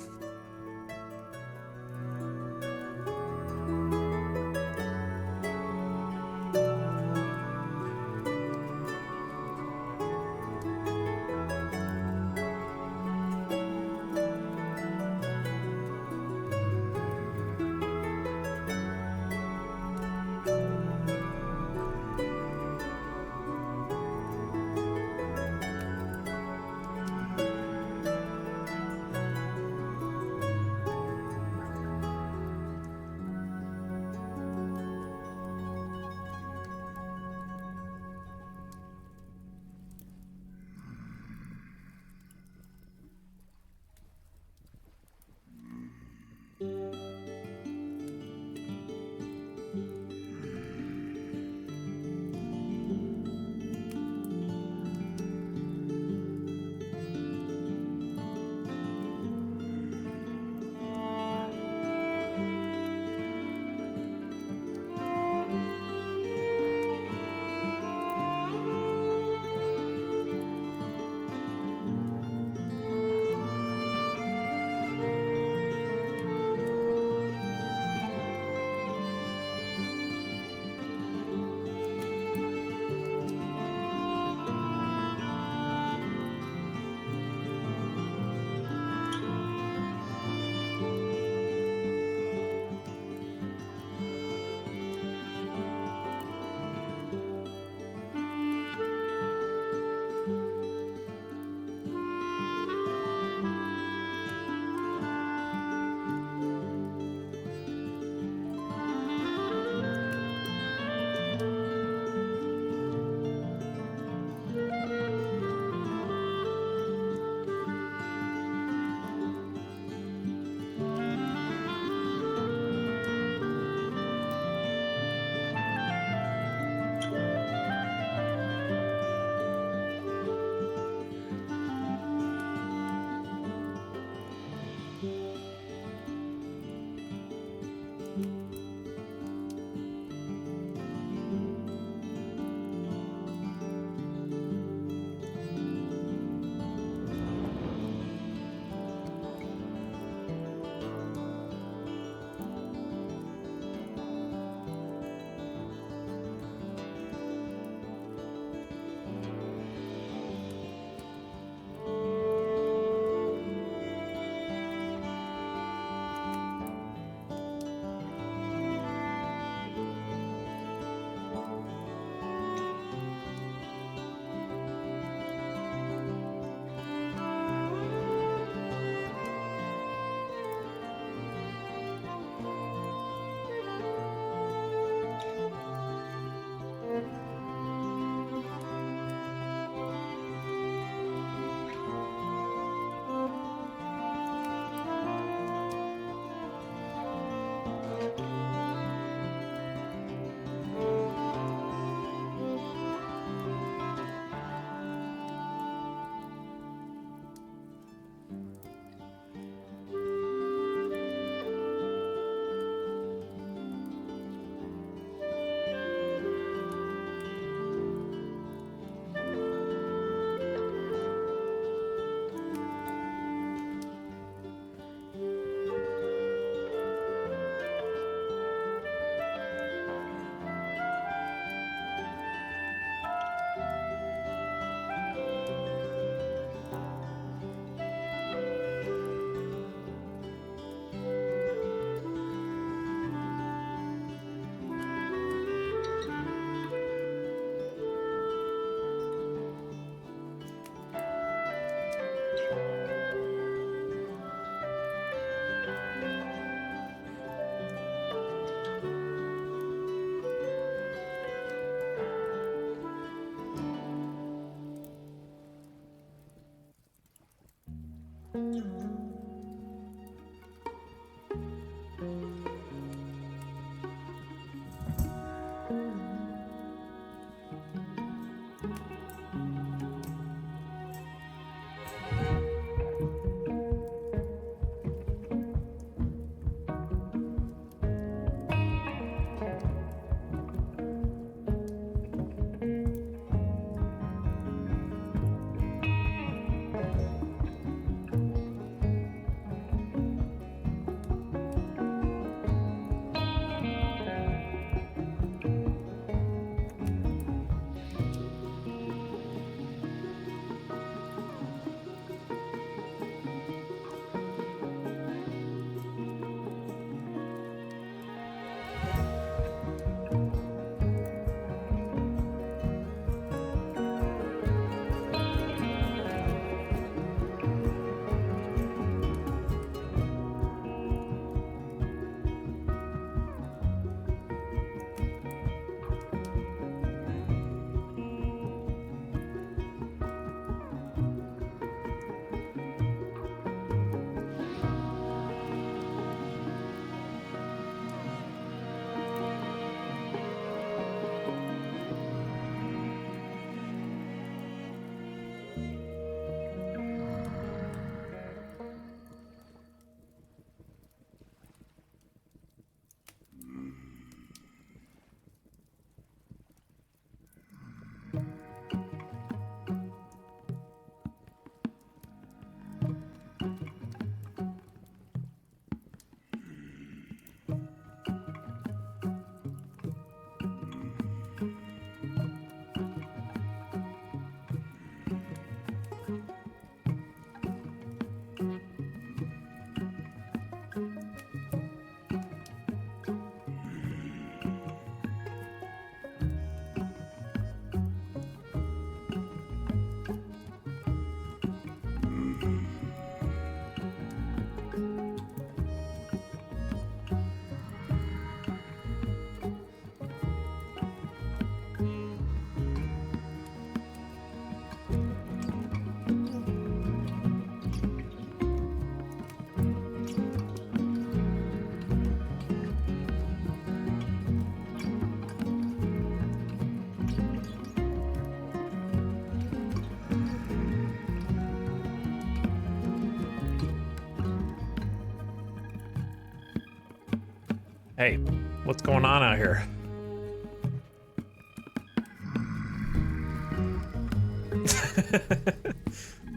Hey, what's going on out here?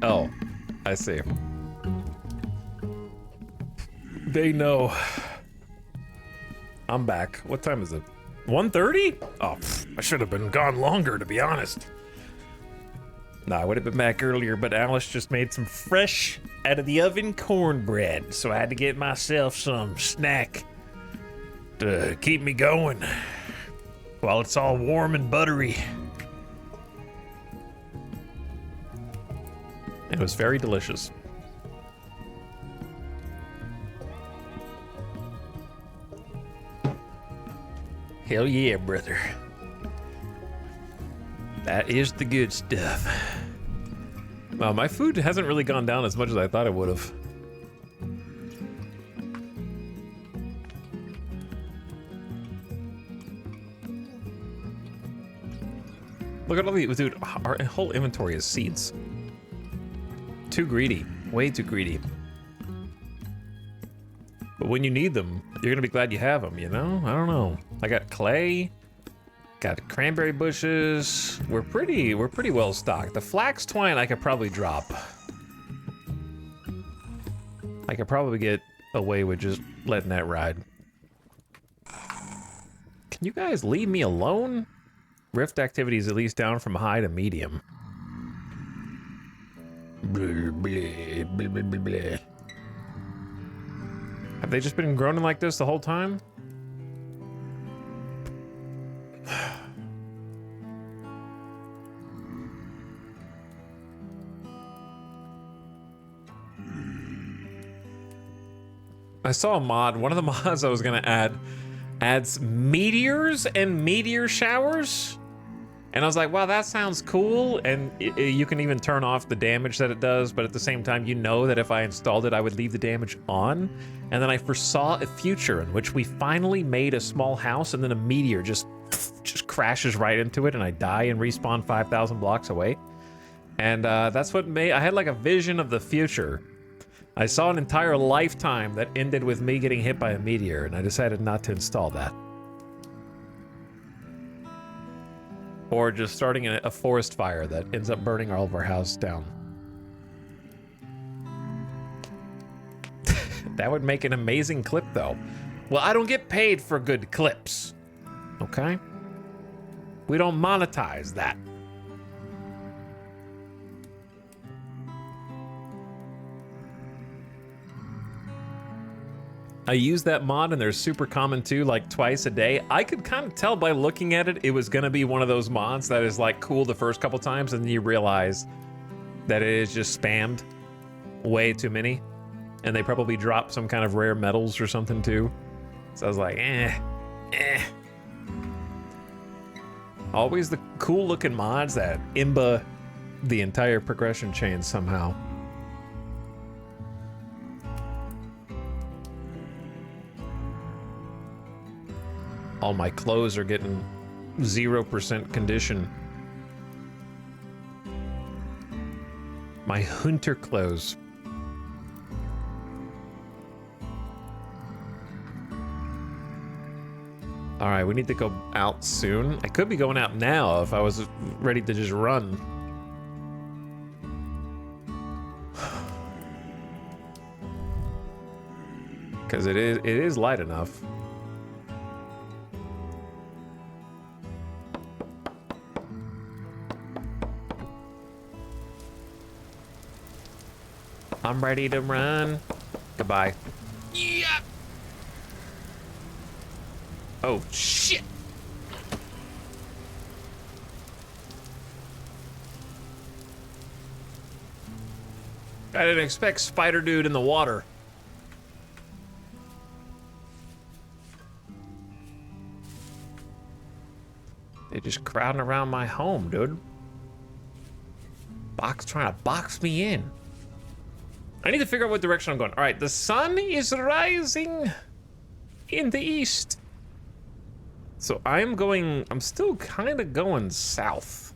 Oh, I see. They know. I'm back. What time is it? 1:30? Oh, I should have been gone longer, to be honest. No, I would have been back earlier, but Alice just made some fresh out of the oven cornbread, so I had to get myself some snack to keep me going while it's all warm and buttery. It was very delicious. Hell yeah, brother. That is the good stuff. Well, my food hasn't really gone down as much as I thought it would have. Look at all these, dude, our whole inventory is seeds. Too greedy, way too greedy. But when you need them, you're gonna be glad you have them, you know? I don't know. I got clay, got cranberry bushes. We're pretty well stocked. The flax twine I could probably drop. I could probably get away with just letting that ride. Can you guys leave me alone? Rift activity is at least down from high to medium. Blah, blah, blah, blah, blah, blah. Have they just been groaning like this the whole time? I saw a mod, one of the mods I was gonna add adds meteors and meteor showers. And I was like, wow, that sounds cool. And you can even turn off the damage that it does, but at the same time, you know that if I installed it, I would leave the damage on. And then I foresaw a future in which we finally made a small house and then a meteor just crashes right into it and I die and respawn 5,000 blocks away. And that's what made, I had like a vision of the future. I saw an entire lifetime that ended with me getting hit by a meteor, and I decided not to install that. Or just starting a forest fire that ends up burning all of our house down. That would make an amazing clip, though. Well, I don't get paid for good clips, okay? We don't monetize that. I use that mod and they're super common too, like twice a day. I could kind of tell by looking at it, it was gonna be one of those mods that is like cool the first couple times and then you realize that it is just spammed way too many. And they probably drop some kind of rare metals or something too. So I was like, Always the cool looking mods that imba the entire progression chain somehow. All my clothes are getting 0% condition. My hunter clothes. All right, we need to go out soon. I could be going out now if I was ready to just run. Because it is light enough. I'm ready to run. Goodbye. Yeah. Oh, shit. I didn't expect Spider Dude in the water. They just crowding around my home, dude. Trying to box me in. I need to figure out what direction I'm going. All right, the sun is rising in the east. So I'm still kind of going south.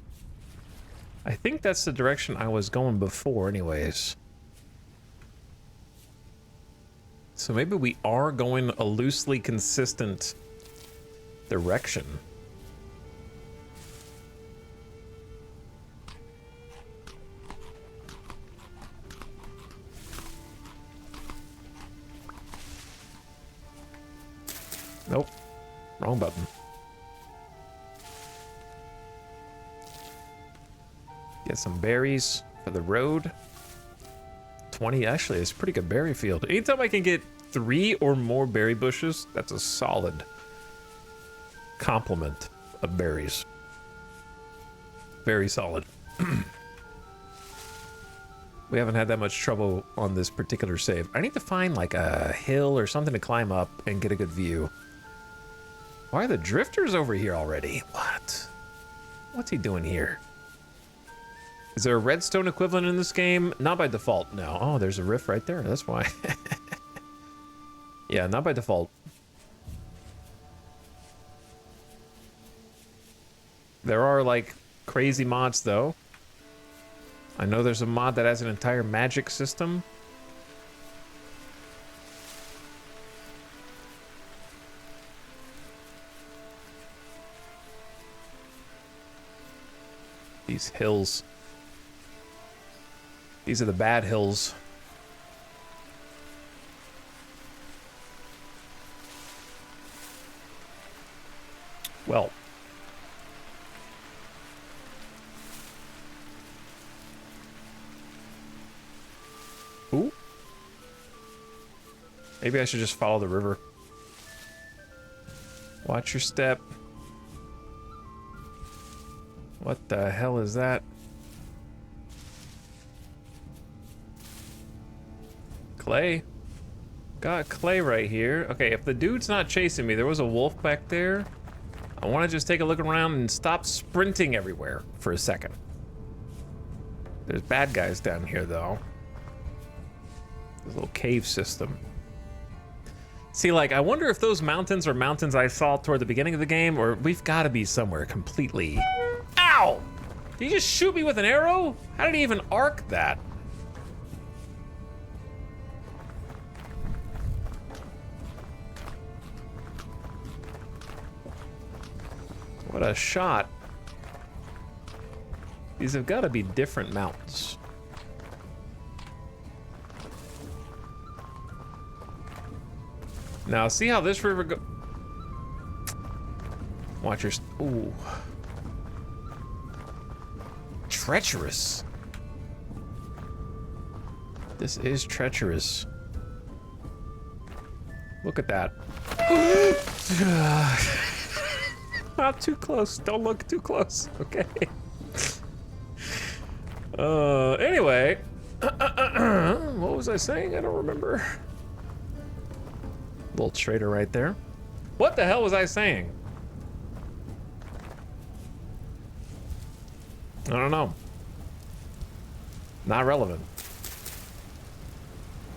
I think that's the direction I was going before anyways. So maybe we are going a loosely consistent direction. Nope. Wrong button. Get some berries for the road. 20, actually, it's a pretty good berry field. Anytime I can get 3 or more berry bushes, that's a solid complement of berries. Very solid. We haven't had that much trouble on this particular save. I need to find like a hill or something to climb up and get a good view. Why are the drifters over here already? What? What's he doing here? Is there a redstone equivalent in this game? Not by default, no. Oh, there's a rift right there. That's why. Yeah, not by default. There are like crazy mods though. I know there's a mod that has an entire magic system. These hills. These are the bad hills. Well. Ooh. Maybe I should just follow the river. Watch your step. What the hell is that? Clay. Got clay right here. Okay, if the dude's not chasing me, there was a wolf back there. I want to just take a look around and stop sprinting everywhere for a second. There's bad guys down here, though. This little cave system. See, like, I wonder if those mountains are mountains I saw toward the beginning of the game, or we've got to be somewhere completely... Ow! Did he just shoot me with an arrow? How did he even arc that? What a shot. These have got to be different mountains. Now, see how this river go... Watch your... Ooh. Treacherous. This is treacherous. Look at that. Not too close. Don't look too close. Okay. Anyway. What was I saying? I don't remember. Little trader right there. What the hell was I saying? I don't know. Not relevant.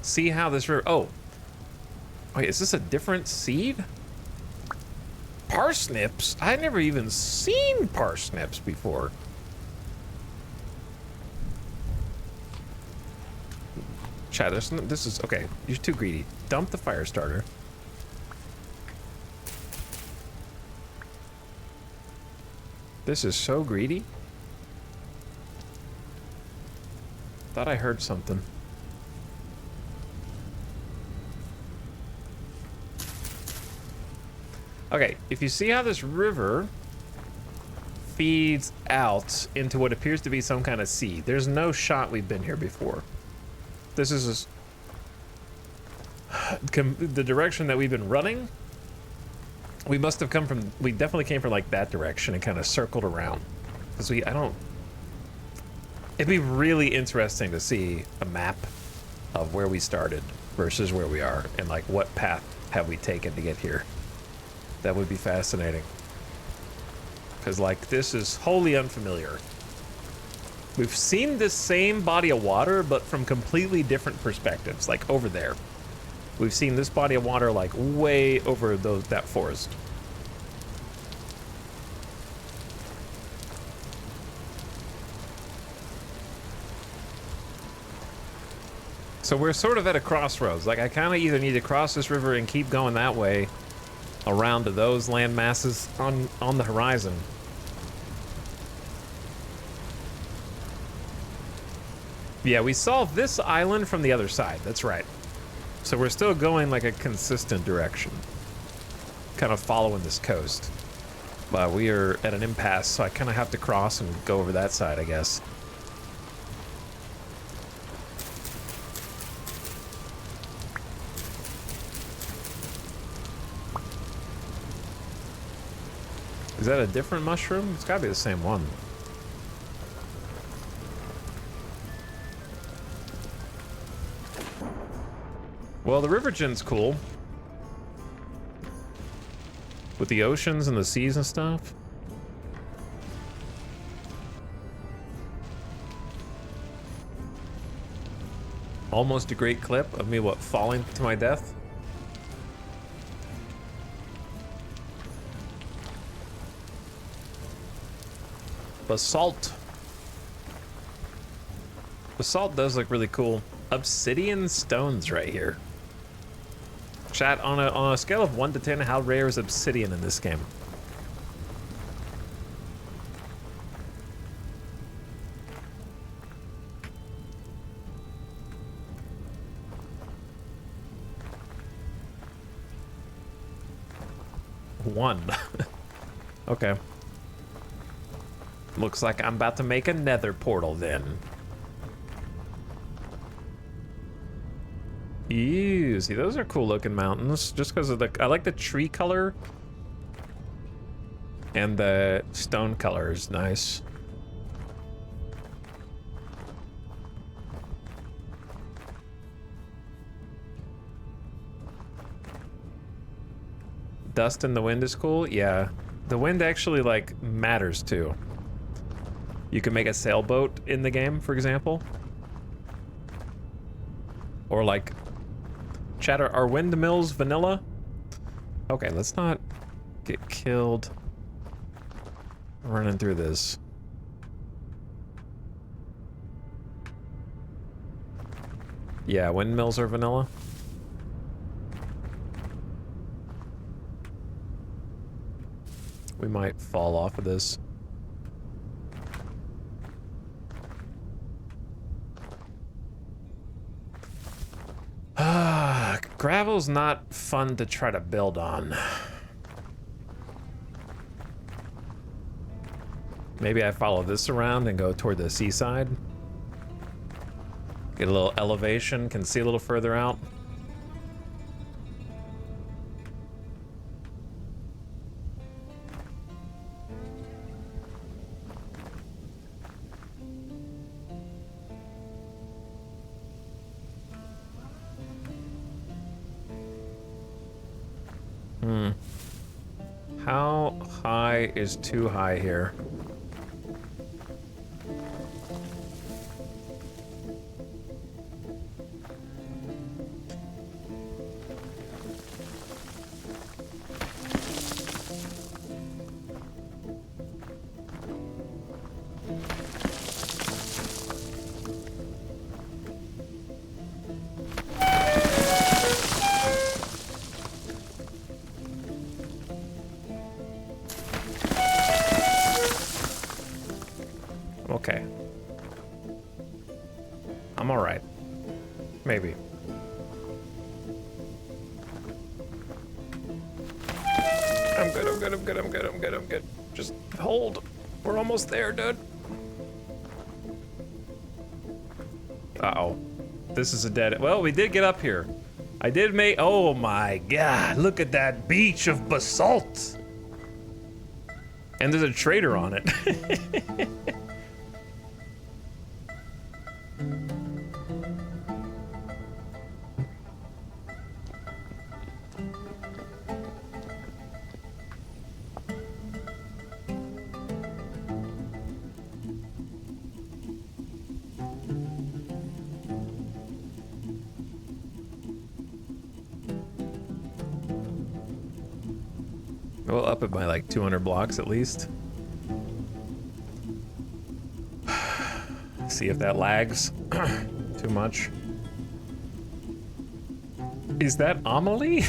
See how this river... Oh. Wait, is this a different seed? Parsnips? I've never even seen parsnips before. Chad, this is... Okay, you're too greedy. Dump the fire starter. This is so greedy. Thought I heard something. Okay, if you see how this river feeds out into what appears to be some kind of sea, there's no shot we've been here before. This is the direction that we've been running. We must have come from, we definitely came from like that direction and kind of circled around. Because it'd be really interesting to see a map of where we started versus where we are and like what path have we taken to get here. That would be fascinating. Because like this is wholly unfamiliar. We've seen this same body of water, but from completely different perspectives, like over there. We've seen this body of water like way over that forest. So we're sort of at a crossroads. Like, I kind of either need to cross this river and keep going that way around to those land masses on the horizon. Yeah, we saw this island from the other side. That's right. So we're still going like a consistent direction, kind of following this coast. But we are at an impasse, so I kind of have to cross and go over that side, I guess. Is that a different mushroom? It's gotta be the same one. Well, the river gen's cool. With the oceans and the seas and stuff. Almost a great clip of me, what, falling to my death? Basalt. Basalt does look really cool. Obsidian stones right here. Chat, on a scale of 1 to 10, how rare is obsidian in this game? One. Okay. Looks like I'm about to make a nether portal then. Ew, see, those are cool looking mountains. Just because of I like the tree color. And the stone color is nice. Dust in the wind is cool. Yeah, the wind actually like matters too. You can make a sailboat in the game, for example. Or like, chat, are windmills vanilla? Okay, let's not get killed running through this. Yeah, windmills are vanilla. We might fall off of this. Gravel's not fun to try to build on. Maybe I follow this around and go toward the seaside. Get a little elevation, can see a little further out. How high is too high here? Okay. I'm alright. Maybe. I'm good, I'm good, I'm good, I'm good, I'm good, I'm good. Just hold. We're almost there, dude. Uh-oh. This is a dead... Well, we did get up here. I did make... Oh my god, look at that beach of basalt. And there's a trader on it. Well, up it by like 200 blocks at least. See if that lags too much. Is that Amelie?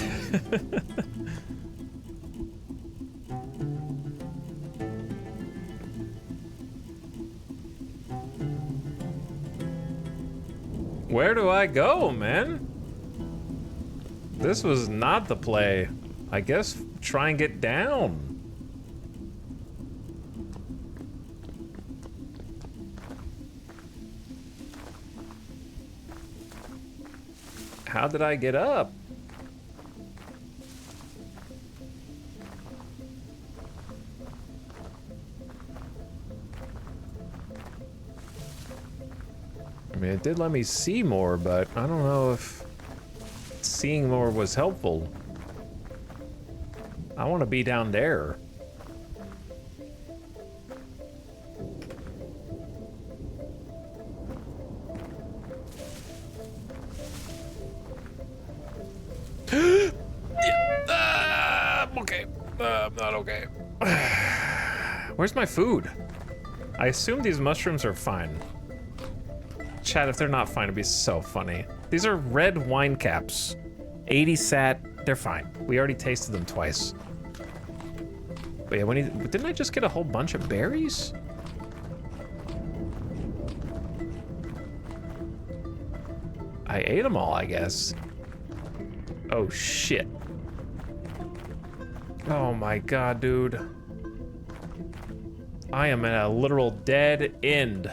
Where do I go, man? This was not the play. I guess try and get down. How did I get up? I mean, it did let me see more, but I don't know if seeing more was helpful. I want to be down there. I'm okay. I'm not okay. Where's my food? I assume these mushrooms are fine. Chat, if they're not fine, it'd be so funny. These are red wine caps. 80 sat, they're fine. We already tasted them twice. But yeah, didn't I just get a whole bunch of berries? I ate them all, I guess. Oh, shit. Oh my god, dude. I am at a literal dead end.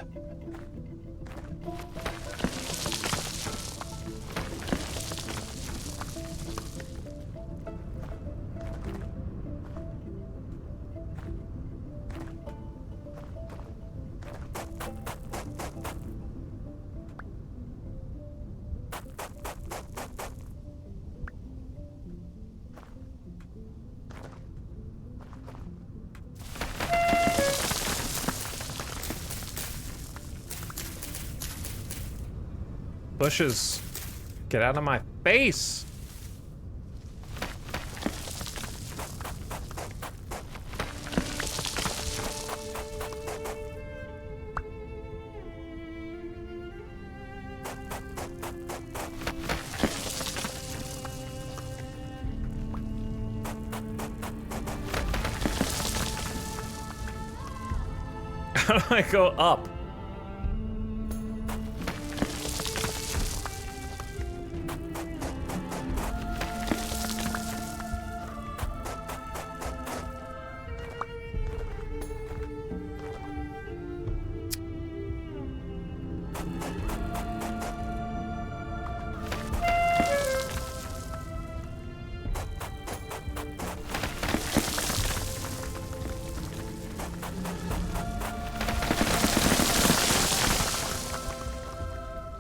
Bushes, get out of my face! How do I go up?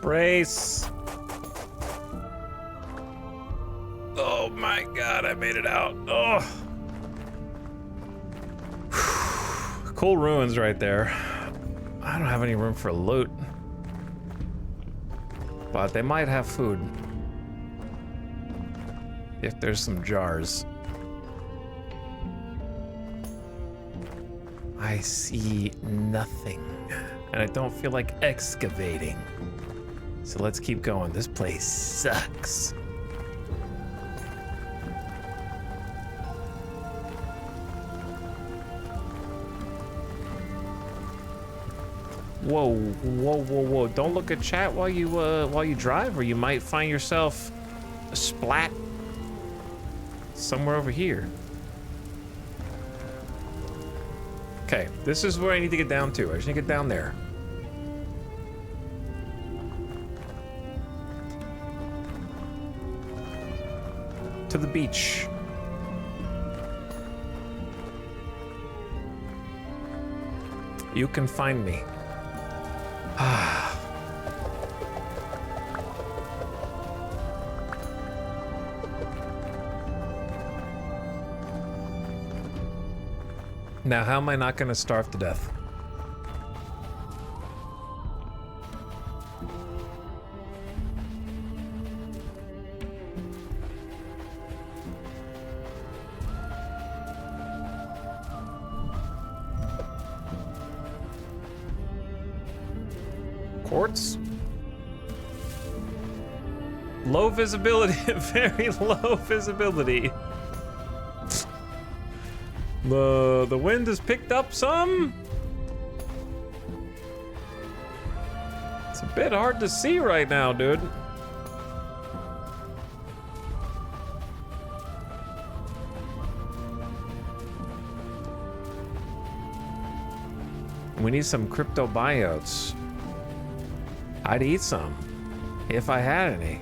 Brace. Oh my god, I made it out. Oh. Cool ruins right there. I don't have any room for loot. But they might have food. If there's some jars. I see nothing. And I don't feel like excavating. So let's keep going. This place sucks. Whoa, whoa, whoa, whoa. Don't look at chat while you drive, or you might find yourself splat somewhere over here. Okay, this is where I need to get down to. I just need to get down there. To the beach. You can find me. Now, how am I not going to starve to death? Quartz? Low visibility, very low visibility. The wind has picked up some. It's a bit hard to see right now, dude. We need some cryptobiotes. I'd eat some if I had any.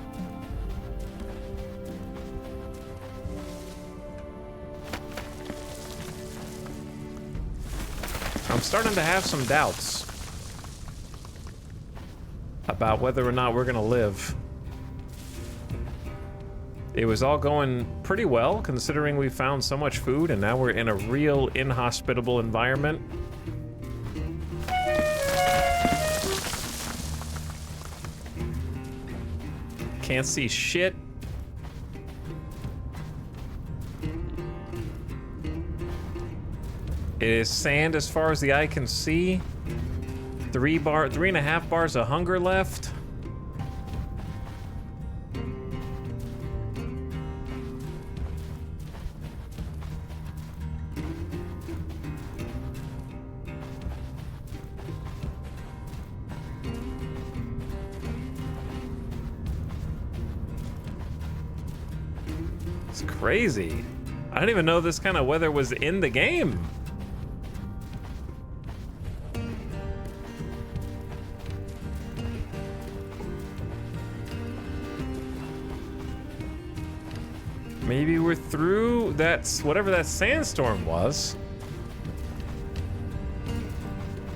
I'm starting to have some doubts about whether or not we're gonna live. It was all going pretty well considering we found so much food, and now we're in a real inhospitable environment. Can't see shit. It is sand as far as the eye can see. 3.5 bars of hunger left. It's crazy. I didn't even know this kind of weather was in the game. Maybe we're through whatever that sandstorm was.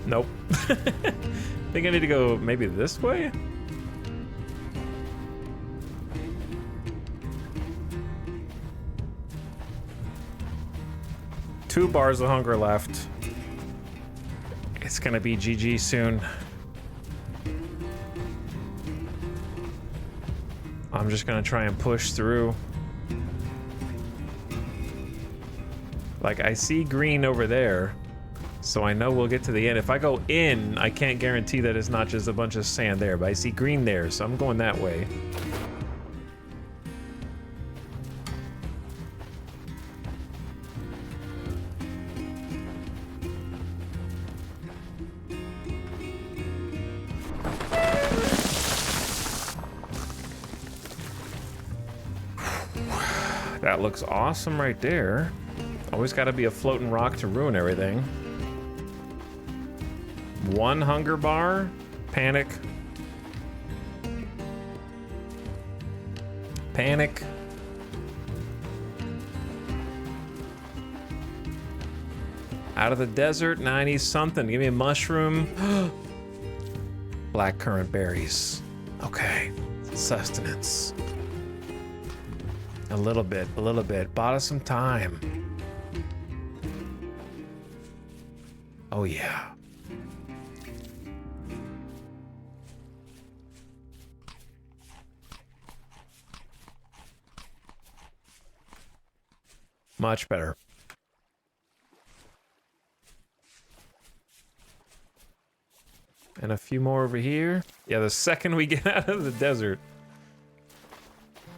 Nope. Think I need to go maybe this way? Two bars of hunger left. It's gonna be GG soon. I'm just gonna try and push through. Like, I see green over there, so I know we'll get to the end. If I go in, I can't guarantee that it's not just a bunch of sand there, but I see green there, so I'm going that way. That looks awesome right there. Always got to be a floating rock to ruin everything. One hunger bar. Panic. Panic. Out of the desert, 90 something. Give me a mushroom. Black currant berries. Okay. Sustenance. A little bit, a little bit. Bought us some time. Oh, yeah. Much better. And a few more over here. Yeah, the second we get out of the desert.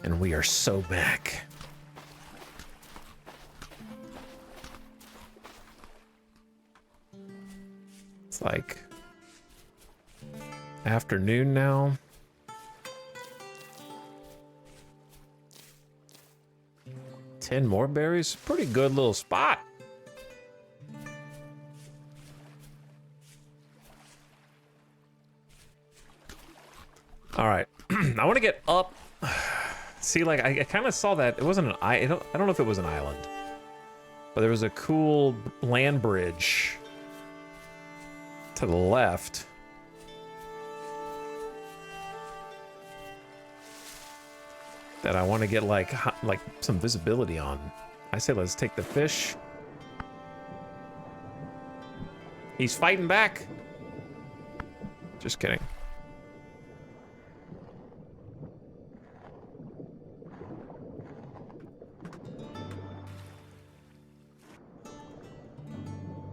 And we are so back. It's like afternoon now. Ten more berries. Pretty good little spot. All right. I want to get up. See, like, I kind of saw that. It wasn't an I don't know if it was an island. But there was a cool land bridge to the left. That I want to get like some visibility on. I say let's take the fish. He's fighting back. Just kidding.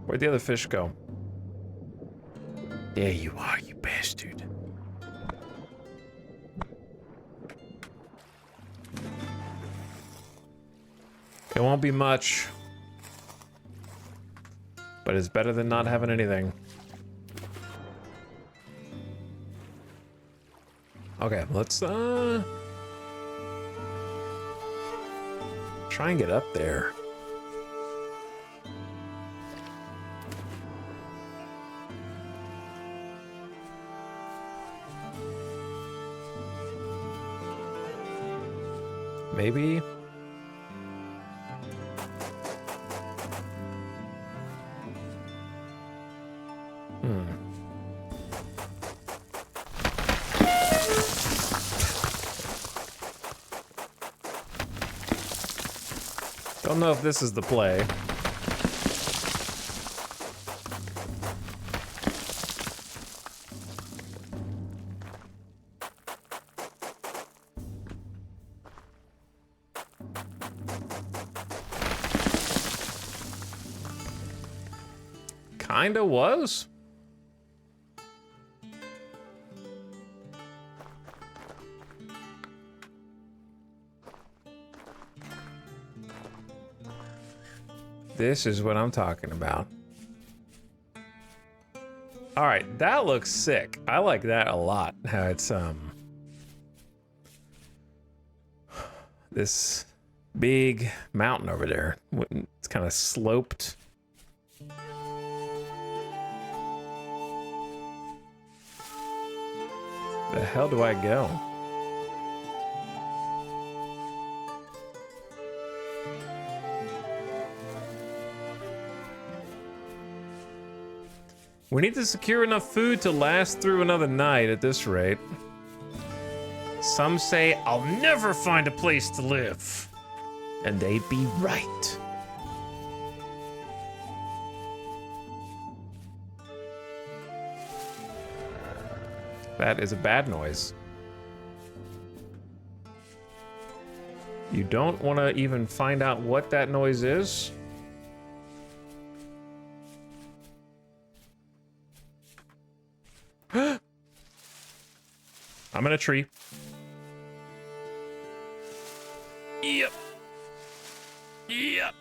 Where'd the other fish go? There you are, you bastard. It won't be much, but it's better than not having anything. Okay, let's try and get up there. Maybe. Don't know if this is the play. Kinda was. This is what I'm talking about. All right, that looks sick. I like that a lot. How it's this big mountain over there. It's kind of sloped. The hell do I go? We need to secure enough food to last through another night at this rate. Some say I'll never find a place to live. And they'd be right. That is a bad noise. You don't want to even find out what that noise is. I'm in a tree. Yep. Yep.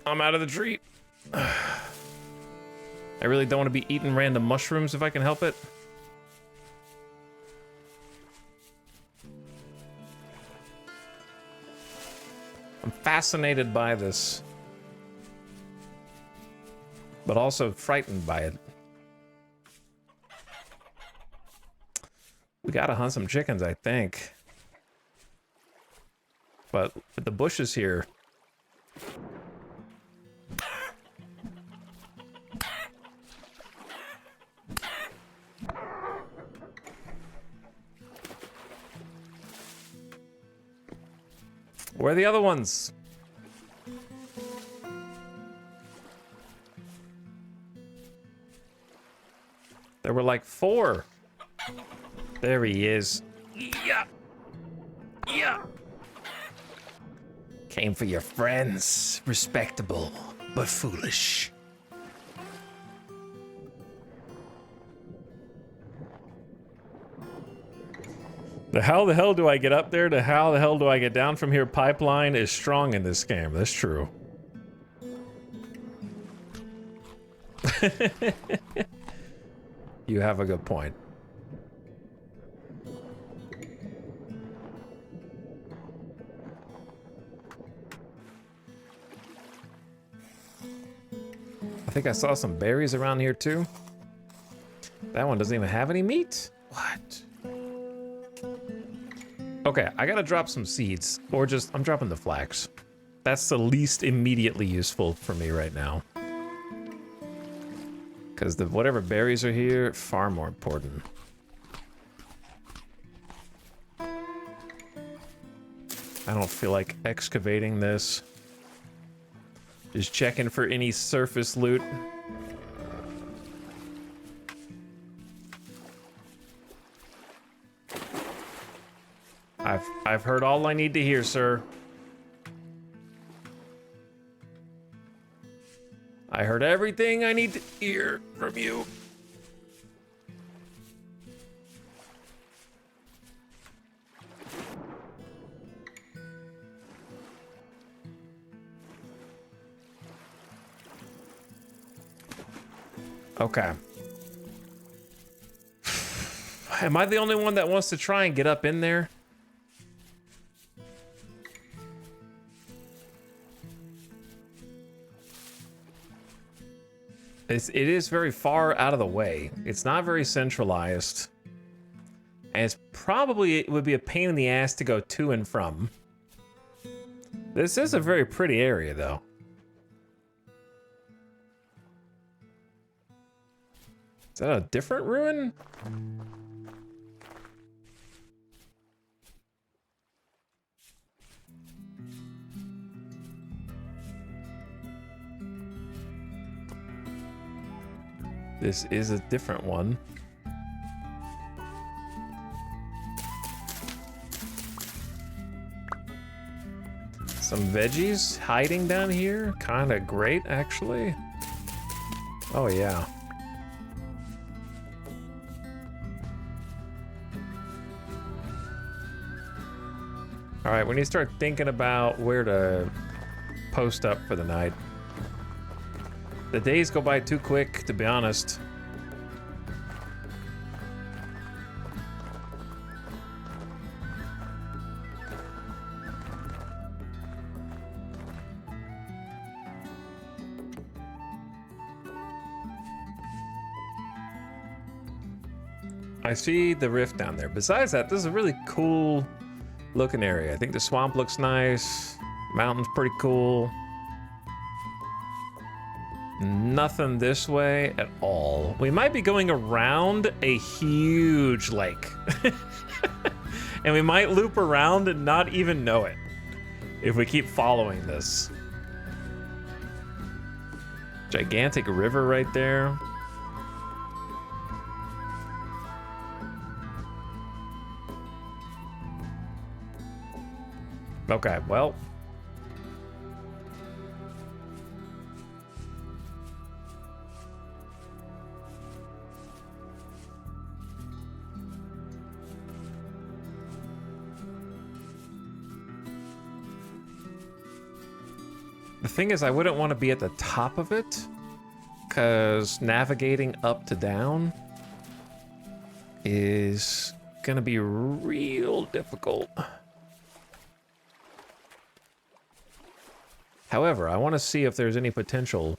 I'm out of the tree. I really don't want to be eating random mushrooms if I can help it. I'm fascinated by this, but also frightened by it. We gotta hunt some chickens, I think. But with the bushes here. Where are the other ones? There were like 4. There he is. Yeah. Yeah. Came for your friends. Respectable, but foolish. How the hell do I get up there to how the hell do I get down from here? Pipeline is strong in this game. That's true. You have a good point. I think I saw some berries around here too. That one doesn't even have any meat. What? Okay, I gotta drop some seeds, or just, I'm dropping the flax. That's the least immediately useful for me right now. Because the whatever berries are here, far more important. I don't feel like excavating this. Just checking for any surface loot. I've heard all I need to hear, sir. I heard everything I need to hear from you. Okay. Am I the only one that wants to try and get up in there? It is very far out of the way. It's not very centralized. And it would be a pain in the ass to go to and from. This is a very pretty area, though. Is that a different ruin? This is a different one. Some veggies hiding down here. Kind of great, actually. Oh, yeah. All right, we need to start thinking about where to post up for the night. The days go by too quick, to be honest. I see the rift down there. Besides that, this is a really cool looking area. I think the swamp looks nice. Mountain's pretty cool. Nothing this way at all. We might be going around a huge lake. And we might loop around and not even know it if we keep following this. Gigantic river right there. Okay, well. The thing is, I wouldn't want to be at the top of it, because navigating up to down is gonna be real difficult. However, I want to see if there's any potential,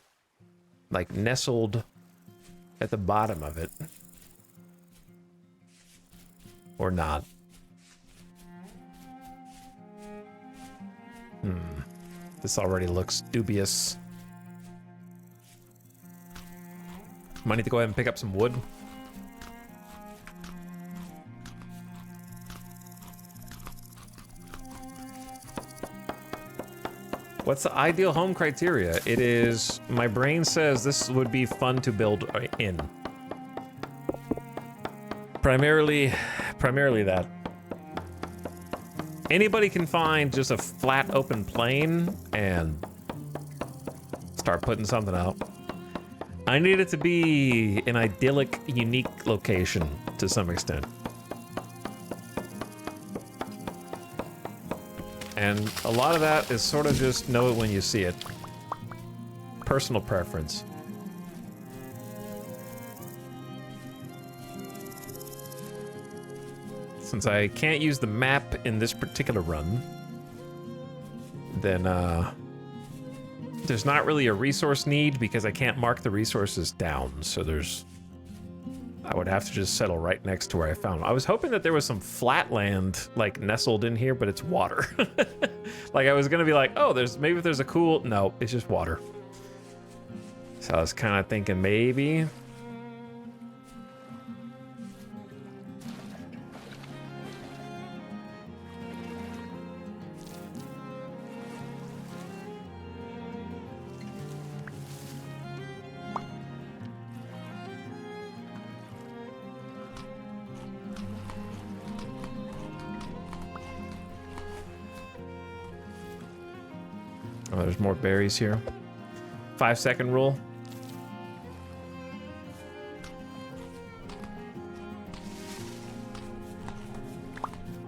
like, nestled at the bottom of it. Or not. This already looks dubious. Might need to go ahead and pick up some wood. What's the ideal home criteria? It is, my brain says this would be fun to build in. Primarily that. Anybody can find just a flat open plain and start putting something out. I need it to be an idyllic, unique location to some extent. And a lot of that is sort of just know it when you see it. Personal preference. Since I can't use the map in this particular run, then there's not really a resource need because I can't mark the resources down. So I would have to just settle right next to where I found them. I was hoping that there was some flat land like nestled in here, but it's water. Like I was gonna be like, oh, maybe there's a cool, no, it's just water. So I was kind of thinking maybe. Oh, there's more berries here. 5-second rule.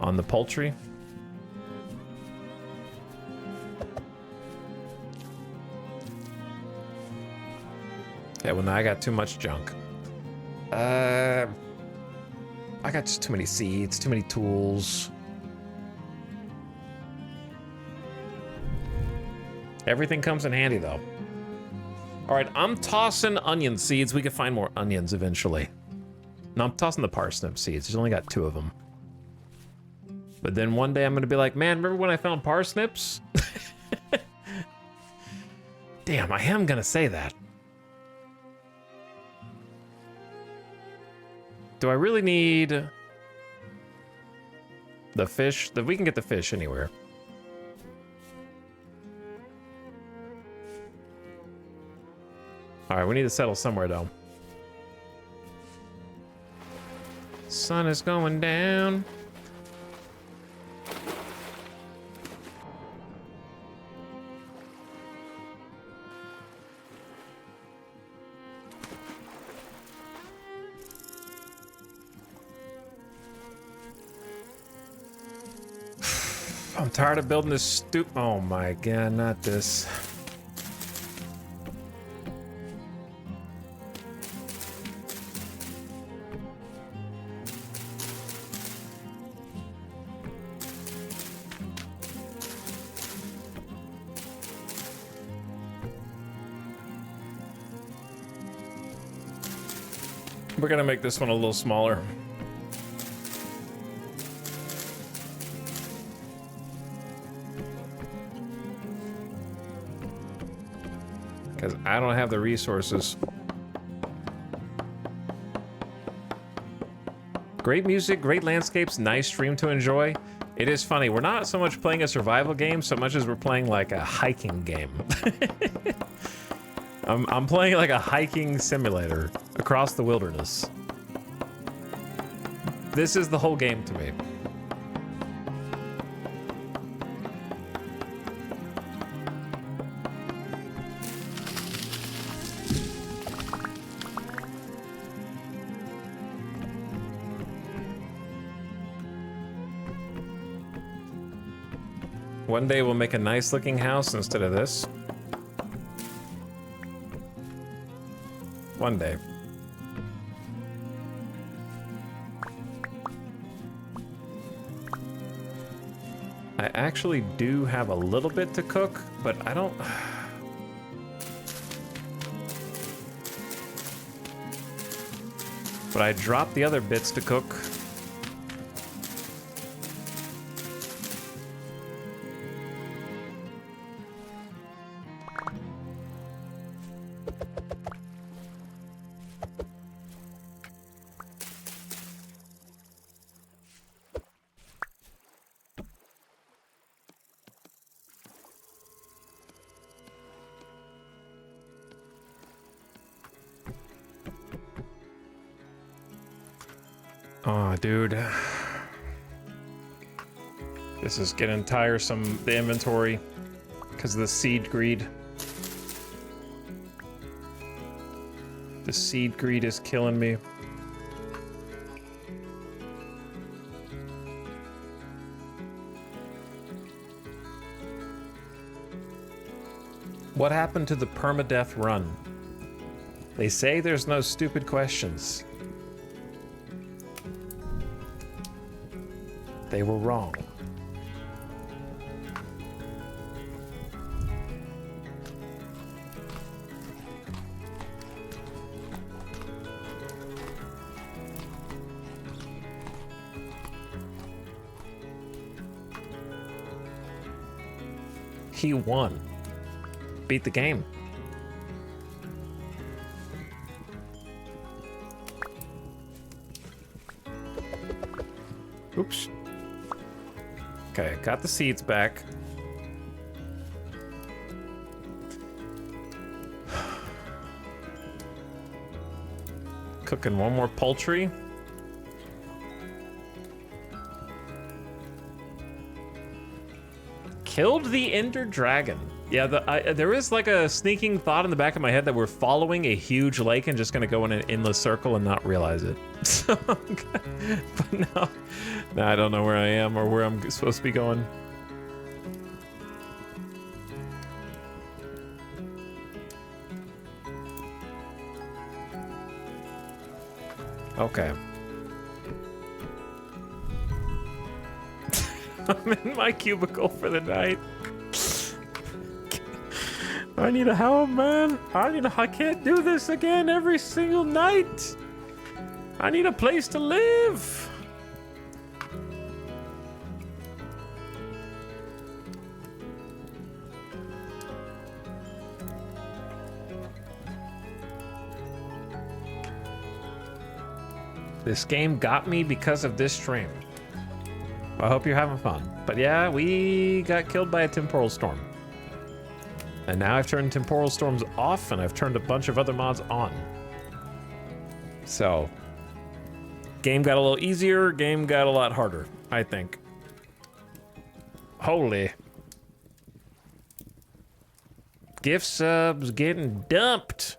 On the poultry. Yeah, well, now I got too much junk. I got just too many seeds, too many tools. Everything comes in handy, though. All right, I'm tossing onion seeds. We can find more onions eventually. No, I'm tossing the parsnip seeds. There's only got 2 of them. But then one day I'm going to be like, man, remember when I found parsnips? Damn, I am going to say that. Do I really need the fish? We can get the fish anywhere. All right, we need to settle somewhere, though. Sun is going down. I'm tired of building this oh my god, not this. We're gonna make this one a little smaller. Because I don't have the resources. Great music, great landscapes, nice stream to enjoy. It is funny, we're not so much playing a survival game so much as we're playing like a hiking game. I'm playing like a hiking simulator across the wilderness. This is the whole game to me. One day we'll make a nice looking house instead of this. One day. I actually do have a little bit to cook, but I don't... But I dropped the other bits to cook. Oh, dude. This is getting tiresome, the inventory, because of the seed greed. The seed greed is killing me. What happened to the permadeath run? They say there's no stupid questions. They were wrong. He won. Beat the game. Oops. Okay, got the seeds back. Cooking one more poultry. Killed the Ender Dragon. Yeah, there is like a sneaking thought in the back of my head that we're following a huge lake and just gonna go in an endless circle and not realize it. So, but now I don't know where I am or where I'm supposed to be going. Okay. I'm in my cubicle for the night. I need a help, man. I can't do this again every single night. I need a place to live. This game got me because of this stream. I hope you're having fun. But yeah, we got killed by a temporal storm. And now I've turned temporal storms off and I've turned a bunch of other mods on. So, game got a little easier, game got a lot harder, I think. Holy. Gift subs getting dumped.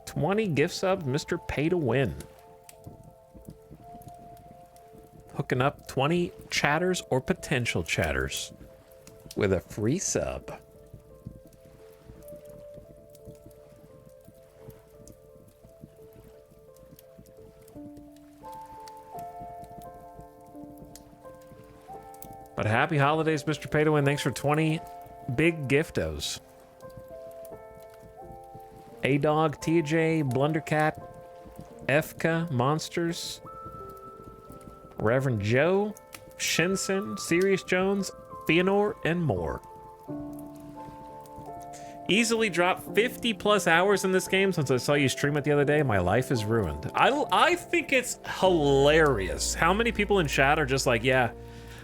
20 gift subs, Mr. Pay-to-Win. Hooking up 20 chatters or potential chatters with a free sub. But happy holidays, Mr. Pay-to-Win. Thanks for 20 big giftos. A-Dog, TJ, Blundercat, FK, Monsters, Reverend Joe, Shinsen, Sirius Jones, Feanor, and more. Easily dropped 50 plus hours in this game since I saw you stream it the other day. My life is ruined. I think it's hilarious. How many people in chat are just like, yeah,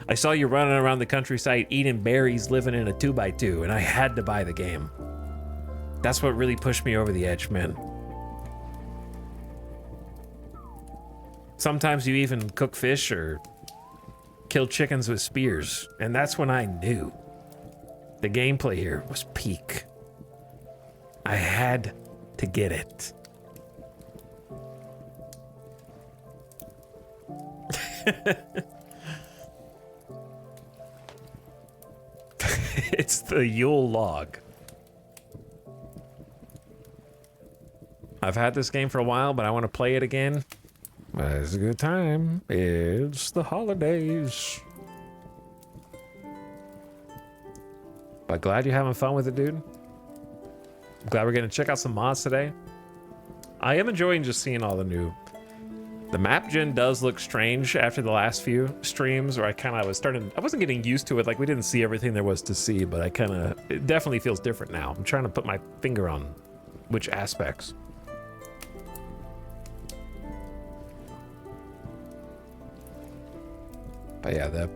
I saw you running around the countryside eating berries, living in a 2x2, and I had to buy the game. That's what really pushed me over the edge, man. Sometimes you even cook fish or kill chickens with spears, and that's when I knew the gameplay here was peak. I had to get it. It's the Yule log. I've had this game for a while, but I want to play it again. It's a good time. It's the holidays. But glad you're having fun with it, dude. I'm glad we're going to check out some mods today. I am enjoying just seeing all the new... The map gen does look strange after the last few streams, where I wasn't getting used to it. Like, we didn't see everything there was to see, but it definitely feels different now. I'm trying to put my finger on which aspects. But yeah, the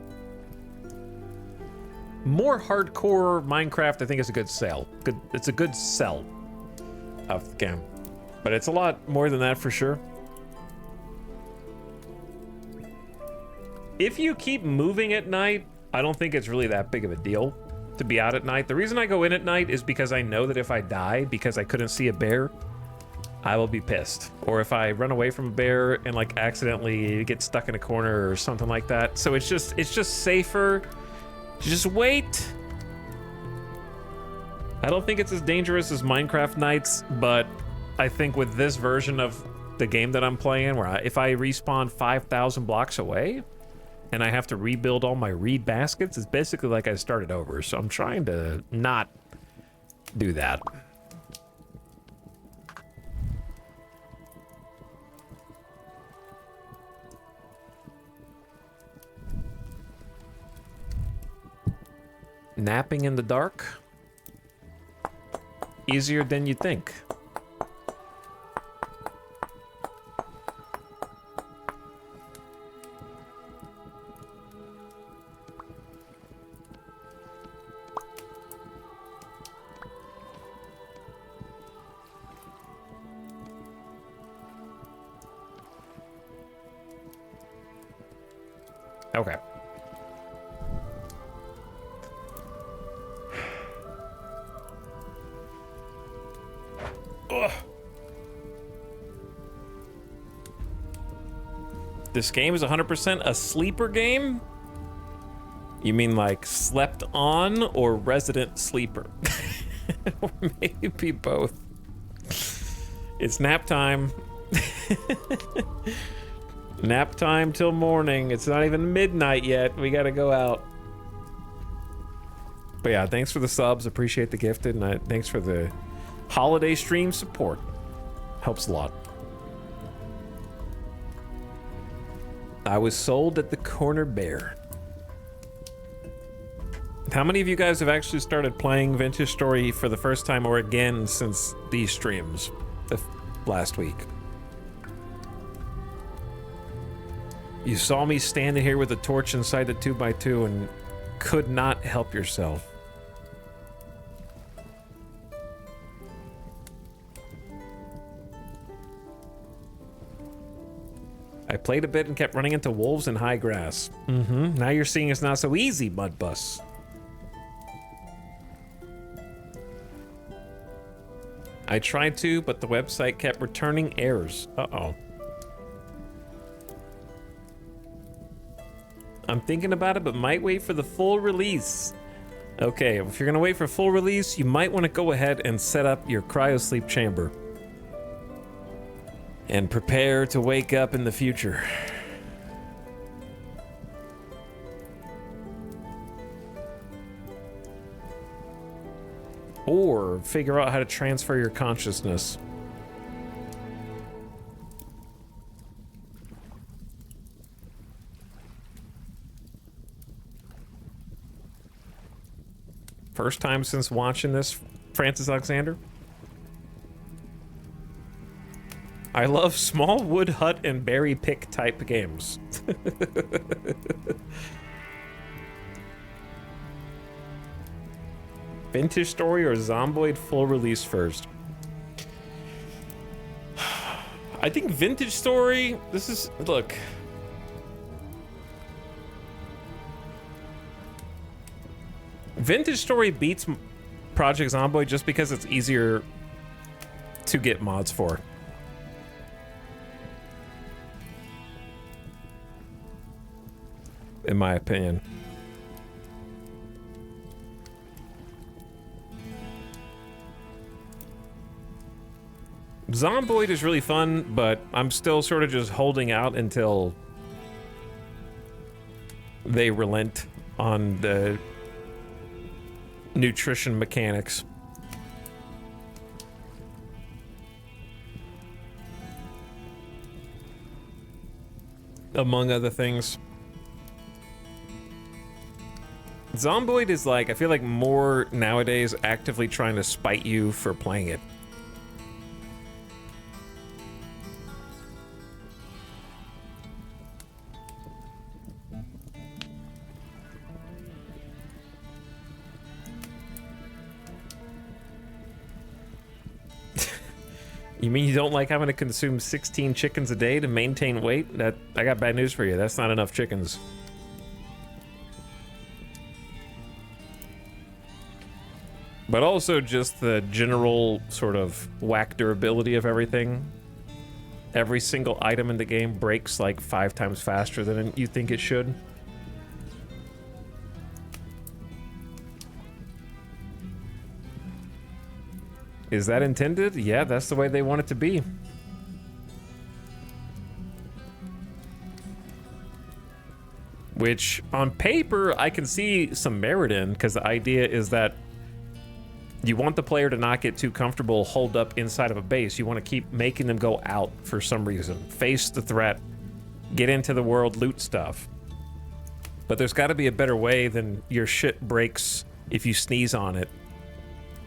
more hardcore Minecraft, I think, is a good sell. It's a good sell of the game. But it's a lot more than that for sure. If you keep moving at night, I don't think it's really that big of a deal to be out at night. The reason I go in at night is because I know that if I die because I couldn't see a bear, I will be pissed. Or if I run away from a bear and like accidentally get stuck in a corner or something like that. So it's just safer to just wait. I don't think it's as dangerous as Minecraft nights, but I think with this version of the game that I'm playing, where if I respawn 5,000 blocks away and I have to rebuild all my reed baskets, it's basically like I started over. So I'm trying to not do that. Napping in the dark? Easier than you think. Okay. Ugh. This game is 100% a sleeper game? You mean like slept on or resident sleeper? Or maybe both. It's nap time. Nap time till morning. It's not even midnight yet. We gotta go out. But yeah, thanks for the subs. Appreciate the gifted. And thanks for the holiday stream support. Helps a lot. I was sold at the Corner Bear. How many of you guys have actually started playing Vintage Story for the first time or again since these streams last week? You saw me standing here with a torch inside the 2x2 and could not help yourself. I played a bit and kept running into wolves in high grass. Now you're seeing it's not so easy, Mudbus. I tried to, but the website kept returning errors. Uh-oh. I'm thinking about it, but might wait for the full release. Okay, if you're gonna wait for full release, you might want to go ahead and set up your cryosleep chamber. And prepare to wake up in the future. Or figure out how to transfer your consciousness. First time since watching this, Francis Alexander? I love small wood hut and berry pick type games. Vintage Story or Zomboid full release first? I think Vintage Story, this is, look. Vintage Story beats Project Zomboid just because it's easier to get mods for. In my opinion. Zomboid is really fun, but I'm still sort of just holding out until they relent on the nutrition mechanics. Among other things. Zomboid is like, I feel like more nowadays actively trying to spite you for playing it. You mean you don't like having to consume 16 chickens a day to maintain weight? I got bad news for you. That's not enough chickens. But also just the general sort of whack durability of everything. Every single item in the game breaks like 5 times faster than you think it should. Is that intended? Yeah, that's the way they want it to be. Which, on paper, I can see some merit in, because the idea is that you want the player to not get too comfortable holed up inside of a base. You want to keep making them go out for some reason. Face the threat. Get into the world, loot stuff. But there's got to be a better way than your shit breaks if you sneeze on it.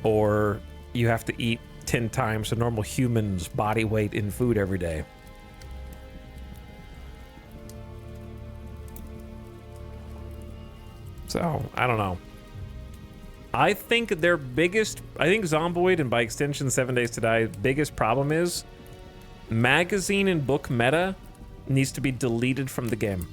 Or you have to eat 10 times a normal human's body weight in food every day. So, I don't know. I think their biggest, I think Zomboid and by extension 7 Days to Die, biggest problem is magazine and book meta needs to be deleted from the game.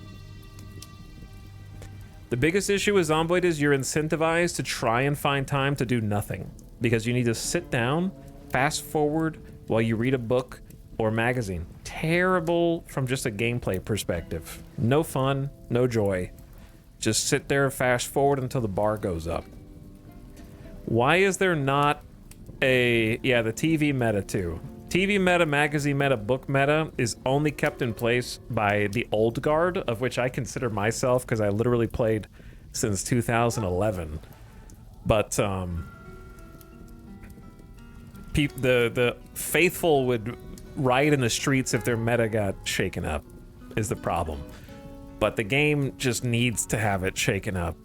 The biggest issue with Zomboid is you're incentivized to try and find time to do nothing because you need to sit down, fast forward while you read a book or magazine. Terrible from just a gameplay perspective. No fun, no joy. Just sit there, fast forward until the bar goes up. Why is there not a... Yeah, the TV meta too. TV meta, magazine meta, book meta is only kept in place by the old guard, of which I consider myself because I literally played since 2011. But the faithful would riot in the streets if their meta got shaken up, is the problem. But the game just needs to have it shaken up.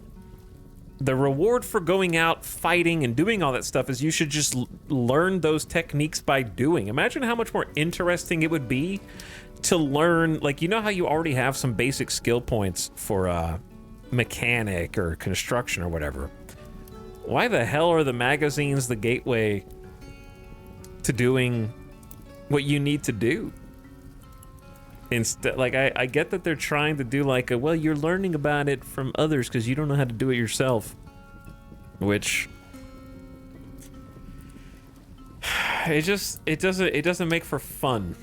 The reward for going out, fighting, and doing all that stuff is you should just learn those techniques by doing. Imagine how much more interesting it would be to learn, like, you know how you already have some basic skill points for mechanic or construction or whatever. Why the hell are the magazines the gateway to doing what you need to do? Instead, like, I get that they're trying to do like a, well, you're learning about it from others because you don't know how to do it yourself, which it doesn't make for fun.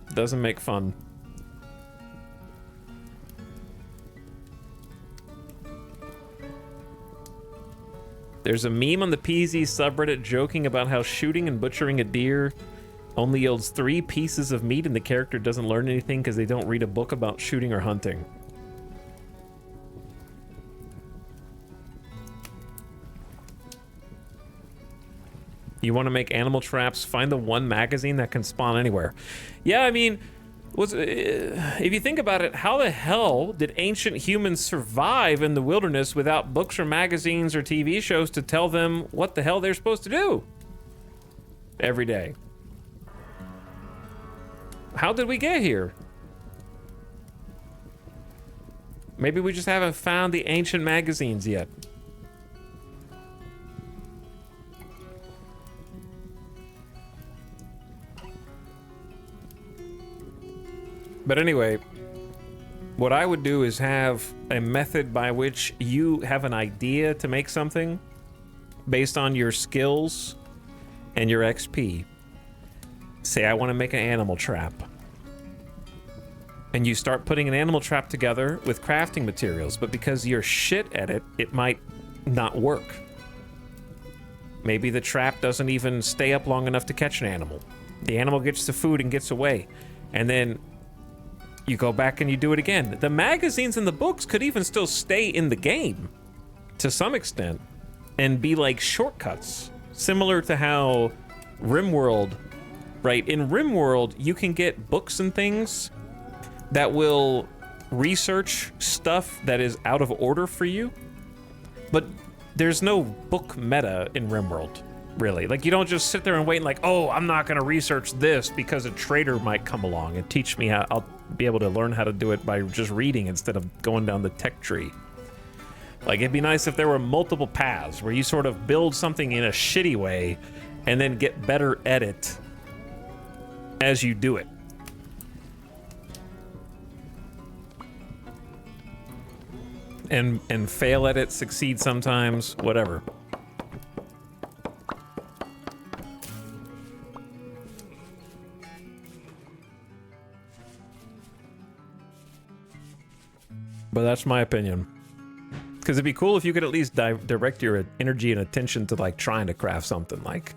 It doesn't make fun. There's a meme on the PZ subreddit joking about how shooting and butchering a deer only yields 3 pieces of meat and the character doesn't learn anything because they don't read a book about shooting or hunting. You want to make animal traps? Find the one magazine that can spawn anywhere. Yeah, I mean, if you think about it, how the hell did ancient humans survive in the wilderness without books or magazines or TV shows to tell them what the hell they're supposed to do every day? How did we get here? Maybe we just haven't found the ancient magazines yet. But anyway, what I would do is have a method by which you have an idea to make something based on your skills and your XP. Say I want to make an animal trap. And you start putting an animal trap together with crafting materials, but because you're shit at it, it might not work. Maybe the trap doesn't even stay up long enough to catch an animal. The animal gets the food and gets away. And then you go back and you do it again. The magazines and the books could even still stay in the game to some extent and be like shortcuts, similar to how RimWorld, right? In RimWorld, you can get books and things that will research stuff that is out of order for you, but there's no book meta in RimWorld, really. Like, you don't just sit there and wait and like, oh, I'm not gonna research this because a trader might come along and teach me how. I'll be able to learn how to do it by just reading instead of going down the tech tree. Like, it'd be nice if there were multiple paths where you sort of build something in a shitty way and then get better at it as you do it. And fail at it, succeed sometimes, whatever. But that's my opinion. Because it'd be cool if you could at least direct your energy and attention to like trying to craft something. Like,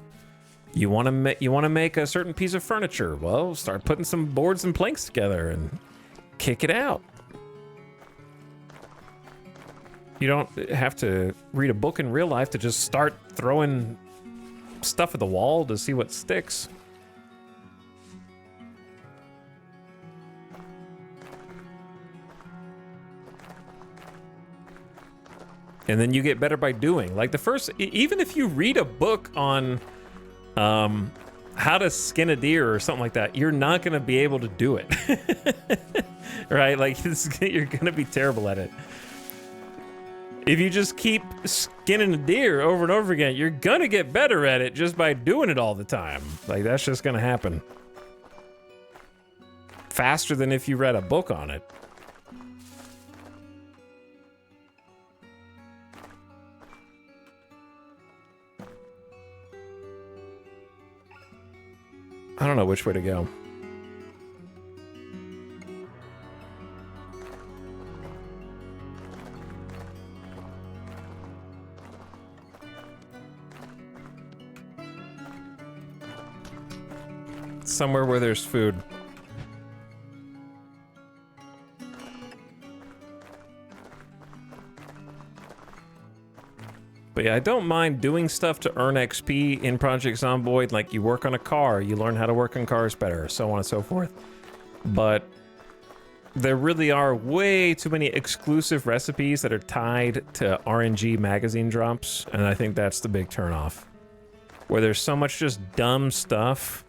you want to make a certain piece of furniture. Well, start putting some boards and planks together and kick it out. You don't have to read a book in real life to just start throwing stuff at the wall to see what sticks. And then you get better by doing. Like, the first, even if you read a book on how to skin a deer or something like that, you're not going to be able to do it. Right? Like, you're going to be terrible at it. If you just keep skinning a deer over and over again, you're gonna get better at it just by doing it all the time. Like, that's just gonna happen. Faster than if you read a book on it. I don't know which way to go. Somewhere where there's food. But yeah, I don't mind doing stuff to earn XP in Project Zomboid. Like, you work on a car, you learn how to work on cars better, so on and so forth. But there really are way too many exclusive recipes that are tied to RNG magazine drops, and I think that's the big turnoff. Where there's so much just dumb stuff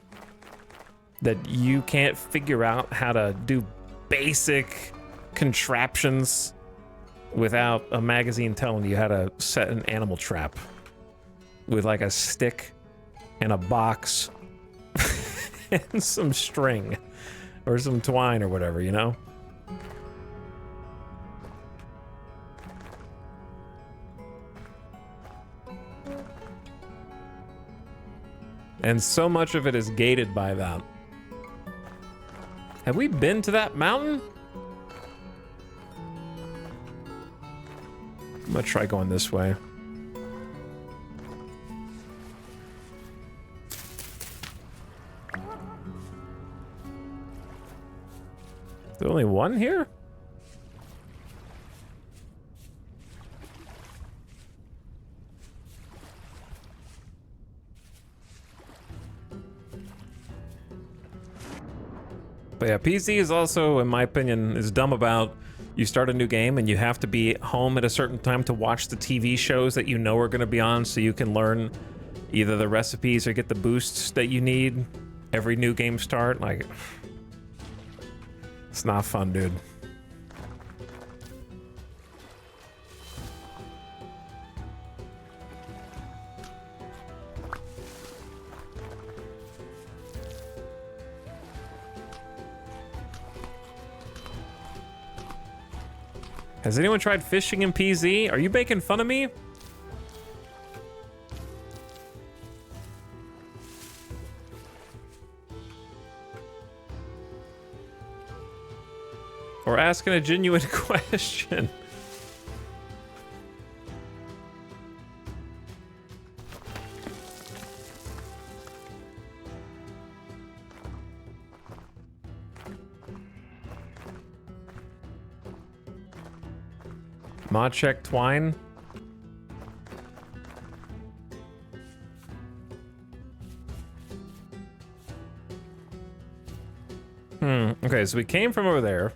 that you can't figure out how to do basic contraptions without a magazine telling you how to set an animal trap with like a stick and a box and some string or some twine or whatever, you know? And so much of it is gated by that. Have we been to that mountain? I'm gonna try going this way. There's only one here? But yeah, PC is also, in my opinion, is dumb about you start a new game and you have to be home at a certain time to watch the TV shows that you know are going to be on so you can learn either the recipes or get the boosts that you need every new game start. Like, it's not fun, dude. Has anyone tried fishing in PZ? Are you making fun of me? Or asking a genuine question? Mod check twine. Okay, so we came from over there.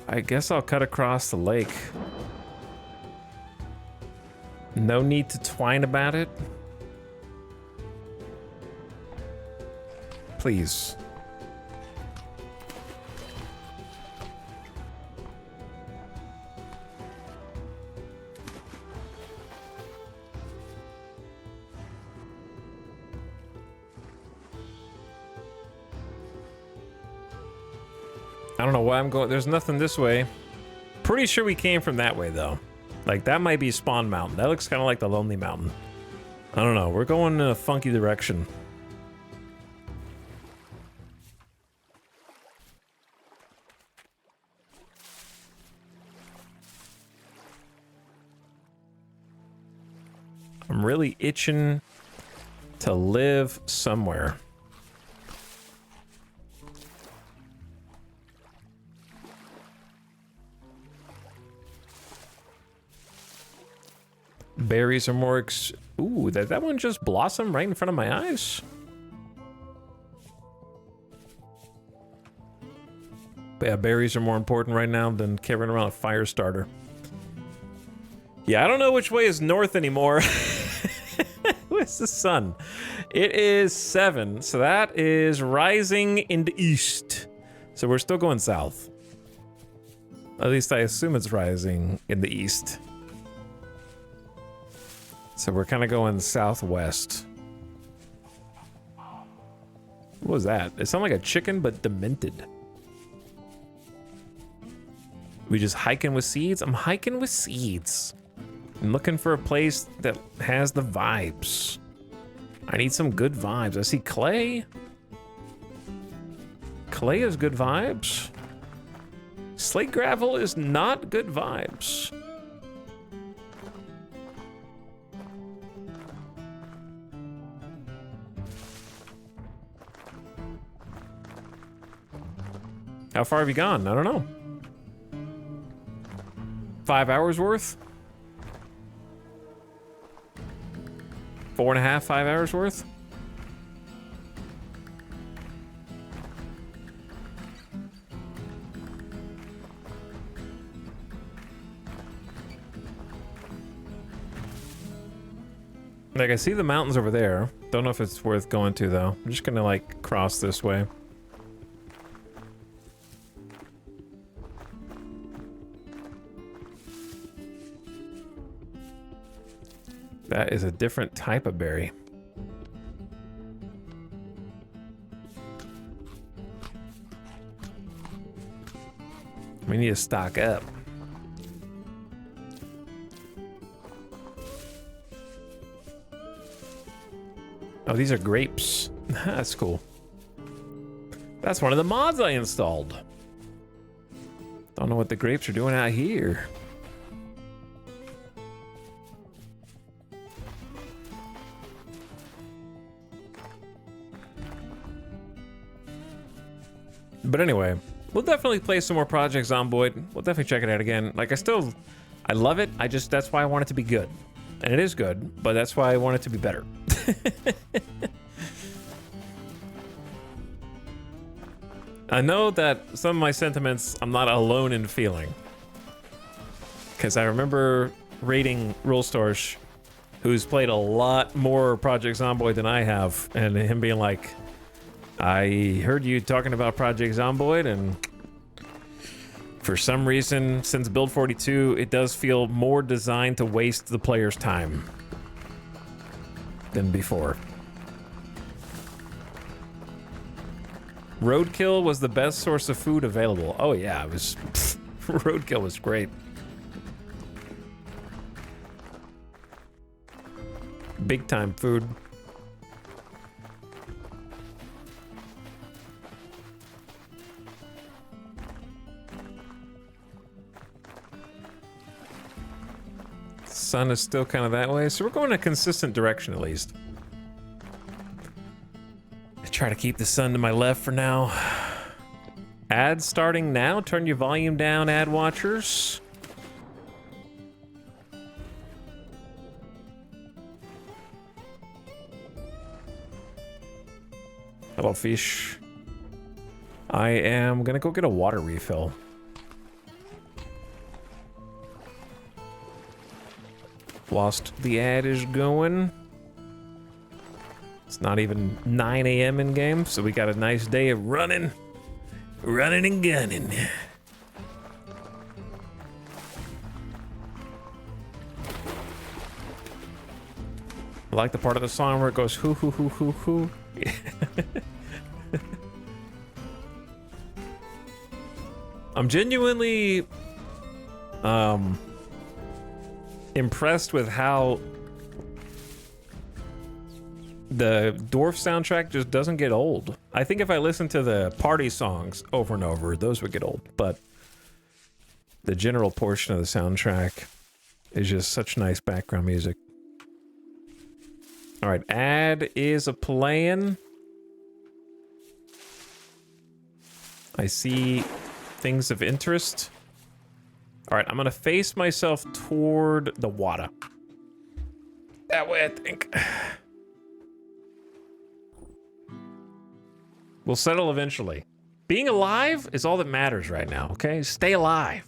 I guess I'll cut across the lake. No need to twine about it. Please. I don't know why I'm going. There's nothing this way. Pretty sure we came from that way, though. Like, that might be Spawn Mountain. That looks kind of like the Lonely Mountain. I don't know. We're going in a funky direction. I'm really itching to live somewhere. Berries are more ooh, that one just blossomed right in front of my eyes. But yeah, berries are more important right now than carrying around a fire starter. Yeah, I don't know which way is north anymore. Where's the sun? It is 7, so that is rising in the east. So we're still going south. At least I assume it's rising in the east. So we're kind of going southwest. What was that? It sounded like a chicken, but demented. We just hiking with seeds? I'm hiking with seeds. I'm looking for a place that has the vibes. I need some good vibes. I see clay. Clay is good vibes. Slate gravel is not good vibes. How far have you gone? I don't know. 5 hours worth? 4.5, 5 hours worth? Like, I see the mountains over there. Don't know if it's worth going to, though. I'm just gonna, like, cross this way. That is a different type of berry. We need to stock up. Oh, these are grapes. That's cool. That's one of the mods I installed. Don't know what the grapes are doing out here. But anyway, we'll definitely play some more Project Zomboid. We'll definitely check it out again. Like, I love it. That's why I want it to be good. And it is good, but that's why I want it to be better. I know that some of my sentiments I'm not alone in feeling. Because I remember rating Rule Storch, who's played a lot more Project Zomboid than I have, and him being like, I heard you talking about Project Zomboid, and for some reason, since Build 42, it does feel more designed to waste the player's time than before. Roadkill was the best source of food available. Oh yeah, it was. Roadkill was great. Big time food. Sun is still kind of that way, so we're going in a consistent direction at least. I try to keep the sun to my left for now. Ads starting now. Turn your volume down, ad watchers. Hello, fish. I am gonna go get a water refill. Whilst the ad is going. It's not even 9 a.m. in game, so we got a nice day of running and gunning. I like the part of the song where it goes hoo hoo hoo hoo hoo. I'm genuinely impressed with how the Dwarf soundtrack just doesn't get old. I think if I listen to the party songs over and over, those would get old, but the general portion of the soundtrack is just such nice background music. All right, ad is a playing. I see things of interest. All right, I'm gonna face myself toward the water. That way, I think. We'll settle eventually. Being alive is all that matters right now, okay? Stay alive.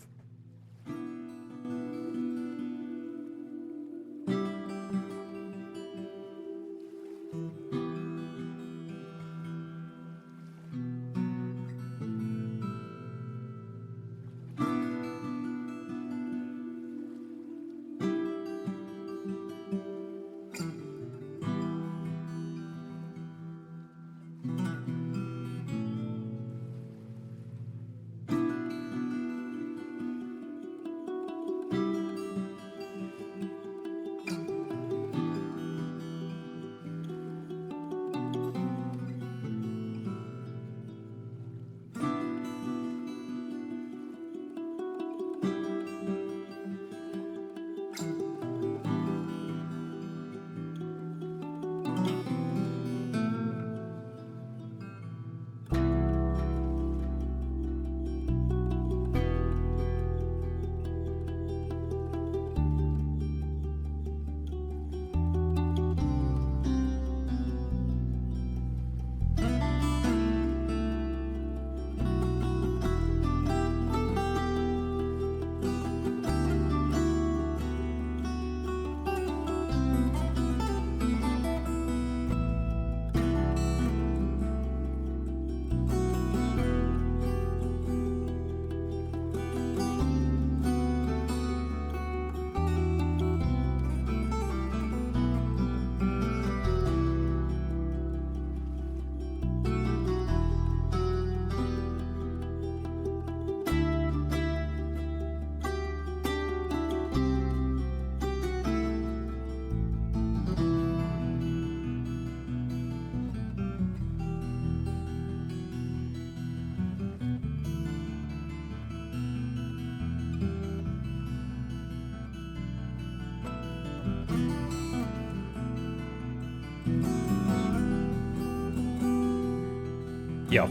Yo.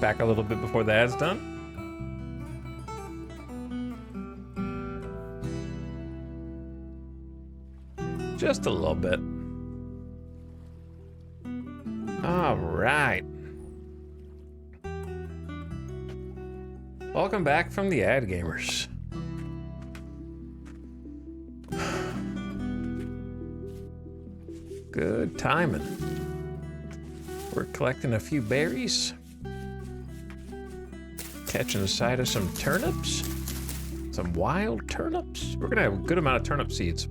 Back a little bit before the ad's done. Just a little bit. All right. Welcome back from the ad gamers. Good timing. We're collecting a few berries. Catching a side of some turnips. Some wild turnips. We're gonna have a good amount of turnip seeds.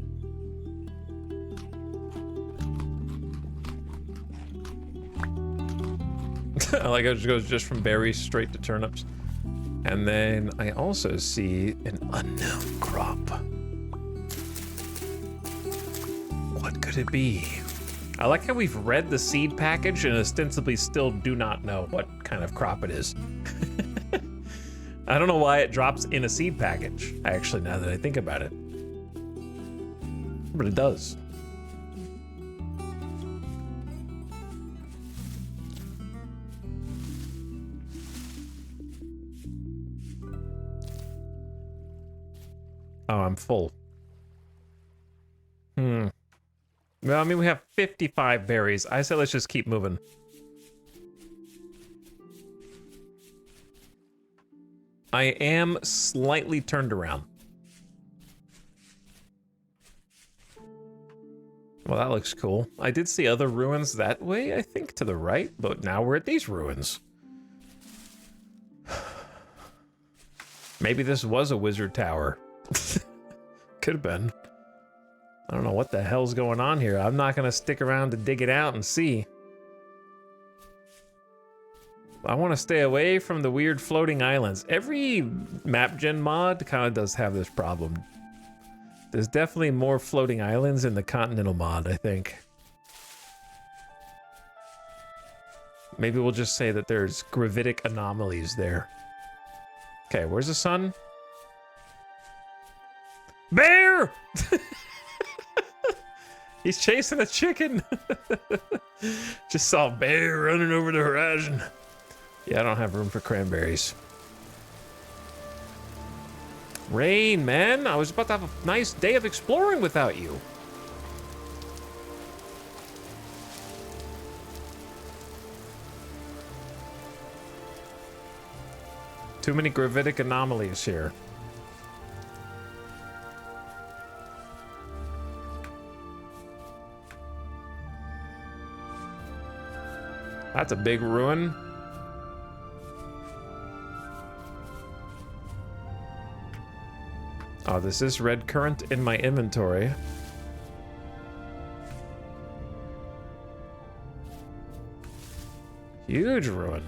I like how it goes just from berries straight to turnips. And then I also see an unknown crop. What could it be? I like how we've read the seed package and ostensibly still do not know what kind of crop it is. I don't know why it drops in a seed package, actually, now that I think about it. But it does. Oh, I'm full. Well, I mean, we have 55 berries. I say let's just keep moving. I am slightly turned around. Well, that looks cool. I did see other ruins that way, I think, to the right, but now we're at these ruins. Maybe this was a wizard tower. Could have been. I don't know what the hell's going on here. I'm not gonna stick around to dig it out and see. I want to stay away from the weird floating islands. Every map gen mod kind of does have this problem. There's definitely more floating islands in the Continental mod, I think. Maybe we'll just say that there's gravitic anomalies there. Okay, where's the sun? Bear! He's chasing a chicken. Just saw a bear running over the horizon. Yeah, I don't have room for cranberries. Rain, man. I was about to have a nice day of exploring without you. Too many gravitic anomalies here. That's a big ruin. Oh, this is red currant in my inventory. Huge ruin.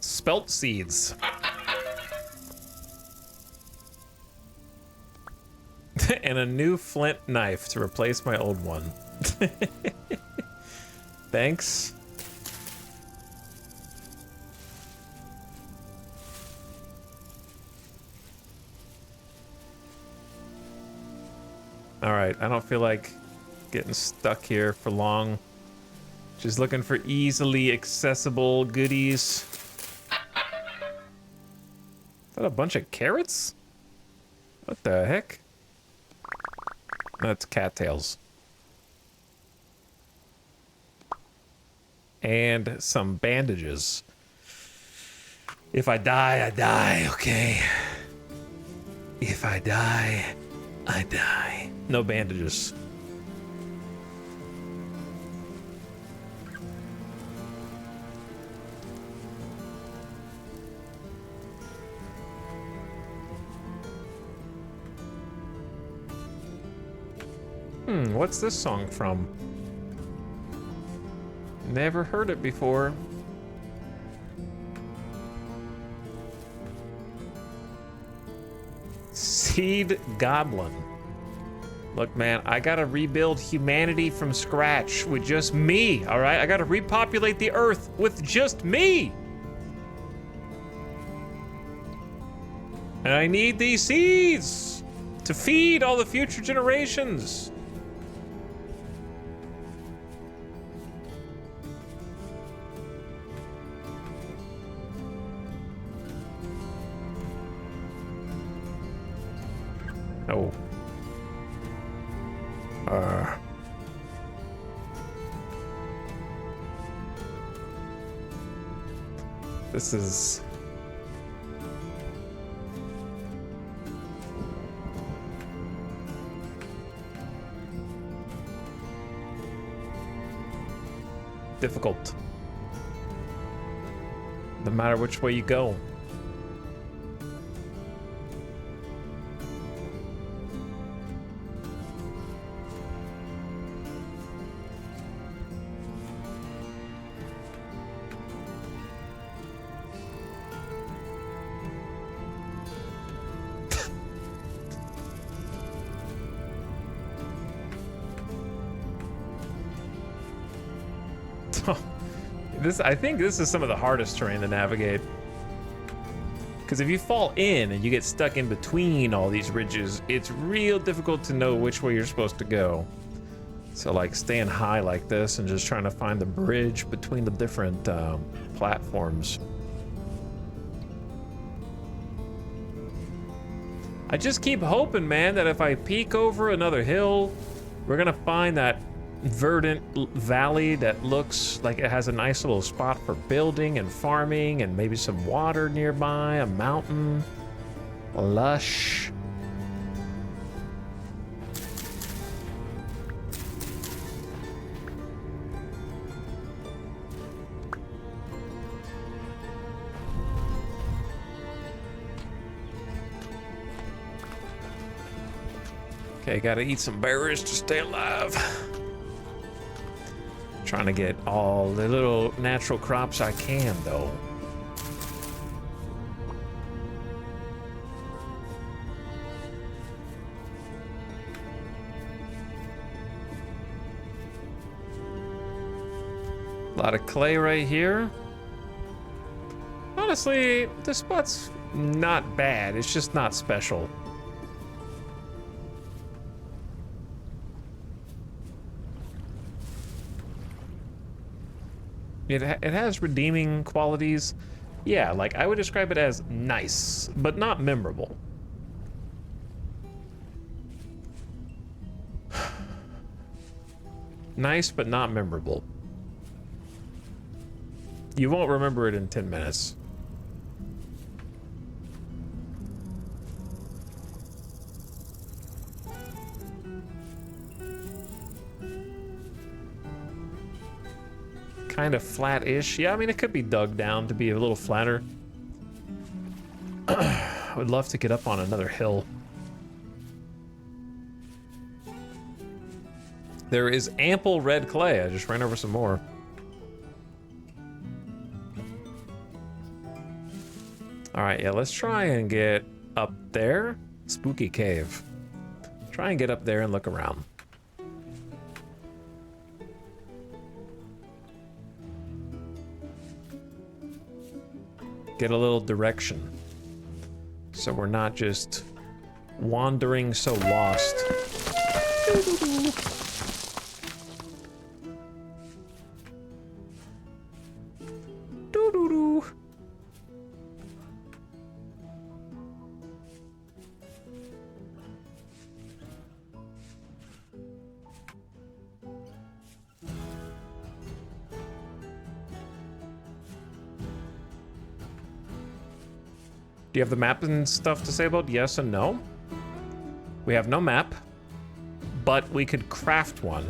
Spelt seeds. And a new flint knife to replace my old one. Thanks. All right, I don't feel like getting stuck here for long. Just looking for easily accessible goodies. Is that a bunch of carrots? What the heck? That's cattails. And some bandages. If I die, I die, okay? If I die, I die. No bandages. What's this song from? Never heard it before. Seed Goblin. Look, man, I gotta rebuild humanity from scratch with just me, all right? I gotta repopulate the Earth with just me. And I need these seeds to feed all the future generations. Oh. This is... difficult. No matter which way you go. I think this is some of the hardest terrain to navigate. Because if you fall in and you get stuck in between all these ridges, it's real difficult to know which way you're supposed to go. So like staying high like this and just trying to find the bridge between the different platforms. I just keep hoping, man, that if I peek over another hill, we're gonna find that verdant valley that looks like it has a nice little spot for building and farming and maybe some water nearby, a mountain, lush. Okay, gotta eat some berries to stay alive. Trying to get all the little natural crops I can, though. A lot of clay right here. Honestly, this spot's not bad. It's just not special. It has redeeming qualities. Yeah, like I would describe it as nice, but not memorable. Nice, but not memorable. You won't remember it in 10 minutes. Kind of flat-ish. Yeah, I mean, it could be dug down to be a little flatter. I would love to get up on another hill. There is ample red clay. I just ran over some more. All right, yeah, let's try and get up there. Spooky cave. Try and get up there and look around. Get a little direction, so we're not just wandering so lost. Doo-doo-doo. Do you have the map and stuff to say about yes and no? We have no map, but we could craft one,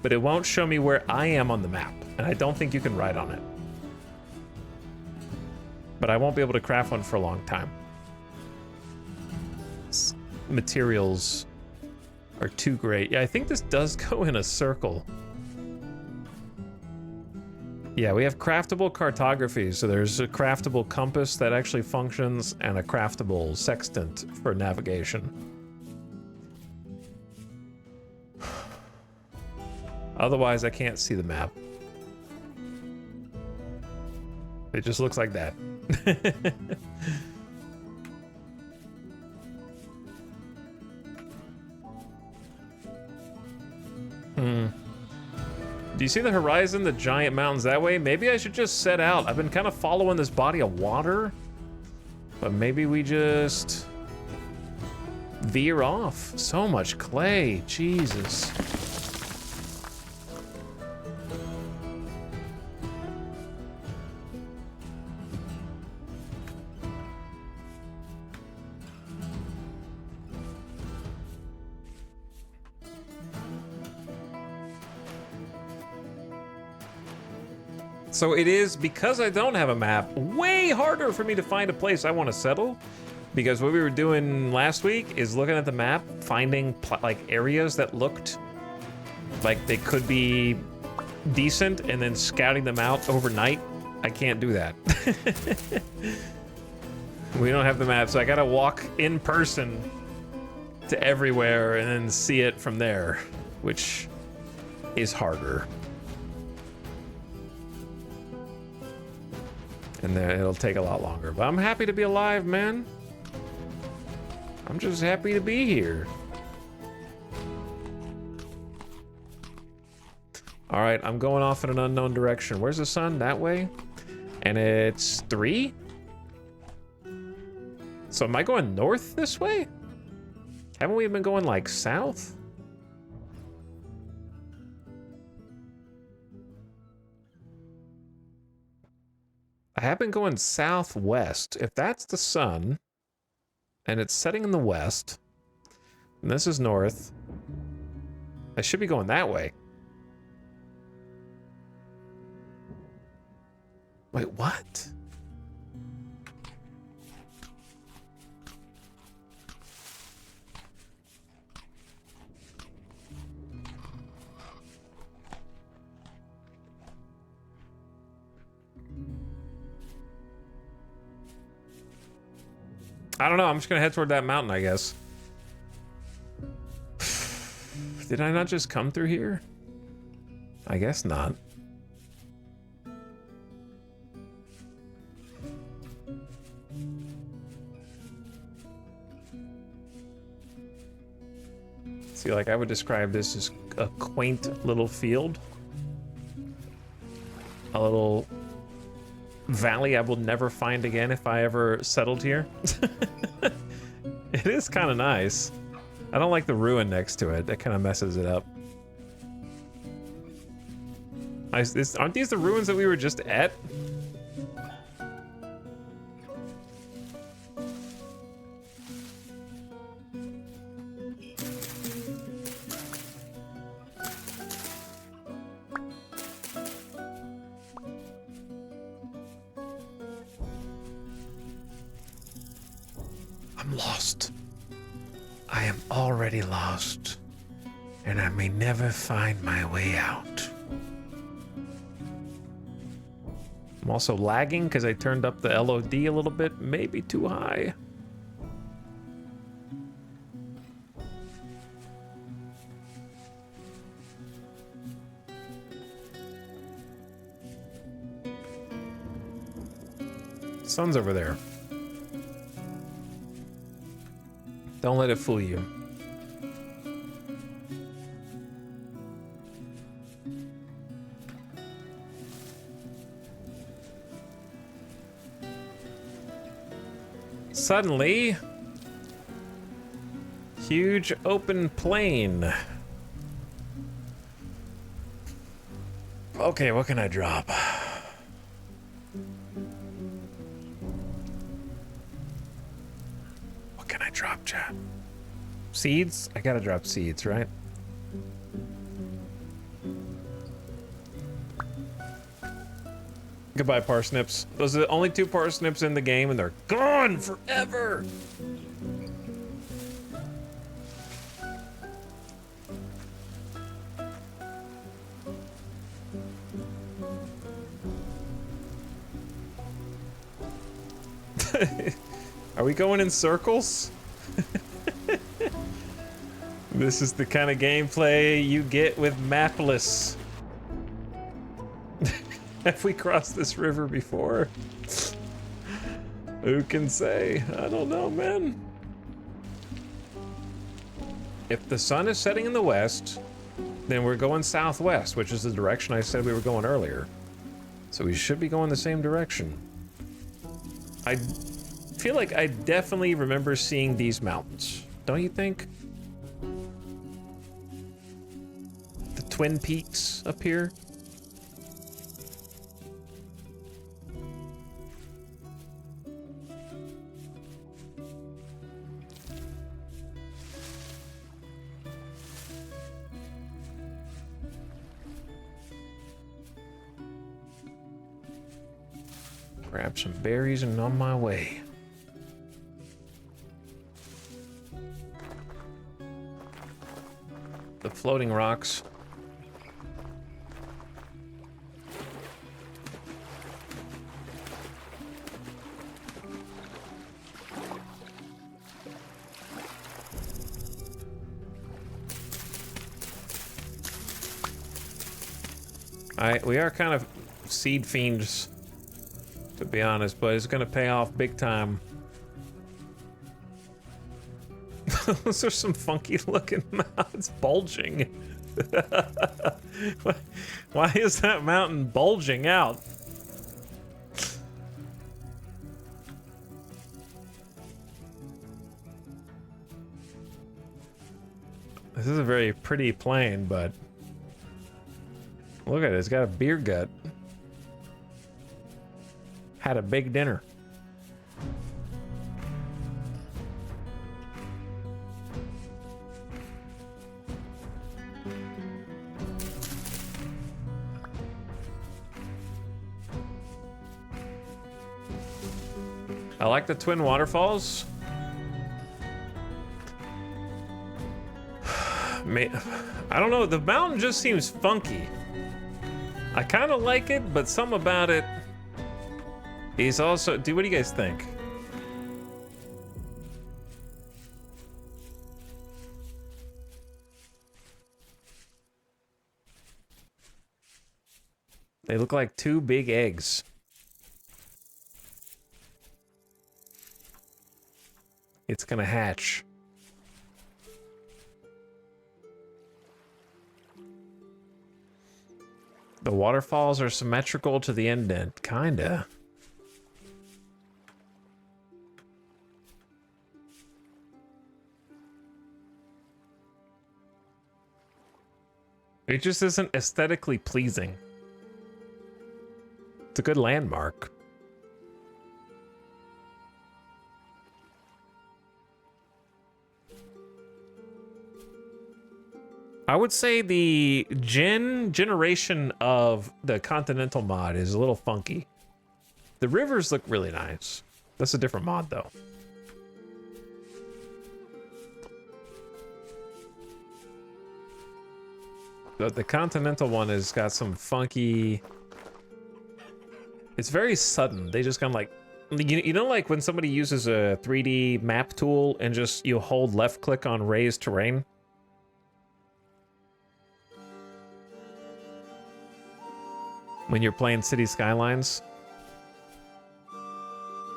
but it won't show me where I am on the map, and I don't think you can write on it. But I won't be able to craft one for a long time. Materials are too great. Yeah, I think this does go in a circle. Yeah, we have craftable cartography, so there's a craftable compass that actually functions and a craftable sextant for navigation. Otherwise, I can't see the map. It just looks like that. Do you see the horizon, the giant mountains that way? Maybe I should just set out. I've been kind of following this body of water, but maybe we just veer off. So much clay, Jesus. So it is, because I don't have a map, way harder for me to find a place I want to settle. Because what we were doing last week is looking at the map, finding like areas that looked like they could be decent, and then scouting them out overnight. I can't do that. We don't have the map, so I gotta walk in person to everywhere and then see it from there, which is harder. And then it'll take a lot longer. But I'm happy to be alive, man. I'm just happy to be here. All right, I'm going off in an unknown direction. Where's the sun? That way? And it's 3? So am I going north this way? Haven't we been going like south? I have been going southwest. If that's the sun, and it's setting in the west, and this is north, I should be going that way. Wait, what? I don't know. I'm just gonna head toward that mountain, I guess. Did I not just come through here? I guess not. See, like, I would describe this as a quaint little field. A little valley I will never find again if I ever settled here. It is kind of nice. I don't like the ruin next to it. That kind of messes it up. Aren't these the ruins that we were just at? I'm lost. I am already lost, and I may never find my way out. I'm also lagging because I turned up the LOD a little bit, maybe too high. Sun's over there. Don't let it fool you. Suddenly, huge open plain. Okay, what can I drop? What can I drop, chat? Seeds? I gotta drop seeds, right? Goodbye, parsnips. Those are the only 2 parsnips in the game, and they're gone forever. Are we going in circles? This is the kind of gameplay you get with mapless. Have we crossed this river before? Who can say? I don't know, man. If the sun is setting in the west, then we're going southwest, which is the direction I said we were going earlier. So we should be going the same direction. I feel like I definitely remember seeing these mountains. Don't you think? The Twin Peaks up here. Grab some berries and on my way. The floating rocks. We are kind of seed fiends, to be honest, but it's gonna pay off big time. Those are some funky looking mountains bulging. Why is that mountain bulging out? This is a very pretty plain, but look at it, it's got a beer gut. Had a big dinner. I like the twin waterfalls. I don't know, the mountain just seems funky. I kind of like it, but some about it is also... Dude, what do you guys think? They look like two big eggs. It's gonna hatch. The waterfalls are symmetrical to the indent, kinda. It just isn't aesthetically pleasing. It's a good landmark. I would say the generation of the Continental mod is a little funky. The rivers look really nice. That's a different mod, though. The Continental one has got some funky... It's very sudden. They just kind of like... You know, like when somebody uses a 3D map tool and just you hold left click on raised terrain? When you're playing City Skylines?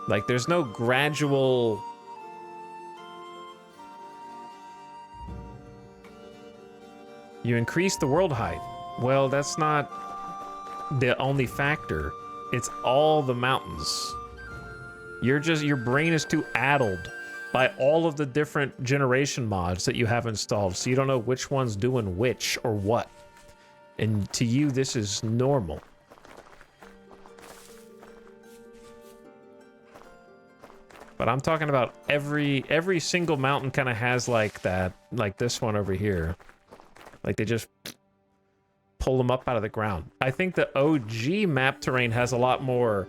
Like, there's no gradual... You increase the world height. Well, that's not the only factor. It's all the mountains. Your brain is too addled by all of the different generation mods that you have installed, so you don't know which one's doing which or what. And to you, this is normal. But I'm talking about every single mountain kind of has like that, like this one over here. Like they just pull them up out of the ground. I think the OG map terrain has a lot more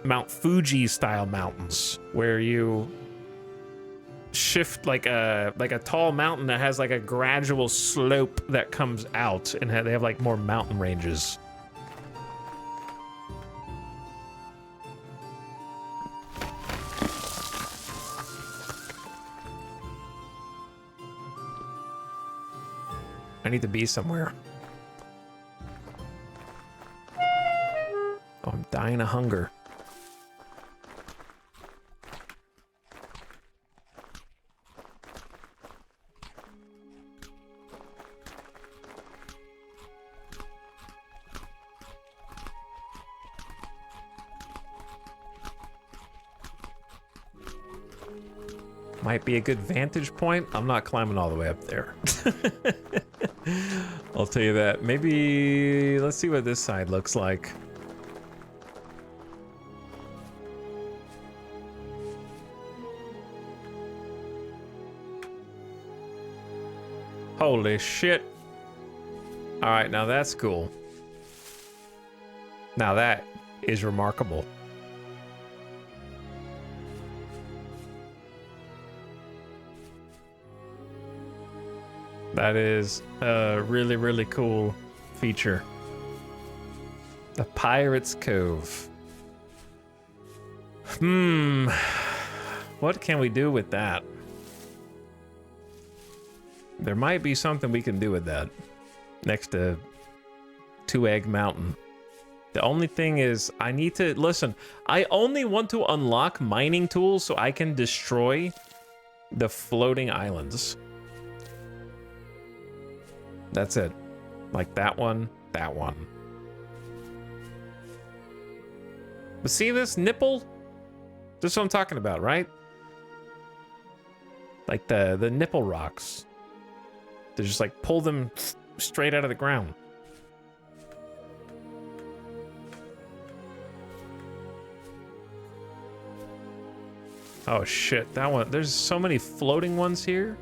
Mount Fuji style mountains where you shift like a tall mountain that has like a gradual slope that comes out, and they have like more mountain ranges. I need to be somewhere. Oh, I'm dying of hunger. Might be a good vantage point. I'm not climbing all the way up there. I'll tell you that. Maybe let's see what this side looks like. Holy shit. All right, now that's cool. Now that is remarkable. That is a really, really cool feature. The Pirate's Cove. What can we do with that? There might be something we can do with that. Next to Two Egg Mountain. The only thing is, I need to... Listen, I only want to unlock mining tools so I can destroy the floating islands. That's it. Like that one, that one. But see this nipple? This is what I'm talking about, right? Like the nipple rocks. They just like pull them straight out of the ground. Oh shit, that one. There's so many floating ones here.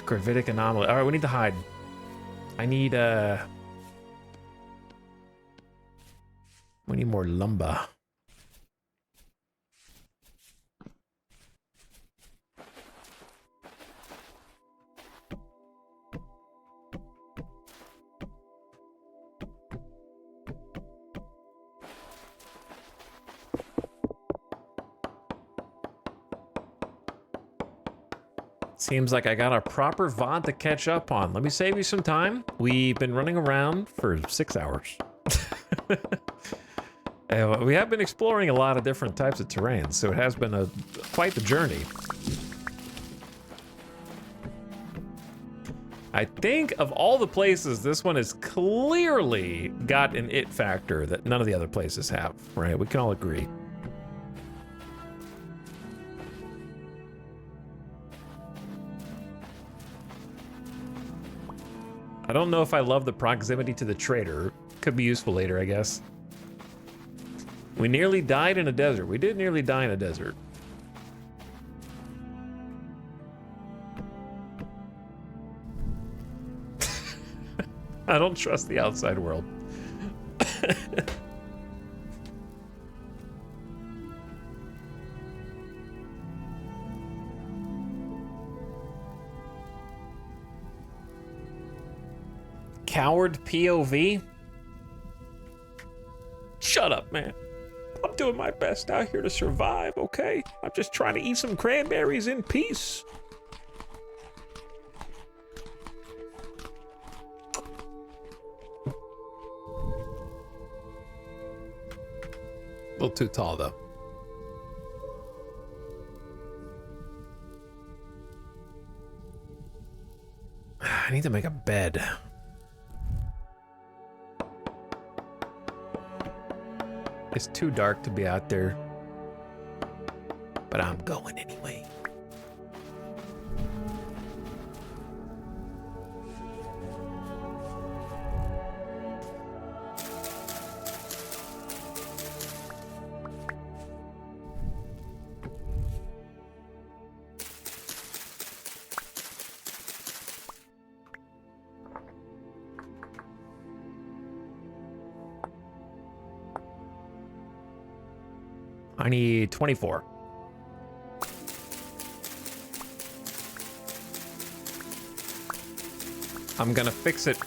Gravitic anomaly. All right, we need to hide. I need we need more lumber. Seems like I got a proper VOD to catch up on. Let me save you some time. We've been running around for 6 hours. We have been exploring a lot of different types of terrain, so it has been quite the journey. I think of all the places, this one has clearly got an it factor that none of the other places have, right? We can all agree. I don't know if I love the proximity to the trader. Could be useful later, I guess. We nearly died in a desert. We did nearly die in a desert. I don't trust the outside world. Coward POV? Shut up, man. I'm doing my best out here to survive, okay? I'm just trying to eat some cranberries in peace. A little too tall, though. I need to make a bed. It's too dark to be out there, but I'm going anyway. I need 24. I'm gonna fix it.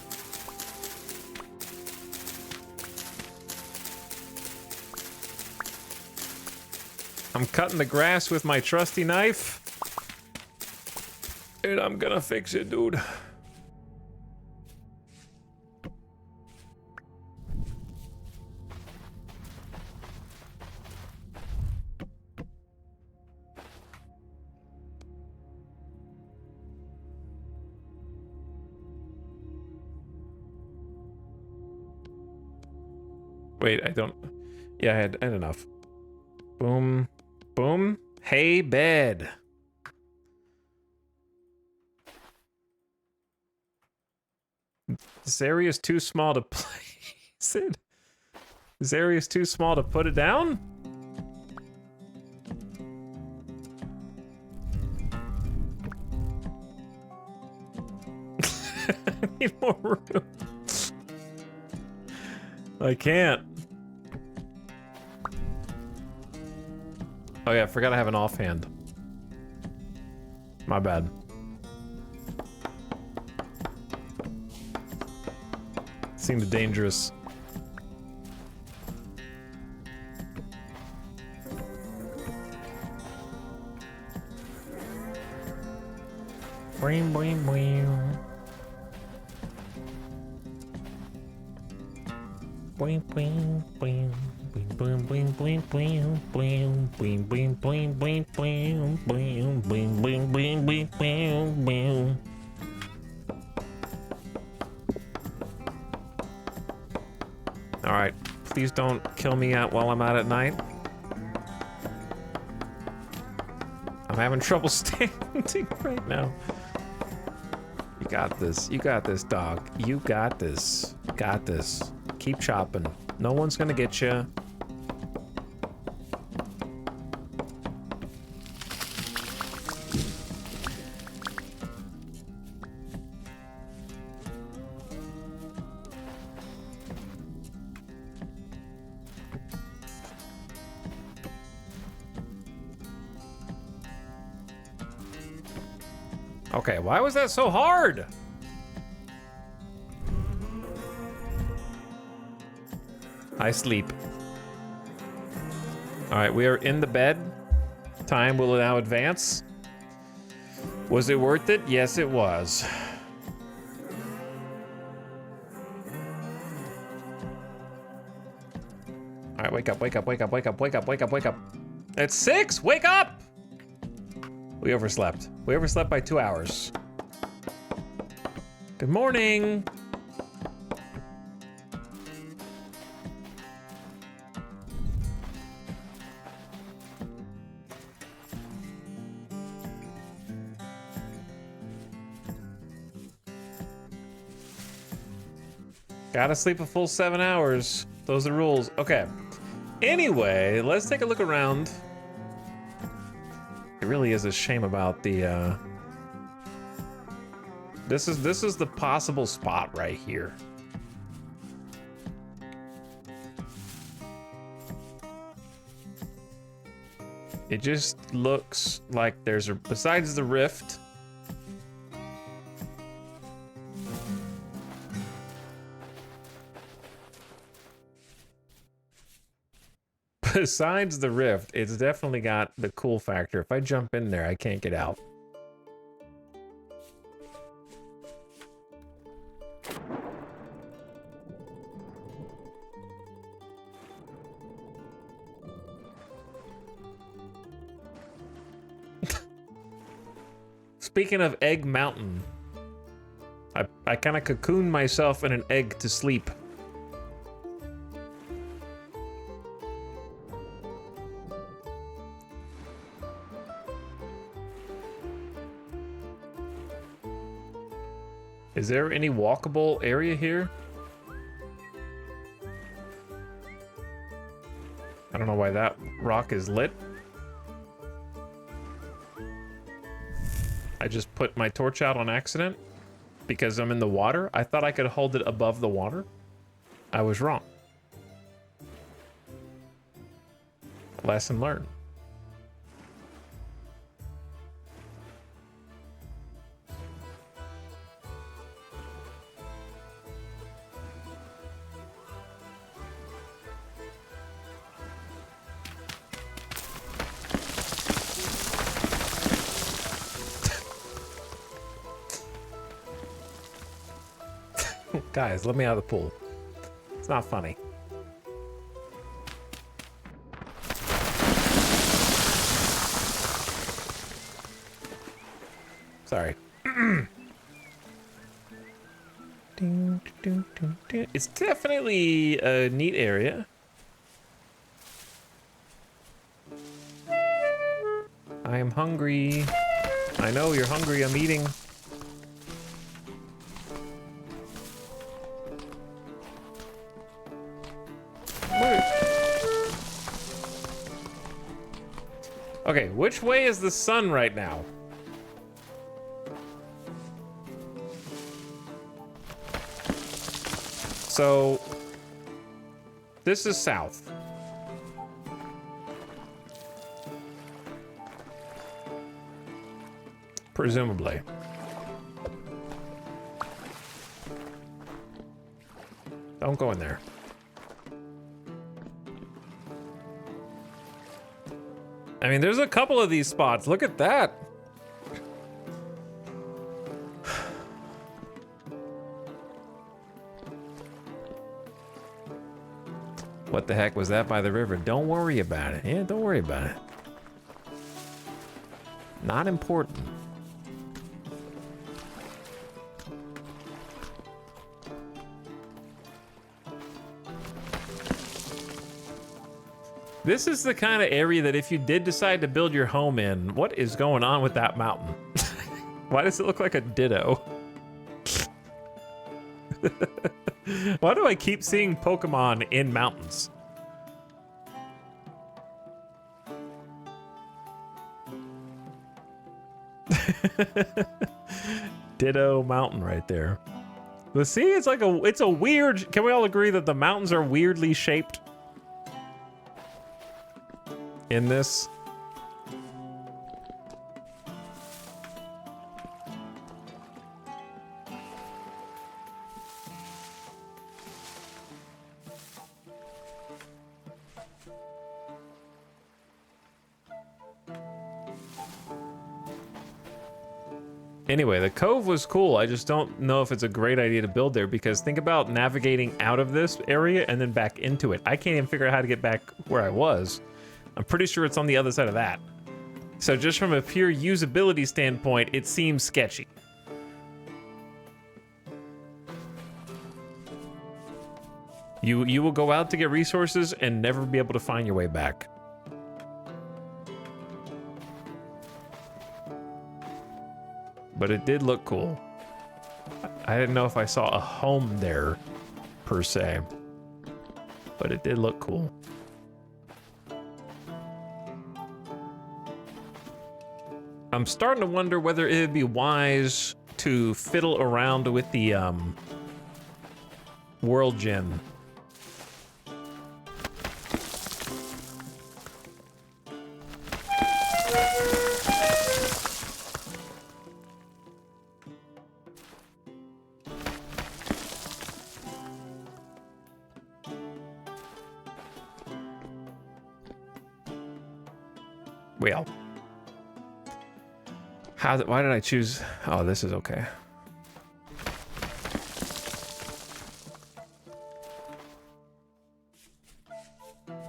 I'm cutting the grass with my trusty knife. And I'm gonna fix it, dude. Wait, I don't... Yeah, I had enough. Boom. Boom. Hey, bed. This area is too small to place it. This area is too small to put it down? I need more room. I can't. Oh yeah, I forgot I have an offhand. My bad. Seemed dangerous. Boing, boing, boing. Boing, boing, boing. Boing, boing, boing, boing, boing, boing, boing, boing, boing, boing, boing, boing, boing, boing, boing, boing, boing. All right, please don't kill me out while I'm out at night. I'm having trouble standing right now. You got this. You got this, dog. You got this. Got this. Keep chopping. No one's gonna get you. Okay, why was that so hard? I sleep. All right, we are in the bed. Time will now advance. Was it worth it? Yes, it was. All right, wake up, wake up, wake up, wake up, wake up, wake up, wake up. It's 6, wake up! We overslept. We overslept by 2 hours. Good morning. Gotta sleep a full 7 hours. Those are the rules. Okay. Anyway, let's take a look around. It really is a shame about the, This is the possible spot right here. It just looks like there's a, besides the rift, besides the rift, it's definitely got the cool factor. If I jump in there, I can't get out. Speaking of Egg Mountain, I kind of cocooned myself in an egg to sleep. Is there any walkable area here? I don't know why that rock is lit. I just put my torch out on accident because I'm in the water. I thought I could hold it above the water. I was wrong. Lesson learned. Guys, let me out of the pool. It's not funny. Sorry. It's definitely a neat area. I am hungry. I know you're hungry. I'm eating. Okay, which way is the sun right now? So, this is south. Presumably. Don't go in there. I mean, there's a couple of these spots. Look at that. What the heck was that by the river? Don't worry about it. Yeah, don't worry about it. Not important. This is the kind of area that if you did decide to build your home in, what is going on with that mountain? Why does it look like a ditto? Why do I keep seeing Pokemon in mountains? Ditto mountain right there. But see, it's like it's a weird, can we all agree that the mountains are weirdly shaped in this? Anyway, the cove was cool. I just don't know if it's a great idea to build there because think about navigating out of this area and then back into it. I can't even figure out how to get back where I was. I'm pretty sure it's on the other side of that. So just from a pure usability standpoint, it seems sketchy. You will go out to get resources and never be able to find your way back. But it did look cool. I didn't know if I saw a home there, per se. But it did look cool. I'm starting to wonder whether it would be wise to fiddle around with the World Gem. Well, why did I choose? Oh, this is okay.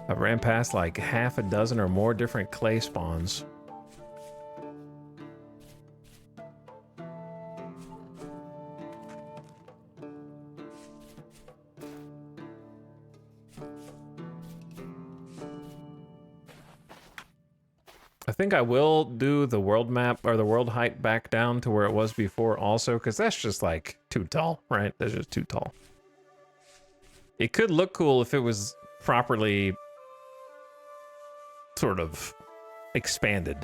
I ran past like half a dozen or more different clay spawns. I think I will do the world map or the world height back down to where it was before also, because that's just like too tall, right? That's just too tall. It could look cool if it was properly sort of expanded.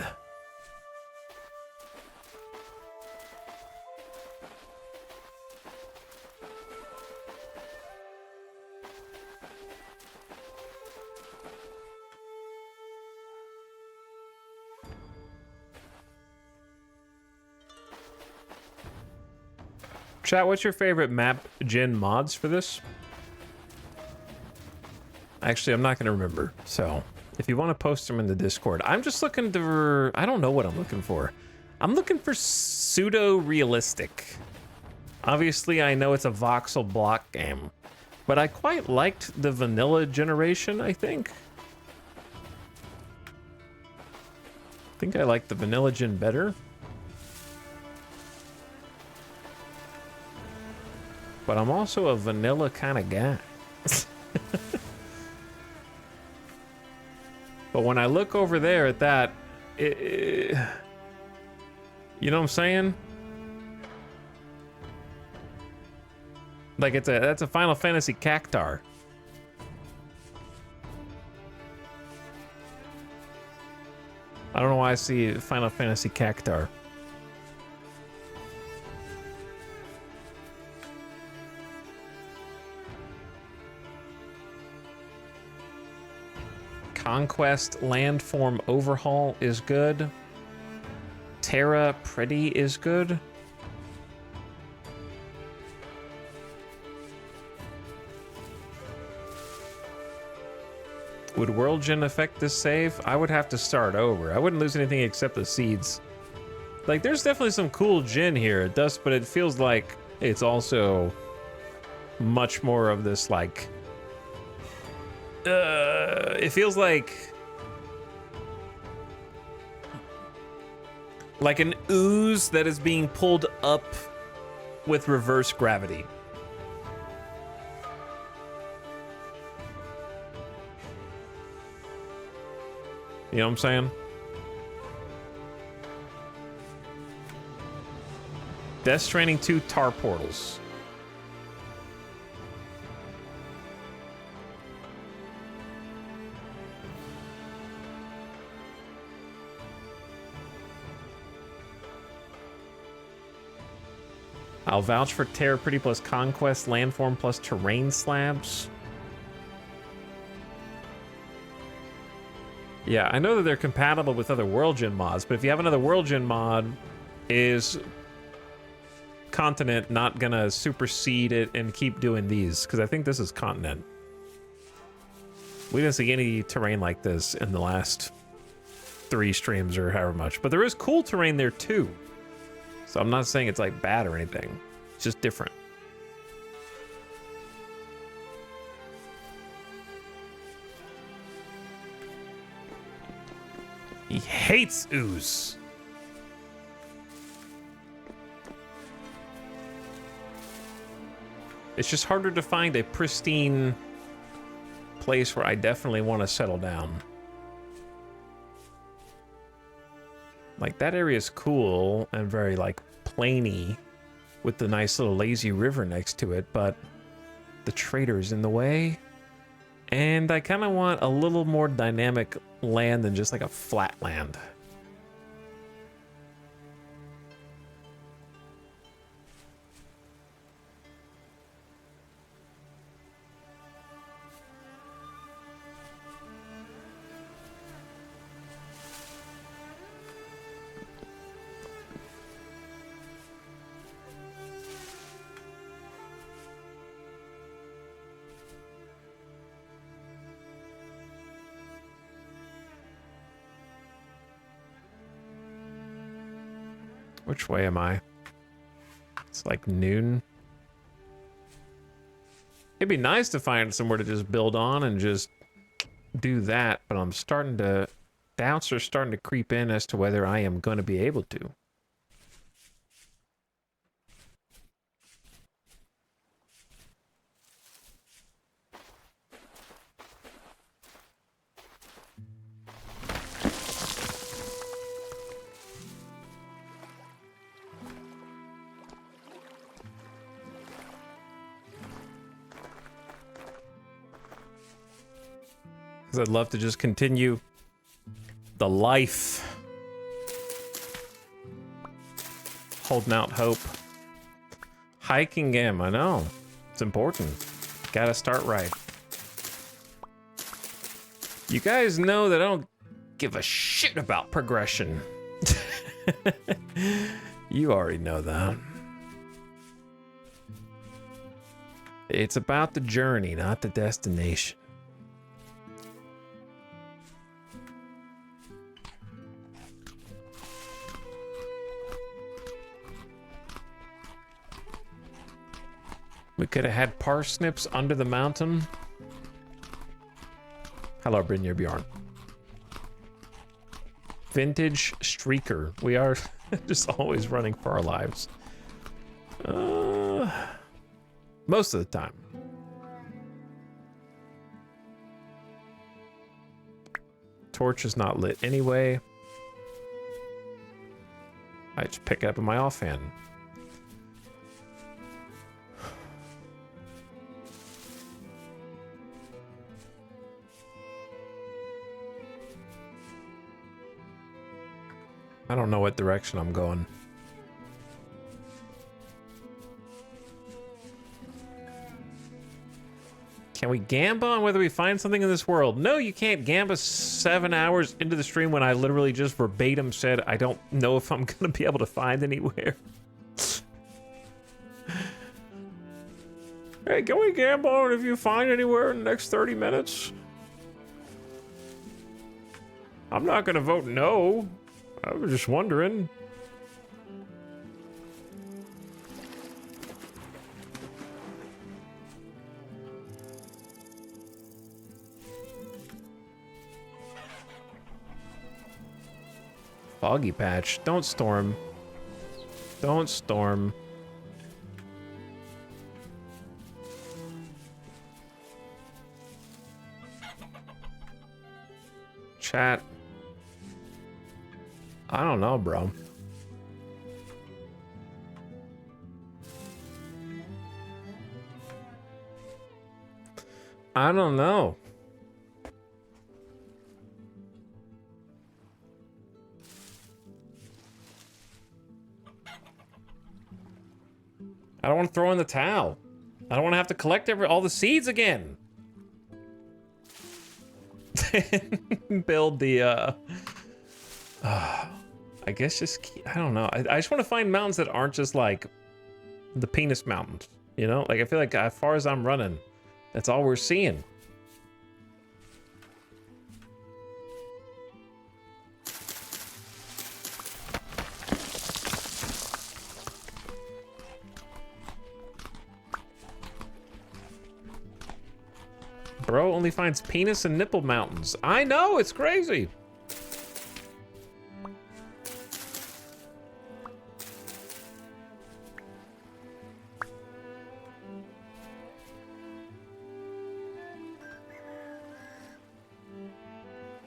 Chat, what's your favorite map gen mods for this? Actually, I'm not going to remember. So if you want to post them in the Discord, I'm just looking for, I don't know what I'm looking for. I'm looking for pseudo realistic. Obviously, I know it's a voxel block game, but I quite liked the vanilla generation, I think. I think I like the vanilla gen better. But I'm also a vanilla kind of guy. But when I look over there at that, you know what I'm saying? Like that's a Final Fantasy cactar. I don't know why I see Final Fantasy cactar. Conquest Landform Overhaul is good. Terra Pretty is good. Would World Gen affect this save? I would have to start over. I wouldn't lose anything except the seeds. Like, there's definitely some cool gen here. It does, but it feels like it's also much more of this, like... it feels like an ooze that is being pulled up with reverse gravity. You know what I'm saying? Death Stranding 2 tar portals. I'll vouch for Terra Pretty plus Conquest, Landform plus Terrain Slabs. Yeah, I know that they're compatible with other World Gen mods, but if you have another World Gen mod, is Continent not gonna supersede it and keep doing these? Because I think this is Continent. We didn't see any terrain like this in the last 3 streams or however much, but there is cool terrain there too. So I'm not saying it's like bad or anything. It's just different. He hates ooze. It's just harder to find a pristine place where I definitely want to settle down. Like, that area is cool and very, like, plainy with the nice little lazy river next to it, but the trader's in the way. And I kind of want a little more dynamic land than just like a flat land. Which way am I? It's like noon. It'd be nice to find somewhere to just build on and just do that, but I'm starting to... Doubts are starting to creep in as to whether I am going to be able to. I'd love to just continue the life. Holding out hope. Hiking game, I know. It's important. Gotta start right. You guys know that I don't give a shit about progression. You already know that. It's about the journey, not the destination. We could have had parsnips under the mountain. Hello, Brynjar Bjorn. Vintage streaker. We are just always running for our lives. Most of the time. Torch is not lit anyway. I just pick it up in my offhand. I don't know what direction I'm going. Can we gamba on whether we find something in this world? No, you can't gamba 7 hours into the stream when I literally just verbatim said I don't know if I'm gonna be able to find anywhere. Hey, can we gamba on if you find anywhere in the next 30 minutes? I'm not gonna vote no. I was just wondering. Foggy patch. Don't storm. Don't storm. Chat. I don't know, bro. I don't know. I don't want to throw in the towel. I don't want to have to collect all the seeds again. Build the I guess just I don't know. I just want to find mountains that aren't just like the penis mountains, you know? Like I feel like as far as I'm running, that's all we're seeing. Bro only finds penis and nipple mountains. I know, it's crazy.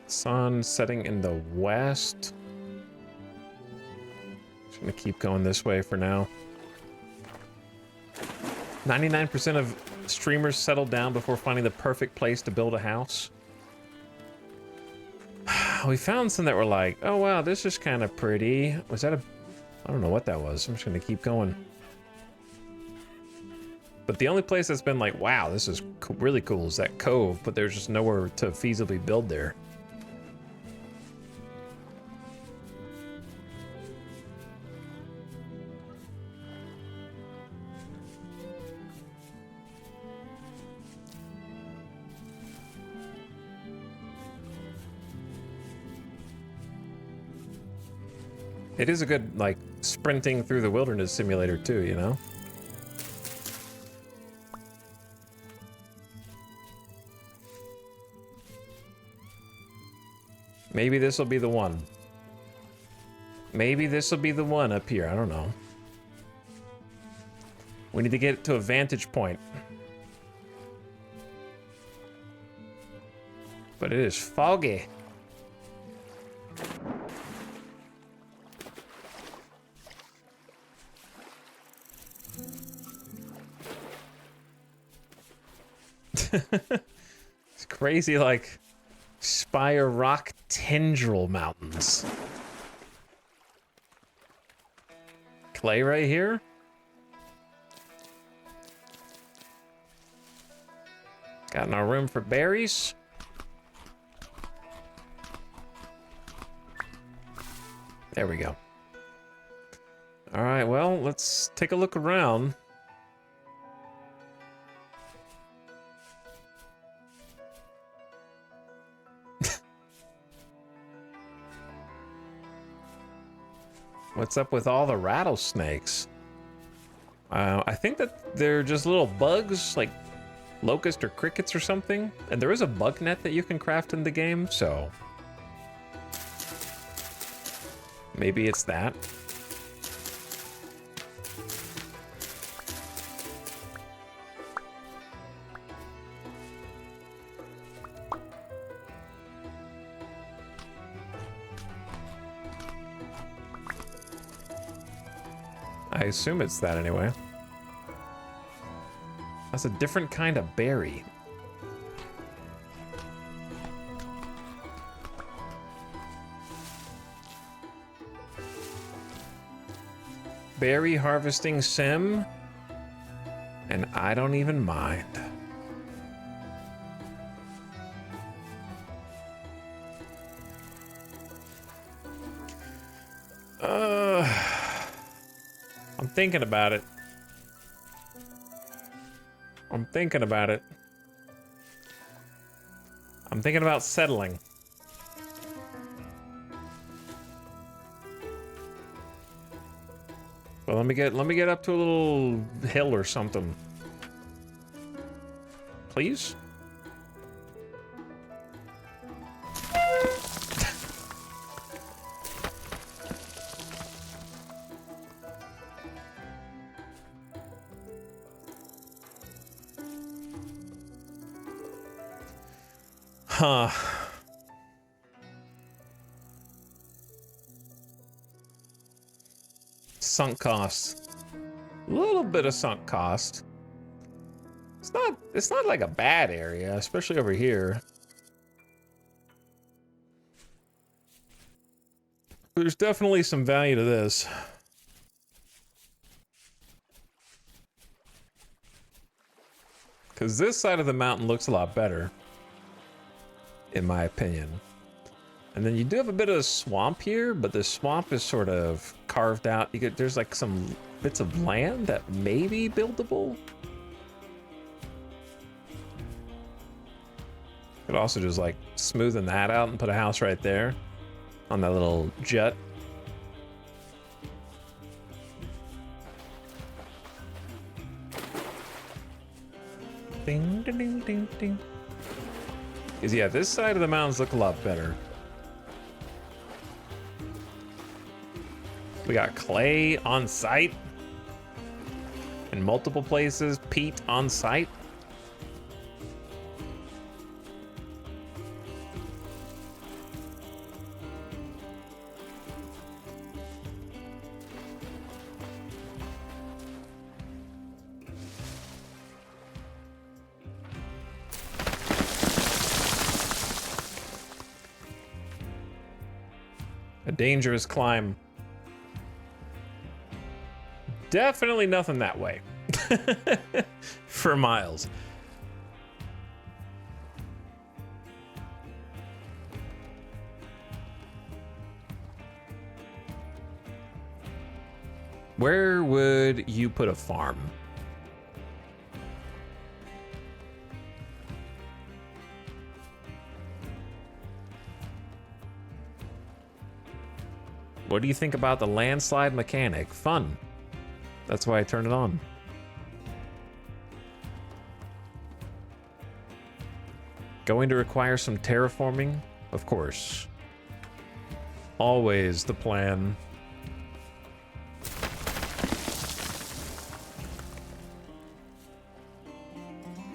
Sun setting in the west. Just gonna keep going this way for now. 99% of streamers settle down before finding the perfect place to build a house. We found some that were like, oh wow, this is kind of pretty. Was that a... I don't know what that was. I'm just gonna keep going. But the only place that's been like, wow, this is really cool is that cove, but there's just nowhere to feasibly build there. It is a good, like, sprinting through the wilderness simulator too, you know? Maybe this will be the one. Maybe this will be the one up here, I don't know. We need to get to a vantage point. But it is foggy. It's crazy, like Spire Rock tendril mountains. Clay right here. Got no room for berries. There we go. All right, well, let's take a look around. What's up with all the rattlesnakes? I think that they're just little bugs, like locust or crickets or something. And there is a bug net that you can craft in the game, so maybe it's that. I assume it's that anyway. That's a different kind of berry. Berry harvesting sim, and I don't even mind. I'm thinking about it. I'm thinking about it. I'm thinking about settling. Well, let me get up to a little hill or something. Please? Huh. Sunk cost. A little bit of sunk cost. It's not like a bad area, especially over here. There's definitely some value to this. Because this side of the mountain looks a lot better, in my opinion. And then you do have a bit of a swamp here, but the swamp is sort of carved out. There's like some bits of land that may be buildable. Could also just like smoothen that out and put a house right there on that little jut. Ding, ding, ding, ding, ding. Because yeah, this side of the mountains look a lot better. We got clay on site in multiple places, peat on site. A dangerous climb. Definitely nothing that way. For miles. Where would you put a farm? What do you think about the landslide mechanic? Fun. That's why I turned it on. Going to require some terraforming? Of course. Always the plan.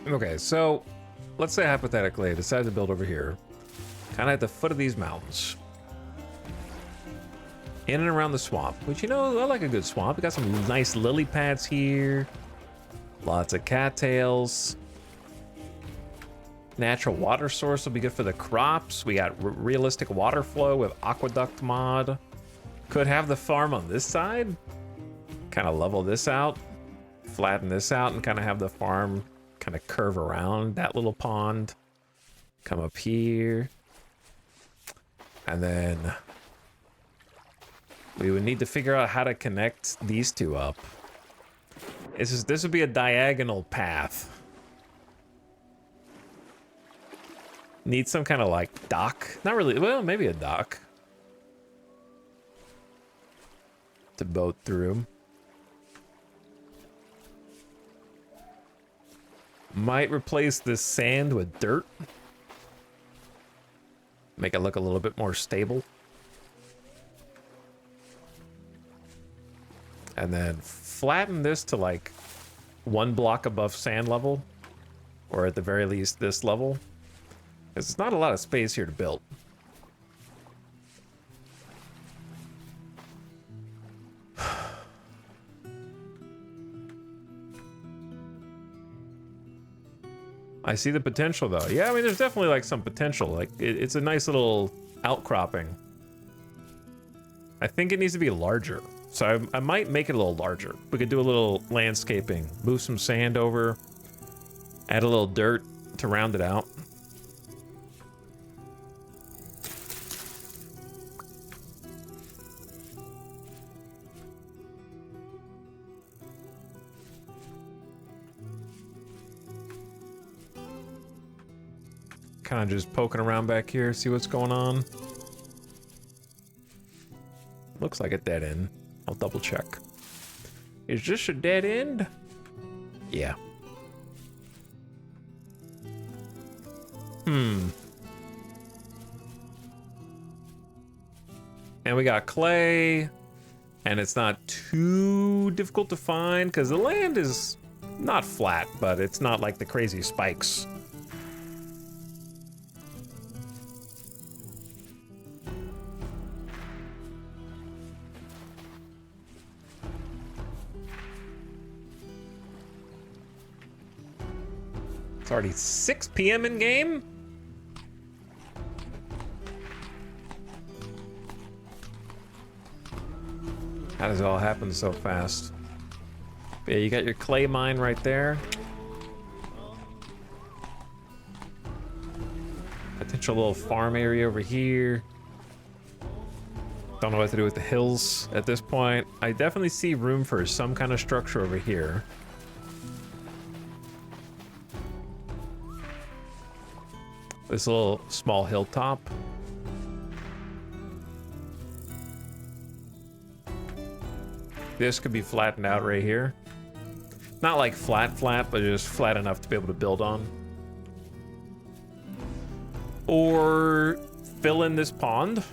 Okay, so let's say hypothetically I decide to build over here, kind of at the foot of these mountains. In and around the swamp, which, you know, I like a good swamp. We got some nice lily pads here. Lots of cattails. Natural water source will be good for the crops. We got realistic water flow with aqueduct mod. Could have the farm on this side. Kind of level this out. Flatten this out and kind of have the farm kind of curve around that little pond. Come up here. And then we would need to figure out how to connect these two up. This would be a diagonal path. Need some kind of like dock. Not really, well, maybe a dock. To boat through. Might replace this sand with dirt. Make it look a little bit more stable. And then flatten this to like 1 block above sand level. Or at the very least this level. Because it's not a lot of space here to build. I see the potential though. Yeah, I mean, there's definitely like some potential. Like it's a nice little outcropping. I think it needs to be larger. So I might make it a little larger. We could do a little landscaping, move some sand over, add a little dirt to round it out. Kind of just poking around back here, see what's going on. Looks like a dead end. I'll double check. Is this a dead end? Yeah. And we got clay, and it's not too difficult to find because the land is not flat, but it's not like the crazy spikes. It's already 6 p.m. in game. How does it all happen so fast? Yeah, you got your clay mine right there. Potential little farm area over here. Don't know what to do with the hills at this point. I definitely see room for some kind of structure over here. This little small hilltop. This could be flattened out right here. Not like flat, but just flat enough to be able to build on. Or fill in this pond.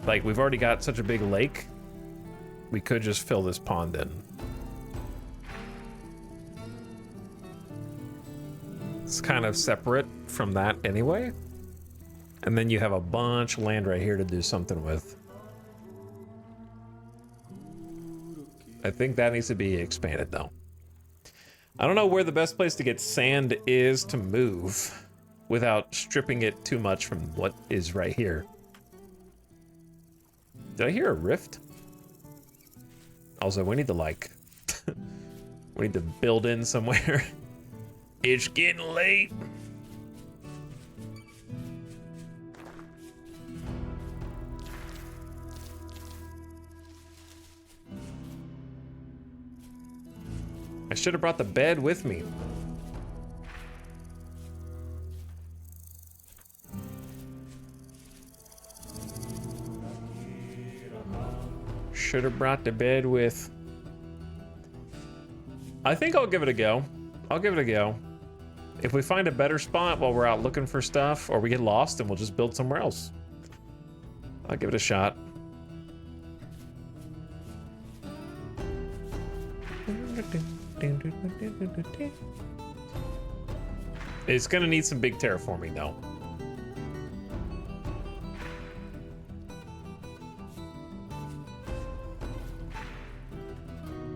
Like, we've already got such a big lake. We could just fill this pond in. It's kind of separate from that anyway. And then you have a bunch of land right here to do something with. I think that needs to be expanded though. I don't know where the best place to get sand is to move without stripping it too much from what is right here. Did I hear a rift? Also, we need to like, we need to build in somewhere. It's getting late. I should have brought the bed with me. Should have brought the bed with. I think I'll give it a go. I'll give it a go. If we find a better spot while we're out looking for stuff, or we get lost, then we'll just build somewhere else. I'll give it a shot. It's gonna need some big terraforming though.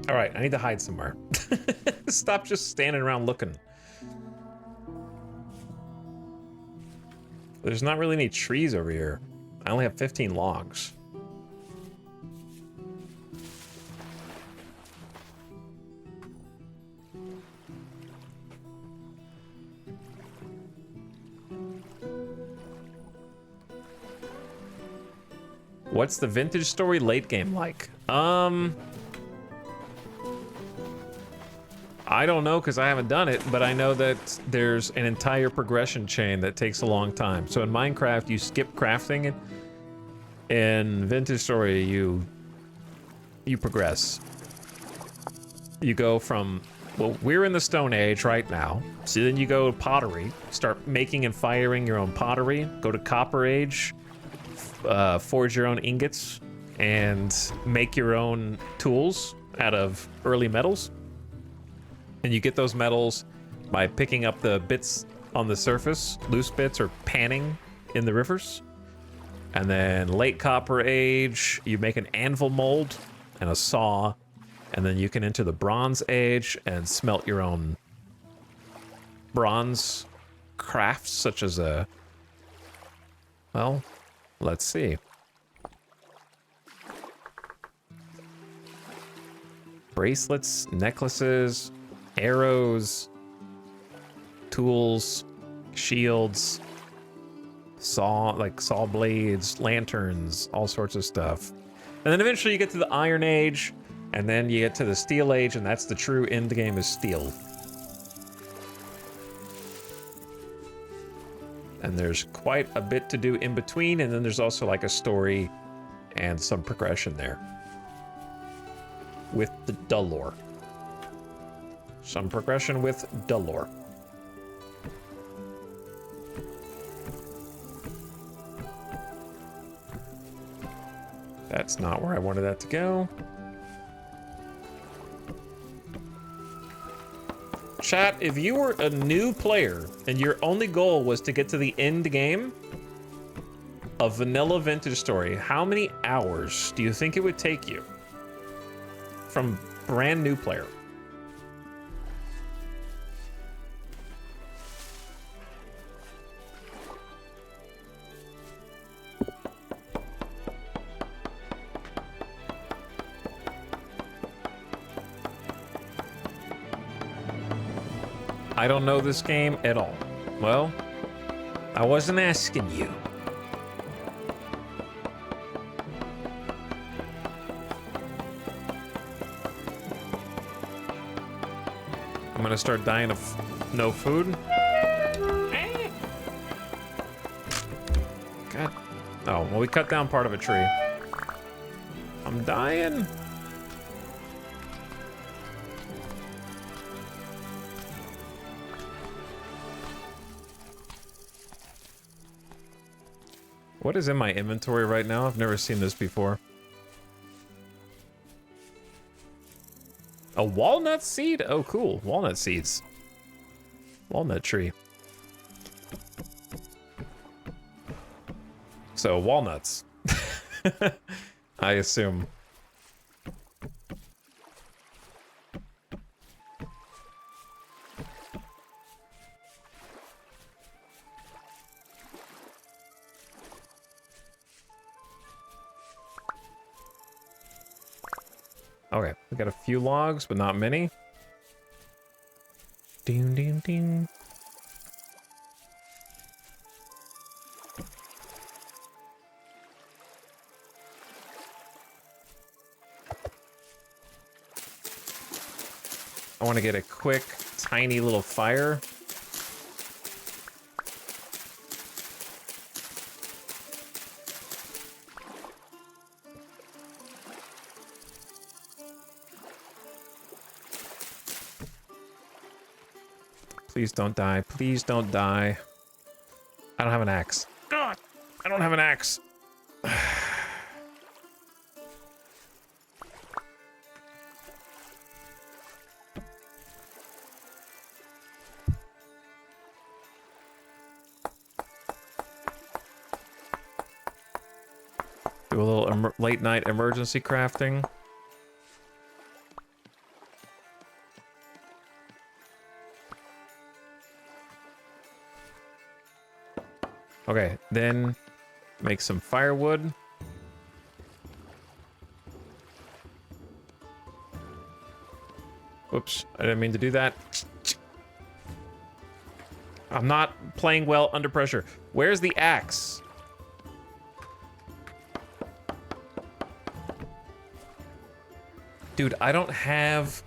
All right, I need to hide somewhere. Stop just standing around looking. There's not really any trees over here. I only have 15 logs. What's the vintage story late game like? I don't know because I haven't done it, but I know that there's an entire progression chain that takes a long time. So in Minecraft, you skip crafting it. In Vintage Story, you progress. You go from Well, we're in the Stone Age right now. So then you go to pottery, start making and firing your own pottery. Go to Copper Age, forge your own ingots, and make your own tools out of early metals. And you get those metals by picking up the bits on the surface, loose bits, or panning in the rivers. And then late Copper Age, you make an anvil mold and a saw. And then you can enter the Bronze Age and smelt your own bronze crafts, such as a... Well, let's see. Bracelets, necklaces, arrows, tools, shields, saw blades, lanterns, all sorts of stuff. And then eventually you get to the Iron Age, and then you get to the Steel Age, and that's the true end game is steel. And there's quite a bit to do in between, and then there's also like a story and some progression there. With the Dullore. Some progression with Dullore. That's not where I wanted that to go. Chat, if you were a new player and your only goal was to get to the end game of Vanilla Vintage Story, how many hours do you think it would take you? From brand new player. I don't know this game at all. Well, I wasn't asking you. I'm gonna start dying of no food. God. Oh, well, we cut down part of a tree. I'm dying. What is in my inventory right now? I've never seen this before. A walnut seed? Oh, cool. Walnut seeds. Walnut tree. So, walnuts. I assume. Okay, we got a few logs, but not many. Ding, ding, ding. I want to get a quick, tiny little fire. Please don't die. Please don't die. I don't have an axe. God, I don't have an axe. Do a little late night emergency crafting. Okay, then make some firewood. Whoops, I didn't mean to do that. I'm not playing well under pressure. Where's the axe? Dude, I don't have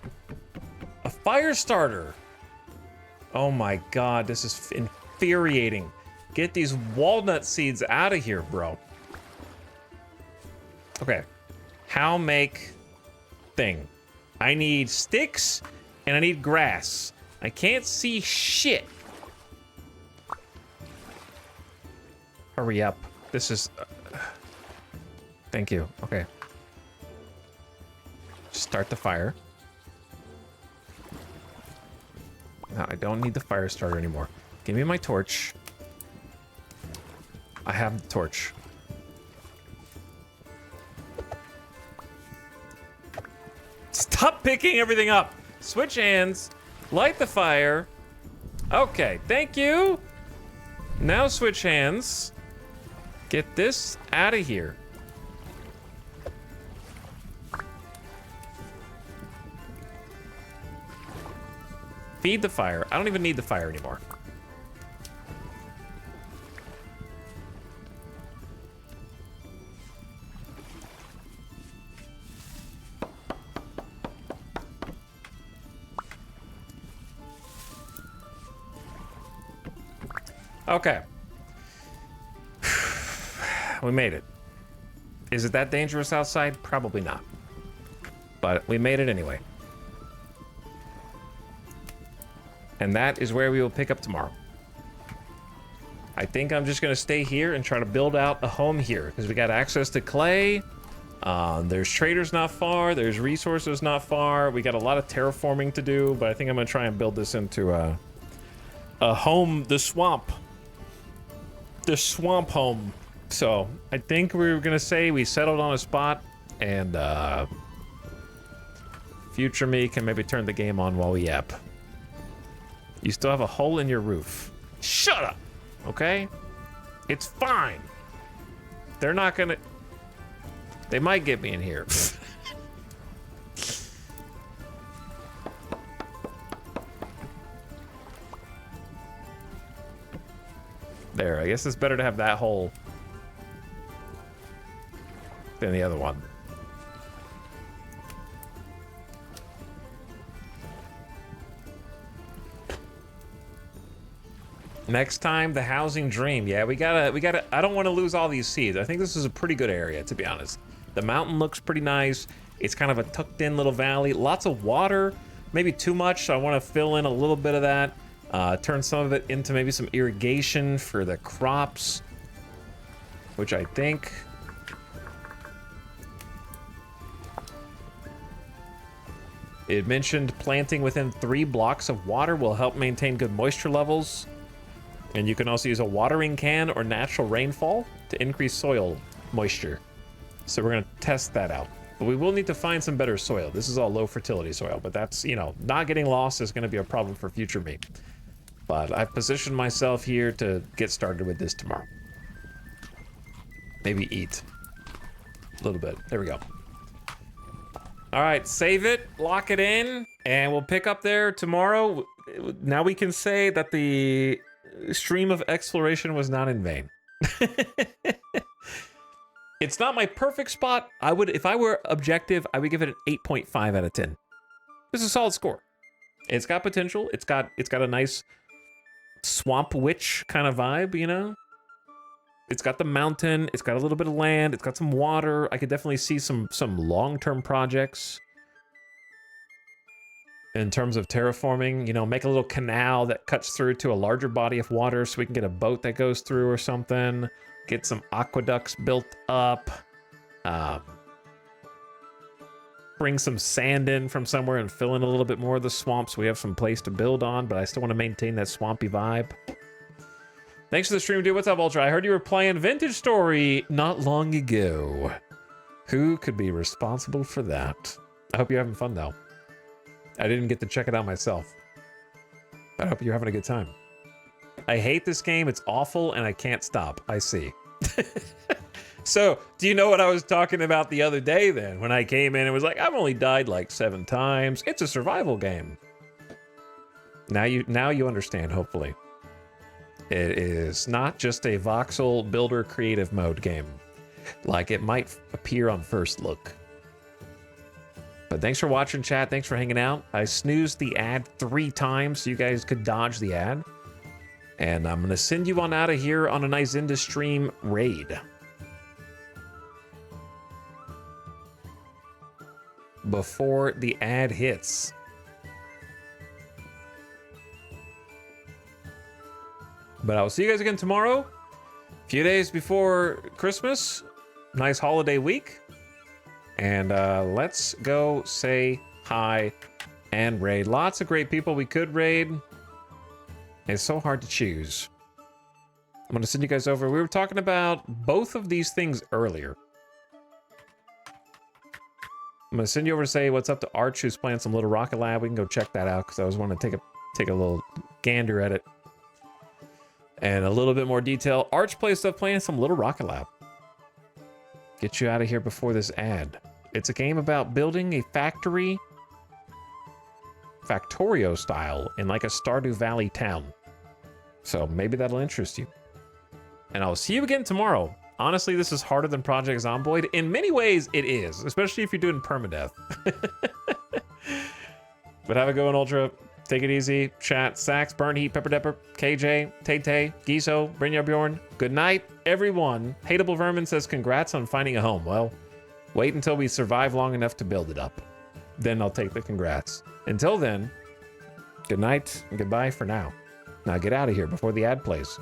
a fire starter. Oh my god, this is infuriating. Get these walnut seeds out of here, bro. Okay. How make thing? I need sticks And I need grass. I can't see shit. Hurry up. This is... Thank you. Okay. Start the fire. No, I don't need the fire starter anymore. Give me my torch. I have the torch. Stop picking everything up. Switch hands. Light the fire. Okay, thank you. Now switch hands. Get this out of here. Feed the fire. I don't even need the fire anymore. Okay. We made it. Is it that dangerous outside? Probably not. But we made it anyway. And that is where we will pick up tomorrow. I think I'm just going to stay here and try to build out a home here because we got access to clay. There's traders not far. There's resources not far. We got a lot of terraforming to do, but I think I'm going to try and build this into a home, the swamp. The swamp home. So I think we were going to say we settled on a spot and future me can maybe turn the game on while we yap. You still have a hole in your roof. Shut up, okay? It's fine. They're not gonna... They might get me in here. There, I guess it's better to have that hole than the other one. Next time, the housing dream. Yeah, we gotta, I don't want to lose all these seeds. I think this is a pretty good area, to be honest. The mountain looks pretty nice. It's kind of a tucked in little valley. Lots of water, maybe too much, so I want to fill in a little bit of that. Turn some of it into maybe some irrigation for the crops, which I think... It mentioned planting within 3 blocks of water will help maintain good moisture levels. And you can also use a watering can or natural rainfall to increase soil moisture. So we're going to test that out. But we will need to find some better soil. This is all low fertility soil, but that's, you know, not getting lost is going to be a problem for future me. But I've positioned myself here to get started with this tomorrow. Maybe eat a little bit. There we go. All right, save it, lock it in, and we'll pick up there tomorrow. Now we can say that the stream of exploration was not in vain. It's not my perfect spot. I would, if I were objective, I would give it an 8.5 out of 10. This is a solid score. It's got potential. It's got a nice swamp witch kind of vibe, you know? It's got the mountain, it's got a little bit of land, it's got some water. I could definitely see some long-term projects in terms of terraforming, you know, make a little canal that cuts through to a larger body of water so we can get a boat that goes through or something, get some aqueducts built up, bring some sand in from somewhere and fill in a little bit more of the swamp so we have some place to build on, but I still want to maintain that swampy vibe. Thanks for the stream, dude. What's up, Ultra? I heard you were playing Vintage Story not long ago. Who could be responsible for that? I hope you're having fun, though. I didn't get to check it out myself. I hope you're having a good time. I hate this game. It's awful, and I can't stop. I see. So, do you know what I was talking about the other day, then? When I came in and was like, I've only died like 7 times. It's a survival game. Now you understand, hopefully. It is not just a voxel builder creative mode game, like it might appear on first look. But thanks for watching, chat. Thanks for hanging out. I snoozed the ad 3 times so you guys could dodge the ad. And I'm going to send you on out of here on a nice in-to-stream raid. Before the ad hits. But I will see you guys again tomorrow. A few days before Christmas. Nice holiday week. And let's go say hi and raid. Lots of great people we could raid. It's so hard to choose. I'm going to send you guys over. We were talking about both of these things earlier. I'm going to send you over to say what's up to Arch, who's playing some Little Rocket Lab. We can go check that out because I was wanting to take a little gander at it. And a little bit more detail. Arch plays stuff playing some Little Rocket Lab. Get you out of here before this ad. It's a game about building a factory, Factorio style, in like a Stardew Valley town. So maybe that'll interest you. And I'll see you again tomorrow. Honestly, this is harder than Project Zomboid. In many ways, it is, especially if you're doing permadeath. But have a good one, Ultra. Take it easy. Chat, Sax, Burn Heat, Pepper Depper, KJ, Tay, Giso, Brynjar Bjorn. Good night, everyone. Hateable Vermin says, congrats on finding a home. Well, wait until we survive long enough to build it up. Then I'll take the congrats. Until then, good night and goodbye for now. Now get out of here before the ad plays.